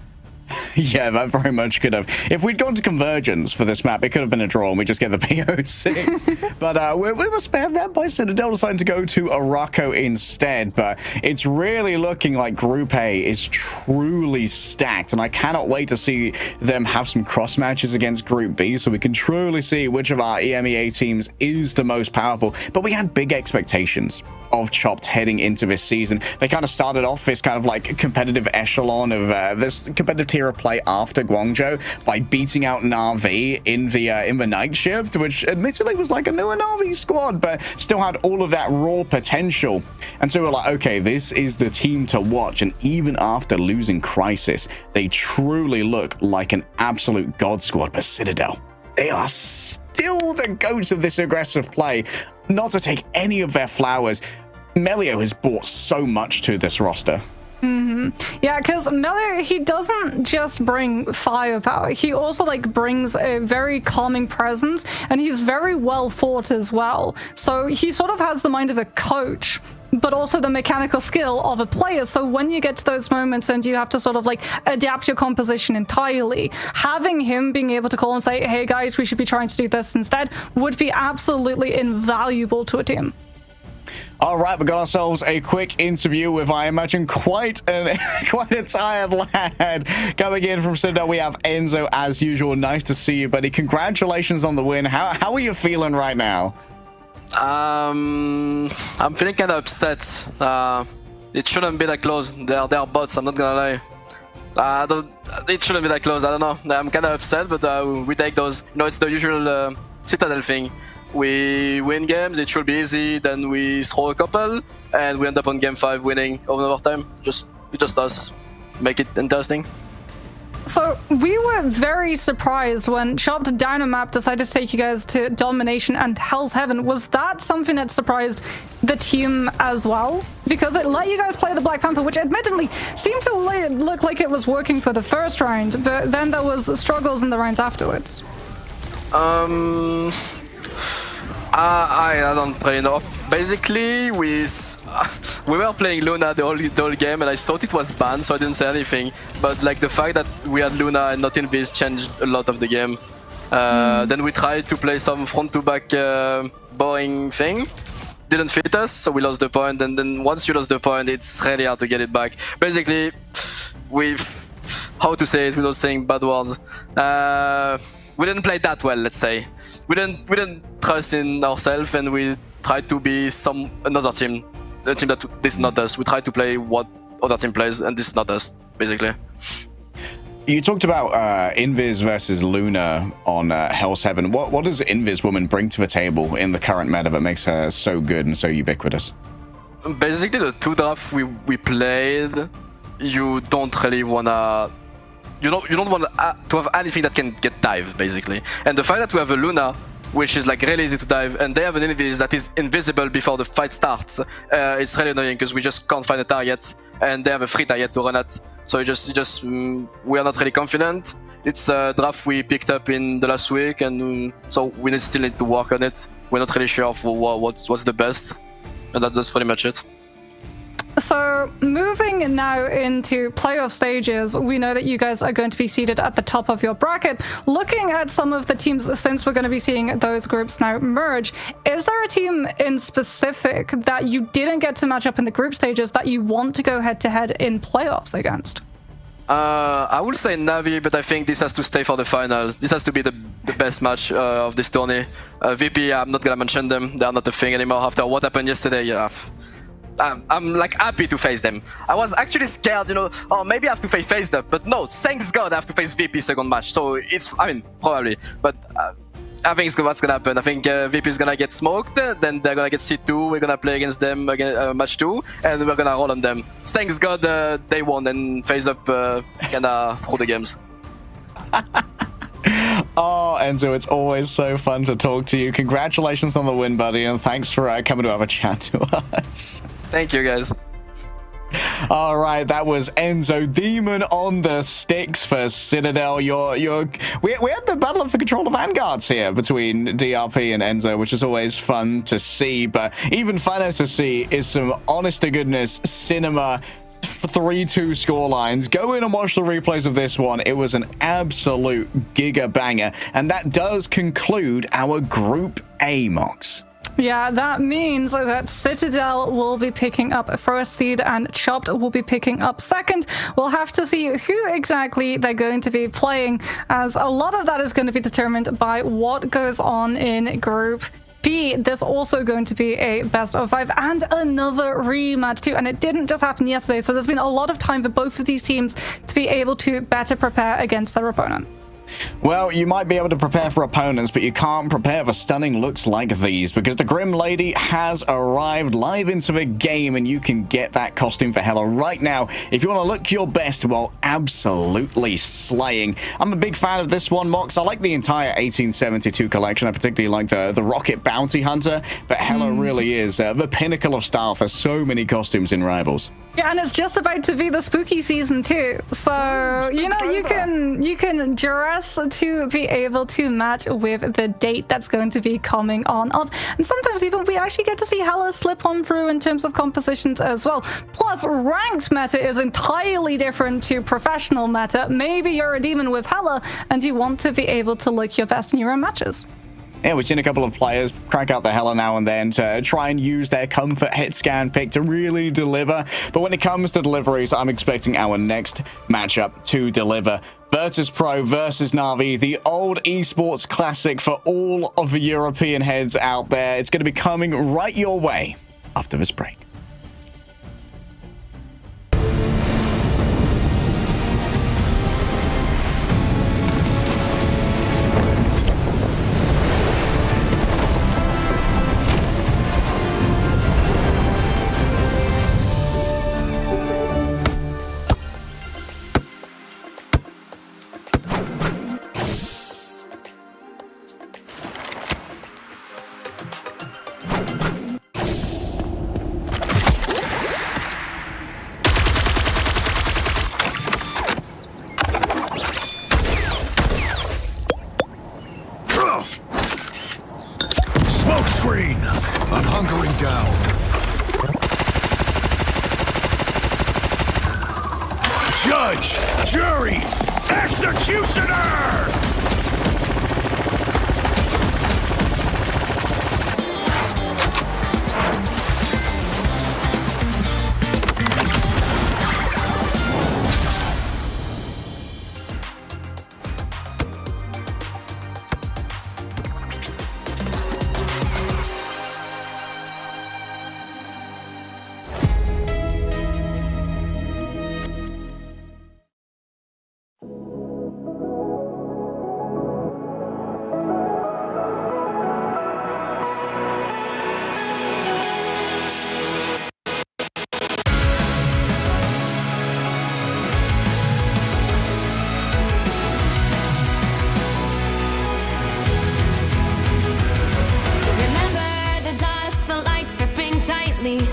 Yeah, that very much could have. If we'd gone to convergence for this map, it could have been a draw and we just get the PO6. But we were spared that by Citadel deciding to go to Araco instead. But it's really looking like Group A is truly stacked, and I cannot wait to see them have some cross matches against Group B so we can truly see which of our EMEA teams is the most powerful. But we had big expectations of Chopped heading into this season. They kind of started off this kind of like competitive echelon of this competitive tier of play after Guangzhou by beating out Na'Vi in the night shift, which admittedly was like a newer Na'Vi squad, but still had all of that raw potential. And so we're like, okay, this is the team to watch. And even after losing Crisis, they truly look like an absolute god squad. But Citadel, they are still the goats of this aggressive play. Not to take any of their flowers, Melio has brought so much to this roster. Yeah, because Melio, he doesn't just bring firepower. He also like brings a very calming presence, and he's very well thought as well. So he sort of has the mind of a coach, but also the mechanical skill of a player. So when you get to those moments and you have to sort of like adapt your composition entirely, having him being able to call and say, hey guys, we should be trying to do this instead, would be absolutely invaluable to a team. All right, we got ourselves a quick interview with, I imagine, quite a tired lad coming in from Citadel. We have Enzo as usual. Nice to see you, buddy. Congratulations on the win. How are you feeling right now? I'm feeling kind of upset. It shouldn't be that close. They are bots, I'm not gonna lie. It shouldn't be that close, I don't know. I'm kind of upset, but we take those. You know, it's the usual Citadel thing. We win games, it should be easy, then we throw a couple, and we end up on game 5 winning over time. Just us. Make it interesting. So we were very surprised when Chopped down a map decided to take you guys to Domination and Hell's Heaven. Was that something that surprised the team as well? Because it let you guys play the Black Panther, which admittedly seemed to look like it was working for the first round, but then there was struggles in the rounds afterwards. I don't really know. Basically, we were playing Luna the whole game, and I thought it was banned, so I didn't say anything. But like the fact that we had Luna and not Invis changed a lot of the game. Then we tried to play some front-to-back boring thing. Didn't fit us, so we lost the point. And then once you lost the point, it's really hard to get it back. Basically, how to say it without saying bad words? We didn't play that well, let's say. We didn't trust in ourselves, and we tried to be another team, a team that this is not us. We tried to play what other team plays, and this is not us, basically. You talked about Invis versus Luna on Hell's Heaven. What does Invis woman bring to the table in the current meta that makes her so good and so ubiquitous? Basically, the 2 drafts we played, you don't really wanna. You don't want to have anything that can get dive, basically. And the fact that we have a Luna, which is like really easy to dive, and they have an Invis that is invisible before the fight starts, it's really annoying because we just can't find a target, and they have a free target to run at. So we are not really confident. It's a draft we picked up in the last week, and so we still need to work on it. We're not really sure for what's the best, and that's pretty much it. So moving now into playoff stages, we know that you guys are going to be seated at the top of your bracket. Looking at some of the teams, since we're going to be seeing those groups now merge, is there a team in specific that you didn't get to match up in the group stages that you want to go head-to-head in playoffs against? I would say Na'Vi, but I think this has to stay for the finals. This has to be the best match of this tourney. VP, I'm not gonna mention them. They are not a thing anymore after what happened yesterday. Yeah. I'm like happy to face them. I was actually scared, you know, oh maybe I have to face them, but no, thanks God I have to face VP second match, so it's, I mean, probably, but I think it's what's gonna happen. I think VP is gonna get smoked, then they're gonna get C2, we're gonna play against them again, match 2, and we're gonna roll on them. Thanks God they won and phase up kinda through the games. Oh, Enzo, it's always so fun to talk to you. Congratulations on the win, buddy, and thanks for coming to have a chat to us. Thank you, guys. All right, that was Enzo Demon on the sticks for Citadel. We had the battle for control of Vanguards here between DRP and Enzo, which is always fun to see. But even funner to see is some honest to goodness cinema 3-2 scorelines. Go in and watch the replays of this one. It was an absolute giga banger. And that does conclude our Group A, Mox. Yeah, that means that Citadel will be picking up first seed and Chopped will be picking up second. We'll have to see who exactly they're going to be playing, as a lot of that is going to be determined by what goes on in Group B. There's also going to be a best of 5 and another rematch too, and it didn't just happen yesterday, so there's been a lot of time for both of these teams to be able to better prepare against their opponent. Well, you might be able to prepare for opponents, but you can't prepare for stunning looks like these, because the Grim Lady has arrived live into the game, and you can get that costume for Hela right now if you want to look your best while absolutely slaying. I'm a big fan of this one, Mox. I like the entire 1872 collection. I particularly like the Rocket Bounty Hunter, but Hela really is the pinnacle of style for so many costumes in Rivals. Yeah, and it's just about to be the spooky season too. So, you know, you can dress to be able to match with the date that's going to be coming on up. And sometimes even we actually get to see Hela slip on through in terms of compositions as well. Plus, ranked meta is entirely different to professional meta. Maybe you're a demon with Hela and you want to be able to look your best in your own matches. Yeah, we've seen a couple of players crack out the Hela now and then to try and use their comfort hit scan pick to really deliver. But when it comes to deliveries, I'm expecting our next matchup to deliver. Virtus Pro versus Na'Vi, the old esports classic for all of the European heads out there. It's going to be coming right your way after this break. Smoke screen! I'm hunkering down. Judge! Jury! Executioner!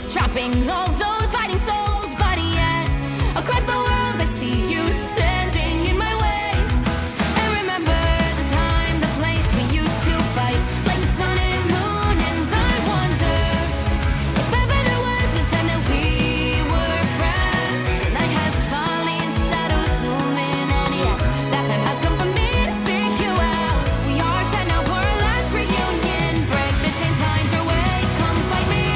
Trapping all those fighting souls, but yet across the world I see you standing in my way. And remember the time, the place we used to fight, like the sun and moon. And I wonder if ever there was a time that we were friends. The night has fallen, shadows looming, and yes, that time has come for me to seek you out. We are set now for our last reunion. Break the chains, find your way, come fight me.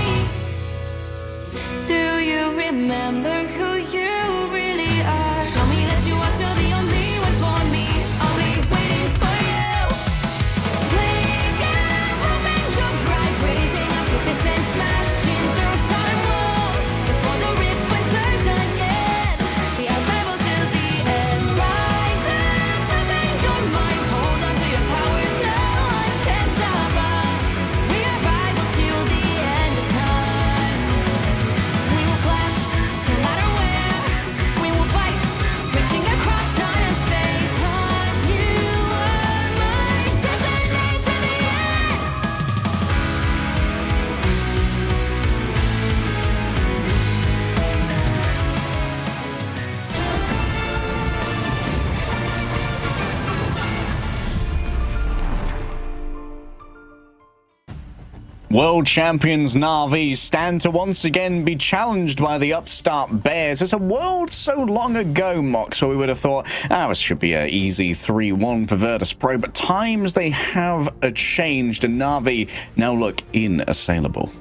Do you remember who you really are? Show me that you are still the only one for me. I'll be waiting for you. Wake up, open your eyes, raising up your fists and smashing through time walls. Before the rift splinters again, we are rebels till the end. Rise up, open your mind, hold on to your powers. No one can stop us. We are rivals till the end of time. We will clash, no matter where. World champions Na'Vi stand to once again be challenged by the upstart Bears. It's a world so long ago, Mox, so we would have thought, this should be an easy 3-1 for Virtus.pro, but times they have changed, and Na'Vi now look inassailable.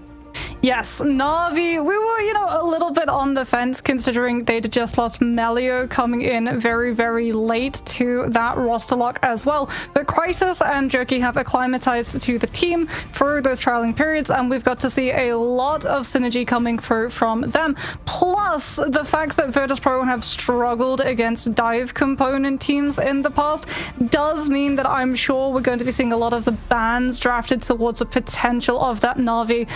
Yes, Na'Vi, we were, a little bit on the fence considering they'd just lost Melio coming in very, very late to that roster lock as well. But Crisis and Jerky have acclimatized to the team for those trialing periods, and we've got to see a lot of synergy coming through from them. Plus, the fact that Virtus.pro have struggled against dive component teams in the past does mean that I'm sure we're going to be seeing a lot of the bans drafted towards a potential of that Na'Vi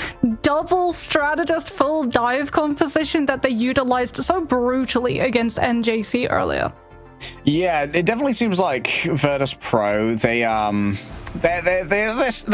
double strategist full dive composition that they utilized so brutally against NJC earlier. Yeah, it definitely seems like Virtus.pro, they're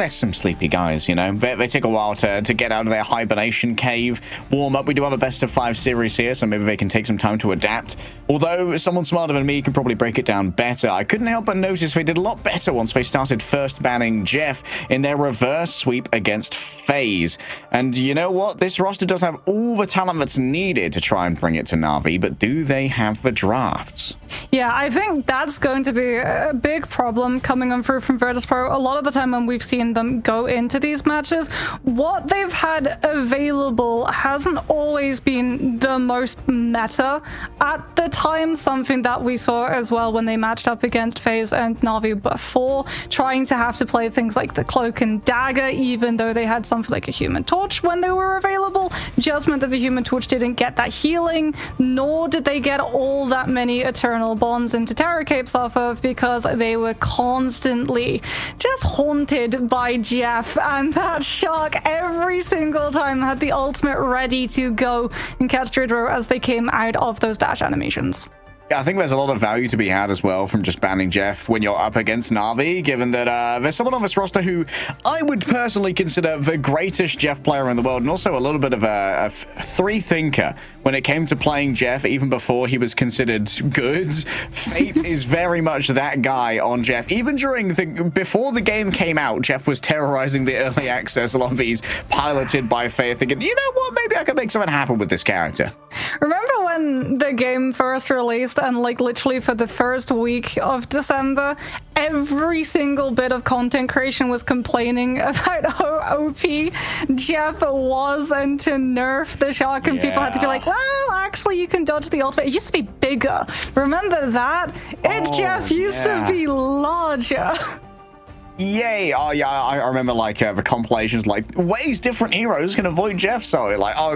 some sleepy guys, They take a while to get out of their hibernation cave, warm up. We do have a best of 5 series here, so maybe they can take some time to adapt. Although someone smarter than me can probably break it down better. I couldn't help but notice they did a lot better once they started first banning Jeff in their reverse sweep against FaZe. And you know what? This roster does have all the talent that's needed to try and bring it to Na'Vi, but do they have the drafts? Yeah, I think that's going to be a big problem coming on through from Virtus.pro. A lot of the time when we've seen them go into these matches, what they've had available hasn't always been the most meta at the time, something that we saw as well when they matched up against FaZe and Na'Vi before, trying to have to play things like the Cloak and Dagger, even though they had something like a Human Torch when they were available, just meant that the Human Torch didn't get that healing, nor did they get all that many Eternal Bonds into Terror Capes off of, because they were constantly just haunted by Jeff, and that Shark every single time had the ultimate ready to go and catch Dridro as they came out of those dash animations. Yeah, I think there's a lot of value to be had as well from just banning Jeff when you're up against Na'Vi, given that there's someone on this roster who I would personally consider the greatest Jeff player in the world, and also a little bit of a free thinker when it came to playing Jeff even before he was considered good. Fate is very much that guy on Jeff. Even before the game came out, Jeff was terrorizing the early access lobbies piloted by Fate, thinking, you know what, maybe I could make something happen with this character. Remember when the game first released and literally for the first week of December, every single bit of content creation was complaining about how OP Jeff was and to nerf the Shark, and people had to be like, well, actually you can dodge the ultimate. It used to be bigger. Remember that? Jeff used to be larger. Yay! Oh yeah, I remember the compilations ways different heroes can avoid Jeff. So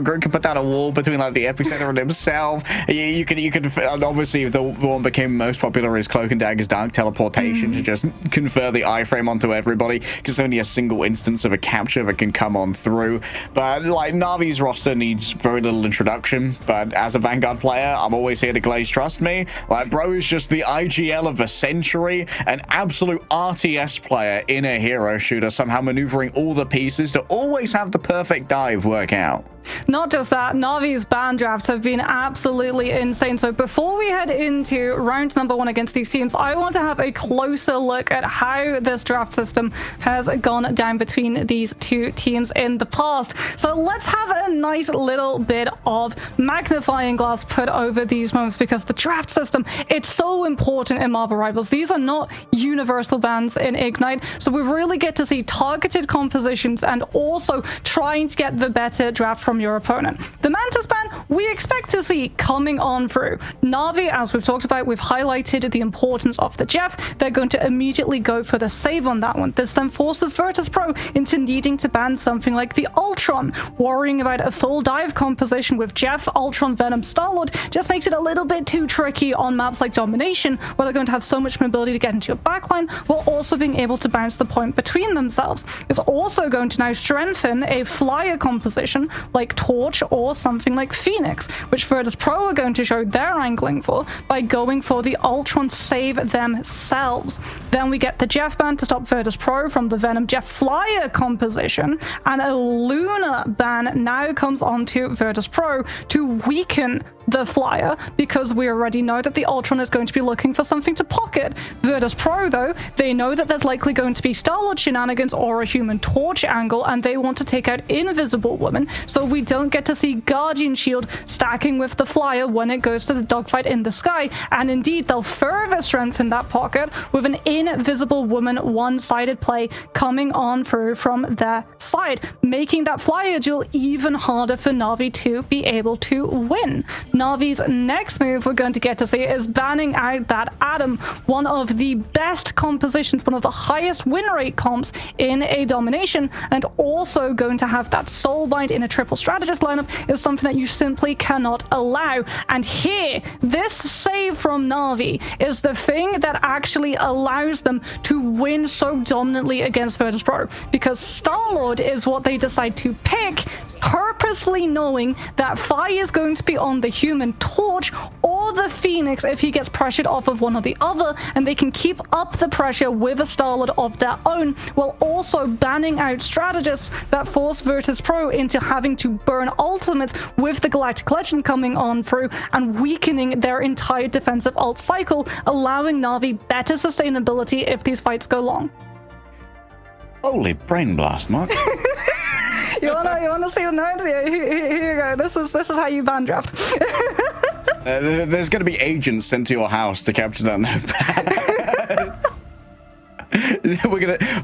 Groot can put down a wall between the epicenter and himself. You could obviously the one became most popular is Cloak and Dagger's Dark Teleportation to just confer the iframe onto everybody, because only a single instance of a capture that can come on through. But Na'Vi's roster needs very little introduction. But as a Vanguard player, I'm always here to glaze. Trust me. Bro is just the IGL of the century, an absolute RTS player in a hero shooter, somehow maneuvering all the pieces to always have the perfect dive work out. Not just that, Na'Vi's ban drafts have been absolutely insane. So before we head into round number 1 against these teams, I want to have a closer look at how this draft system has gone down between these two teams in the past. So let's have a nice little bit of magnifying glass put over these moments, because the draft system, it's so important in Marvel Rivals. These are not universal bans in Ignite, so we really get to see targeted compositions and also trying to get the better draft from your opponent. The Mantis ban we expect to see coming on through. Na'Vi, as we've talked about, we've highlighted the importance of the Jeff. They're going to immediately go for the save on that one. This then forces Virtus.pro into needing to ban something like the Ultron. Worrying about a full dive composition with Jeff, Ultron, Venom, Star-Lord just makes it a little bit too tricky on maps like Domination, where they're going to have so much mobility to get into your backline, while also being able to bounce the point between themselves. It's also going to now strengthen a flyer composition like Torch or something like Phoenix, which Virtus.pro are going to show their angling for by going for the Ultron save themselves. Then we get the Jeff ban to stop Virtus Pro from the Venom Jeff Flyer composition, and a Luna ban now comes onto Virtus Pro to weaken the Flyer, because we already know that the Ultron is going to be looking for something to pocket. Virtus Pro, though, they know that there's likely going to be Star-Lord shenanigans or a Human Torch angle, and they want to take out Invisible Woman, so we don't get to see Guardian Shield stacking with the Flyer when it goes to the dogfight in the sky. And indeed, they'll further strengthen that pocket with an Invisible Woman one-sided play coming on through from their side, making that Flyer duel even harder for Na'Vi to be able to win. Na'Vi's next move we're going to get to see is banning out that Adam, one of the best compositions, one of the highest win rate comps in a domination, and also going to have that Soulbind in a triple strategist lineup is something that you simply cannot allow. And here, this save from Na'Vi is the thing that actually allows them to win so dominantly against Virtus Pro, because Star-Lord is what they decide to pick, purposefully knowing that Fire is going to be on the Human Torch or the Phoenix if he gets pressured off of one or the other, and they can keep up the pressure with a Star-Lord of their own, while also banning out strategists that force Virtus Pro into having to burn ultimates with the Galactic Legend coming on through and weakening their entire defensive ult cycle, allowing Na'Vi better sustainability if these fights go long. Holy brain blast, Mark. You wanna see the notes? Here you go. This is how you ban draft. There's going to be agents sent to your house to capture that notepad.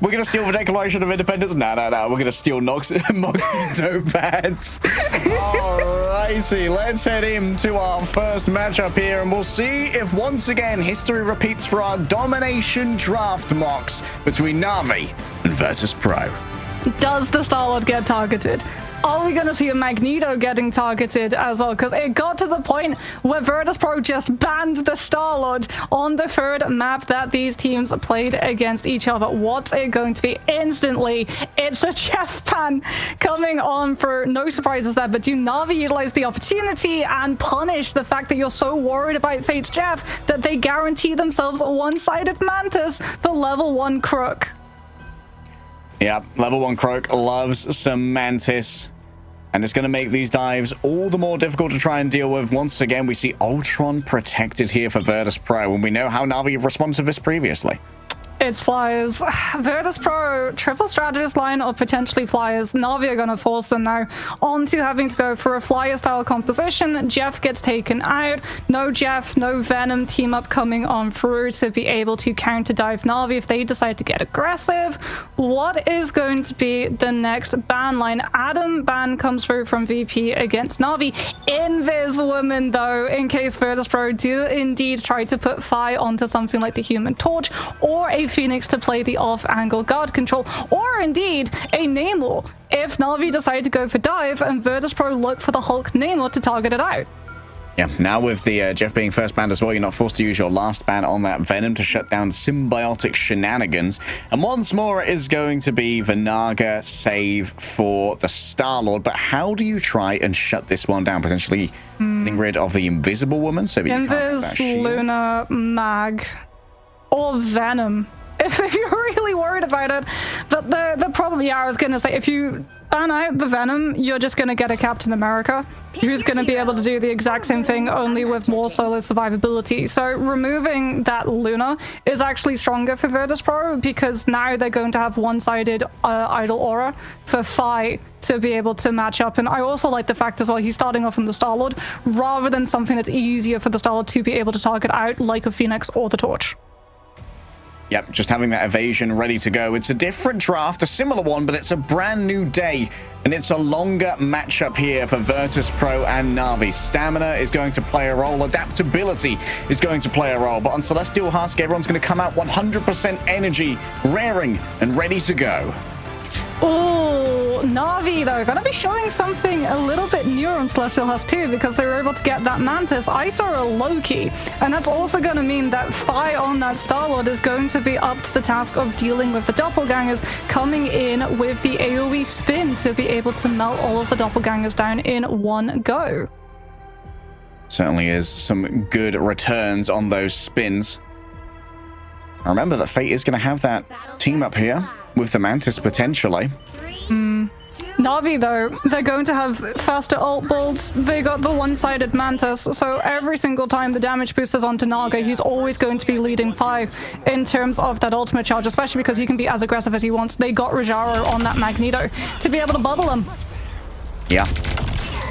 We're gonna steal the Declaration of Independence. No. We're gonna steal Moxie's notepads. Alrighty, let's head into our first matchup here, and we'll see if once again history repeats for our domination draft mocks between Na'Vi and Virtus Pro. Does the Star-Lord get targeted? Are we going to see a Magneto getting targeted as well? Because it got to the point where Virtus Pro just banned the Star-Lord on the third map that these teams played against each other. What's it going to be? Instantly, it's a Jeff ban coming on for no surprises there. But do Na'Vi utilize the opportunity and punish the fact that you're so worried about Fate's Jeff that they guarantee themselves a one-sided Mantis for level 1 Crook? Yeah, level 1 Croak loves some Mantis, and it's going to make these dives all the more difficult to try and deal with. Once again, we see Ultron protected here for Virtus Pro, and we know how Na'Vi have responded to this previously. It's Flyers. Virtus Pro, triple strategist line or potentially Flyers. Na'Vi are going to force them now onto having to go for a Flyer-style composition. Jeff gets taken out. No Jeff, no Venom team up coming on through to be able to counter-dive Na'Vi if they decide to get aggressive. What is going to be the next ban line? Adam ban comes through from VP against Na'Vi. Invis Woman, though, in case Virtus Pro do indeed try to put fire onto something like the Human Torch or a Phoenix to play the off-angle guard control, or indeed a Namor if Na'Vi decide to go for dive and Virtus Pro look for the Hulk Namor to target it out. Yeah, now with the Jeff being first banned as well, you're not forced to use your last ban on that Venom to shut down symbiotic shenanigans. And once more, it is going to be the Naga save for the Star-Lord. But how do you try and shut this one down? Potentially getting rid of the Invisible Woman? So Invis, Luna, Mag, or Venom, if you're really worried about it. But the problem, yeah, I was going to say, if you ban out the Venom, you're just going to get a Captain America who's going to be able to do the exact same thing, only with more solo survivability. So removing that Luna is actually stronger for Virtus Pro, because now they're going to have one-sided idle aura for Phi to be able to match up. And I also like the fact as well, he's starting off from the Star-Lord rather than something that's easier for the Star-Lord to be able to target out, like a Phoenix or the Torch. Yep, just having that evasion ready to go. It's a different draft, a similar one, but it's a brand new day, and it's a longer matchup here for Virtus Pro and Na'Vi. Stamina is going to play a role, adaptability is going to play a role, but on Celestial Husk, everyone's going to come out 100% energy, raring and ready to go. Oh, Na'Vi, though, going to be showing something a little bit newer on Celestial Husk too, because they were able to get that Mantis. I saw a Loki, and that's also going to mean that Phi on that Star-Lord is going to be up to the task of dealing with the doppelgangers, coming in with the AoE spin to be able to melt all of the doppelgangers down in one go. Certainly is some good returns on those spins. Remember that Fate is going to have that team up here with the Mantis potentially. Na'Vi, though, they're going to have faster ult builds. They got the one-sided Mantis, so every single time the damage boost is onto Naga, he's always going to be leading 5 in terms of that ultimate charge, especially because he can be as aggressive as he wants. They got Rajaro on that Magneto to be able to bubble him. Yeah.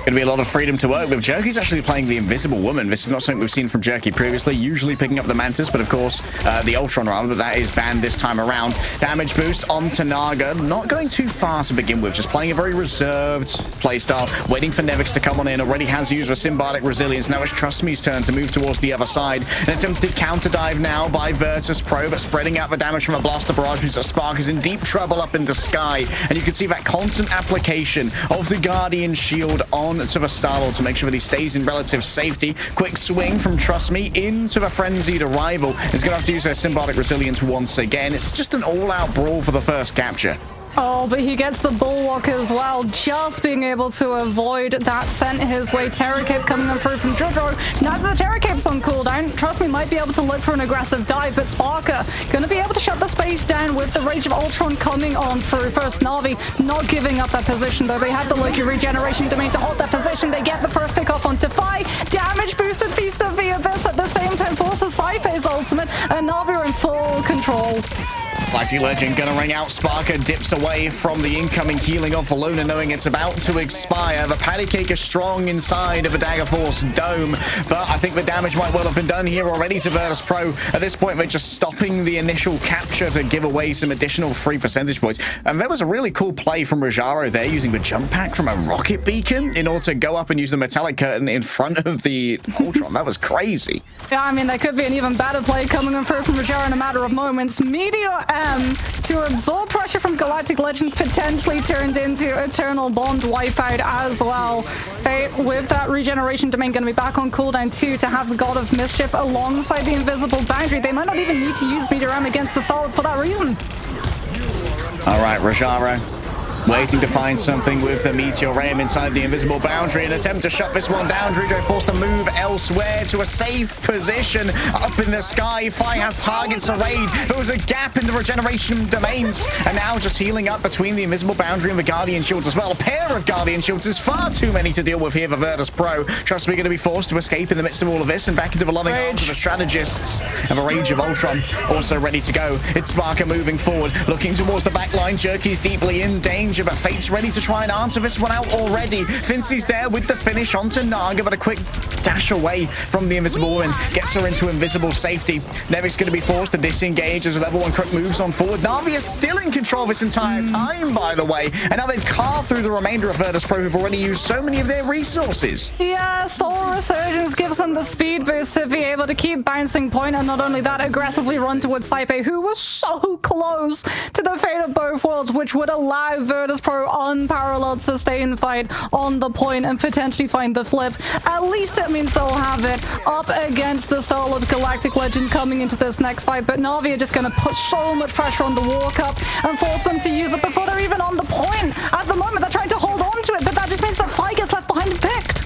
Going to be a lot of freedom to work with. Jerky's actually playing the Invisible Woman. This is not something we've seen from Jerky previously, usually picking up the Mantis, but of course, the Ultron rather, but that is banned this time around. Damage boost onto Naga. Not going too far to begin with, just playing a very reserved playstyle, waiting for Nevix to come on in. Already has used a Symbiotic Resilience. Now it's Trust Me's turn to move towards the other side. An attempted counter dive now by Virtus Pro, but spreading out the damage from a Blaster Barrage means that Spark is in deep trouble up in the sky. And you can see that constant application of the Guardian Shield on to the Star-Lord to make sure that he stays in relative safety. Quick swing from Trust Me into the frenzied arrival. He's going to have to use their Symbiotic Resilience once again. It's just an all-out brawl for the first capture. Oh, but he gets the Bulwark as well, just being able to avoid that sent his way. Terror Cape coming in through from Jojo. Now that the Terror Cape's on cooldown, Trust Me might be able to look for an aggressive dive, but Sparker going to be able to shut the space down with the Rage of Ultron coming on through. First, Na'Vi not giving up that position, though. They had the Loki regeneration domain to hold that position. They get the first pick off onto Fi. Damage boosted Feast of the Abyss at the same time forces Cypher's ultimate, and Na'Vi are in full control. Mighty Legend gonna ring out. Sparker dips away from the incoming healing of Valona, knowing it's about to expire. The Patty Cake is strong inside of a Dagger Force dome, but I think the damage might well have been done here already to Virtus Pro. At this point, they're just stopping the initial capture to give away some additional 3 percentage points. And there was a really cool play from Rajaro there, using the jump pack from a rocket beacon in order to go up and use the metallic curtain in front of the Ultron. That was crazy. Yeah, I mean, there could be an even better play coming in through from Rajaro in a matter of moments. Meteor M to absorb pressure from Galactic Legend, potentially turned into Eternal Bond wipeout as well. Fate with that regeneration domain going to be back on cooldown too, to have the God of Mischief alongside the Invisible Boundary. They might not even need to use Meteor M against the Solid for that reason. All right, Rajaro waiting to find something with the Meteor Ram inside the Invisible Boundary. An attempt to shut this one down. Drujo forced to move elsewhere to a safe position up in the sky. Fi has targets arrayed. There was a gap in the regeneration domains, and now just healing up between the Invisible Boundary and the Guardian Shields as well. A pair of Guardian Shields is far too many to deal with here for Virtus Pro. Trust Me, going to be forced to escape in the midst of all of this and back into the loving arms of the strategists. And the Rage of Ultron also ready to go. It's Sparker moving forward, looking towards the back line. Jerky's deeply in danger, but Fate's ready to try and answer this one out already. Fincy's there with the finish onto Naga, but a quick dash away from the Invisible Woman gets her into invisible safety. Nevik's going to be forced to disengage as a level 1 Crook moves on forward. Na'Vi is still in control this entire time, by the way, and now they've carved through the remainder of Virtus Pro, who've already used so many of their resources. Yeah, Soul Resurgence gives them the speed boost to be able to keep bouncing point, and not only that, aggressively run towards Saipe, who was so close to the fate of both worlds, which would allow Virtus Pro unparalleled sustained fight on the point and potentially find the flip. At least it means they'll have it up against the Star-Lord Galactic Legend coming into this next fight, but Na'Vi are just going to put so much pressure on the walk up and force them to use it before they're even on the point. At the moment, they're trying to hold on to it, but that just means that Fi gets left behind and picked.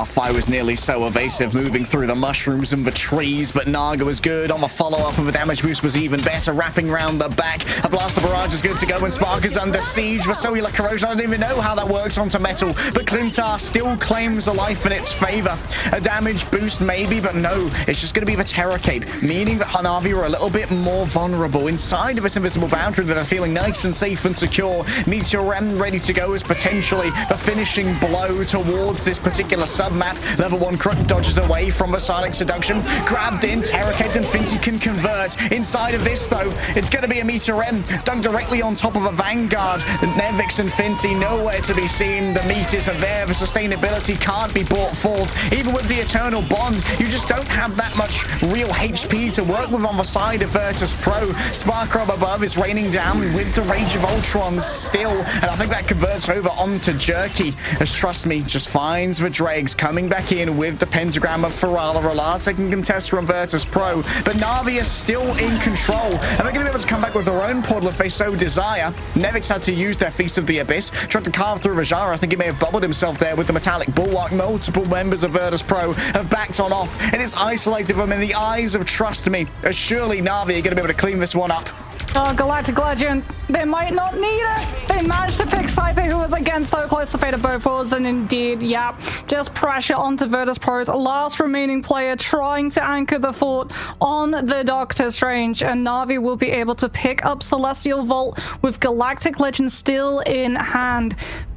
Fi was nearly so evasive, moving through the mushrooms and the trees, but Naga was good on the follow-up, and the damage boost was even better, wrapping around the back. A Blaster Barrage is good to go when Spark is under siege. The Cellular Corrosion, I don't even know how that works onto metal, but Clintar still claims a life in its favor. A damage boost maybe, but no, it's just going to be the Terror Cape, meaning that Hanavi are a little bit more vulnerable inside of this Invisible Boundary, that are feeling nice and safe and secure. Meteor M ready to go as potentially the finishing blow towards this particular sub-map. Level 1 Crook dodges away from the Sonic Seduction. Grabbed in, Terror Cape and Fincy can convert. Inside of this, though, it's going to be a Meteor M dug directly on top of a Vanguard. Nevix and Fincy nowhere to be seen. The meters are there. The sustainability can't be brought forth. Even with the Eternal Bond, you just don't have that much real HP to work with on the side of Virtus Pro. Spark up above is raining down with the Rage of Ultron still, and I think that converts over onto Jerky, as Trust Me just finds the Dreg Navigs coming back in with the pentagram of Ferala. A last second contest from Virtus Pro, but Na'Vi is still in control, and they're going to be able to come back with their own portal if they so desire. Navigs had to use their Feast of the Abyss, tried to carve through Rajara. I think he may have bubbled himself there with the metallic bulwark. Multiple members of Virtus Pro have backed on off, and it's isolated them in the eyes of trust me, as surely Na'Vi are going to be able to clean this one up. Oh, Galactic Legend, they might not need it. They managed to pick Saipe, who was again so close to fate of both worlds, and indeed, yeah, just pressure onto Virtus Pro's last remaining player trying to anchor the fort on the Doctor Strange, and Na'Vi will be able to pick up Celestial Vault with Galactic Legend still in hand.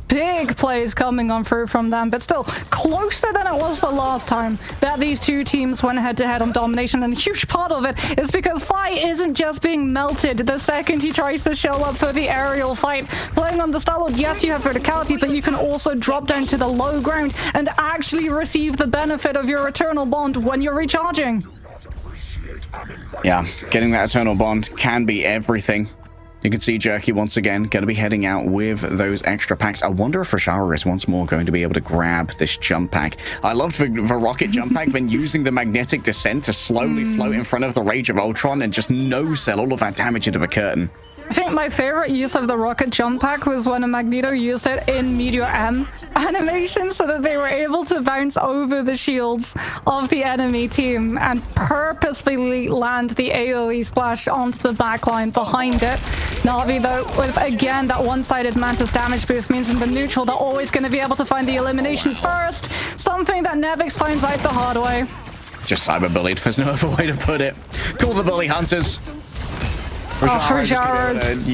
Big plays coming on through from them, but still closer than it was the last time that these two teams went head-to-head on domination, and a huge part of it is because Fi isn't just being melted the second he tries to show up for the aerial fight. Playing on the Star-Lord, yes, you have verticality, but you can also drop down to the low ground and actually receive the benefit of your Eternal Bond when you're recharging. Yeah, getting that Eternal Bond can be everything. You can see Jerky once again going to be heading out with those extra packs. I wonder if Rashara is once more going to be able to grab this jump pack. I loved the rocket jump pack, then using the magnetic descent to slowly float in front of the Rage of Ultron and just no-sell all of that damage into the curtain. I think my favorite use of the rocket jump pack was when a Magneto used it in Meteor M animation so that they were able to bounce over the shields of the enemy team and purposefully land the AoE splash onto the backline behind it. Na'Vi, though, with again that one-sided Mantis damage boost, means in the neutral they're always going to be able to find the eliminations first, something that Nevix finds out the hard way. Just cyberbullied, there's no other way to put it. Call the bully hunters. Rajara's...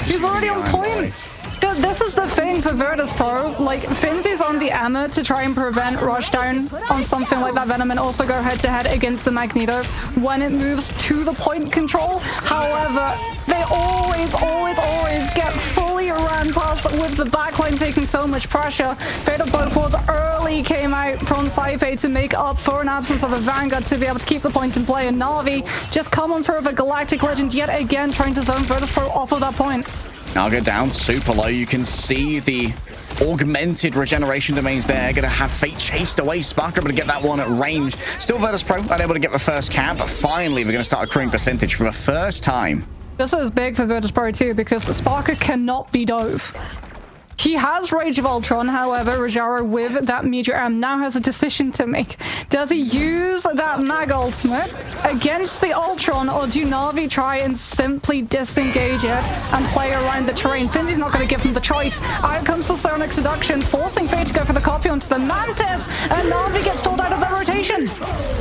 He's already on point. This is the thing for Virtus Pro. Like, Finzy's on the EMEA to try and prevent rushdown on something like that Venom and also go head-to-head against the Magneto when it moves to the point control. However, they always get fully ran past with the backline taking so much pressure. Fate of both worlds early came out from Saipe to make up for an absence of a Vanguard to be able to keep the point in play, and Na'Vi just come on for a Galactic Legend yet again trying to zone Virtus Pro off of that point. Naga down super low. You can see the augmented regeneration domains there. Gonna have Fate chased away. Sparker able to get that one at range. Still Virtus Pro unable to get the first cap, but finally we're gonna start accruing percentage for the first time. This is big for Virtus Pro too, because Sparker cannot be dove. He has Rage of Ultron, however, Rajara with that Meteor M now has a decision to make. Does he use that Mag Ultimate against the Ultron, or do Na'Vi try and simply disengage it and play around the terrain? Finzy's not going to give him the choice. Out comes the Sonic Seduction, forcing Fate to go for the copy onto the Mantis, and Na'Vi gets stalled out of the rotation.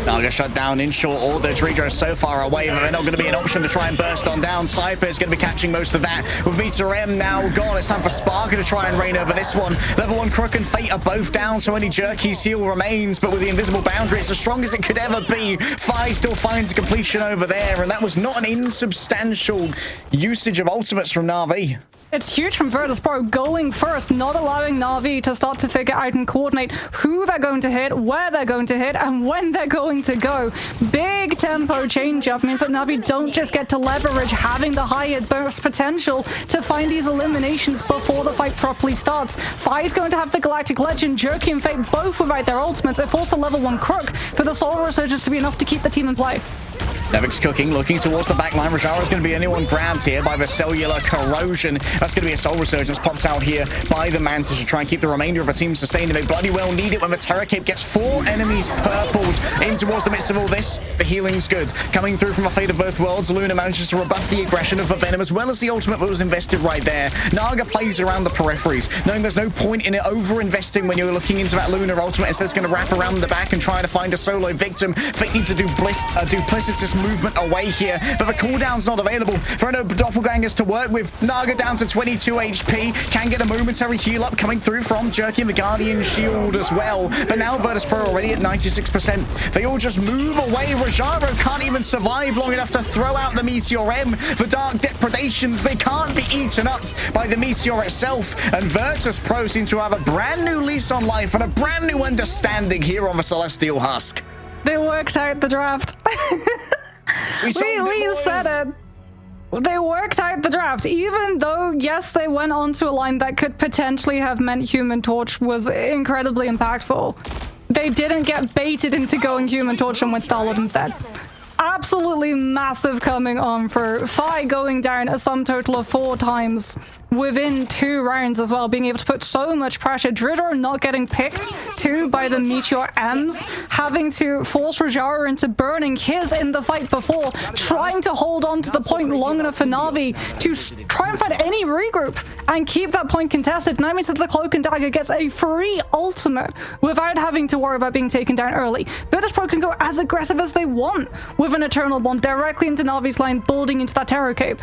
Naga shut down in short order. Dredro is so far away, but they're not going to be an option to try and burst on down. Saipe is going to be catching most of that. With Meteor M now gone, it's time for Sparker to try and reign over this one. Level 1 Crook and Fate are both down, so only Jerky's heal remains, but with the invisible boundary, it's as strong as it could ever be. Fi still finds completion over there, and that was not an insubstantial usage of ultimates from Na'Vi. It's huge from Virtus Pro going first, not allowing Na'Vi to start to figure out and coordinate who they're going to hit, where they're going to hit, and when they're going to go. Big tempo change-up means that Na'Vi don't just get to leverage having the higher burst potential to find these eliminations before the fight properly starts. Fi's going to have the Galactic Legend, Jerky and Fate both without their ultimates. It forced a level 1 Crook for the Soul Resurgence to be enough to keep the team in play. Nevix cooking, looking towards the backline. Rajara is going to be anyone grabbed here by the cellular corrosion. That's going to be a Soul Resurgence popped out here by the Mantis to try and keep the remainder of the team sustained. They bloody well need it when the Terror Cape gets 4 enemies purpled in towards the midst of all this. The healing's good. Coming through from a Fate of Both Worlds, Luna manages to rebuff the aggression of the Venom as well as the ultimate that was invested right there. Naga plays around the peripheries, knowing there's no point in it over-investing when you're looking into that Luna ultimate. Instead, it's going to wrap around the back and try to find a solo victim. Fate needs to do duplicitous movement away here, but the cooldown's not available for no doppelgangers to work with. Naga down to 22 HP, can get a momentary heal up coming through from Jerky and the Guardian Shield as well, but now Virtus Pro already at 96%. They all just move away. Rajaro can't even survive long enough to throw out the Meteor M. The Dark Depredations, they can't be eaten up by the Meteor itself, and Virtus Pro seem to have a brand new lease on life and a brand new understanding here on the Celestial Husk. They worked out the draft. We We said it. they worked out the draft, even though, yes, they went onto a line that could potentially have meant Human Torch was incredibly impactful. They didn't get baited into going Human Torch and went Starlord instead. Absolutely massive coming on for Fi going down a sum total of 4 times within 2 rounds as well, being able to put so much pressure. Dridor not getting picked too by the Meteor M's, having to force Rajara into burning his in the fight before, trying to hold on to the point long enough for Na'Vi to try and find any regroup and keep that point contested. Now means that the Cloak and Dagger gets a free ultimate without having to worry about being taken down early. Virtus.pro can go as aggressive as they want with an Eternal Bond directly into Na'Vi's line, building into that Terror Cape.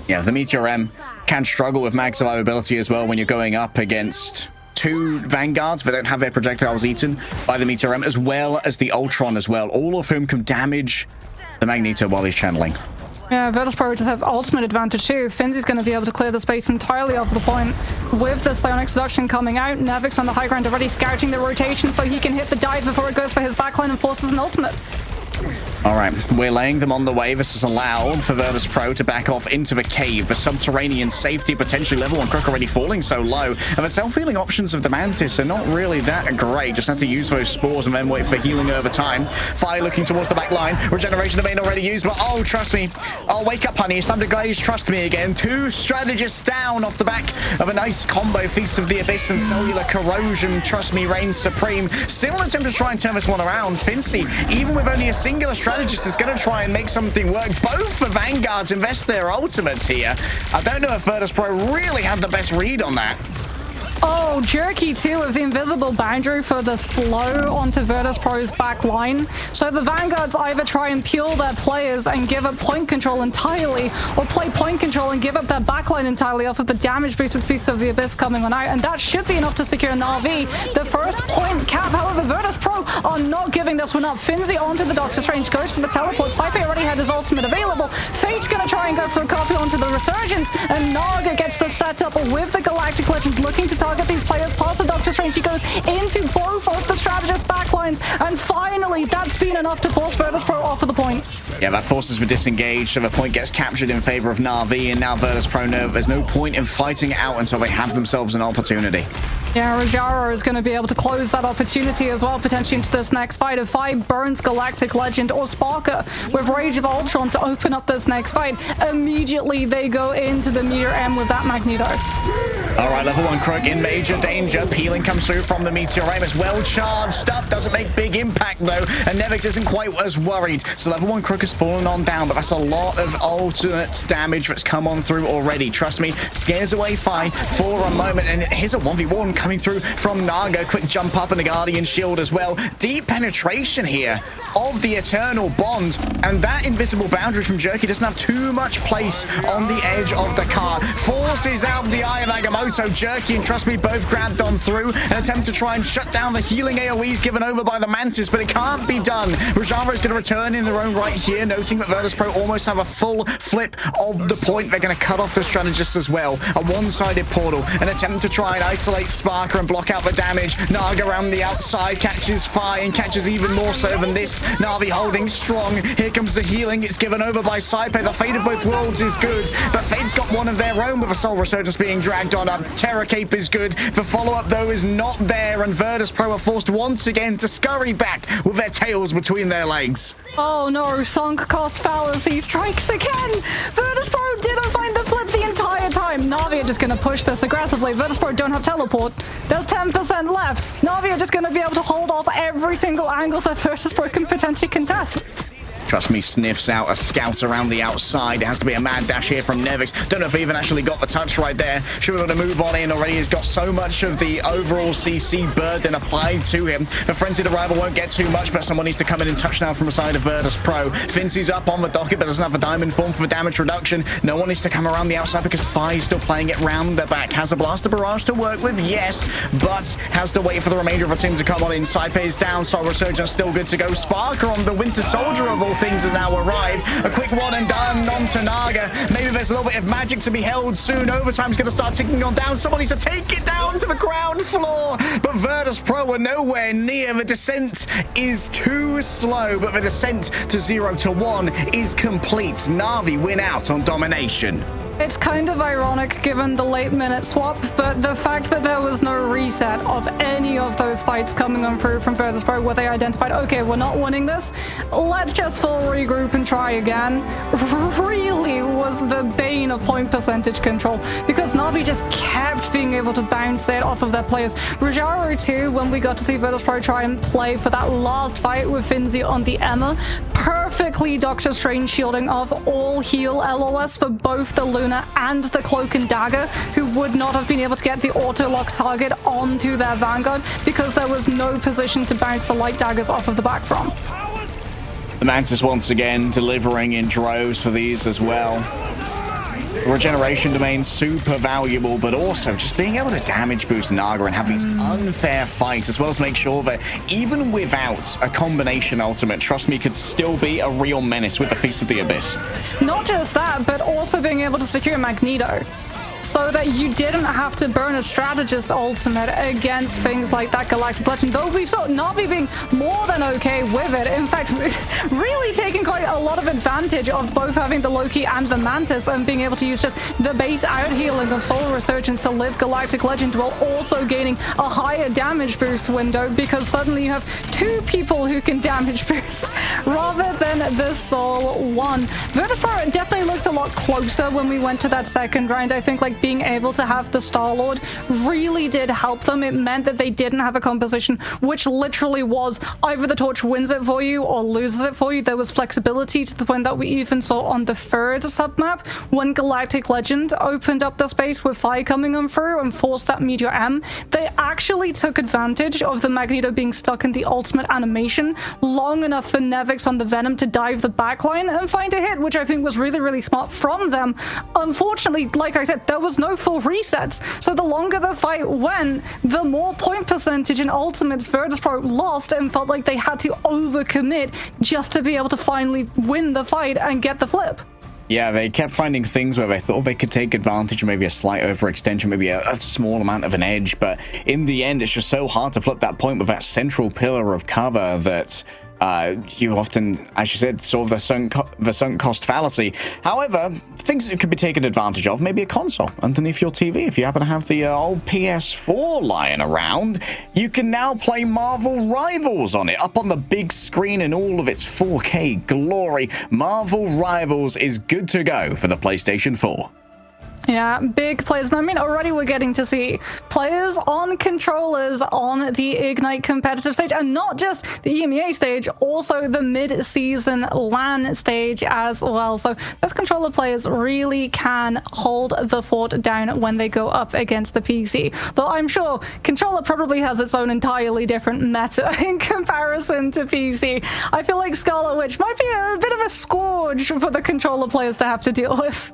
Yeah, the Meteor M can struggle with mag survivability as well when you're going up against 2 Vanguards that don't have their projectiles eaten by the Meteor M, as well as the Ultron as well, all of whom can damage the Magneto while he's channeling. Yeah, Virtus.pro does have ultimate advantage too. Finzy's going to be able to clear the space entirely off the point with the Psionic Seduction coming out. Nevix on the high ground already scouting the rotation so he can hit the dive before it goes for his backline and forces an ultimate. All right, we're laying them on the way. This is allowed for Virtus.pro to back off into the cave. The subterranean safety, potentially level 1 Crook already falling so low. And the self-healing options of the Mantis are not really that great. Just has to use those spores and then wait for healing over time. Fire looking towards the back line. Regeneration domain already used, but oh, trust me. Oh, wake up, honey. It's time to glaze. Trust me again. 2 strategists down off the back of a nice combo. Feast of the Abyss and Cellular Corrosion. Trust me, reigns supreme. Still an attempt to try and turn this one around. Fincy, even with only a singular strategist, is going to try and make something work. Both the Vanguards invest their ultimates here. I don't know if Virtus.pro really have the best read on that. Oh, Jerky too with the invisible boundary for the slow onto Virtus.pro's back line. So the Vanguards either try and peel their players and give up point control entirely, or play point control and give up their backline entirely off of the damage boosted Feast of the Abyss coming on out. And that should be enough to secure Na'Vi. The first point cap, however, Virtus.pro are not giving this one up. Finzy onto the Doctor Strange, goes for the teleport. Saipe already had his ultimate available. Fate's going to try and go for a copy onto the Resurgence, and Naga gets the setup with the Galactic Legend looking to target these players past the Doctor Strange. He goes into both of the strategist backlines, and finally that's been enough to force Virtus.pro off of the point. Yeah, that forces the disengage, so the point gets captured in favor of Na'Vi, and now Virtus.pro know there's no point in fighting it out until they have themselves an opportunity. Yeah, Rajara is going to be able to close that opportunity as well, potentially into this next fight. If Fi burns Galactic Legend or Sparker with Rage of Ultron to open up this next fight, immediately they go into the Meteor M with that Magneto. All right, level 1 Crook in major danger. Peeling comes through from the Meteor M. It's well charged up. Doesn't make big impact, though. And Nevix isn't quite as worried. So level 1 Crook has fallen on down, but that's a lot of alternate damage that's come on through already. Trust me, scares away Fi for a moment. And here's a 1v1 coming through from Naga. Quick jump up and the Guardian Shield as well. Deep penetration here of the Eternal Bond. And that invisible boundary from Jerky doesn't have too much place on the edge of the car. Forces out the Eye of Agamotto. Jerky and Trust Me both grabbed on through an attempt to try and shut down the healing AoEs given over by the Mantis, but it can't be done. Rajara is going to return in their own right here, noting that Virtus.pro almost have a full flip of the point. They're going to cut off the strategist as well. A one-sided portal, an attempt to try and isolate Sparker and block out the damage. Naga around the outside catches Fi and catches even more so than this. Na'Vi holding strong. Here comes the healing. It's given over by Saipe. The Fate of both worlds is good, but Fate's got one of their own with a Soul Resurgence being dragged on up. Terror Cape is good. The follow-up, though, is not there, and Virtus.pro are forced once again to scurry back with their tails between their legs. Oh no, sunk cost fallacy strikes again. Virtus.pro didn't find the flip the entire time. Na'Vi are just going to push this aggressively. Virtus.pro don't have teleport. There's 10% left. Na'Vi are just going to be able to hold off every single angle that Virtus.pro can potentially contest. Trust Me sniffs out a scout around the outside. It has to be a mad dash here from Nevix. Don't know if he even actually got the touch right there. Should be able to move on in already. He's got so much of the overall CC burden applied to him. The Frenzied Arrival won't get too much, but someone needs to come in and touch now from the side of Virtus.pro. Fincy's up on the docket, but doesn't have a diamond form for damage reduction. No one needs to come around the outside because Fi's still playing it round the back. Has a Blaster Barrage to work with, yes, but has to wait for the remainder of the team to come on in. Saipe is down, Soul Resurgence still good to go. Sparker on the Winter Soldier of all things has now arrived. A quick one and done on to Naga. Maybe there's a little bit of magic to be held soon. Overtime's going to start ticking on down. Someone needs to take it down to the ground floor. But Virtus Pro are nowhere near. The descent is too slow, but the descent to 0 to 1 is complete. Na'Vi win out on domination. It's kind of ironic given the late minute swap, but the fact that there was no reset of any of those fights coming on through from Virtus Pro where they identified, okay, we're not winning this, let's just full regroup and try again, really was the bane of point percentage control, because Na'Vi just kept being able to bounce it off of their players. Rojaro too, when we got to see Virtus Pro try and play for that last fight with Finzi on the Emma, perfectly Doctor Strange shielding off all heal LOS for both the Luna and the Cloak and Dagger, who would not have been able to get the auto-lock target onto their Vanguard because there was no position to bounce the light daggers off of the back from. The Mantis once again delivering in droves for these as well. Regeneration domain super valuable, but also just being able to damage boost Naga and have these unfair fights, as well as make sure that even without a combination ultimate, trust me, could still be a real menace with the Feast of the Abyss. Not just that, but also being able to secure Magneto, so that you didn't have to burn a strategist ultimate against things like that Galactic Legend, though we saw Na'Vi being more than okay with it. In fact, really taking quite a lot of advantage of both having the Loki and the Mantis and being able to use just the base out healing of Soul Resurgence to live Galactic Legend while also gaining a higher damage boost window, because suddenly you have two people who can damage boost rather than the Soul one. Virtus Pro definitely looked a lot closer when we went to that second round. I think like being able to have the Star-Lord really did help them. It meant that they didn't have a composition which literally was either the torch wins it for you or loses it for you. There was flexibility to the point that we even saw on the third submap when Galactic Legend opened up the space with fire coming on through and forced that Meteor M. They actually took advantage of the Magneto being stuck in the ultimate animation long enough for Nevix on the Venom to dive the backline and find a hit, which I think was really, really smart from them. Unfortunately, like I said, there was no full resets, so the longer the fight went, the more point percentage in ultimates Virtus Pro lost and felt like they had to overcommit just to be able to finally win the fight and get the flip. Yeah, they kept finding things where they thought they could take advantage of maybe a slight overextension, maybe a small amount of an edge, but in the end, it's just so hard to flip that point with that central pillar of cover that you often, as you said, solve the sunk cost fallacy. However, things that could be taken advantage of, maybe a console underneath your TV. If you happen to have the old PS4 lying around, you can now play Marvel Rivals on it, up on the big screen in all of its 4K glory. Marvel Rivals is good to go for the PlayStation 4. Yeah, big players. I mean, already we're getting to see players on controllers on the Ignite competitive stage, and not just the EMEA stage, also the mid-season LAN stage as well. So those controller players really can hold the fort down when they go up against the PC. Though I'm sure controller probably has its own entirely different meta in comparison to PC. I feel like Scarlet Witch might be a bit of a scourge for the controller players to have to deal with.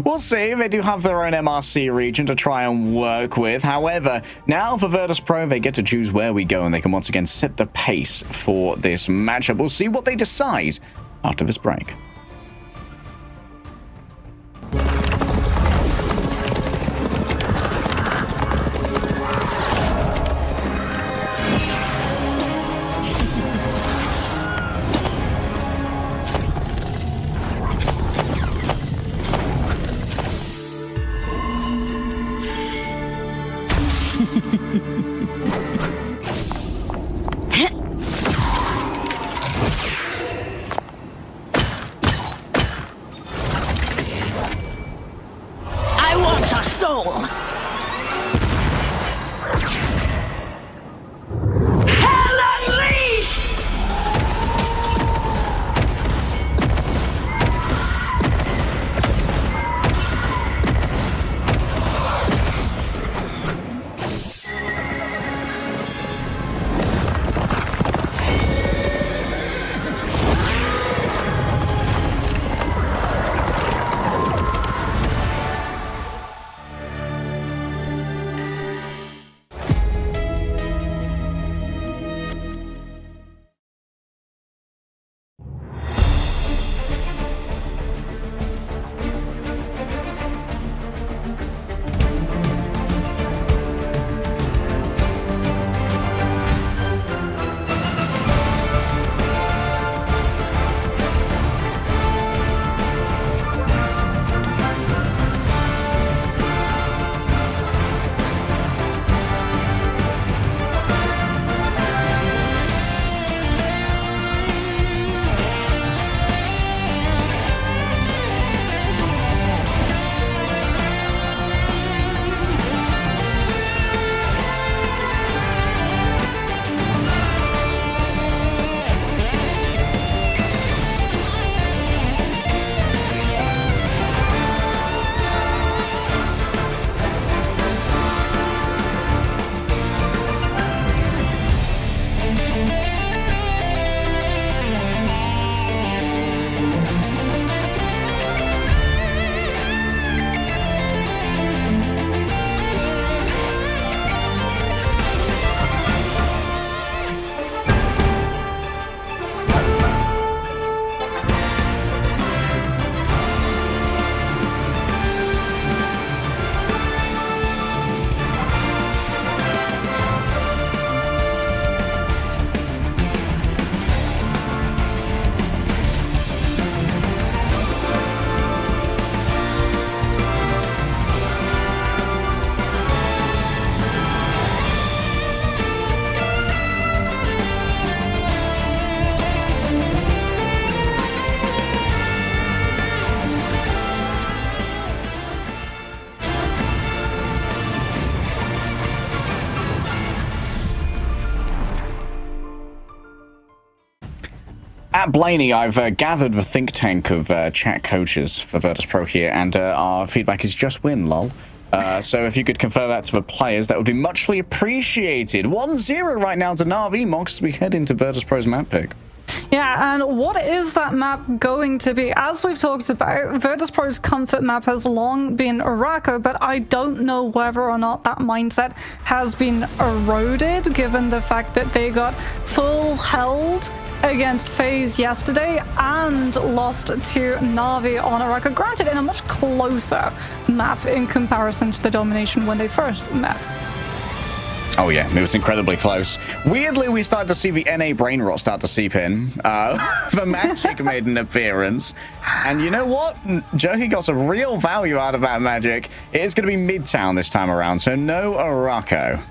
We'll see. They do have their own MRC region to try and work with. However, now for Virtus Pro, they get to choose where we go, and they can once again set the pace for this matchup. We'll see what they decide after this break. At Blaney, I've gathered the think tank of chat coaches for Virtus Pro here, and our feedback is just win, lol. So if you could confer that to the players, that would be muchly appreciated. 1-0 right now to Na'Vi Mox as we head into Virtus Pro's map pick. Yeah, and what is that map going to be? As we've talked about, Virtus Pro's comfort map has long been Araco, but I don't know whether or not that mindset has been eroded, given the fact that they got full held against FaZe yesterday and lost to Na'Vi on Araco, granted in a much closer map in comparison to the domination when they first met. Oh yeah, it was incredibly close. Weirdly, we started to see the NA brain rot start to seep in. The Magic made an appearance. And you know what? Jerky got some real value out of that Magic. It is going to be Midtown this time around, so no Araco.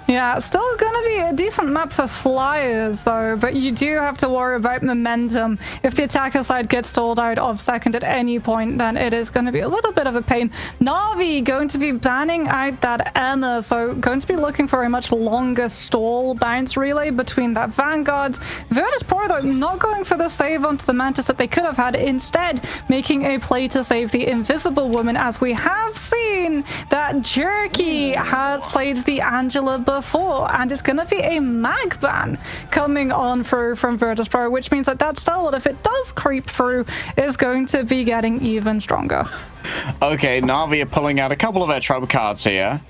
Yeah, still gonna be a decent map for flyers though, but you do have to worry about momentum. If the attacker side gets stalled out of second at any point, then it is going to be a little bit of a pain. Na'Vi going to be banning out that EMEA, so going to be looking for a much longer stall bounce relay between that Vanguards. Virtus Pro though not going for the save onto the Mantis that they could have had, instead making a play to save the Invisible Woman, as we have seen that Jerky has played the Angela before, and it's going to be a mag ban coming on through from Virtus Pro, which means that that Starlord, if it does creep through, is going to be getting even stronger. Okay, Na'Vi are pulling out a couple of their trump cards here.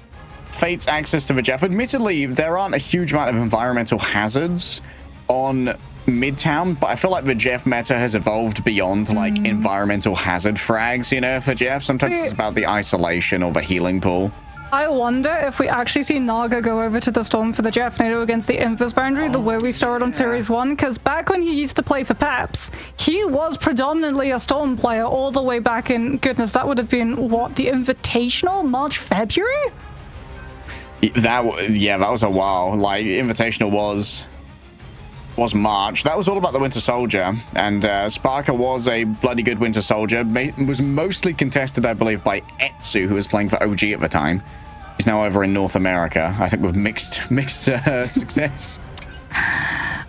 Fate's access to the Jeff. Admittedly, there aren't a huge amount of environmental hazards on Midtown, but I feel like the Jeff meta has evolved beyond like environmental hazard frags, you know, for Jeff. Sometimes it's about the isolation or the healing pool. I wonder if we actually see Naga go over to the Storm for the Jeff NATO against the Invis boundary, the way we saw it on Series 1, because back when he used to play for Peps, he was predominantly a Storm player all the way back in, goodness, that would have been, what, the Invitational? March, February? That was a while. Like, Invitational was March. That was all about the Winter Soldier, and Sparker was a bloody good Winter Soldier. Was mostly contested, I believe, by Etsu, who was playing for OG at the time. He's now over in North America, I think, with mixed success.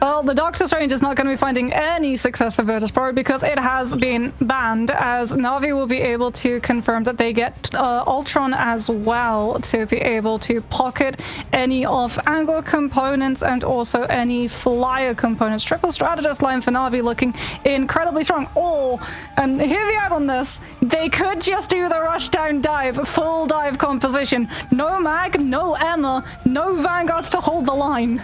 Well, the Doctor Strange is not going to be finding any success for Virtus Pro because it has been banned, as Na'Vi will be able to confirm that they get Ultron as well to be able to pocket any off-angle components and also any flyer components. Triple strategist line for Na'Vi looking incredibly strong. Oh, and hear me out on this. They could just do the rushdown dive, full dive composition. No mag, no EMEA, no Vanguards to hold the line.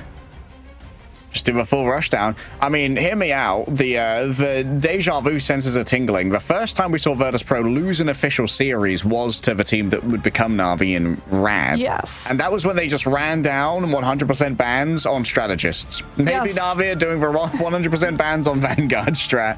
Just do a full rushdown. I mean, hear me out. The deja vu senses are tingling. The first time we saw Virtus Pro lose an official series was to the team that would become Na'Vi in Rad. Yes. And that was when they just ran down 100% bans on strategists. Maybe yes. Na'Vi are doing the 100% bans on Vanguard strat.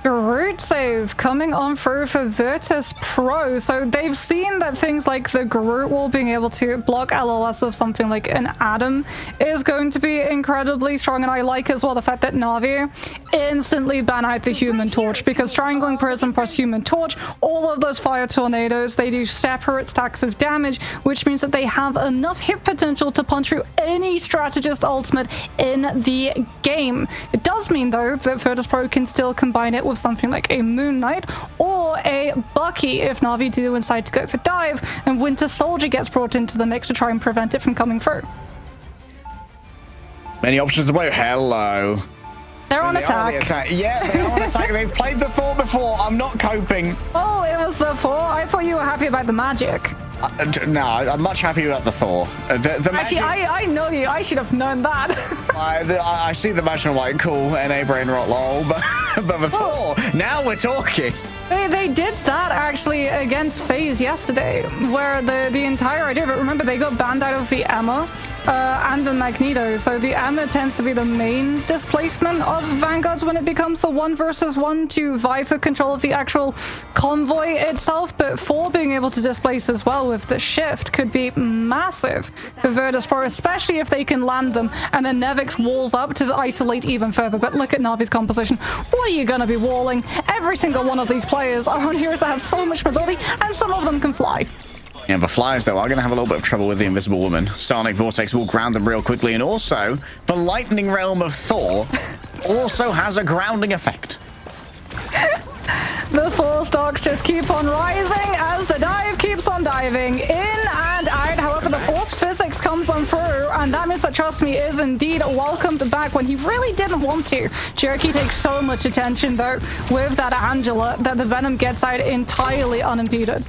Root save coming on through for Virtus Pro. So they've seen that things like the Groot wall being able to block LLS of something like an Atom is going to be incredibly strong. And I like as well the fact that Na'Vi instantly ban out the Human Torch, because Triangling Prism plus Human Torch, all of those fire tornadoes, they do separate stacks of damage, which means that they have enough hit potential to punch through any strategist ultimate in the game. It does mean though that Virtus Pro can still combine it with something like a Moon Knight or a Bucky if Na'Vi do decide to go for dive and Winter Soldier gets brought into the mix to try and prevent it from coming through. Many options to play. Hello. They're on attack. Yeah, they're on attack. They've played the Thor before. I'm not coping. Oh, it was the Thor? I thought you were happy about the magic. No, I'm much happier about the Thor. The Actually, magic, I know you. I should have known that. I see the magic and I'm like, cool, NA brain rot lol, but the Thor, now we're talking. They did that actually against FaZe yesterday, where the entire idea, but remember they got banned out of the EMEA and the Magneto, so the EMEA tends to be the main displacement of Vanguards when it becomes the 1 versus 1 to vie for control of the actual convoy itself, but Thor being able to displace as well with the shift could be massive for Virtus Pro, especially if they can land them and then Nevix walls up to isolate even further. But look at Na'Vi's composition. What are you going to be walling? Every single one of these players are on heroes that have so much mobility, and some of them can fly. Yeah, the Flyers, though, are going to have a little bit of trouble with the Invisible Woman. Sonic Vortex will ground them real quickly, and also the Lightning Realm of Thor also has a grounding effect. The four stocks just keep on rising as the dive keeps on diving in and out. However, the force physics comes on through, and that means that Trust Me is indeed welcomed back when he really didn't want to. Jerky takes so much attention, though, with that Angela, that the Venom gets out entirely unimpeded.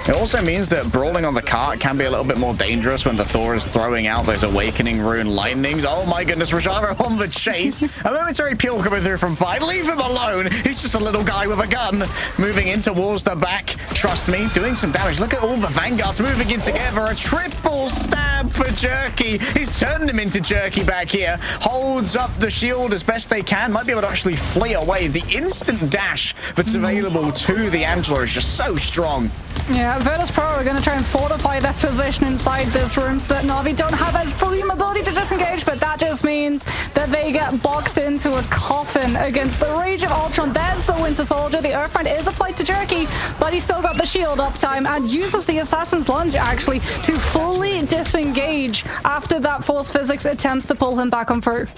It also means that brawling on the cart can be a little bit more dangerous when the Thor is throwing out those Awakening Rune lightnings. Oh my goodness, Rajaro on the chase. A momentary peel coming through from Fight. Leave him alone. He's just a little guy with a gun. Moving in towards the back. Trust Me, doing some damage. Look at all the Vanguards moving in together. A triple stab for Jerky. He's turned him into Jerky back here. Holds up the shield as best they can. Might be able to actually flee away. The instant dash that's available to the Angela is just so strong. Yeah, Virtus Pro are going to try and fortify their position inside this room so that Na'Vi don't have as brilliant ability to disengage, but that just means that they get boxed into a coffin against the Rage of Ultron. There's the Winter Soldier. The Earthbound is applied to Jerky, but he's still got the shield uptime and uses the Assassin's Lunge, actually, to fully disengage after that Force Physics attempts to pull him back on through.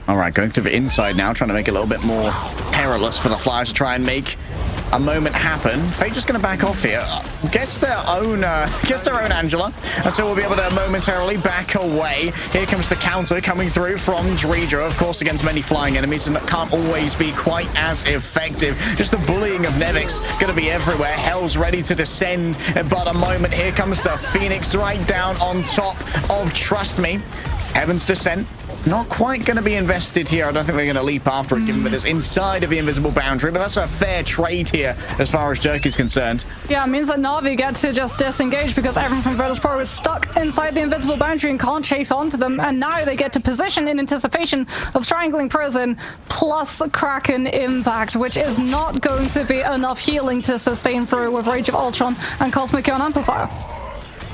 All right, going through the inside now, trying to make it a little bit more perilous for the Flyers to try and make a moment happen. Fate just going to back off here. Gets their own Angela, and so we'll be able to momentarily back away. Here comes the counter coming through from Dredra, of course, against many flying enemies, and that can't always be quite as effective. Just the bullying of Nevix going to be everywhere. Hell's ready to descend, but a moment. Here comes the Phoenix right down on top of Trust Me. Heaven's Descent. Not quite going to be invested here. I don't think we're going to leap after it, given that it's inside of the invisible boundary, but that's a fair trade here as far as Jerky's concerned. Yeah, it means that Na'Vi get to just disengage because everyone from Virtus Pro is stuck inside the invisible boundary and can't chase onto them, and now they get to position in anticipation of Strangling Prison plus Kraken Impact, which is not going to be enough healing to sustain through with Rage of Ultron and Cosmic Ion Amplifier.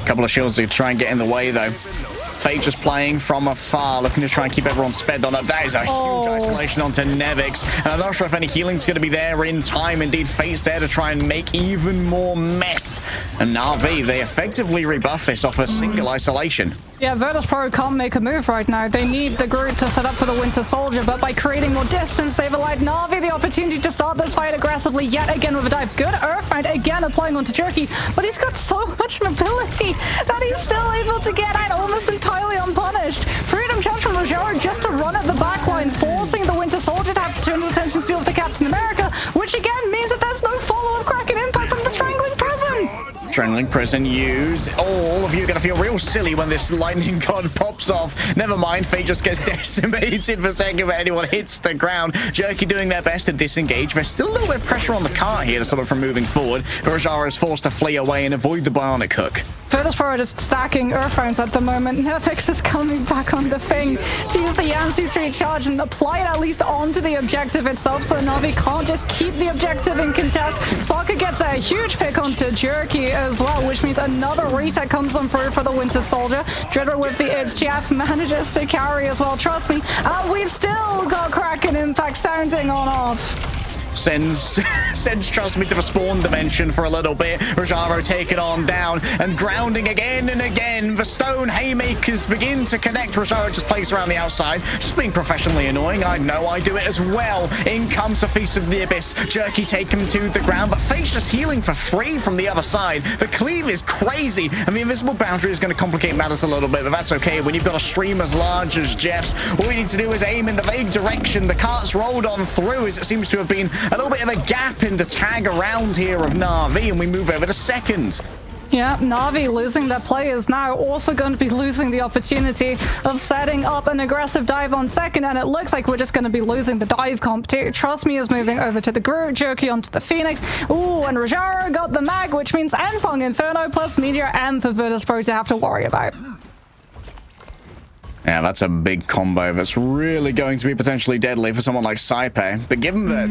Couple of shields to try and get in the way, though. Fate just playing from afar, looking to try and keep everyone sped on up. That is a huge isolation onto Nevix. And I'm not sure if any healing's going to be there in time. Indeed, Fate's there to try and make even more mess. And Na'Vi, they effectively rebuff this off a single isolation. Yeah, Virtus Pro can't make a move right now. They need the Groot to set up for the Winter Soldier, but by creating more distance, they've allowed Na'Vi the opportunity to start this fight aggressively yet again with a dive. Good Earthbound again applying onto Jerky, but he's got so much mobility that he's still able to get out almost entirely unpunished. Freedom Charge from Rajaro just to run at the back line, forcing the Winter Soldier to have to turn his attention to the Captain America, which again means that there's no follow-up Kraken Impact from the Strangling Prison. Strangling Prison used. All of you are going to feel real silly when this lightning god pops off. Never mind, Fate just gets decimated for a second, but anyone hits the ground. Jerky doing their best to disengage. There's still a little bit of pressure on the cart here to stop it from moving forward, but Rajaro is forced to flee away and avoid the bionic hook. Virtus Pro are just stacking Earthbounds at the moment. Nevix is coming back on the thing to use the Yancey Street Charge and apply it at least onto the objective itself so that Na'Vi can't just keep the objective in contest. Sparker gets a huge pick onto Jerky as well, which means another reset comes on through for the Winter Soldier. Dredra with the HGF manages to carry as well, trust me. And we've still got Kraken Impact sounding on off. Sends Trust Me to the spawn dimension for a little bit. Rajaro taken on down and grounding again and again. The stone haymakers begin to connect. Rajaro just plays around the outside, just being professionally annoying. I know I do it as well. In comes the Feast of the Abyss. Jerky take him to the ground, but Fate's just healing for free from the other side. The cleave is crazy, and the invisible boundary is going to complicate matters a little bit, but that's okay. When you've got a stream as large as Jeff's, all you need to do is aim in the vague direction. The cart's rolled on through, as it seems to have been a little bit of a gap in the tag around here of Na'Vi, and we move over to second. Yeah, Na'Vi losing their players now, also going to be losing the opportunity of setting up an aggressive dive on second, and it looks like we're just going to be losing the dive comp too. Trust Me is moving over to the Groot, Jerky onto the Phoenix. Ooh, and Rajaro got the mag, which means Ensong Inferno plus Meteor and for Virtus Pro to have to worry about. Yeah, that's a big combo that's really going to be potentially deadly for someone like Saipe. But given that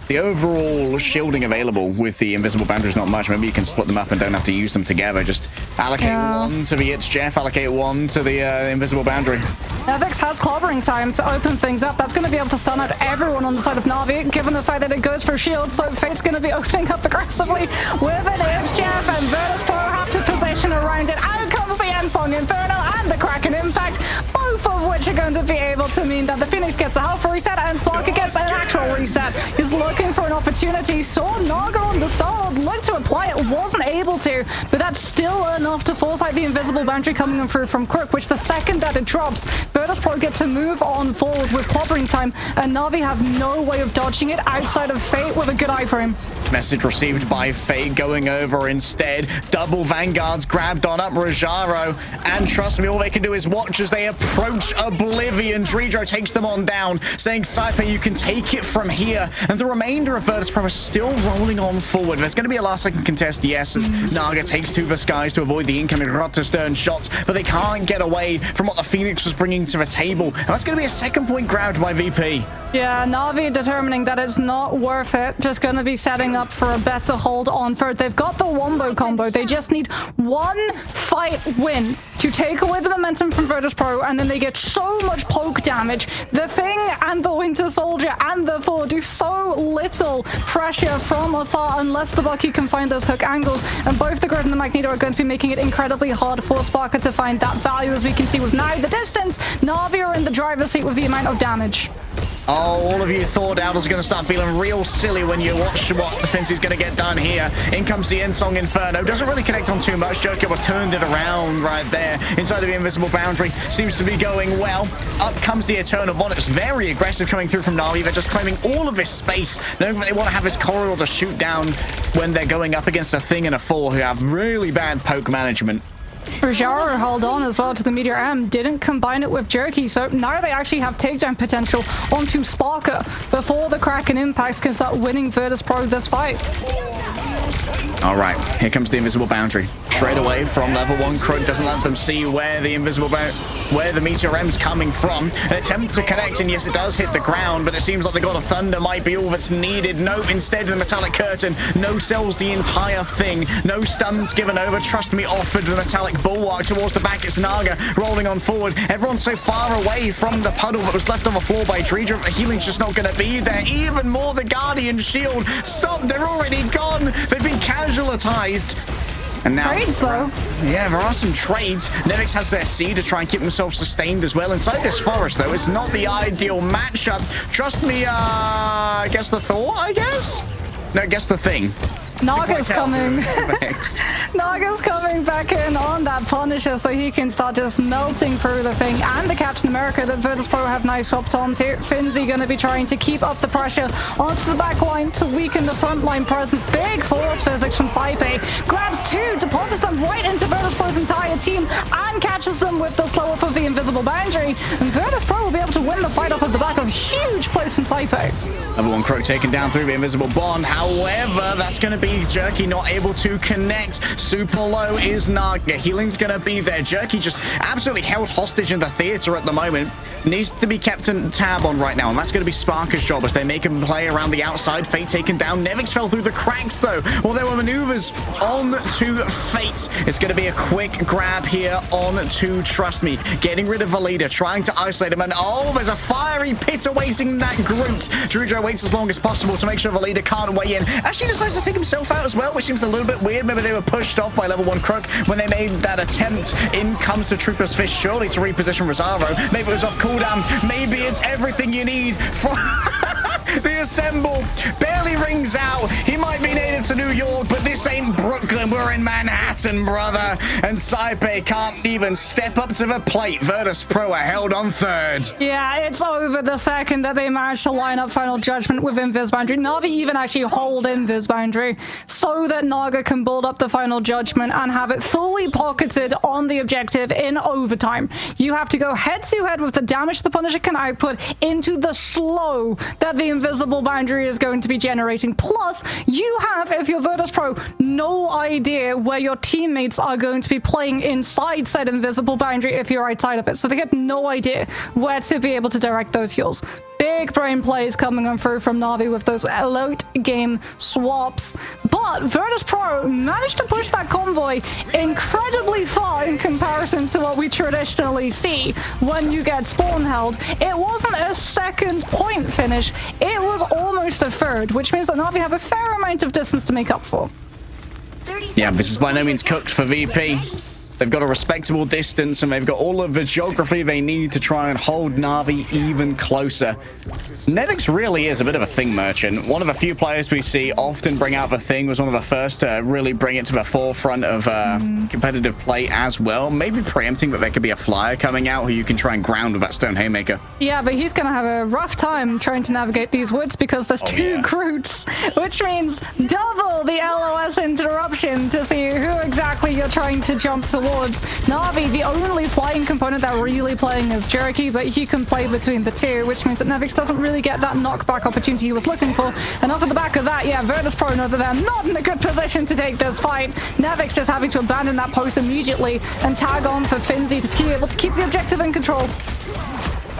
the overall shielding available with the invisible boundary is not much, maybe you can split them up and don't have to use them together. Just allocate one to the It's Jeff, allocate one to the invisible boundary. Nevix has clobbering time to open things up. That's going to be able to stun out everyone on the side of Na'Vi, given the fact that it goes for shield. So Fate's going to be opening up aggressively with an It's Jeff, and Virtus Pro have to position around it. Out comes the Ensong Inferno and the Kraken Impact. both of which are going to be able to mean that the Phoenix gets a health reset and Sparker gets an actual reset. He's looking for an opportunity, saw Naga on the start, looked to apply it, wasn't able to, but that's still enough to force out the invisible boundary coming through from Crook, which the second that it drops, Virtus.pro get to move on forward with clobbering time, and Na'Vi have no way of dodging it outside of Fate with a good iframe. Message received by Fate going over instead. Double Vanguards grabbed on up Rajaro, and trust me, all they can do is watch as they approach Oblivion. Dredro takes them on down, saying, Saipe, you can take it from here. And the remainder of Virtus.pro is still rolling on forward. There's going to be a last second contest, yes, as Naga takes to the skies to avoid the incoming Rotterdam shots, but they can't get away from what the Phoenix was bringing to the table. And that's going to be a second point grabbed by VP. Yeah, Na'Vi determining that it's not worth it. Just going to be setting up for a better hold on for it. They've got the Wombo combo. They just need one fight win to take away the momentum from Virtus.pro, and then they get so much poke damage. The Thing and the Winter Soldier and the Thor do so little pressure from afar unless the Bucky can find those hook angles, and both the Grid and the Magneto are going to be making it incredibly hard for Sparker to find that value, as we can see with now the distance. Na'Vi are in the driver's seat with the amount of damage. Oh, all of you Thor doubters are going to start feeling real silly when you watch what defense is going to get done here. In comes the Ensong Inferno. Doesn't really connect on too much. Joker was turned it around right there inside of the invisible boundary. Seems to be going well. Up comes the Eternal Bond. It's very aggressive coming through from Na'Vi. They're just claiming all of this space, knowing that they want to have this corridor to shoot down when they're going up against a Thing and a Thor who have really bad poke management. Rajaro held on as well to the Meteor M, didn't combine it with Jerky, so now they actually have takedown potential onto Sparker before the Kraken Impacts can start winning Virtus.pro this fight. All right, here comes the invisible boundary. Straight away from level 1, Crook doesn't let them see where the where the Meteor M's coming from. An attempt to connect, and yes, it does hit the ground, but it seems like the God of Thunder might be all that's needed. Nope, instead the Metallic Curtain no-sells the entire thing. No stuns given over. Trust me, offered the Metallic Bulwark towards the back. It's Naga rolling on forward. Everyone's so far away from the puddle that was left on the floor by Dredro. The healing's just not going to be there. Even more, the Guardian Shield. Stop, they're already gone. They've been casualtized. And now, trades, though. Yeah, there are some trades. Nevix has their C to try and keep himself sustained as well. Inside this forest, though, it's not the ideal matchup. Trust me, I guess the Thor, I guess? No, guess the Thing. Naga's coming. Naga's coming back in on that Punisher so he can start just melting through the Thing and the Captain America that Virtus.pro have now swapped onto. Finzi going to be trying to keep up the pressure onto the back line to weaken the front line presence. Big force physics from Saipe. Grabs two, deposits them right into Virtus.pro's entire team and catches them with the slow up of the invisible boundary. And Virtus.pro will be able to win the fight off of the back of huge plays from Saipe. Number 1 Croak taken down through the invisible bond. However, that's going to be Jerky not able to connect. Super low is Naga. Healing's going to be there. Jerky just absolutely held hostage in the theater at the moment. Needs to be kept in tab on right now, and that's going to be Sparker's job as they make him play around the outside. Fate taken down. Nevix fell through the cracks, though. Well, there were maneuvers on to Fate. It's going to be a quick grab here on to Trust Me. Getting rid of the leader, trying to isolate him, and oh, there's a fiery pit awaiting that Groot. Dredro waits as long as possible to make sure the leader can't weigh in. Actually decides to take himself out as well, which seems a little bit weird. Maybe they were pushed off by level 1 Crook when they made that attempt. In comes the Trooper's Fist, surely to reposition Rosaro. Maybe it was off cooldown. Maybe it's everything you need for the Assemble. Barely rings out. He might be native to New York, but this ain't Brooklyn. We're in Manhattan, brother. And Saipe can't even step up to the plate. Virtus.pro are held on third. Yeah, it's over the second that they managed to line up Final Judgment with Invis Boundary. Na'Vi even actually hold Invis Boundary so that Naga can build up the Final Judgment and have it fully pocketed on the objective in overtime. You have to go head-to-head with the damage the Punisher can output into the slow that the invisible boundary is going to be generating. Plus, you have, if you're Virtus.pro, no idea where your teammates are going to be playing inside said invisible boundary if you're outside of it. So they get no idea where to be able to direct those heals. Big brain plays coming on through from Na'Vi with those late game swaps. But Virtus.pro managed to push that convoy incredibly far in comparison to what we traditionally see when you get spawn held. It wasn't a second point finish, it was almost a third, which means that Na'Vi have a fair amount of distance to make up for. Yeah, this is by no means cooked for VP. They've got a respectable distance, and they've got all of the geography they need to try and hold Na'Vi even closer. Nevix really is a bit of a thing merchant. One of the few players we see often bring out the thing, was one of the first to really bring it to the forefront of competitive play as well. Maybe preempting that there could be a flyer coming out who you can try and ground with that stone haymaker. Yeah, but he's going to have a rough time trying to navigate these woods because there's two Groots, which means double the LOS interruption to see who exactly you're trying to jump towards. Na'Vi, the only flying component that really playing is Jerky, but he can play between the two, which means that Nevix doesn't really get that knockback opportunity he was looking for. And off of the back of that, yeah, Virtus Pro know that they're not in a good position to take this fight. Nevix just having to abandon that post immediately and tag on for Finzi to be able to keep the objective in control.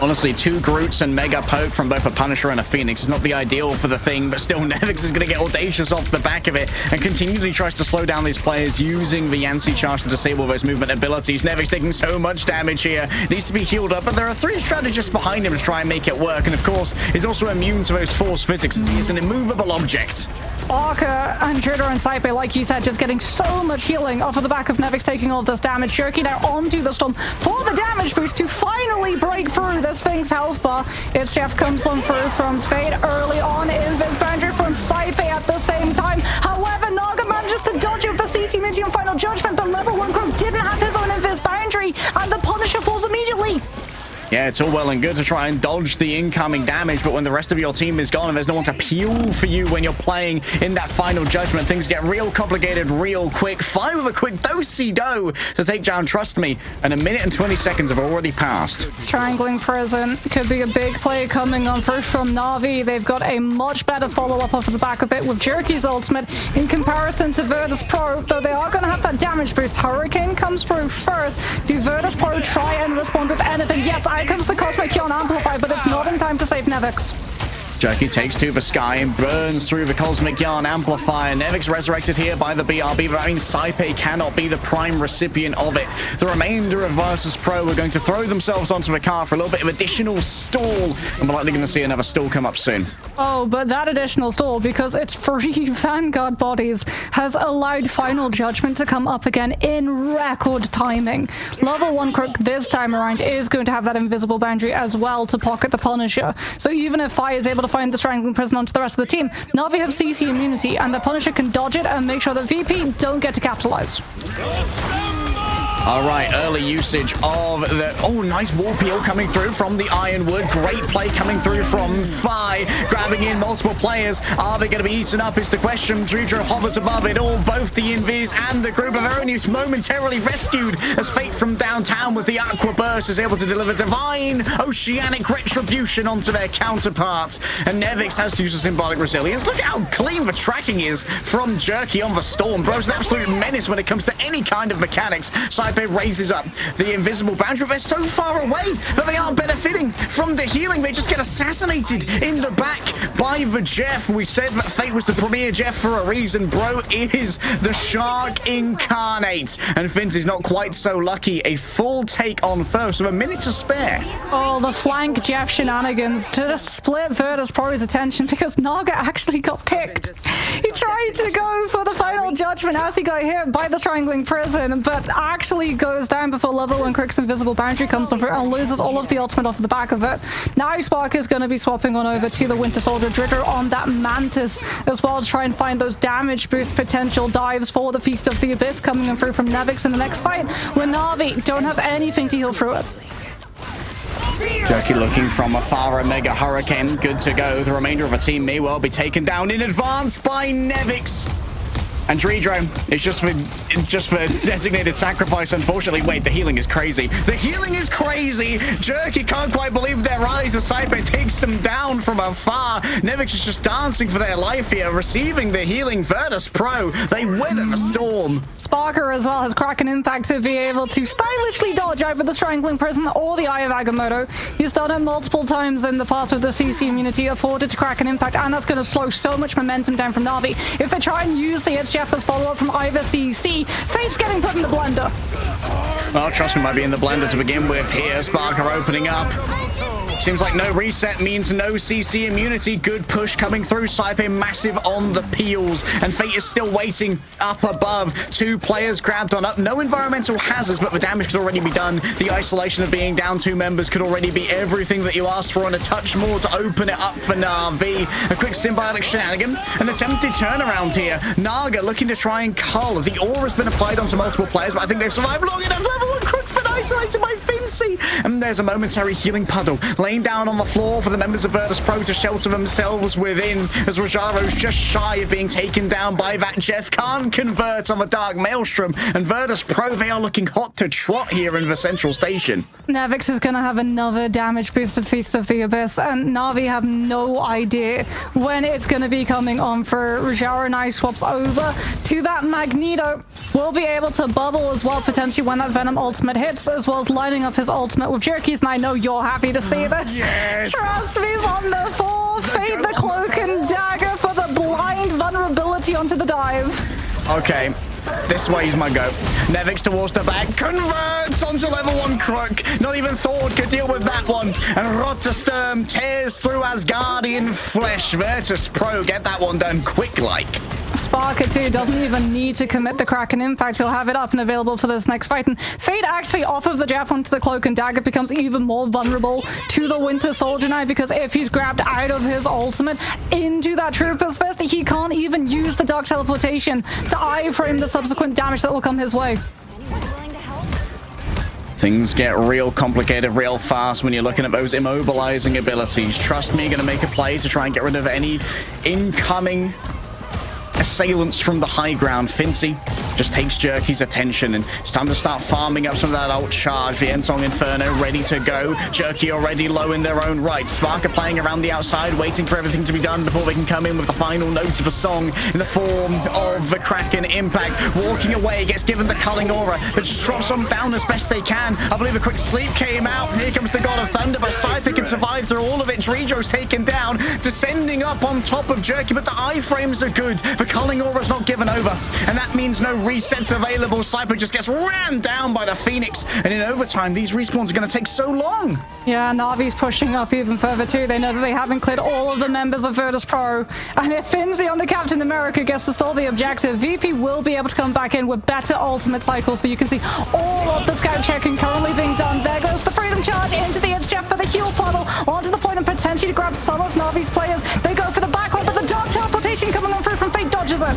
Honestly, 2 Groots and Mega Poke from both a Punisher and a Phoenix is not the ideal for the thing, but still Nevix is going to get audacious off the back of it and continually tries to slow down these players using the Yancey charge to disable those movement abilities. Nevix taking so much damage here, needs to be healed up, but there are 3 strategists behind him to try and make it work, and of course, he's also immune to those force physics as he is an immovable object. Sparker and Tritter and Saipe, like you said, just getting so much healing off of the back of Nevix taking all of this damage. Jerky now onto the storm for the damage boost to finally break through this thing's health bar. Its Jeff comes on through from Fade early on. Invis Boundary from Saipe at the same time. However, Naga manages to dodge it with the CC Medium Final Judgment, but level 1 Crook didn't have his own Invis Boundary, and the Punisher falls immediately. Yeah, it's all well and good to try and dodge the incoming damage, but when the rest of your team is gone and there's no one to peel for you when you're playing in that final judgment, things get real complicated real quick. 5 with a quick do-si-do to take down Trust Me, and 1 minute and 20 seconds have already passed. Strangling Prison could be a big play coming on through from Na'Vi. They've got a much better follow-up off of the back of it with Jerky's ultimate in comparison to Virtus Pro, though they are going to have that damage boost. Hurricane comes through first. Do Virtus Pro try and respond with anything? Yes, here comes the Cosmic Yawn Amplify, but it's not in time to save Nevix. Jerky takes to the sky and burns through the Cosmic Yarn Amplifier. Nevix resurrected here by the BRB, but that means Saipe cannot be the prime recipient of it. The remainder of Virtus Pro are going to throw themselves onto the car for a little bit of additional stall, and we're likely going to see another stall come up soon. Oh, but that additional stall, because it's 3 Vanguard bodies, has allowed Final Judgment to come up again in record timing. Level 1 Crook this time around is going to have that invisible boundary as well to pocket the Punisher. So even if Fi is able to find the Strangling Prison onto the rest of the team, Na'Vi have CC immunity, and the Punisher can dodge it and make sure that VP don't get to capitalize. All right, early usage of the... Oh, nice wall peel coming through from the Ironwood. Great play coming through from Fi, grabbing in multiple players. Are they going to be eaten up is the question. Drudro hovers above it all. Both the Invis and the group of Eronius momentarily rescued as Fate from downtown with the Aqua Burst is able to deliver divine oceanic retribution onto their counterparts. And Nevix has to use a symbolic resilience. Look at how clean the tracking is from Jerky on the Storm. Bro's an absolute menace when it comes to any kind of mechanics. Saipe raises up the invisible boundary. They're so far away that they aren't benefiting from the healing. They just get assassinated in the back by the Jeff. We said that Fate was the premier Jeff for a reason. Bro is the Shark incarnate. And Finz is not quite so lucky. A full take on first with a minute to spare. Oh, the flank Jeff shenanigans to just split Virtus Pro's attention because Naga actually got picked. He tried to go for the Final Judgment as he got hit by the Strangling Prison, but actually goes down before level 1 Crook's invisible boundary comes on through and loses all of the ultimate off the back of it. Now Spark is going to be swapping on over to the Winter Soldier Dritter on that Mantis as well to try and find those damage boost potential dives for the Feast of the Abyss coming in through from Nevix in the next fight when Na'Vi don't have anything to heal through it. Jerky looking from afar, a Mega Hurricane, good to go. The remainder of the team may well be taken down in advance by Nevix. And Dredro is just for designated sacrifice, unfortunately. Wait, the healing is crazy. The healing is crazy. Jerky can't quite believe their eyes as Saipe takes them down from afar. Nevix is just dancing for their life here, receiving the healing Virtus Pro. They wither the storm. Sparker as well has Kraken Impact to be able to stylishly dodge over the Strangling Prison or the Eye of Agamotto. He's done it multiple times in the past with the CC immunity afforded to Kraken Impact, and that's going to slow so much momentum down from Na'Vi. If they try and use the It's Jeff as follow-up from either CC, Fate's getting put in the blender. Well, Trust Me might be in the blender to begin with here. Sparker opening up. Seems like no reset means no CC immunity. Good push coming through. Saipe massive on the peels. And Fate is still waiting up above. 2 players grabbed on up. No environmental hazards, but the damage could already be done. The isolation of being down 2 members could already be everything that you asked for, and a touch more to open it up for Na'Vi. A quick symbiotic shenanigan. An attempted turnaround here. Naga looking to try and cull. The aura's been applied onto multiple players, but I think they've survived long enough. Everyone Crook's been isolated by Fincy. And there's a momentary healing puddle laying down on the floor for the members of Virtus Pro to shelter themselves within, as Rojaro's just shy of being taken down by that Jeff. Can't convert on the Dark Maelstrom, and Virtus Pro, they are looking hot to trot here in the central station. Nevix is going to have another damage boosted Feast of the Abyss, and Na'Vi have no idea when it's going to be coming on for Rojaro. Now swaps over to that Magneto. Will be able to bubble as well, potentially, when that Venom ultimate hits, as well as lining up his ultimate with Jerkies, and I know you're happy to see this. Yes. Trust me's on the 4. Fade the cloak and dagger for the blind vulnerability onto the dive. Okay. This way's my go. Nevix towards the back. Converts onto level 1 Crook. Not even Thor could deal with that one. And Rotterdam tears through Asgardian flesh. Virtus Pro get that one done quick-like. Sparker too doesn't even need to commit the Kraken Impact. He'll have it up and available for this next fight. And Fate actually off of the jab onto the Cloak and Dagger becomes even more vulnerable to the Winter Soldier now, because if he's grabbed out of his ultimate into that Trooper's Fist, he can't even use the Dark Teleportation to iframe the subsequent damage that will come his way. Things get real complicated real fast when you're looking at those immobilizing abilities. Trust me, gonna make a play to try and get rid of any incoming assailants from the high ground. Fincy just takes Jerky's attention, and it's time to start farming up some of that ult charge. The Ensong Inferno ready to go. Jerky already low in their own right. Sparker playing around the outside, waiting for everything to be done before they can come in with the final notes of a song in the form of the Kraken Impact. Walking away, gets given the culling aura, but just drops them down as best they can. I believe a quick sleep came out. Here comes the God of Thunder, but Saipe can survive through all of it. Dredro's taken down, descending up on top of Jerky, but the iframes are good. The culling aura's not given over, and that means no resets available. Saipe just gets ran down by the Phoenix, and in overtime, these respawns are going to take so long. Yeah, Na'Vi's pushing up even further too. They know that they haven't cleared all of the members of Virtus Pro, and if Finzy on the Captain America gets to stall the objective, VP will be able to come back in with better ultimate cycles, so you can see all of the scout checking currently being done. There goes the Freedom Charge into the It's Jeff for the heal puddle, onto the point and potentially to grab some of Na'Vi's players. They go for the backline, but the Dark Teleportation coming on through from Fate dodges it.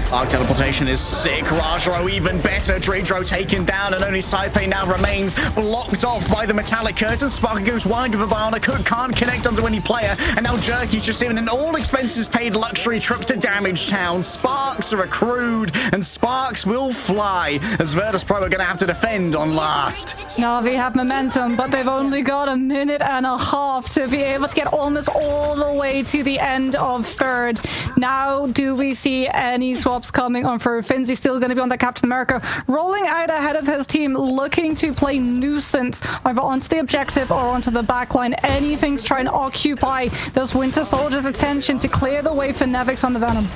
Dark Teleportation is sick. Rajaro even better. Dredro taken down, and only Saipe now remains blocked off by the metallic curtain. Sparker goes wide with a bionic hook, can't connect onto any player, and now Jerky's just in an all expenses paid luxury trip to Damage Town. Sparks are accrued, and sparks will fly as Virtus Pro are going to have to defend on last. Na'Vi have momentum, but they've only got a minute and a half to be able to get almost all the way to the end of third. Now, do we see any swaps coming on for Finzy? Still going to be on that Captain America, rolling out ahead of his team, looking to play nuisance either onto the objective or onto the backline. Anything to try and occupy this Winter Soldier's attention to clear the way for Nevix on the Venom.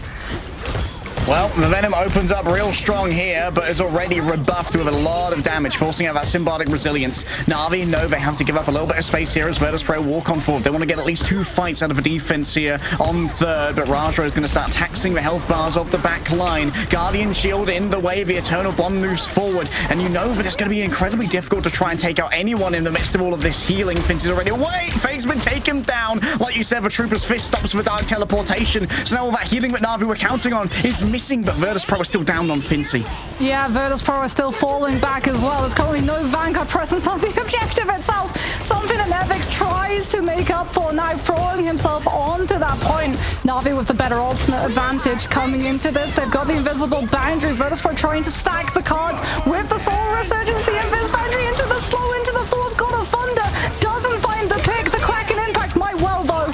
Well, the Venom opens up real strong here, but is already rebuffed with a lot of damage, forcing out that symbiotic resilience. Na'Vi know they have to give up a little bit of space here as Virtus Pro walk on forward. They want to get at least 2 fights out of the defense here on third, but Rajaro is going to start taxing the health bars of the back line. Guardian Shield in the way, the Eternal Bomb moves forward, and you know that it's going to be incredibly difficult to try and take out anyone in the midst of all of this healing. Finch is already away. Fake's been taken down. Like you said, the Trooper's Fist stops with Dark Teleportation, so now all that healing that Na'Vi were counting on is missing, but Virtus Pro is still down on Fincy. Yeah, Virtus Pro are still falling back as well. There's currently no Vanguard presence on the objective itself. Something that Nevix tries to make up for now, throwing himself onto that point. Na'Vi with the better ultimate advantage coming into this. They've got the invisible boundary. Virtus Pro trying to stack the cards with the Soul Resurgence, the Invis boundary into the slow, into the Force God of Thunder. Doesn't find the pick. The Kraken Impact might well though.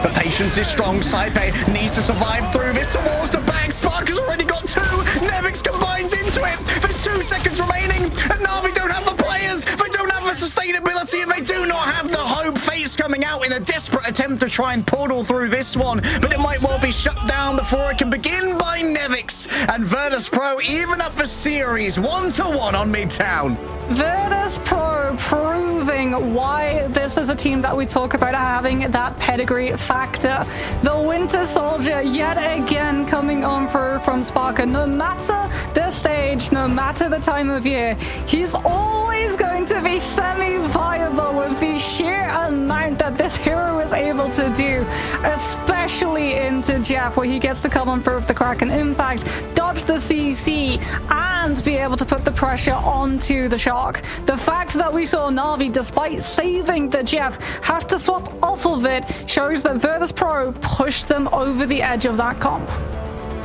The patience is strong. Saipe needs to survive through this towards the back. Spark has already got 2. Nevix combines into it. There's 2 seconds remaining, and Na'Vi don't have the players. They don't have the sustainability, and they do not have the hope. Fate's coming out in a desperate attempt to try and portal through this one, but it might well be shut down before it can begin by Nevix. And Virtus Pro even up the series 1-1 on Midtown. Virtus Pro proving why this is a team that we talk about having that pedigree factor. The Winter Soldier yet again coming on through from Sparker. No matter the stage, no matter the time of year, he's always going to be semi-viable with the sheer amount that this hero is able to do, especially into Jeff, where he gets to come on through with the Kraken Impact, dodge the CC, and be able to put the pressure onto the Shock. The fact that we saw Na'Vi, despite saving the Jeff, have to swap off of it shows that Virtus Pro pushed them over the edge of that comp.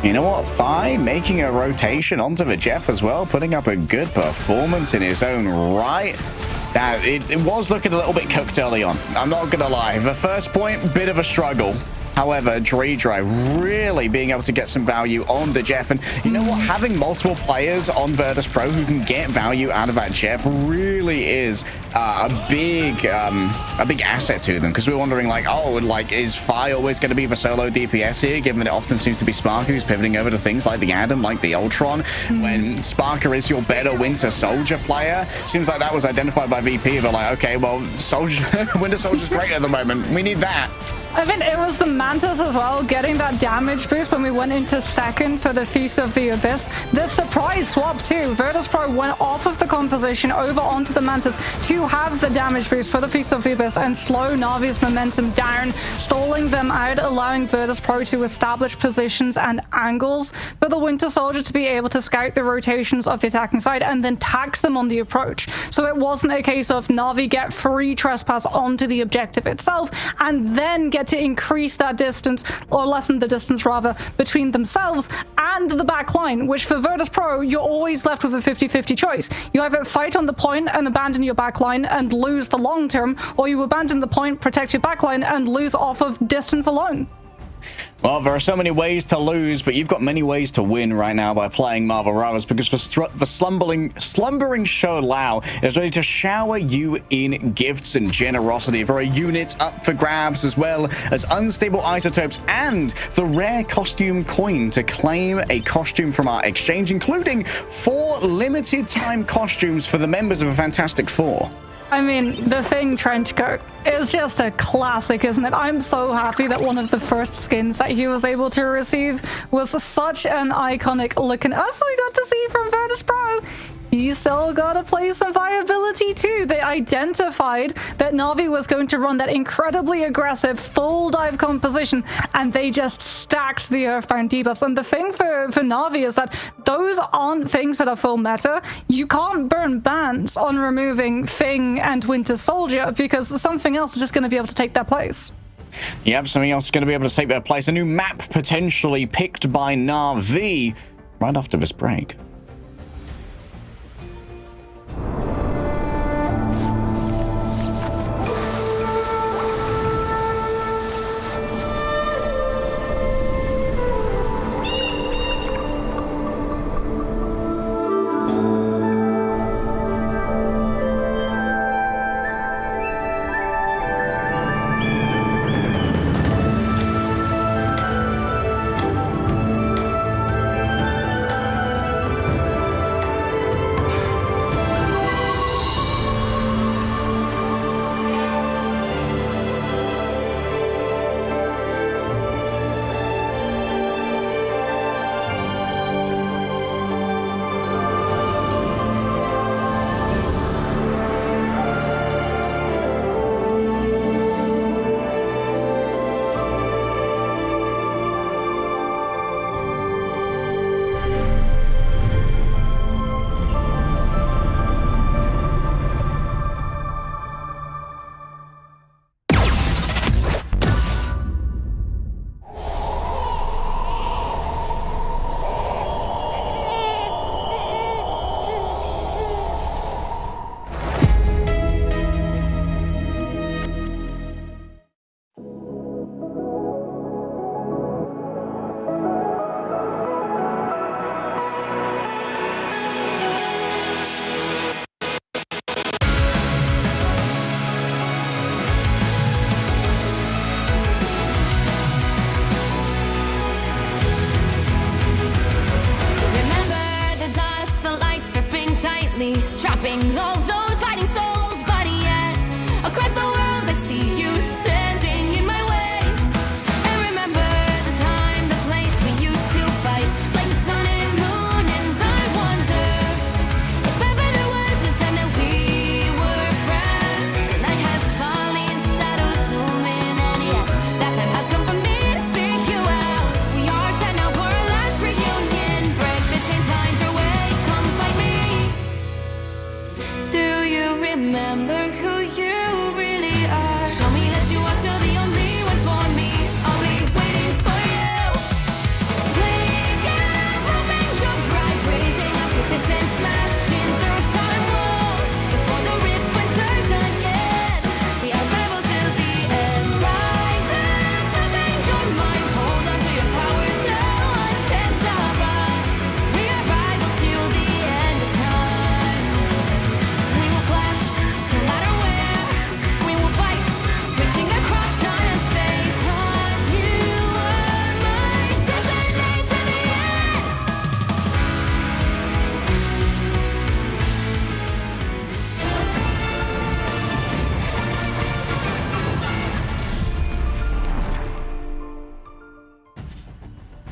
You know what? Thigh making a rotation onto the Jeff as well, putting up a good performance in his own right. That it was looking a little bit cooked early on. I'm not gonna lie. The first point, bit of a struggle. However, Drive really being able to get some value on the Jeff. And you know what? Having multiple players on Virtus Pro who can get value out of that Jeff really is a big asset to them. Because we're wondering, like, oh, like, is Fi always going to be the solo DPS here, given that it often seems to be Sparker who's pivoting over to things like the Adam, like the Ultron, when Sparker is your better Winter Soldier player? Seems like that was identified by VP. They're like, okay, well, Winter Soldier's great at the moment. We need that. I mean, it was the Mantis as well, getting that damage boost when we went into second for the Feast of the Abyss. The surprise swap too. Virtus Pro went off of the composition over onto the Mantis to have the damage boost for the Feast of the Abyss and slow Na'Vi's momentum down, stalling them out, allowing Virtus Pro to establish positions and angles for the Winter Soldier to be able to scout the rotations of the attacking side and then tax them on the approach. So it wasn't a case of Na'Vi get free trespass onto the objective itself and then get to increase that distance, or lessen the distance rather, between themselves and the back line, which for Virtus Pro, you're always left with a 50-50 choice. You either fight on the point and abandon your back line and lose the long term, or you abandon the point, protect your back line, and lose off of distance alone. Well, there are so many ways to lose, but you've got many ways to win right now by playing Marvel Rivals, because the slumbering Show Lao is ready to shower you in gifts and generosity. There are units up for grabs, as well as unstable isotopes and the rare costume coin to claim a costume from our exchange, including 4 limited time costumes for the members of the Fantastic Four. I mean, the Thing trench coat is just a classic, isn't it? I'm so happy that one of the first skins that he was able to receive was such an iconic looking, as we got to see from Virtus Pro. You still gotta play some viability too. They identified that Na'Vi was going to run that incredibly aggressive full dive composition, and they just stacked the Earthbound debuffs. And the thing for Na'Vi is that those aren't things that are full meta. You can't burn bans on removing Thing and Winter Soldier because something else is just going to be able to take their place. Yep, something else is going to be able to take their place. A new map potentially picked by Na'Vi right after this break.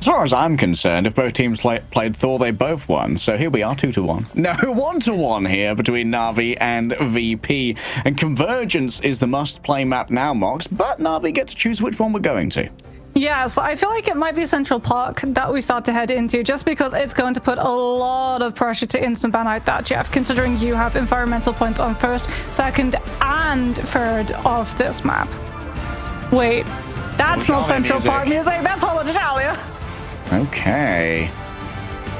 As far as I'm concerned, if both teams played Thor, they both won. So here we are, 2-1. No, 1-1 here between Na'Vi and VP. And Convergence is the must-play map now, Mox. But Na'Vi get to choose which one we're going to. Yes, I feel like it might be Central Park that we start to head into, just because it's going to put a lot of pressure to instant ban out that Jeff, considering you have environmental points on first, second, and third of this map. Wait, that's not Central Park music, that's Hall of Jalia. Okay.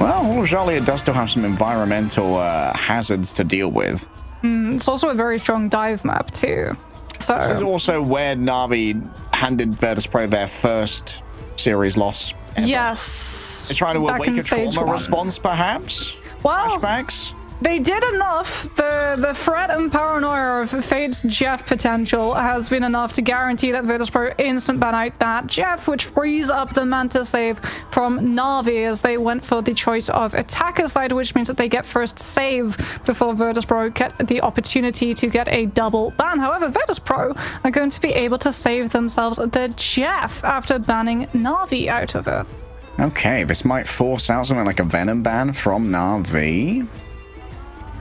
Well, Hall of Jalia does still have some environmental hazards to deal with. It's also a very strong dive map, too. So this is also where Na'Vi handed Virtus.pro their first series loss ever. Yes. They're trying to Back awake in a stage trauma one. response, perhaps? Well, Flashbacks? they did enough. The threat and paranoia of Fate's Jeff potential has been enough to guarantee that Virtus.pro instant ban out that Jeff, which frees up the Manta save from Na'Vi as they went for the choice of attacker side, which means that they get first save before Virtus.pro get the opportunity to get a double ban. However, Virtus.pro are going to be able to save themselves the Jeff after banning Na'Vi out of it. Okay, this might force out something like a Venom ban from Na'Vi.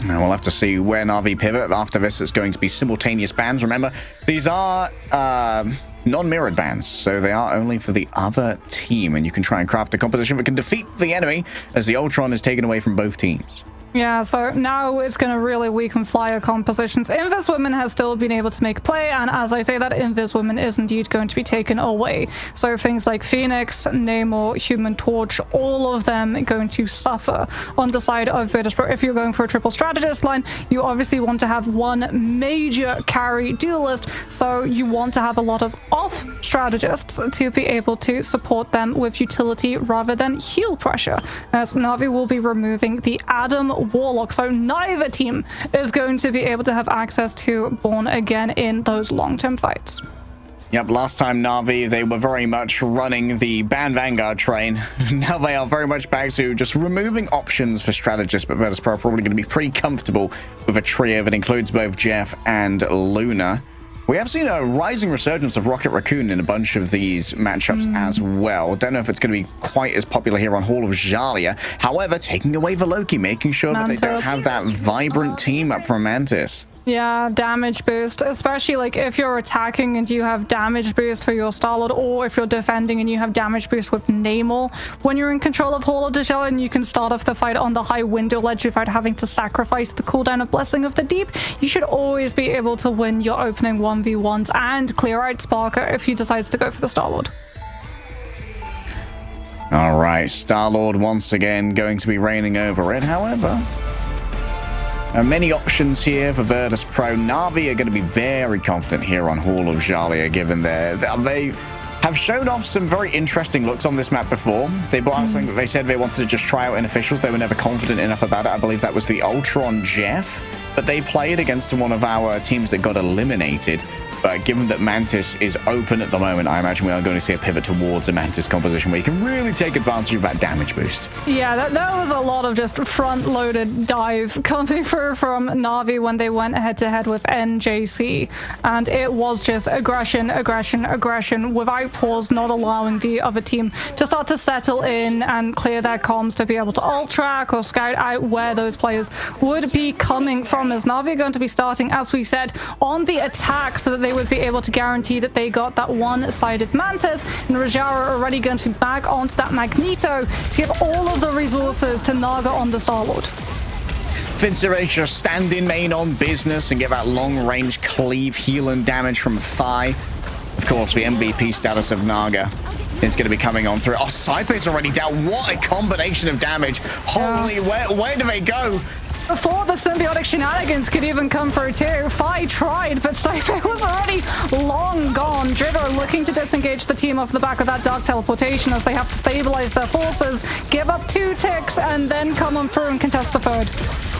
Now we'll have to see where Na'Vi pivot. After this, it's going to be simultaneous bans. Remember, these are non-mirrored bans, so they are only for the other team, and you can try and craft a composition that can defeat the enemy as the Ultron is taken away from both teams. Yeah, so now it's going to really weaken flyer compositions. Invis Women has still been able to make play, and as I say that, Invis Women is indeed going to be taken away. So things like Phoenix, Namor, Human Torch, all of them going to suffer on the side of Virtus.pro. If you're going for a triple strategist line, you obviously want to have one major carry duelist, so you want to have a lot of off strategists to be able to support them with utility rather than heal pressure, as Na'Vi will be removing the Adam Warlock, so neither team is going to be able to have access to Born Again in those long-term fights. Yep, last time Na'Vi, they were very much running the Ban Vanguard train. Now they are very much back to just removing options for strategists, but Virtus.pro are probably going to be pretty comfortable with a trio that includes both Jeff and Luna. We have seen a rising resurgence of Rocket Raccoon in a bunch of these matchups as well. Don't know if it's going to be quite as popular here on Hall of Jalia. However, taking away the Loki, making sure that they don't have that vibrant team up from Mantis. Yeah, damage boost, especially like if you're attacking and you have damage boost for your Star-Lord, or if you're defending and you have damage boost with Namor. When you're in control of Hall of Jalia and you can start off the fight on the high window ledge without having to sacrifice the cooldown of Blessing of the Deep, you should always be able to win your opening 1v1s and clear out Sparker if he decides to go for the Star-Lord. All right, Star-Lord once again going to be reigning over it, however. Many options here for Virtus.pro. Na'Vi are going to be very confident here on Hall of Jalia, given they have shown off some very interesting looks on this map before. They brought out something that they said they wanted to just try out in officials. They were never confident enough about it. I believe that was the Ultron Jeff, but they played against one of our teams that got eliminated. But given that Mantis is open at the moment, I imagine we are going to see a pivot towards a Mantis composition where you can really take advantage of that damage boost. Yeah, that was a lot of just front-loaded dive coming through from Na'Vi when they went head-to-head with NJC. And it was just aggression, aggression, aggression without pause, not allowing the other team to start to settle in and clear their comms to be able to ult-track or scout out where those players would be coming from, as Na'Vi are going to be starting, as we said, on the attack so that they would be able to guarantee that they got that one-sided Mantis, and Rajara already going to be back onto that Magneto to give all of the resources to Naga on the Star-Lord. Vincere just stand in main on business and get that long-range cleave, heal, and damage from Thigh. Of course, the MVP status of Naga is going to be coming on through. Oh, Saipe's already down. What a combination of damage. Holy, where do they go? Before the symbiotic shenanigans could even come through too, Fi tried, but Saipe was already long gone. Driver looking to disengage the team off the back of that dark teleportation as they have to stabilize their forces, give up 2 ticks, and then come on through and contest the third.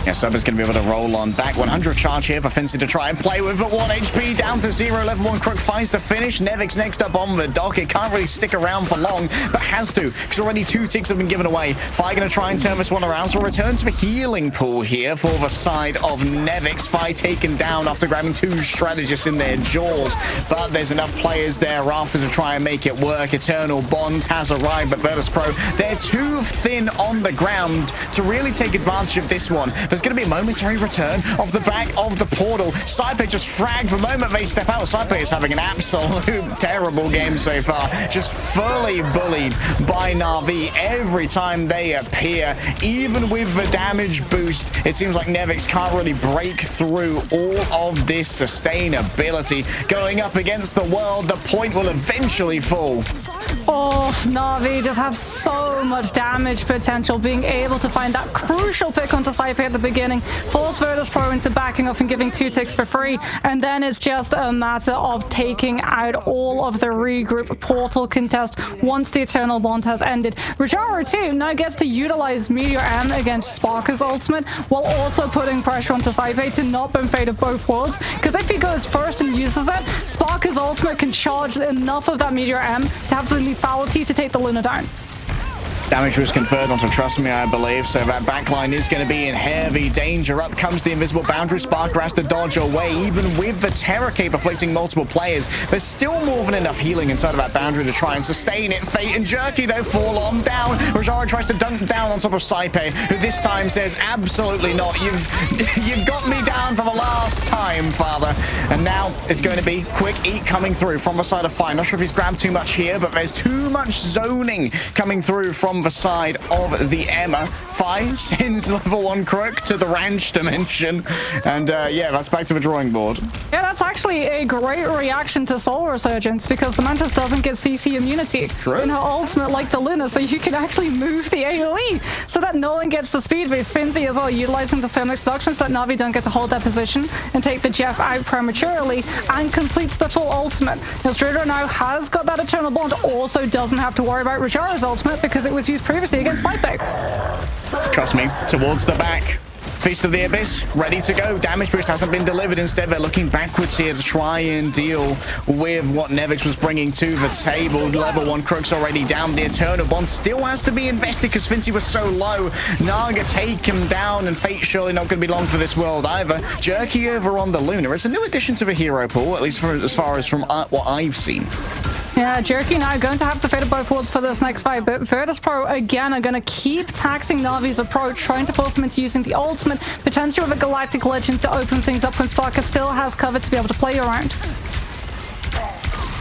Yeah, Sub is going to be able to roll on back. 100 charge here for Fincy to try and play with, but 1 HP down to 0. Level 1 Crook finds the finish. Nevic's next up on the dock. It can't really stick around for long, but has to, because already 2 ticks have been given away. Fi going to try and turn this one around, so return to the healing pool here. here for the side of Nevix. Fi taken down after grabbing 2 strategists in their jaws, but there's enough players thereafter to try and make it work. Eternal Bond has arrived, but Virtus Pro, they're too thin on the ground to really take advantage of this one. There's going to be a momentary return of the back of the portal. Saipe just fragged the moment they step out. Saipe is having an absolute terrible game so far. Just fully bullied by Na'Vi every time they appear. Even with the damage boost, it seems like Nevix can't really break through all of this sustainability. Going up against the world, the point will eventually fall. Oh, Na'Vi just have so much damage potential. Being able to find that crucial pick onto Saipe at the beginning, force Virtus Pro into backing off and giving 2 ticks for free, and then it's just a matter of taking out all of the regroup portal contest once the Eternal Bond has ended. Rajaro too now gets to utilize Meteor M against Sparker's ultimate, while also putting pressure onto Saipe to not burn Fate of both worlds, because if he goes first and uses it, Sparker's ultimate can charge enough of that Meteor M to have the lethality to take the Luna down. Damage was conferred onto Trust Me, I believe, so that backline is going to be in heavy danger. Up comes the invisible boundary. Sparker has to dodge away. Even with the Terror Cape afflicting multiple players, there's still more than enough healing inside of that boundary to try and sustain it. Fate and Jerky, though, fall on down. Rajaro tries to dunk down on top of Saipe, who this time says, absolutely not. You've got me down for the last time, father. And now it's going to be quick eat coming through from the side of Fire. Not sure if he's grabbed too much here, but there's too much zoning coming through from the side of the EMEA. Fi sends level 1 Crook to the ranch dimension. And yeah, that's back to the drawing board. Yeah, that's actually a great reaction to Soul Resurgence, because the Mantis doesn't get CC immunity in her ultimate like the Luna, so you can actually move the AoE so that no one gets the speed boost. Finzi as well, utilizing the Sonic Seduction so that Na'Vi don't get to hold that position and take the Jeff out prematurely, and completes the full ultimate. Nostrador now has got that Eternal Bond, also doesn't have to worry about Rajaro's ultimate because it was used previously against Saipe. Trust me, towards the back. Feast of the Abyss, ready to go. Damage boost hasn't been delivered. Instead, they're looking backwards here to try and deal with what Nevix was bringing to the table. Level 1 Crook's already down. The Eternal Bond still has to be invested because Finzi was so low. Naga take him down, and Fate surely not going to be long for this world either. Jerky over on the Luna. It's a new addition to the hero pool, at least as far as from what I've seen. Yeah, Jerky now going to have the Fate of both worlds for this next fight, but Virtus Pro again are going to keep taxing Na'Vi's approach, trying to force them into using the ultimate, potentially with a Galactic Legend to open things up when Sparker still has cover to be able to play around.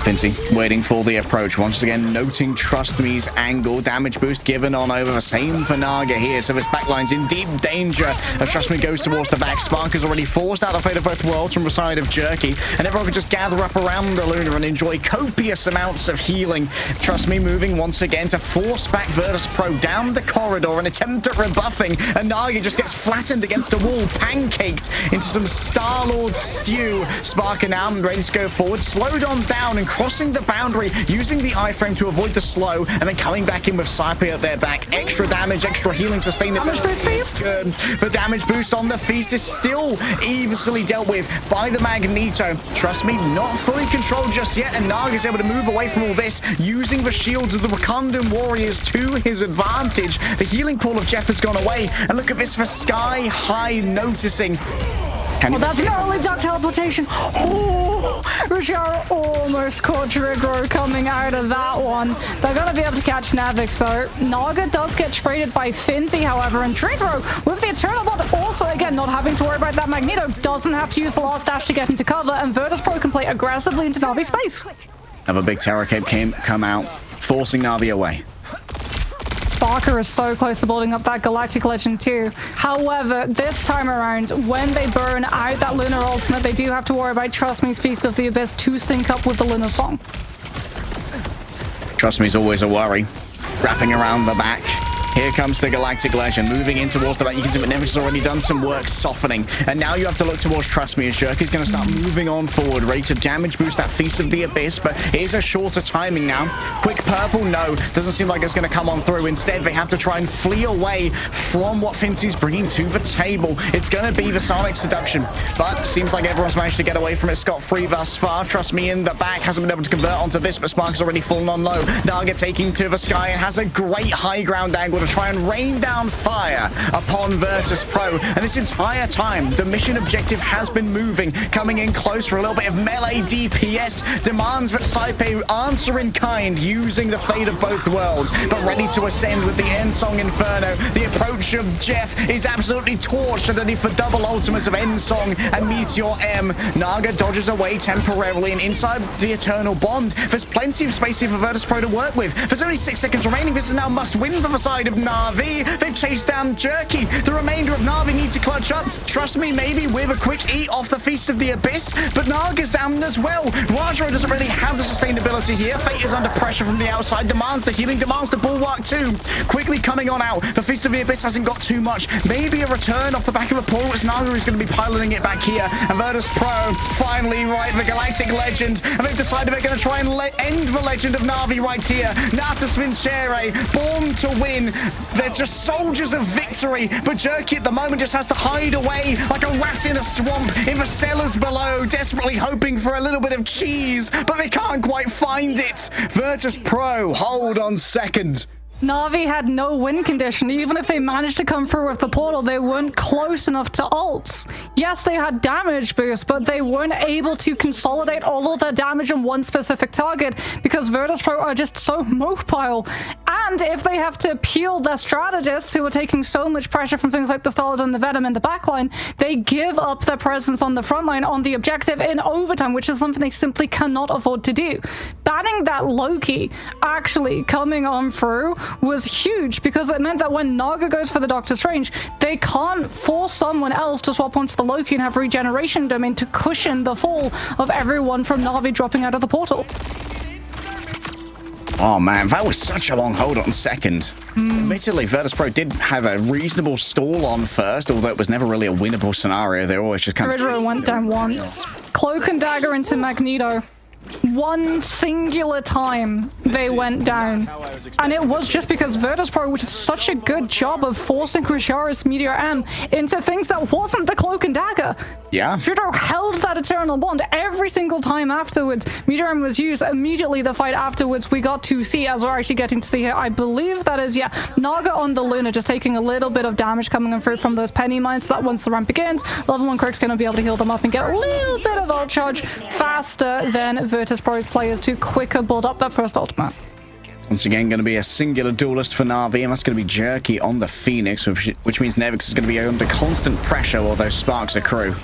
Finzi waiting for the approach. Once again, noting Trust Me's angle. Damage boost given on over. The same for Naga here. So this backline's in deep danger as Trust Me goes towards the back. Sparker's already forced out the Fate of both worlds from the side of Jerky. And everyone can just gather up around the Luna and enjoy copious amounts of healing. Trust Me moving once again to force back Virtus Pro down the corridor. An attempt at rebuffing. And Naga just gets flattened against a wall. Pancaked into some Star-Lord stew. Sparker now ready to go forward. Slowed on down and crossing the boundary, using the iframe to avoid the slow, and then coming back in with Saipe at their back. Extra damage, extra healing, sustainability. The damage boost on the Feast is still easily dealt with by the Magneto. Trust me, not fully controlled just yet, and Naga is able to move away from all this, using the shields of the Wakandan warriors to his advantage. The healing pool of Jeff has gone away, and look at this for Sky High noticing. Well, that's an early duck teleportation. Oh, Rajaro almost caught Drigro coming out of that one. They're going to be able to catch Navix, though. Naga does get traded by Finzi, however, and Drigro, with the Eternal Bond, also, again, not having to worry about that Magneto, doesn't have to use the last dash to get into cover, and Virtus Pro can play aggressively into Navi's space. Another big Terror Cape come out, forcing Navi away. Sparker is so close to building up that Galactic Legend too. However, this time around, when they burn out that Lunar Ultimate, they do have to worry about Trust Me's Feast of the Abyss to sync up with the Lunar Song. Trust Me's always a worry. Wrapping around the back. Here comes the Galactic Legend, moving in towards the back. You can see that Nemesis has already done some work softening. And now you have to look towards Trust Me as Jerky's going to start moving on forward, ready to damage boost that Feast of the Abyss, but it is a shorter timing now. Quick purple, no. Doesn't seem like it's going to come on through. Instead, they have to try and flee away from what Finzi's bringing to the table. It's going to be the Sonic Seduction, but seems like everyone's managed to get away from it scot-free thus far. Trust Me in the back hasn't been able to convert onto this, but Spark has already fallen on low. Naga taking to the sky and has a great high ground angle to try and rain down fire upon Virtus Pro. And this entire time, the mission objective has been moving, coming in close for a little bit of melee DPS. Demands that Saipe answer in kind, using the fate of both worlds, but ready to ascend with the Ensong Inferno. The approach of Jeff is absolutely torched underneath the double ultimates of Ensong and Meteor M. Naga dodges away temporarily, and inside the Eternal Bond, there's plenty of space here for Virtus Pro to work with. There's only 6 seconds remaining. This is now must win for the side of Na'Vi. They've chased down Jerky. The remainder of Na'Vi need to clutch up. Trust me, maybe with a quick eat off the Feast of the Abyss, but Naga's down as well. Rajaro doesn't really have the sustainability here. Fate is under pressure from the outside. Demands the healing, demands the Bulwark too. Quickly coming on out. The Feast of the Abyss hasn't got too much. Maybe a return off the back of a portal as Naga is going to be piloting it back here. And Virtus Pro finally right the Galactic Legend. And they've decided they're going to try and end the legend of Na'Vi right here. Natus Vincere, born to win. They're just soldiers of victory. But Jerky at the moment just has to hide away like a rat in a swamp in the cellars below, desperately hoping for a little bit of cheese, but they can't quite find it. Virtus Pro hold on second. Na'Vi had no win condition. Even if they managed to come through with the portal, they weren't close enough to ults. Yes, they had damage boost, but they weren't able to consolidate all of their damage on one specific target because Virtus Pro are just so mobile. And if they have to peel their strategists who are taking so much pressure from things like the Stolid and the Venom in the backline, they give up their presence on the front line on the objective in overtime, which is something they simply cannot afford to do. Banning that Loki actually coming on through was huge because it meant that when Naga goes for the Doctor Strange, they can't force someone else to swap onto the Loki and have regeneration domain to cushion the fall of everyone from Na'Vi dropping out of the portal. Oh man, that was such a long hold on second. Admittedly, Virtus Pro did have a reasonable stall on first, although it was never really a winnable scenario. They always just kind of... Riddler went down once. Cloak and Dagger into Magneto. One singular time they went down, and it was just because Virtus Pro did such a good job of forcing Krisharis Meteor M into things that wasn't the Cloak and Dagger. Yeah. Judo held that Eternal Bond every single time afterwards. Meteor M was used immediately. The fight afterwards we got to see, as we're actually getting to see here, I believe that is, yeah, Naga on the Luna just taking a little bit of damage coming in through from those penny mines, so that once the ramp begins, level 1 Crook's going to be able to heal them up and get a little bit of ult charge faster than Virtus Pro's players to quicker build up that first ultimate. Once again, going to be a singular duelist for Na'Vi, and that's going to be Jerky on the Phoenix, which means Nevix is going to be under constant pressure while those sparks accrue.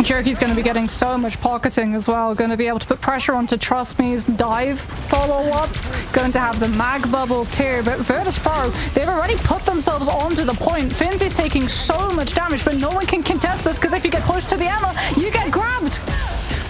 Jerky's going to be getting so much pocketing as well, going to be able to put pressure onto Trust Me's dive follow-ups, going to have the mag bubble too, but Virtus Pro, they've already put themselves onto the point. Finzy's taking so much damage, but no one can contest this because if you get close to the ammo, you get grabbed.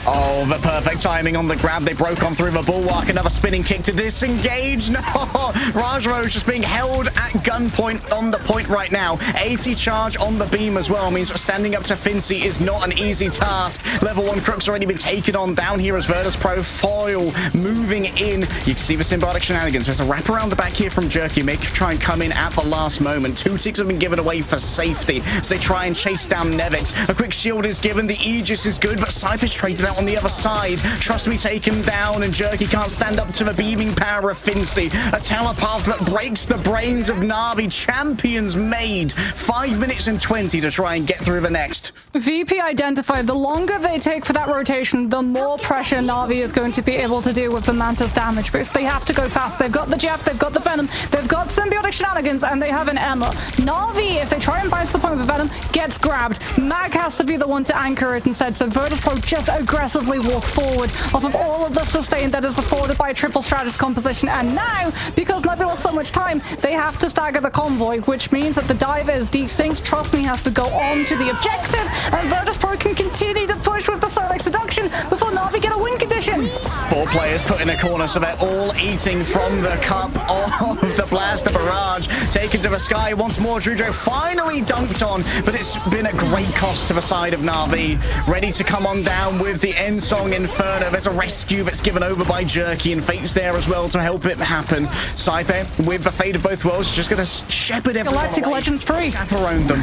Oh, the perfect timing on the grab. They broke on through the Bulwark. Another spinning kick to disengage. No! Rajaro is just being held at gunpoint on the point right now. 80 charge on the beam as well means standing up to Fincy is not an easy task. Level 1 Crook's already been taken on down here as Virtus Pro foil moving in. You can see the symbiotic shenanigans. There's a wrap around the back here from Jerky. Make try and come in at the last moment. 2 ticks have been given away for safety as they try and chase down Nevix. A quick shield is given. The Aegis is good, but Cypher is traded out on the other side. Trust Me taken down, and Jerky can't stand up to the beaming power of Fincy. A telepath that breaks the brains of Na'Vi. Champions made. 5 minutes and 20 to try and get through the next. VP identified the longer they take for that rotation, the more pressure Na'Vi is going to be able to do with the Mantis damage boost. They have to go fast. They've got the Jeff, they've got the Venom, they've got symbiotic shenanigans, and they have an Emma. Na'Vi, if they try and bounce the point with the Venom, gets grabbed. Mag has to be the one to anchor it instead, so Virtus Pro just aggressively walk forward off of all of the sustain that is afforded by a triple stratus composition. And now, because Na'Vi lost so much time, they have to stagger the convoy, which means that the dive is distinct. Trust Me has to go on to the objective, and Virtus Pro can continue to push with the Sonic Seduction before Na'Vi get a win condition. 4 players put in a corner, so they're all eating from the cup of the Blaster Barrage. Taken to the sky once more. Drujo finally dunked on, but it's been a great cost to the side of Na'Vi. Ready to come on down with the Ensong Inferno. There's a rescue that's given over by Jerky, and Fate's there as well to help it happen. Saipe, with the fate of both worlds, just going to shepherd everyone Galactic away. Legend's free. Chaperone them.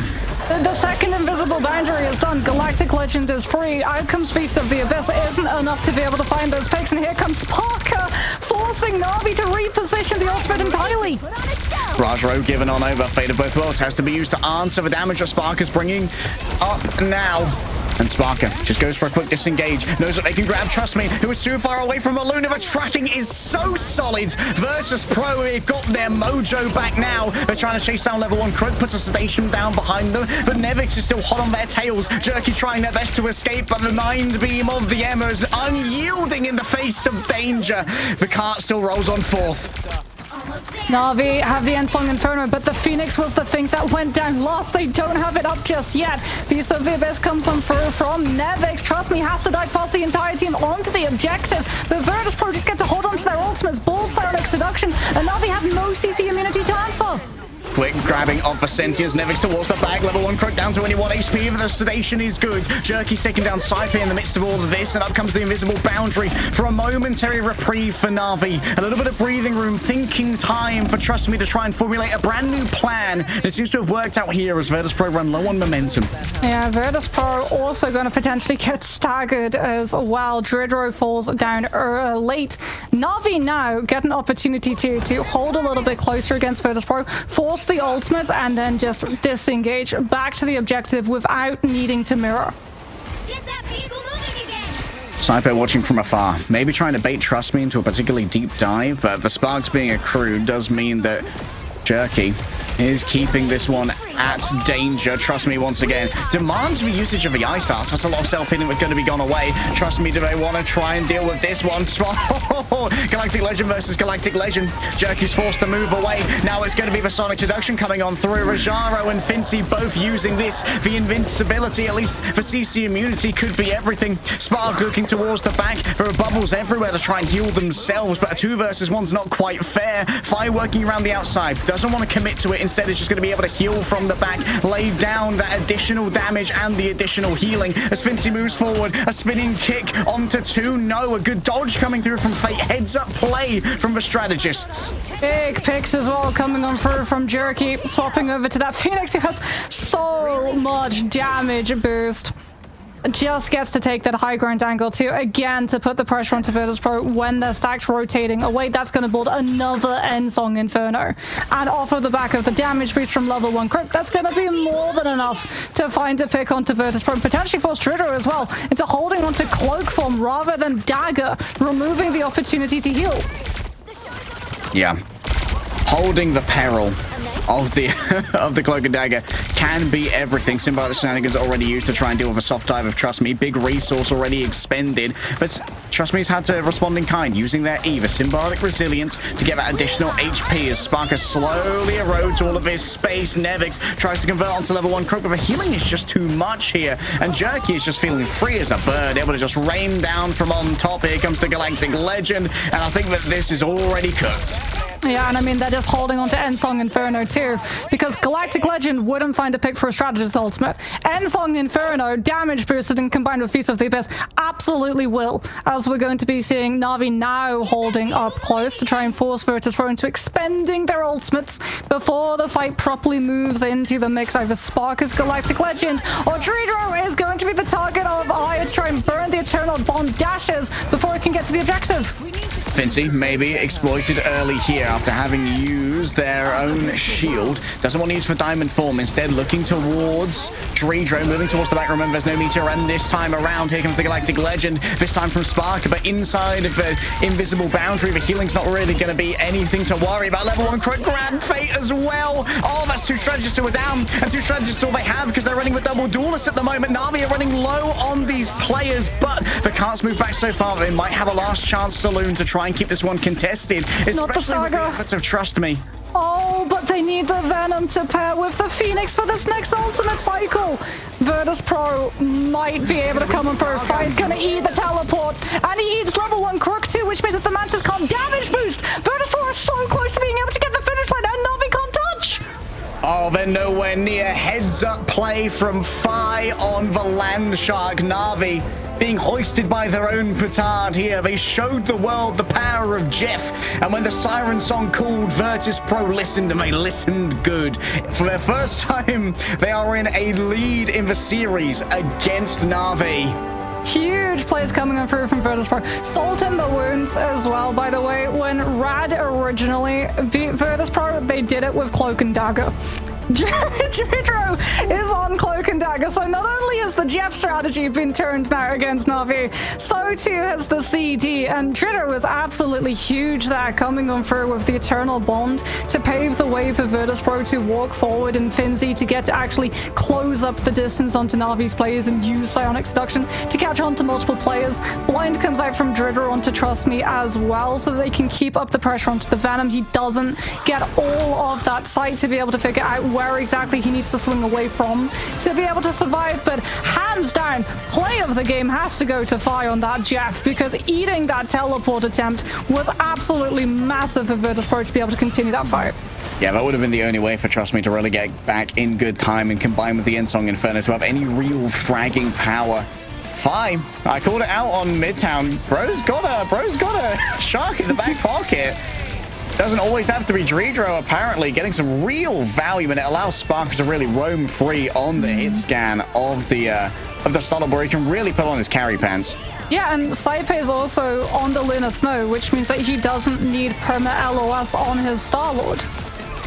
The second invisible boundary is done. Galactic Legend is free. Out comes Feast of the Abyss. It isn't enough to be able to find those picks, and here comes Parker, forcing Na'Vi to reposition the ultimate entirely. Rajaro given on over. Fate of both worlds has to be used to answer the damage that Spark is bringing up now. And Sparker just goes for a quick disengage. Knows that they can grab, trust me, who is too far away from Luna. The tracking is so solid. Virtus Pro, they've got their mojo back now. They're trying to chase down level 1. Croak puts a sedation down behind them, but Nevix is still hot on their tails. Jerky trying their best to escape, but the mind beam of the Emma is unyielding in the face of danger. The cart still rolls on fourth. Na'Vi have the Ensong Inferno, but the Phoenix was the thing that went down last. They don't have it up just yet. Beast of the Abyss comes on through from Nevix. Trust me, has to dive past the entire team onto the objective. The Virtus Pro just get to hold on to their ultimates. Bull, Psionic Seduction, and Na'Vi have no CC immunity to answer. Quick grabbing of the Sentience. Nevix towards the back. Level 1 Croak down to only 1 HP. The sedation is good. Jerky's taking down Saipe in the midst of all of this. And up comes the invisible boundary for a momentary reprieve for Na'Vi. A little bit of breathing room, thinking time for Trust Me to try and formulate a brand new plan. It seems to have worked out here as Virtus Pro run low on momentum. Yeah, Virtus Pro also going to potentially get staggered as well. Dridro falls down late. Na'Vi now get an opportunity to hold a little bit closer against Virtus Pro, force the ultimate, and then just disengage back to the objective without needing to mirror. Get that vehicle moving again. Saipe watching from afar, maybe trying to bait Trust Me into a particularly deep dive, but the sparks being accrued does mean that Jerky is keeping this one at danger. Trust Me once again demands the usage of the Ice Darts. That's a lot of self-healing that's going to be gone away. Trust Me, do they want to try and deal with this one? Galactic Legend versus Galactic Legend. Jerky's forced to move away. Now it's going to be the Sonic Seduction coming on through. Rajaro and Fincy both using this. The invincibility, at least for CC immunity, could be everything. Spark looking towards the back. There are bubbles everywhere to try and heal themselves, but a 2 versus 1's not quite fair. Fire working around the outside. Doesn't want to commit to it. Instead, it's just going to be able to heal from the back, lay down that additional damage and the additional healing. As Fincy moves forward, a spinning kick onto 2. No, a good dodge coming through from Fate. Heads up play from the strategists. Big picks as well coming on through from Jerky, swapping over to that Phoenix who has so much damage boost. Just gets to take that high ground angle too, again, to put the pressure onto Virtus Pro when they're stacked rotating away. That's going to build another Ensong Inferno. And off of the back of the damage boost from level 1 Croak, that's going to be more than enough to find a pick onto Virtus Pro and potentially force Tridro as well into holding onto Cloak Form rather than Dagger, removing the opportunity to heal. Yeah. Holding the peril of the of the Cloak and Dagger can be everything. Symbiotic Shenanigans already used to try and deal with a soft dive of Trust Me. Big resource already expended, but Trust Me's had to respond in kind, using their E, the Symbiotic Resilience, to get that additional HP as Sparker slowly erodes all of his space. Nevix tries to convert onto level 1 Croak, but the healing is just too much here, and Jerky is just feeling free as a bird, able to just rain down from on top. Here comes the Galactic Legend, and I think that this is already cooked. Yeah, and I mean, they're just holding on to Ensong Inferno too, because Galactic Legend wouldn't find a pick for a Strategist Ultimate. Ensong Inferno, damage boosted and combined with Feast of the Abyss, absolutely will, as we're going to be seeing Na'Vi now holding up close to try and force Virtus Pro into expending their ultimates before the fight properly moves into the mix. Either Sparker's Galactic Legend or Tridro is going to be the target of Aya to try and burn the Eternal Bond dashes before it can get to the objective. Fincy maybe exploited early here after having used their own shield. Doesn't want to use for Diamond Form. Instead, looking towards Dridro, moving towards the back. Remember, there's no meteor, and this time around, here comes the Galactic Legend. This time from Spark, but inside of the invisible boundary, the healing's not really going to be anything to worry about. Level 1 Croak grab Fate as well. Oh, that's 2 strategists who are down, and 2 strategists all they have because they're running with double duelists at the moment. Na'Vi are running low on these players, but the carts move back so far they might have a last chance saloon to try and keep this one contested, especially with the efforts of Trust Me. Oh, but they need the Venom to pair with the Phoenix for this next ultimate cycle. Virtus Pro might be able to come in for a fight. He's going to eat the teleport, and he eats level 1 Crook too, which means that the Mantis can't damage boost. Virtus Pro are so close to being able to get the finish line, and Na'Vi can't touch. Oh, they're nowhere near. Heads up play from Phi on the Land Shark. Na'Vi being hoisted by their own petard here. They showed the world the power of Jeff, and when the siren song called, Virtus Pro listened, and they listened good. For their first time, they are in a lead in the series against Na'Vi. Huge plays coming in through from Virtus Pro. Salt in the wounds as well, by the way. When Rad originally beat Virtus Pro, they did it with Cloak and Dagger. Judro is on Cloak and Dagger, so not only has the Jeff strategy been turned now against Na'Vi, so too has the CD, and Judro was absolutely huge there, coming on through with the Eternal Bond to pave the way for Virtus Pro to walk forward and Finzi to get to actually close up the distance onto Na'Vi's players and use Psionic Seduction to catch on to multiple players. Blind comes out from Judro onto Trust Me as well, so they can keep up the pressure onto the Venom. He doesn't get all of that sight to be able to figure out where exactly he needs to swing away from to be able to survive, but hands down, play of the game has to go to Fi on that Jeff, because eating that teleport attempt was absolutely massive for Virtus Pro to be able to continue that fight. Yeah, that would have been the only way for Trust Me to really get back in good time and combine with the Insong Inferno to have any real fragging power. Fi, I called it out on Midtown. Bro's got a shark in the back pocket. Doesn't always have to be Dredro, apparently, getting some real value, and it allows Spark to really roam free on the hit scan of the Startled, where he can really put on his carry pants. Yeah, and Saipe is also on the Lunar Snow, which means that he doesn't need perma LOS on his Star-Lord.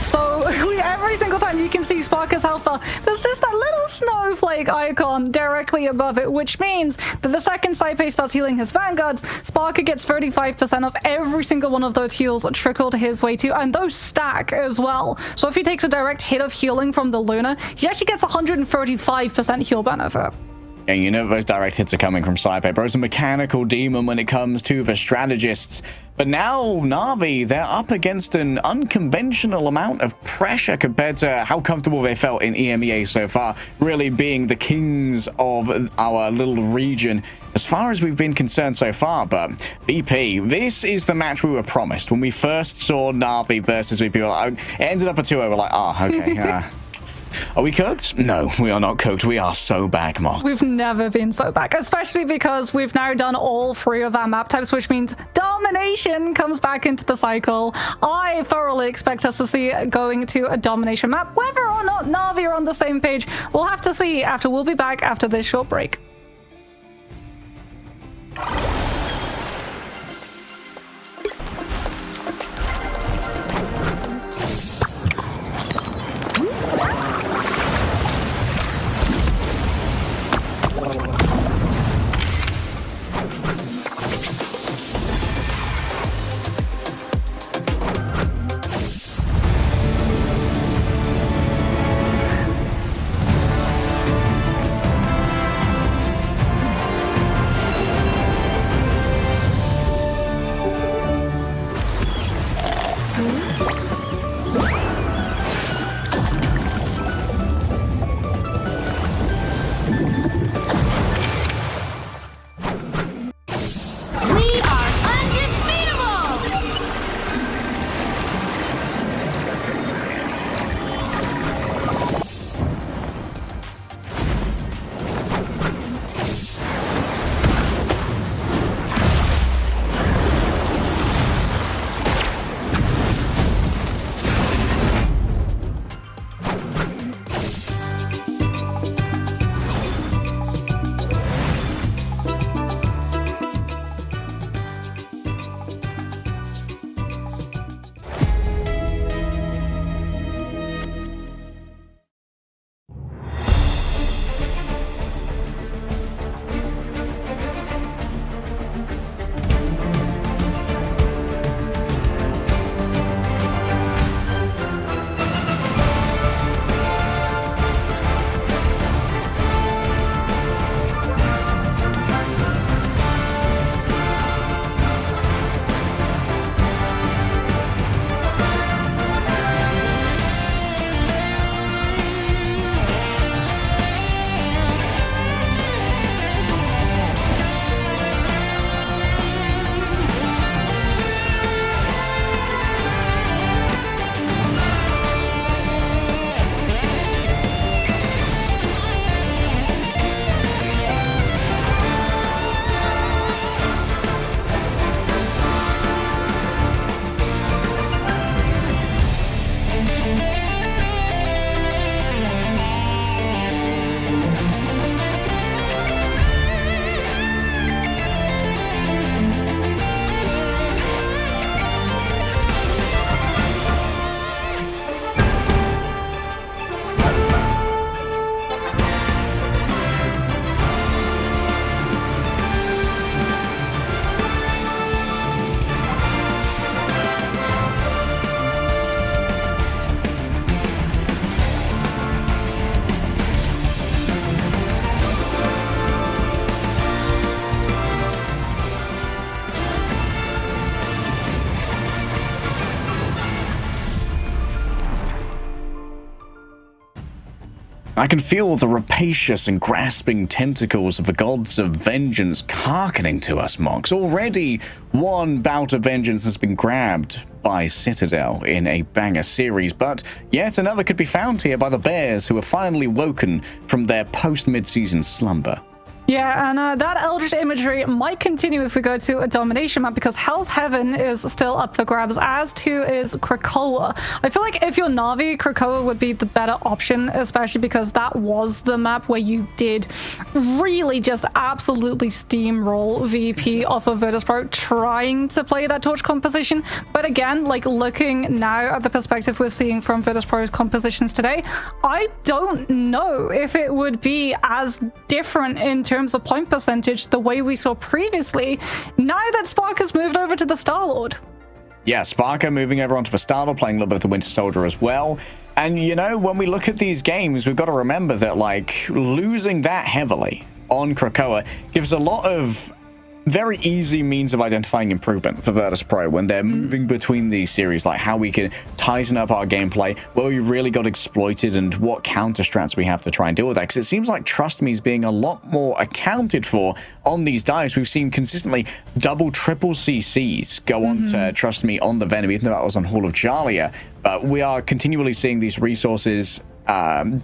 So every single time you can see Sparker's health bar, there's just that little snowflake icon directly above it, which means that the second Saipe starts healing his Vanguards, Sparker gets 35% of every single one of those heals trickled his way too, and those stack as well. So if he takes a direct hit of healing from the Luna, he actually gets 135% heal benefit. Yeah, you know those direct hits are coming from Saipe. Bro's a mechanical demon when it comes to the strategists. But now, Na'Vi, they're up against an unconventional amount of pressure compared to how comfortable they felt in EMEA so far, really being the kings of our little region as far as we've been concerned so far. But VP, this is the match we were promised. When we first saw Na'Vi versus VP, it ended up a 2-0. We're like, okay, are we cooked? No, we are not cooked. We are so back, Mark. We've never been so back, especially because we've now done all three of our map types, which means domination comes back into the cycle. I thoroughly expect us to see going to a domination map. Whether or not Na'Vi are on the same page, we'll have to see after. We'll be back after this short break. I can feel the rapacious and grasping tentacles of the gods of vengeance hearkening to us, Mox. Already one bout of vengeance has been grabbed by Citadel in a banger series, but yet another could be found here by the Bears, who have finally woken from their post-mid-season slumber. Yeah, and that Eldritch imagery might continue if we go to a domination map, because Hell's Heaven is still up for grabs, as too is Krakoa. I feel like if you're Na'Vi, Krakoa would be the better option, especially because that was the map where you did really just absolutely steamroll VP off of Virtus.pro trying to play that torch composition. But again, like looking now at the perspective we're seeing from Virtus.pro's compositions today, I don't know if it would be as different in terms of point percentage the way we saw previously, now that Spark has moved over to the Star-Lord. Yeah, Sparker moving over onto the Star-Lord, playing a little bit of the Winter Soldier as well. And, you know, when we look at these games, we've got to remember that, like, losing that heavily on Krakoa gives a lot of very easy means of identifying improvement for Virtus.pro when they're moving between these series, like how we can tighten up our gameplay, where we really got exploited, and what counter strats we have to try and deal with that. Because it seems like Trust Me is being a lot more accounted for on these dives. We've seen consistently double, triple CCs go on to Trust Me on the Venom, even though that was on Hall of Jalia. But we are continually seeing these resources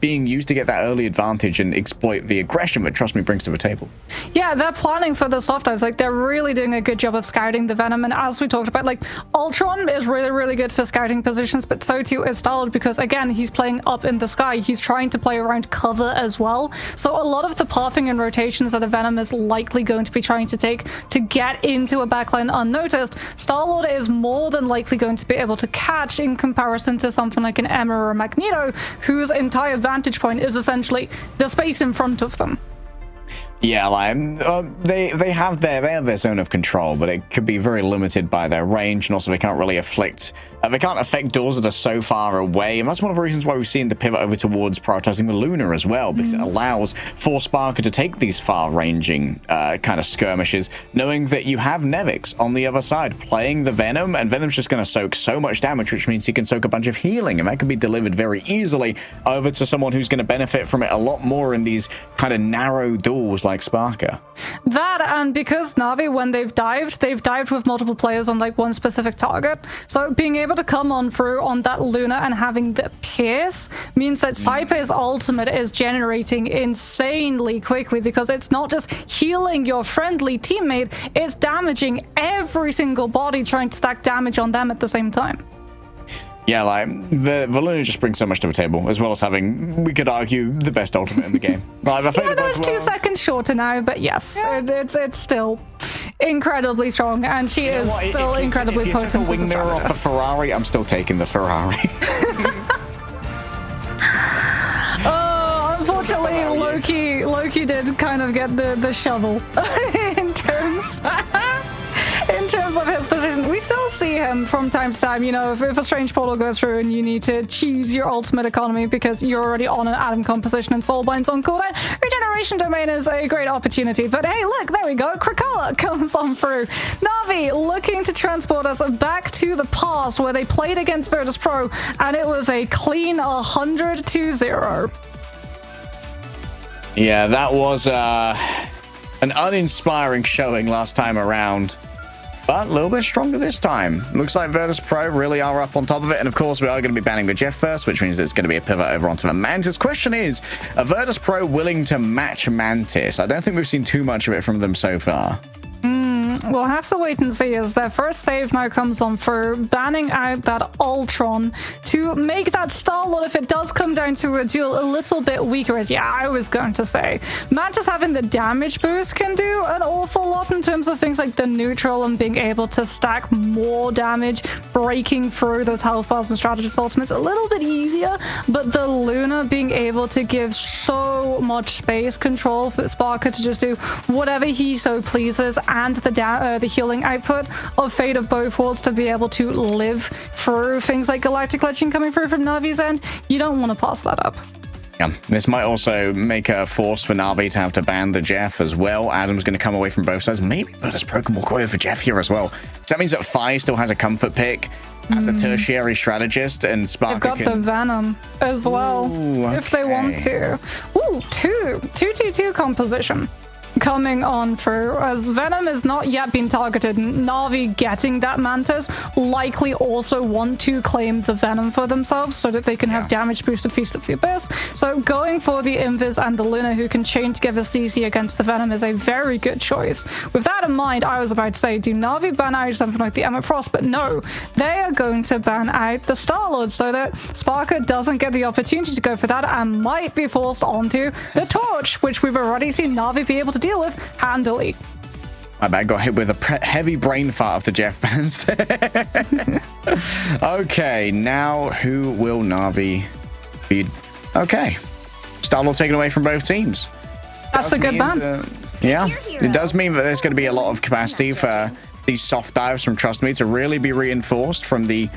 being used to get that early advantage and exploit the aggression that Trust Me brings to the table. Yeah, they're planning for the soft dives. Like, they're really doing a good job of scouting the Venom. And as we talked about, like, Ultron is really, really good for scouting positions, but so too is Star-Lord, because again, he's playing up in the sky. He's trying to play around cover as well. So a lot of the pathing and rotations that a Venom is likely going to be trying to take to get into a backline unnoticed, Star-Lord is more than likely going to be able to catch, in comparison to something like an EMEA or a Magneto, whose entire vantage point is essentially the space in front of them. Yeah, like they have their zone of control, but it could be very limited by their range, and also they can't really affect doors that are so far away. And that's one of the reasons why we've seen the pivot over towards prioritizing the Luna as well, because it allows for Sparker to take these far-ranging kind of skirmishes, knowing that you have Nevix on the other side playing the Venom, and Venom's just going to soak so much damage, which means he can soak a bunch of healing, and that can be delivered very easily over to someone who's going to benefit from it a lot more in these kind of narrow doors like Sparker. That, and because Na'Vi, when they've dived with multiple players on like one specific target, so being able to come on through on that Luna and having the pierce means that Saipe's ultimate is generating insanely quickly, because it's not just healing your friendly teammate, it's damaging every single body, trying to stack damage on them at the same time. Yeah, like, the Luna just brings so much to the table, as well as having, we could argue, the best ultimate in the game. Like, yeah, that was 2 seconds shorter now, but yes, it's still incredibly strong, and she is still incredibly potent. If you took a wing mirror off a Ferrari, I'm still taking the Ferrari. Unfortunately, Loki did kind of get the shovel in terms of his position. We still see him from time to time, you know, if a strange portal goes through and you need to choose your ultimate economy because you're already on an atom composition and Soulbind's on cooldown, Regeneration Domain is a great opportunity. But hey, look, there we go. Krakoa comes on through. Na'Vi looking to transport us back to the past where they played against Virtus.pro, and it was a clean 100-0. Yeah, that was an uninspiring showing last time around, but a little bit stronger this time. Looks like Virtus.pro really are up on top of it, and of course we are going to be banning the Jeff first, which means it's going to be a pivot over onto the Mantis. Question is, are Virtus.pro willing to match Mantis? I don't think we've seen too much of it from them so far. We'll have to wait and see, as their first save now comes on for banning out that Ultron to make that Star-Lord, if it does come down to a duel, a little bit weaker. As I was going to say, Mantis having the damage boost can do an awful lot in terms of things like the neutral and being able to stack more damage, breaking through those health bars and strategist ultimates a little bit easier. But the Luna being able to give so much space control for Sparker to just do whatever he so pleases, and the healing output of Fate of both worlds to be able to live through things like Galactic Legend coming through from Navi's end, you don't want to pass that up. Yeah, this might also make a force for Na'Vi to have to ban the Jeff as well. Adam's going to come away from both sides. Maybe Virtus.pro can walk away for Jeff here as well. So that means that Fi still has a comfort pick. as a tertiary strategist, and Sparker They've got the Venom as well, if they want to. Ooh, 2-2-2 composition coming on through, as Venom is not yet been targeted. Na'Vi getting that Mantis likely also want to claim the Venom for themselves so that they can have damage boosted Feast of the Abyss. So going for the Invis and the Luna, who can chain together CC against the Venom, is a very good choice. With that in mind, I was about to say, do Na'Vi ban out something like the Emmet Frost? But no, they are going to ban out the Star-Lord so that Sparker doesn't get the opportunity to go for that and might be forced onto the Torch, which we've already seen Na'Vi be able to deal with handily. My bad, got hit with a heavy brain fart after Jeff bans there. Okay, now who will Na'Vi feed? Okay, Star-Lord taken away from both teams. That's a good ban. Yeah, it does mean that there's going to be a lot of capacity for these soft dives from Trust Me to really be reinforced from the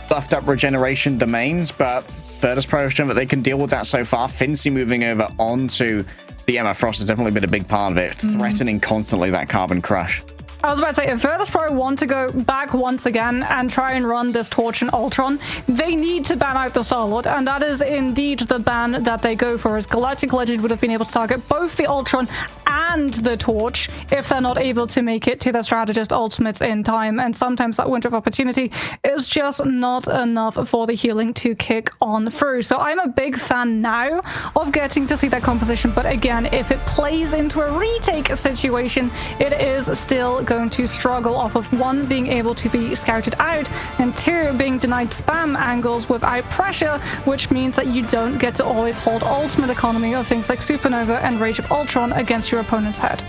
buffed up regeneration domains, but Virtus Pro has shown that they can deal with that so far. Fincy moving over onto the Emma Frost has definitely been a big part of it, threatening constantly that Carbon Crush. I was about to say, if Virtus Pro want to go back once again and try and run this Torch and Ultron, they need to ban out the Star-Lord, and that is indeed the ban that they go for, as Galactic Legend would have been able to target both the Ultron and the Torch if they're not able to make it to their Strategist Ultimates in time, and sometimes that window of opportunity is just not enough for the healing to kick on through. So I'm a big fan now of getting to see that composition, but again, if it plays into a retake situation, it is still going to struggle off of, one, being able to be scouted out, and two, being denied spam angles without pressure, which means that you don't get to always hold ultimate economy of things like Supernova and Rage of Ultron against your opponent's head.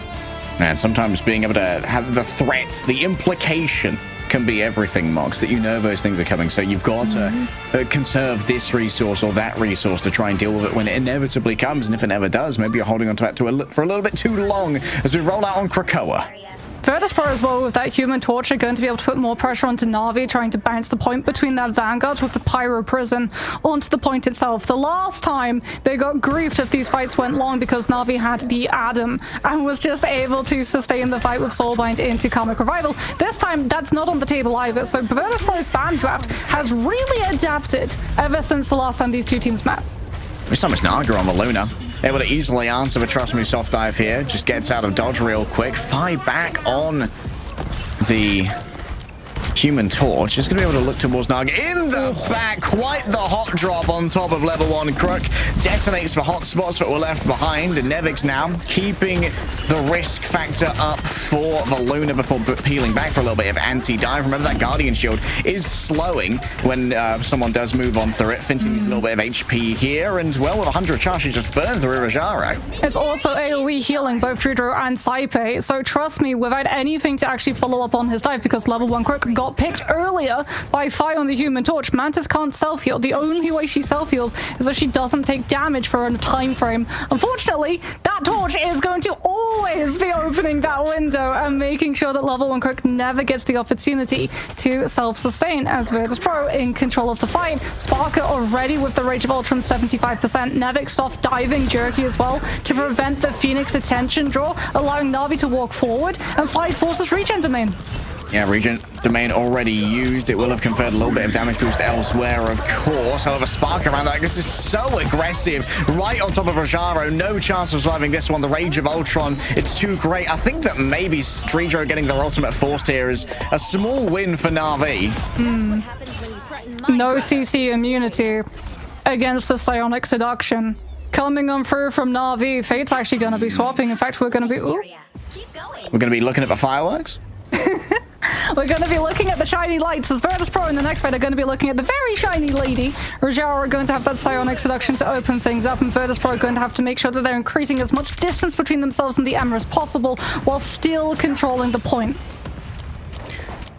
And sometimes being able to have the threat, the implication can be everything, Mox, that you know those things are coming. So you've got to conserve this resource or that resource to try and deal with it when it inevitably comes. And if it never does, maybe you're holding on to that for a little bit too long as we roll out on Krakoa. Virtus Pro as well, with that Human Torch, are going to be able to put more pressure onto Na'Vi, trying to bounce the point between that Vanguard with the Pyro Prison onto the point itself. The last time they got griefed if these fights went long because Na'Vi had the Adam and was just able to sustain the fight with Soulbind into Karmic Revival. This time, that's not on the table either, so Virtus Pro's ban draft has really adapted ever since the last time these two teams met. There's so much Naga on the Luna. Able to easily answer the Trust Me soft dive here. Just gets out of dodge real quick. 5 back on the Human Torch. Just going to be able to look towards Naga in the back. Quite the hot drop on top of level 1. Crook detonates the hot spots that were left behind. And Nevix now keeping the risk factor up for the Luna before peeling back for a little bit of anti-dive. Remember, that Guardian Shield is slowing when someone does move on through it. Fincy needs a little bit of HP here. And, well, with 100 charges, just burned through Rajaro. It's also AoE healing both Trudro and Saipe. So trust me, without anything to actually follow up on his dive, because level 1 Crook got picked earlier by Fire on the Human Torch, Mantis can't self-heal. The only way she self-heals is if she doesn't take damage for a time frame. Unfortunately, that Torch is going to always be opening that window and making sure that level 1 Crook never gets the opportunity to self-sustain, as Virtus Pro in control of the fight. Sparker already with the Rage of Ultron 75%. Nevix soft diving jerky as well to prevent the Phoenix attention draw, allowing Na'Vi to walk forward and fight Force's regen domain. Yeah, Regent Domain already used. It will have conferred a little bit of damage boost elsewhere, of course. However, Spark around that. This is so aggressive. Right on top of Rajaro. No chance of surviving this one. The Rage of Ultron, it's too great. I think that maybe Streedro getting their ultimate forced here is a small win for Na'Vi. No CC immunity against the Psionic Seduction. Coming on through from Na'Vi. Fate's actually going to be swapping. In fact, we're going to be... Ooh. We're going to be looking at the fireworks? We're going to be looking at the shiny lights, as Virtus Pro in the next fight are going to be looking at the very shiny lady. Rajaro are going to have that Psionic Seduction to open things up, and Virtus Pro are going to have to make sure that they're increasing as much distance between themselves and the Emma as possible while still controlling the point.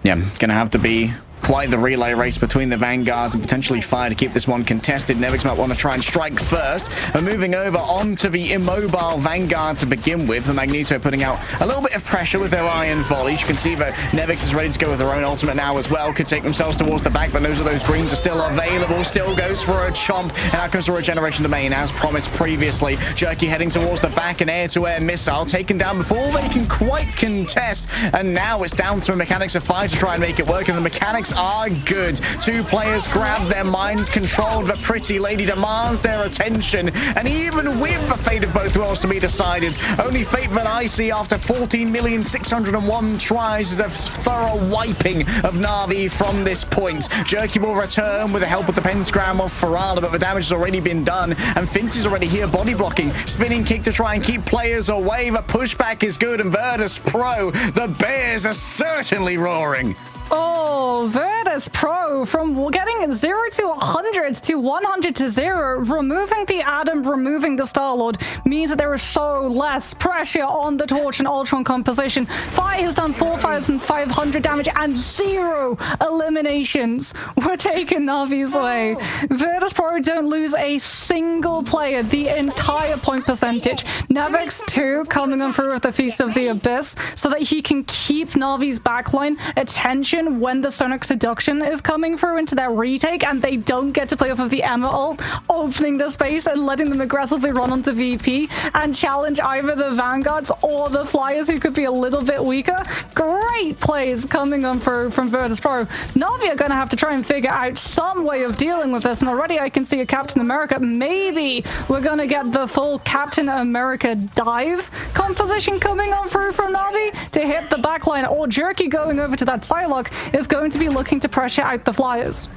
Yeah, going to have to be quite the relay race between the Vanguards and potentially Fire to keep this one contested. Nevix might want to try and strike first. And moving over onto the immobile Vanguard to begin with. The Magneto putting out a little bit of pressure with their Iron Volleys. You can see that Nevix is ready to go with their own ultimate now as well. Could take themselves towards the back, but knows that those greens are still available. Still goes for a chomp. And out comes the Regeneration Domain, as promised previously. Jerky heading towards the back, an air-to-air missile taken down before they can quite contest. And now it's down to the mechanics of Fire to try and make it work. And the mechanics are good. Two players grab their minds controlled, but Pretty Lady demands their attention. And even with the fate of both worlds to be decided, only fate that I see after 14,601 tries is a thorough wiping of Na'Vi from this point. Jerky will return with the help of the pentagram of Farala, but the damage has already been done, and Finch is already here body blocking. Spinning kick to try and keep players away. The pushback is good, and Virtus Pro, the Bears are certainly roaring. Oh, Virtus Pro from getting 0 to 100 to 100 to 0, removing the Adam, removing the Star-Lord means that there is so less pressure on the Torch and Ultron composition. Fire has done 4,500 damage and 0 eliminations were taken Na'Vi's way. Virtus Pro don't lose a single player, the entire point percentage. Nevix 2 coming on through with the Feast of the Abyss so that he can keep Na'Vi's backline attention when the Sonic Seduction is coming through into their retake and they don't get to play off of the EMEA ult, opening the space and letting them aggressively run onto VP and challenge either the Vanguards or the Flyers who could be a little bit weaker. Great plays coming on through from Virtus Pro. Na'Vi are going to have to try and figure out some way of dealing with this, and already I can see a Captain America. Maybe we're going to get the full Captain America dive composition coming on through from Na'Vi to hit the backline, or Jerky going over to that Psylocke is going to be looking to pressure out the Flyers.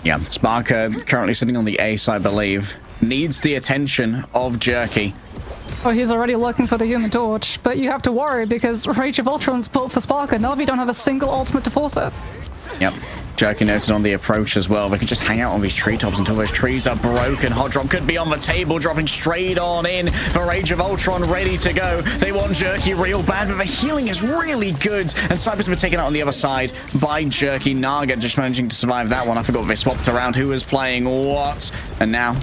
Yeah, Sparker, currently sitting on the ace, I believe, needs the attention of Jerky. Oh, he's already looking for the Human Torch, but you have to worry because Rage of Ultron's built for Sparker. Na'Vi don't have a single ultimate to force it. Yep. Jerky noted on the approach as well. They can just hang out on these treetops until those trees are broken. Hot Drop could be on the table, dropping straight on in. The Rage of Ultron ready to go. They want Jerky real bad, but the healing is really good. And Cyber's been taken out on the other side by Jerky. Naga just managing to survive that one. I forgot they swapped around who was playing what. And now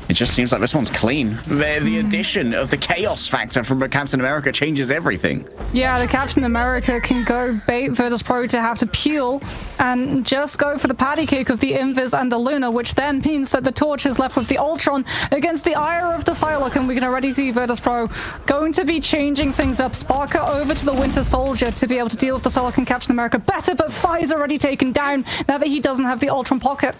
it just seems like this one's clean. The addition of the chaos factor from Captain America changes everything. Yeah, the Captain America can go bait Virtus Pro to have to peel and just go for the patty cake of the Invis and the Luna, which then means that the Torch is left with the Ultron against the ire of the Psylocke, and we can already see Virtus Pro going to be changing things up. Sparker over to the Winter Soldier to be able to deal with the Psylocke and Captain America better, but Fire's already taken down now that he doesn't have the Ultron pocket.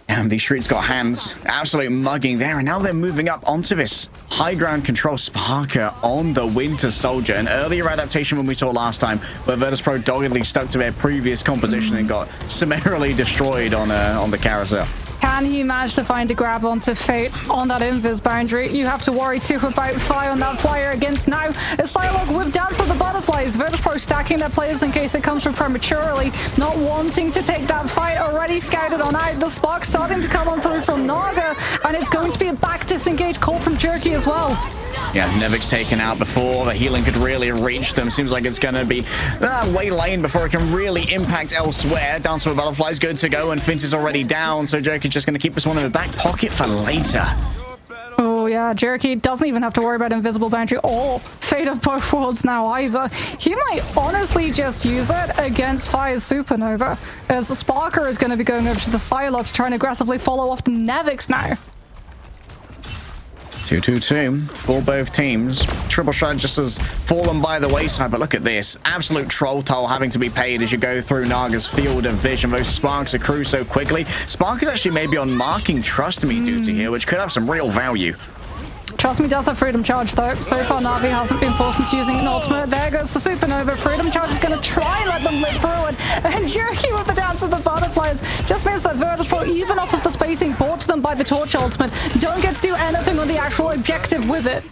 And these streets got hands. Absolute mugging there. And now they're moving up onto this high ground control. Sparker on the Winter Soldier. An earlier adaptation when we saw last time where Virtus Pro doggedly stuck to their previous composition and got summarily destroyed on the carousel. Can he manage to find a grab onto Fate on that Invis boundary? You have to worry too about Fire on that Flyer against now. A Psylocke with Dance of the Butterflies. Virtus Pro stacking their players in case it comes from prematurely. Not wanting to take that fight. Already scouted on out. The spark starting to come on through from Naga. And it's going to be a back disengage call from Jerky as well. Yeah, Nevix taken out before the healing could really reach them. Seems like it's going to be way lane before it can really impact elsewhere. Dance for the Butterflies good to go, and Finch is already down, so Jerky's just going to keep this one in the back pocket for later. Oh yeah, Jerky doesn't even have to worry about Invisible Boundary or Fate of both worlds now either. He might honestly just use it against Fire's Supernova, as Sparker is going to be going over to the Psylocke trying to aggressively follow off the Nevix now. 2-2-2 for both teams. Triple Strategist has fallen by the wayside, but look at this. Absolute troll toll having to be paid as you go through Naga's field of vision. Those sparks accrue so quickly. Spark is actually maybe on marking Trust Me duty here, which could have some real value. Trust Me does have Freedom Charge though. So far Na'Vi hasn't been forced into using an ultimate. There goes the Supernova. Freedom Charge is going to try and let them live through it. And Jerky with the Dance of the Butterflies just means that Virtus Pro, even off of the spacing brought to them by the Torch ultimate, don't get to do anything on the actual objective with it.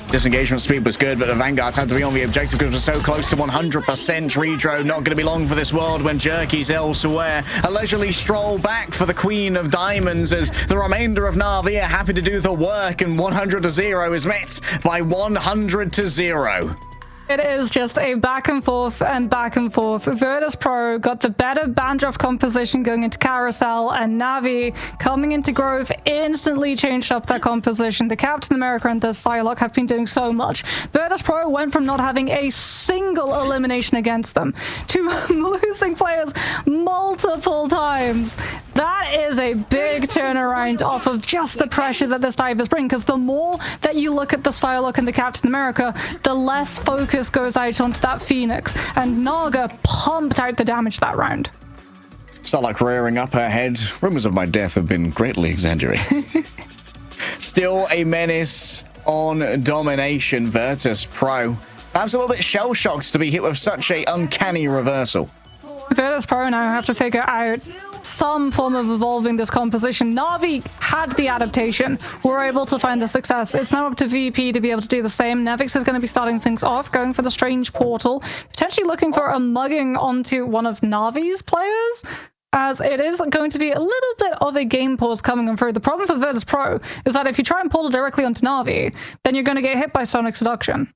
Disengagement speed was good, but the Vanguards had to be on the objective because we're so close to 100%. Redro not going to be long for this world when Jerky's elsewhere. A leisurely stroll back for the Queen of Diamonds as the remainder of Na'Vi are happy to do the work, and 100-0 is met by 100-0. It is just a back and forth and back and forth. Virtus Pro got the better Bandroth composition going into Carousel, and Na'Vi coming into Grove instantly changed up their composition. The Captain America and the Psylocke have been doing so much. Virtus Pro went from not having a single elimination against them to losing players multiple times. That is a big turnaround off of just the pressure that this divers bring, because the more that you look at the Psylocke and the Captain America, the less focus goes out onto that Phoenix, and Naga pumped out the damage that round. Psylocke rearing up her head. Rumors of my death have been greatly exaggerated. Still a menace on domination. Virtus Pro. Perhaps a little bit shell-shocked to be hit with such a uncanny reversal. Virtus Pro now have to figure out some form of evolving this composition. Na'Vi had the adaptation. We're able to find the success. It's now up to VP to be able to do the same. Nevix is going to be starting things off, going for the strange portal, potentially looking for a mugging onto one of Na'Vi's players, as it is going to be a little bit of a game pause coming on through. The problem for Virtus Pro is that if you try and portal directly onto Na'Vi, then you're going to get hit by Sonic Seduction.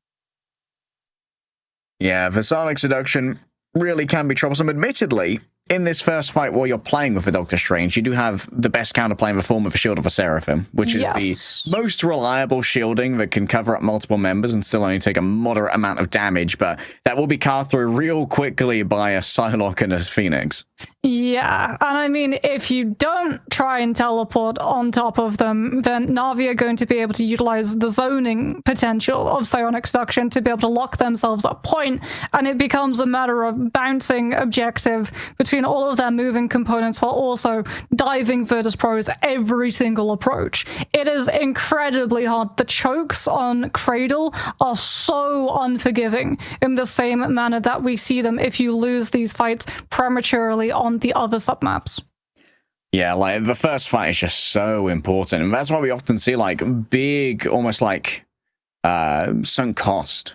Yeah, the Sonic Seduction really can be troublesome. Admittedly, in this first fight while you're playing with the Doctor Strange, you do have the best counterplay in the form of a Shield of a Seraphim, which is the most reliable shielding that can cover up multiple members and still only take a moderate amount of damage, but that will be carved through real quickly by a Psylocke and a Phoenix. Yeah, and I mean, if you don't try and teleport on top of them, then Na'Vi are going to be able to utilize the zoning potential of Psionic Seduction to be able to lock themselves at point, and it becomes a matter of bouncing objective between all of their moving components while also diving Virtus Pro's every single approach. It is incredibly hard. The chokes on Cradle are so unforgiving in the same manner that we see them if you lose these fights prematurely on the other submaps. Yeah, like the first fight is just so important, and that's why we often see like big, almost like sunk cost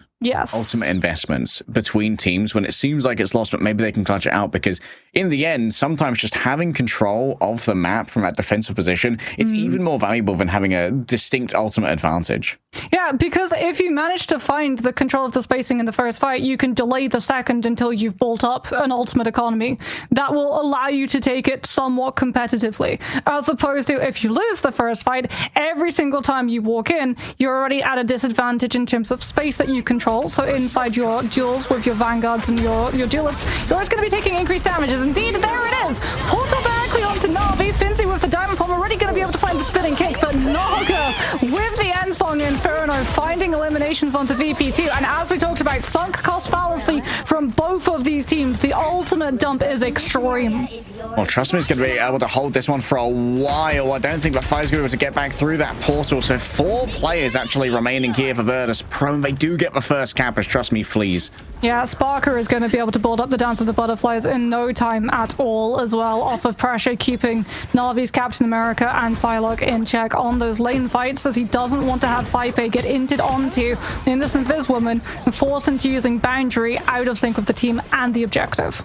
ultimate investments between teams when it seems like it's lost, but maybe they can clutch it out, because in the end, sometimes just having control of the map from that defensive position is even more valuable than having a distinct ultimate advantage. Yeah, because if you manage to find the control of the spacing in the first fight, you can delay the second until you've built up an ultimate economy that will allow you to take it somewhat competitively, as opposed to if you lose the first fight, every single time you walk in, you're already at a disadvantage in terms of space that you control. So inside your duels with your vanguards and your duelists, you're always going to be taking increased damages. Indeed, there it is! Portal directly onto Na'Vi. Finzi with the diamond bomb already going to be able to find the spinning kick, but Naga with the end song Inferno finding eliminations onto VP2. And as we talked about, sunk cost fallacy from both of these teams. The ultimate dump is extreme. Well, trust me, it's going to be able to hold this one for a while. I don't think the Fire's going to be able to get back through that portal. So 4 players actually remaining here for Virtus Pro. They do get the first cap, as trust me, flees. Yeah, Sparker is going to be able to build up the Dance of the Butterflies in no time at all as well, off of pressure, keeping Na'Vi's Captain America and Psylocke in check on those lane fights, as he doesn't want to have Saipe get inted onto Innocent Viz Woman and force into using Boundary out of sync with the team and the objective.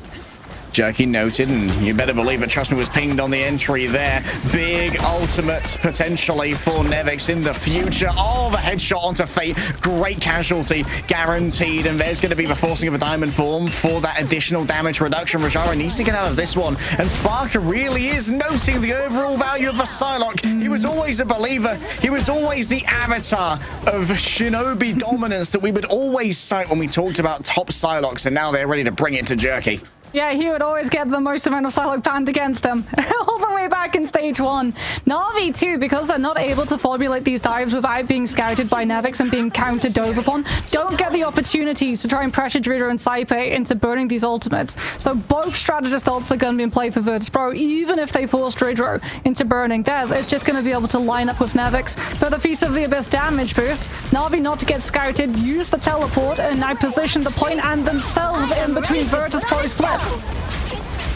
Jerky noted, and you better believe it, trust me, was pinged on the entry there. Big ultimate potentially for Nevix in the future. Oh, the headshot onto Fate. Great casualty guaranteed, and there's going to be the forcing of a diamond form for that additional damage reduction. Rajara needs to get out of this one, and Sparker really is noting the overall value of the Psylocke. He was always a believer. He was always the avatar of Shinobi dominance that we would always cite when we talked about top Psylocks, and now they're ready to bring it to Jerky. Yeah, he would always get the most amount of Psylocke banned against him. All the way back in stage 1. Na'Vi too, because they're not able to formulate these dives without being scouted by Nevix and being counter-dove upon, don't get the opportunities to try and pressure Drita and Saipe into burning these ultimates. So both strategist ults are going to be in play for Virtus Pro, even if they force Dridro into burning theirs. It's just going to be able to line up with Nevix for the Feast of the Abyss damage boost. Na'Vi not to get scouted, use the teleport, and now position the point and themselves in between Virtus Pro's flip.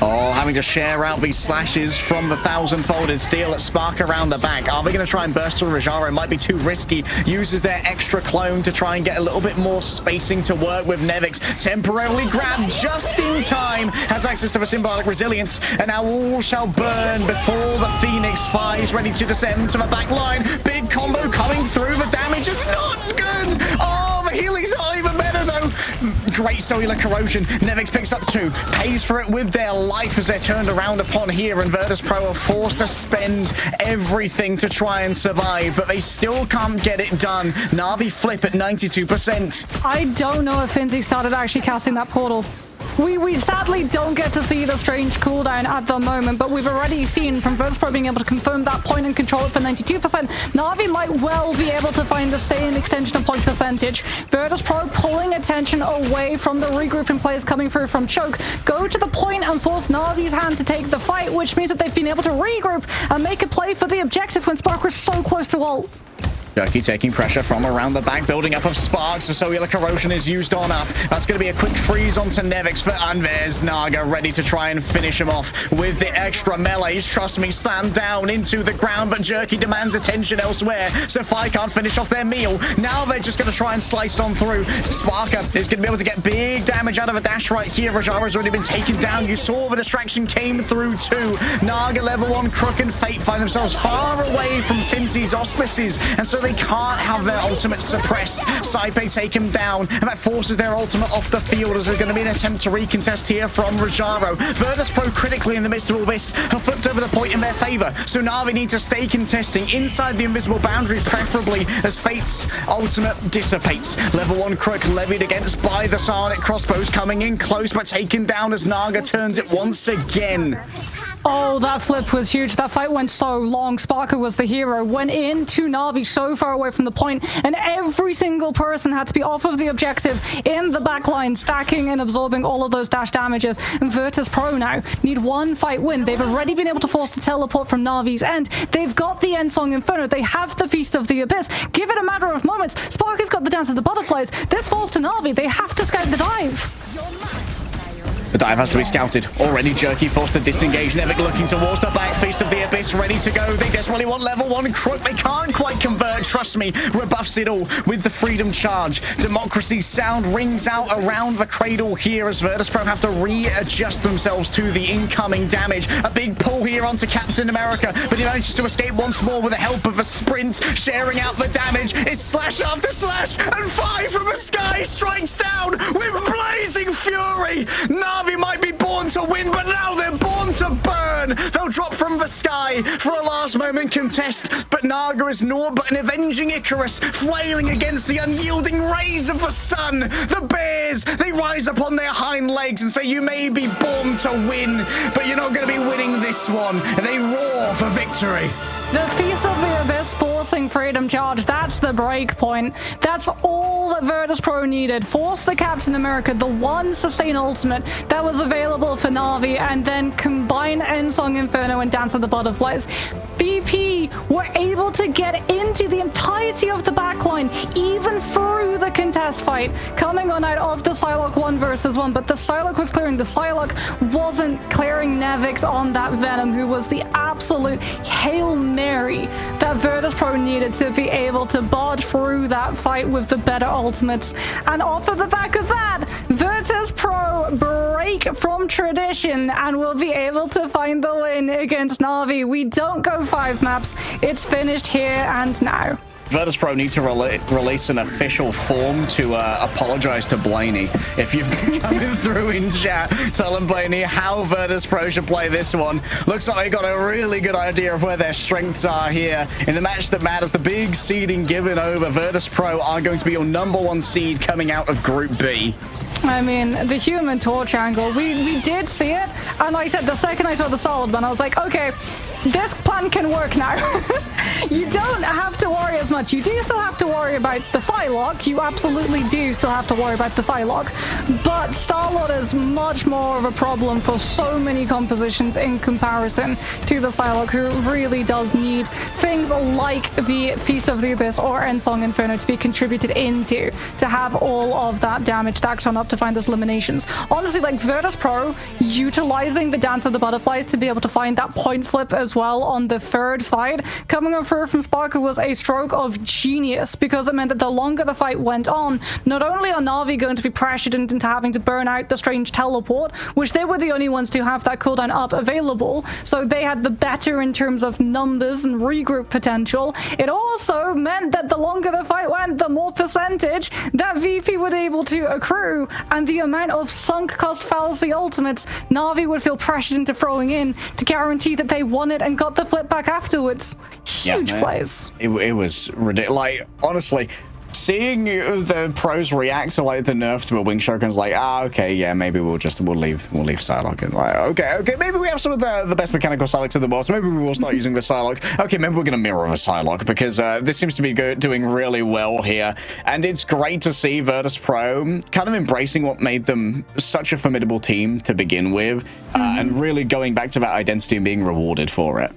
Oh, having to share out these slashes from the 1,000-folded steel at Spark around the back. Are they going to try and burst through Rajara? It might be too risky. Uses their extra clone to try and get a little bit more spacing to work with. Nevix temporarily grabbed just in time. Has access to the symbolic resilience. And now all shall burn before the Phoenix flies ready to descend to the back line. Big combo coming through. The damage is not good. Oh, the healing's not even better though. Great cellular corrosion. Nevix picks up 2. Pays for it with their life as they're turned around upon here, and Virtus Pro are forced to spend everything to try and survive, but they still can't get it done. Na'Vi flip at 92%. I don't know if Finzi started actually casting that portal. We sadly don't get to see the strange cooldown at the moment, but we've already seen from Virtus.pro being able to confirm that point and control it for 92%. Na'Vi might well be able to find the same extension of point percentage. Virtus.pro pulling attention away from the regrouping players coming through from Choke. Go to the point and force Na'Vi's hand to take the fight, which means that they've been able to regroup and make a play for the objective when Spark was so close to ult. Jerky taking pressure from around the back, building up of sparks. The cellular corrosion is used on up. That's going to be a quick freeze onto Nevix, and there's Naga ready to try and finish him off with the extra melees. Trust me, slammed down into the ground, but Jerky demands attention elsewhere, so Fi can't finish off their meal. Now they're just going to try and slice on through. Sparker is going to be able to get big damage out of a dash right here. Rajara's already been taken down. You saw the distraction came through too. Naga level 1, Crook and Fate find themselves far away from Finzy's auspices, and so they can't have their ultimate suppressed. Saipe take him down, and that forces their ultimate off the field as there's going to be an attempt to recontest here from Rajaro. Virtus.pro critically in the midst of all this have flipped over the point in their favor, so Na'Vi need to stay contesting inside the invisible boundary, preferably as Fate's ultimate dissipates. Level 1 Crook levied against by the Psionic crossbows, coming in close but taken down as Naga turns it once again. Oh, that flip was huge. That fight went so long. Sparker was the hero. Went into Na'Vi so far away from the point, and every single person had to be off of the objective in the backline, stacking and absorbing all of those dash damages. And Virtus.pro now need one fight win. They've already been able to force the teleport from Na'Vi's end. They've got the Endsong Inferno. They have the Feast of the Abyss. Give it a matter of moments. Sparker's got the Dance of the Butterflies. This falls to Na'Vi. They have to scout the dive. The dive has to be scouted. Already Jerky forced to disengage. Nevik looking towards the back. Feast of the Abyss ready to go. They desperately want level 1 Crook. They can't quite convert. Trust me. Rebuffs it all with the Freedom Charge. Democracy sound rings out around the cradle here as Virtus.pro have to readjust themselves to the incoming damage. A big pull here onto Captain America, but he manages to escape once more with the help of a sprint, sharing out the damage. It's slash after slash, and Fi from the sky strikes down with blazing fury. Na'Vi might be born to win, but now they're born to burn. They'll drop from the sky for a last moment contest, but Naga is naught but an avenging Icarus, flailing against the unyielding rays of the sun. The bears, they rise up on their hind legs and say, you may be born to win, but you're not going to be winning this one. And they roar for victory. The Feast of the Abyss forcing Freedom Charge, that's the break point. That's all that Virtus.pro needed. Force the Captain America, the one sustain ultimate that was available for Na'Vi, and then combine Endsong Inferno and Dance of the Butterflies. VP were able to get into the entirety of the backline, even through the contest fight, coming on out of the Psylocke 1 versus 1, but the Psylocke was clearing. The Psylocke wasn't clearing Nevix on that Venom, who was the absolute Hail Mary that Virtus.pro needed to be able to barge through that fight with the better ultimates. And off of the back of that, Virtus.pro break from tradition and will be able to find the win against Na'Vi. We don't go 5 maps. It's finished here and now. Virtus.pro need to release an official form to apologize to Blaney. If you've been coming through in chat, tell them, Blaney, how Virtus.pro should play this one. Looks like they got a really good idea of where their strengths are here. In the match that matters, the big seeding given over, Virtus.pro are going to be your #1 seed coming out of Group B. I mean, the Human Torch angle, we did see it, and I said the second I saw the solid one, I was like, okay, this plan can work now. You don't have to worry as much. You do still have to worry about the Psylocke. You absolutely do still have to worry about the Psylocke. But Starlord is much more of a problem for so many compositions in comparison to the Psylocke, who really does need things like the Feast of the Abyss or Endsong Inferno to be contributed into, to have all of that damage stacked on up to find those eliminations. Honestly, like Virtus.pro utilizing the Dance of the Butterflies to be able to find that point flip as well on the third fight, coming on through from Sparker, was a stroke of genius, because it meant that the longer the fight went on, not only are Na'Vi going to be pressured into having to burn out the strange teleport, which they were the only ones to have that cooldown up available, so they had the better in terms of numbers and regroup potential. It also meant that the longer the fight went, the more percentage that VP would able to accrue, and the amount of sunk cost fallacy ultimates Na'Vi would feel pressured into throwing in to guarantee that they won it and got the flip back afterwards. Huge plays. It was ridiculous. Like, honestly, seeing the pros react to like the nerf to a wing shogun's like, okay, yeah, maybe we'll leave Psylocke, and like, okay, maybe we have some of the best mechanical Psylocke in the world, so maybe we will start using the Psylocke. Okay, maybe we're gonna mirror a Psylocke because this seems to be doing really well here, and it's great to see Virtus Pro kind of embracing what made them such a formidable team to begin with, and really going back to that identity and being rewarded for it.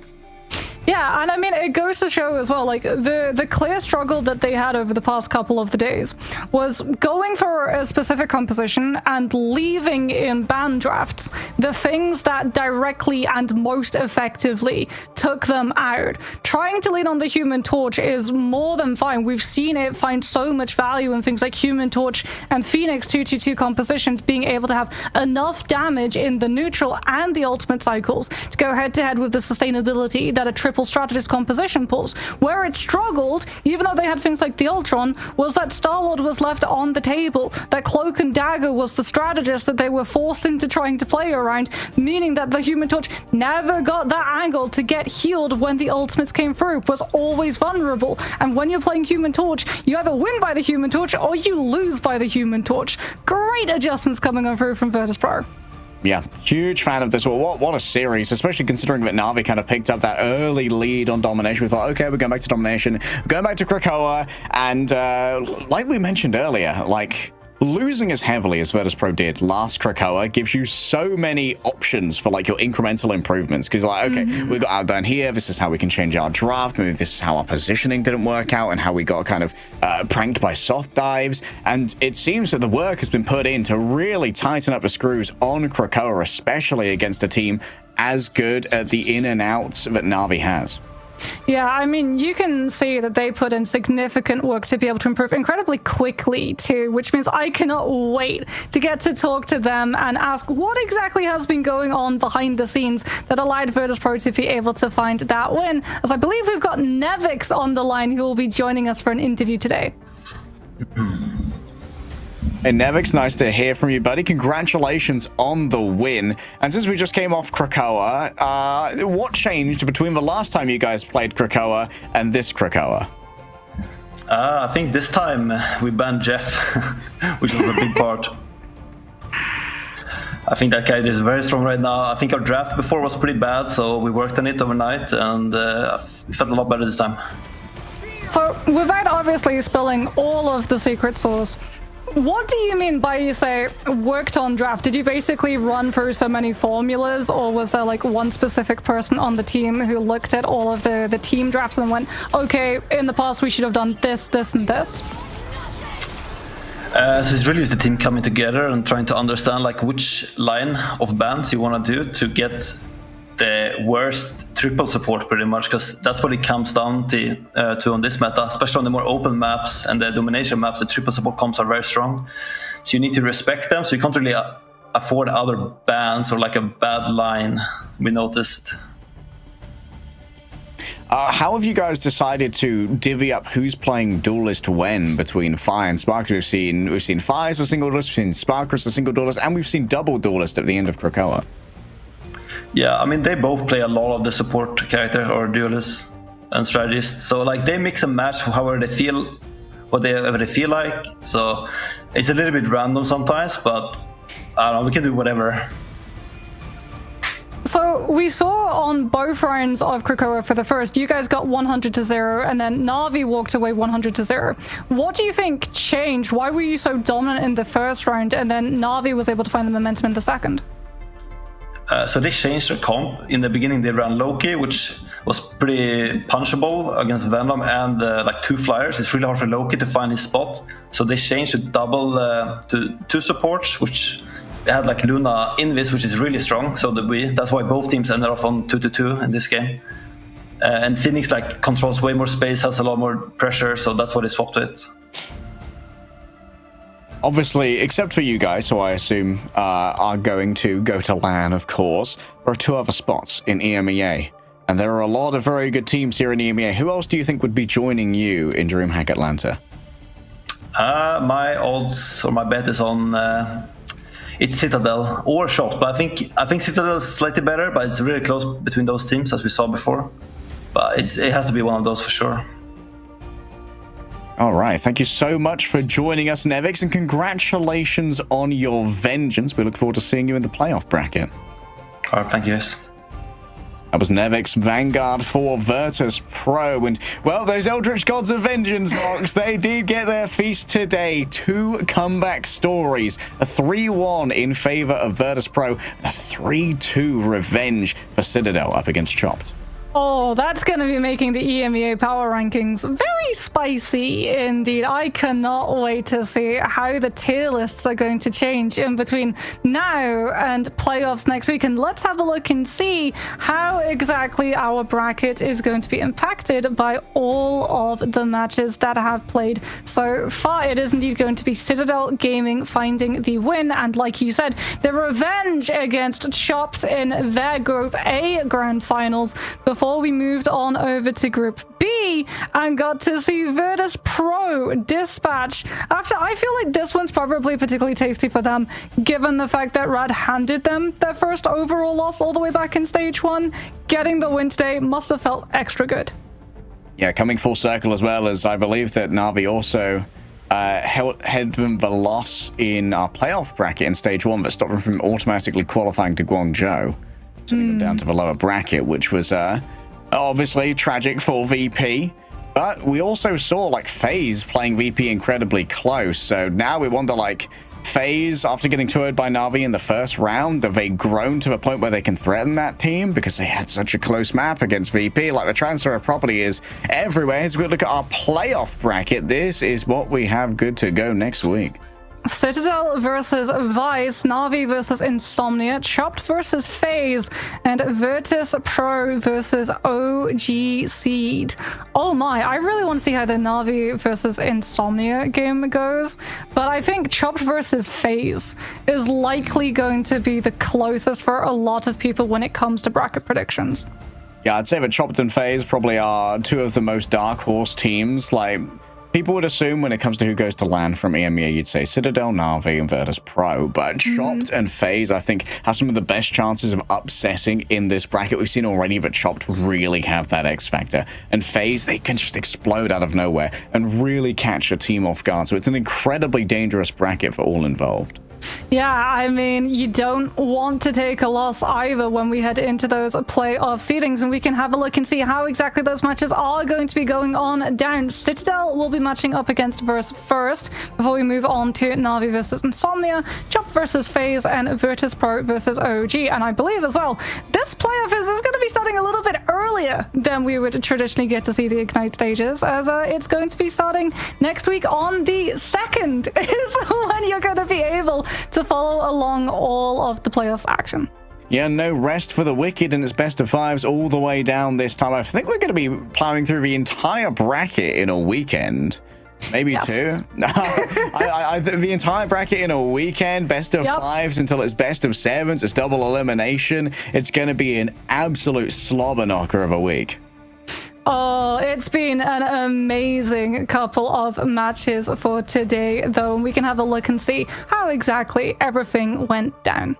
Yeah, and I mean, it goes to show as well, like, the clear struggle that they had over the past couple of the days was going for a specific composition and leaving in ban drafts the things that directly and most effectively took them out. Trying to lean on the Human Torch is more than fine. We've seen it find so much value in things like Human Torch and Phoenix 222 compositions being able to have enough damage in the neutral and the ultimate cycles to go head-to-head with the sustainability that a triple strategist composition pulls. Where it struggled, even though they had things like the Ultron, was that Star-Lord was left on the table. That Cloak and Dagger was the strategist that they were forced into trying to play around, meaning that the Human Torch never got that angle to get healed when the ultimates came through, was always vulnerable. And when you're playing Human Torch, you either win by the Human Torch or you lose by the Human Torch. Great adjustments coming on through from Virtus Pro. Yeah, huge fan of this. Well, what a series, especially considering that Na'Vi kind of picked up that early lead on Domination. We thought, okay, we're going back to Domination, we're going back to Krakoa, and like we mentioned earlier, like, losing as heavily as Virtus Pro did last Krakoa gives you so many options for like your incremental improvements, because like, okay, we got outdone here, this is how we can change our draft, maybe this is how our positioning didn't work out and how we got kind of pranked by soft dives, and it seems that the work has been put in to really tighten up the screws on Krakoa, especially against a team as good at the in and outs that Na'Vi has. Yeah, I mean, you can see that they put in significant work to be able to improve incredibly quickly too, which means I cannot wait to get to talk to them and ask what exactly has been going on behind the scenes that allowed Virtus Pro to be able to find that win, as I believe we've got Nevix on the line who will be joining us for an interview today. Hey Nevix, nice to hear from you, buddy. Congratulations on the win. And since we just came off Krakoa, what changed between the last time you guys played Krakoa and this Krakoa? I think this time we banned Jeff, which was a big part. I think that guy is very strong right now. I think our draft before was pretty bad, so we worked on it overnight, and it felt a lot better this time. So, without obviously spilling all of the secret sauce, what do you mean by, you say, worked on draft? Did you basically run through so many formulas, or was there like one specific person on the team who looked at all of the team drafts and went, okay, in the past we should have done this, this, and this? So it's really just the team coming together and trying to understand like which line of bans you want to do to get the worst triple support, pretty much, because that's what it comes down to on this meta, especially on the more open maps and the domination maps. The triple support comps are very strong, so you need to respect them, so you can't really afford other bans or like a bad line, we noticed. How have you guys decided to divvy up who's playing duelist when between Fire and Spark? We've seen Fire as a single duelist, we've seen Spark as a single duelist, and we've seen double duelist at the end of Krakoa. Yeah, I mean, they both play a lot of the support character or duelists and strategists. So like they mix and match however they feel, whatever they feel like. So it's a little bit random sometimes, but I don't know, we can do whatever. So we saw on both rounds of Krakoa for the first, you guys got 100-0, and then Na'Vi walked away 100-0. What do you think changed? Why were you so dominant in the first round, and then Na'Vi was able to find the momentum in the second? So they changed their comp. In the beginning, they ran Loki, which was pretty punchable against Venom and like two flyers. It's really hard for Loki to find his spot. So they changed to double to two supports, which they had like Luna Invis, which is really strong. So that's why both teams ended up on 2-2 in this game. And Phoenix like controls way more space, has a lot more pressure. So that's what they swapped with. Obviously, except for you guys, who I assume are going to go to LAN, of course, there are two other spots in EMEA. And there are a lot of very good teams here in EMEA. Who else do you think would be joining you in DreamHack Atlanta? My odds, or my bet is on it's Citadel or Shot. But I think Citadel is slightly better, but it's really close between those teams, as we saw before. But it has to be one of those for sure. All right. Thank you so much for joining us, Nevix, and congratulations on your vengeance. We look forward to seeing you in the playoff bracket. All right, thank you, guys. That was Nevix Vanguard for Virtus Pro. And, well, those Eldritch Gods of Vengeance, Mox, they did get their feast today. 2 comeback stories. A 3-1 in favor of Virtus Pro and a 3-2 revenge for Citadel up against Chopped. Oh, that's going to be making the EMEA power rankings very spicy indeed. I cannot wait to see how the tier lists are going to change in between now and playoffs next week. And let's have a look and see how exactly our bracket is going to be impacted by all of the matches that have played so far. It is indeed going to be Citadel Gaming finding the win. And like you said, the revenge against Chopped in their Group A Grand Finals before we moved on over to Group B and got to see Virtus Pro dispatch. After, I feel like this one's probably particularly tasty for them, given the fact that Rad handed them their first overall loss all the way back in Stage 1. Getting the win today must have felt extra good. Yeah, coming full circle as well, as I believe that Na'Vi also had them the loss in our playoff bracket in Stage 1 that stopped them from automatically qualifying to Guangzhou, sending them down to the lower bracket, which was obviously tragic for VP. But we also saw like FaZe playing VP incredibly close. So now we wonder, like, FaZe, after getting toured by Na'Vi in the first round, have they grown to a point where they can threaten that team because they had such a close map against VP? Like, the transfer of property is everywhere. As we look at our playoff bracket, this is what we have good to go next week. Citadel versus Vice, Na'Vi versus Insomnia, Chopped versus FaZe, and Virtus Pro versus OG Seed. Oh my, I really want to see how the Na'Vi versus Insomnia game goes, but I think Chopped versus FaZe is likely going to be the closest for a lot of people when it comes to bracket predictions. Yeah, I'd say that Chopped and FaZe probably are 2 of the most dark horse teams. Like, people would assume when it comes to who goes to LAN from EMEA, you'd say Citadel, Na'Vi, and Virtus Pro. But Chopped and FaZe, I think, have some of the best chances of upsetting in this bracket. We've seen already that Chopped really have that X factor. And FaZe, they can just explode out of nowhere and really catch a team off guard. So it's an incredibly dangerous bracket for all involved. Yeah, I mean, you don't want to take a loss either when we head into those playoff seedings, and we can have a look and see how exactly those matches are going to be going on down. Citadel will be matching up against Verse first before we move on to Na'Vi versus Insomnia, Chopped versus FaZe, and Virtus Pro versus OG. And I believe as well, this playoff is going to be starting a little bit earlier than we would traditionally get to see the Ignite stages, as it's going to be starting next week on the 2nd is when you're going to be able to follow along all of the playoffs action. Yeah, no rest for the Wicked in its best of 5s all the way down this time. I think we're going to be plowing through the entire bracket in a weekend. Maybe 2. The entire bracket in a weekend, best of 5s until it's best of 7s. It's double elimination. It's going to be an absolute slobber knocker of a week. Oh, it's been an amazing couple of matches for today, though, and we can have a look and see how exactly everything went down.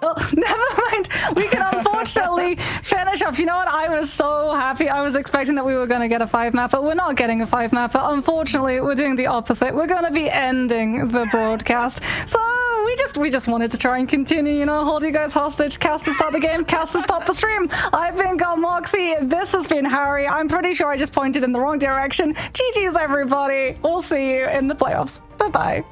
Oh, never mind. We can unfortunately finish up. You know what? I was so happy. I was expecting that we were going to get a 5-map, but we're not getting a 5-map. But unfortunately, we're doing the opposite. We're going to be ending the broadcast. So we just wanted to try and continue, you know, hold you guys hostage. Cast to start the game, cast to stop the stream. I've been Moxie. This has been Harry. I'm pretty sure I just pointed in the wrong direction. GG's, everybody. We'll see you in the playoffs. Bye-bye.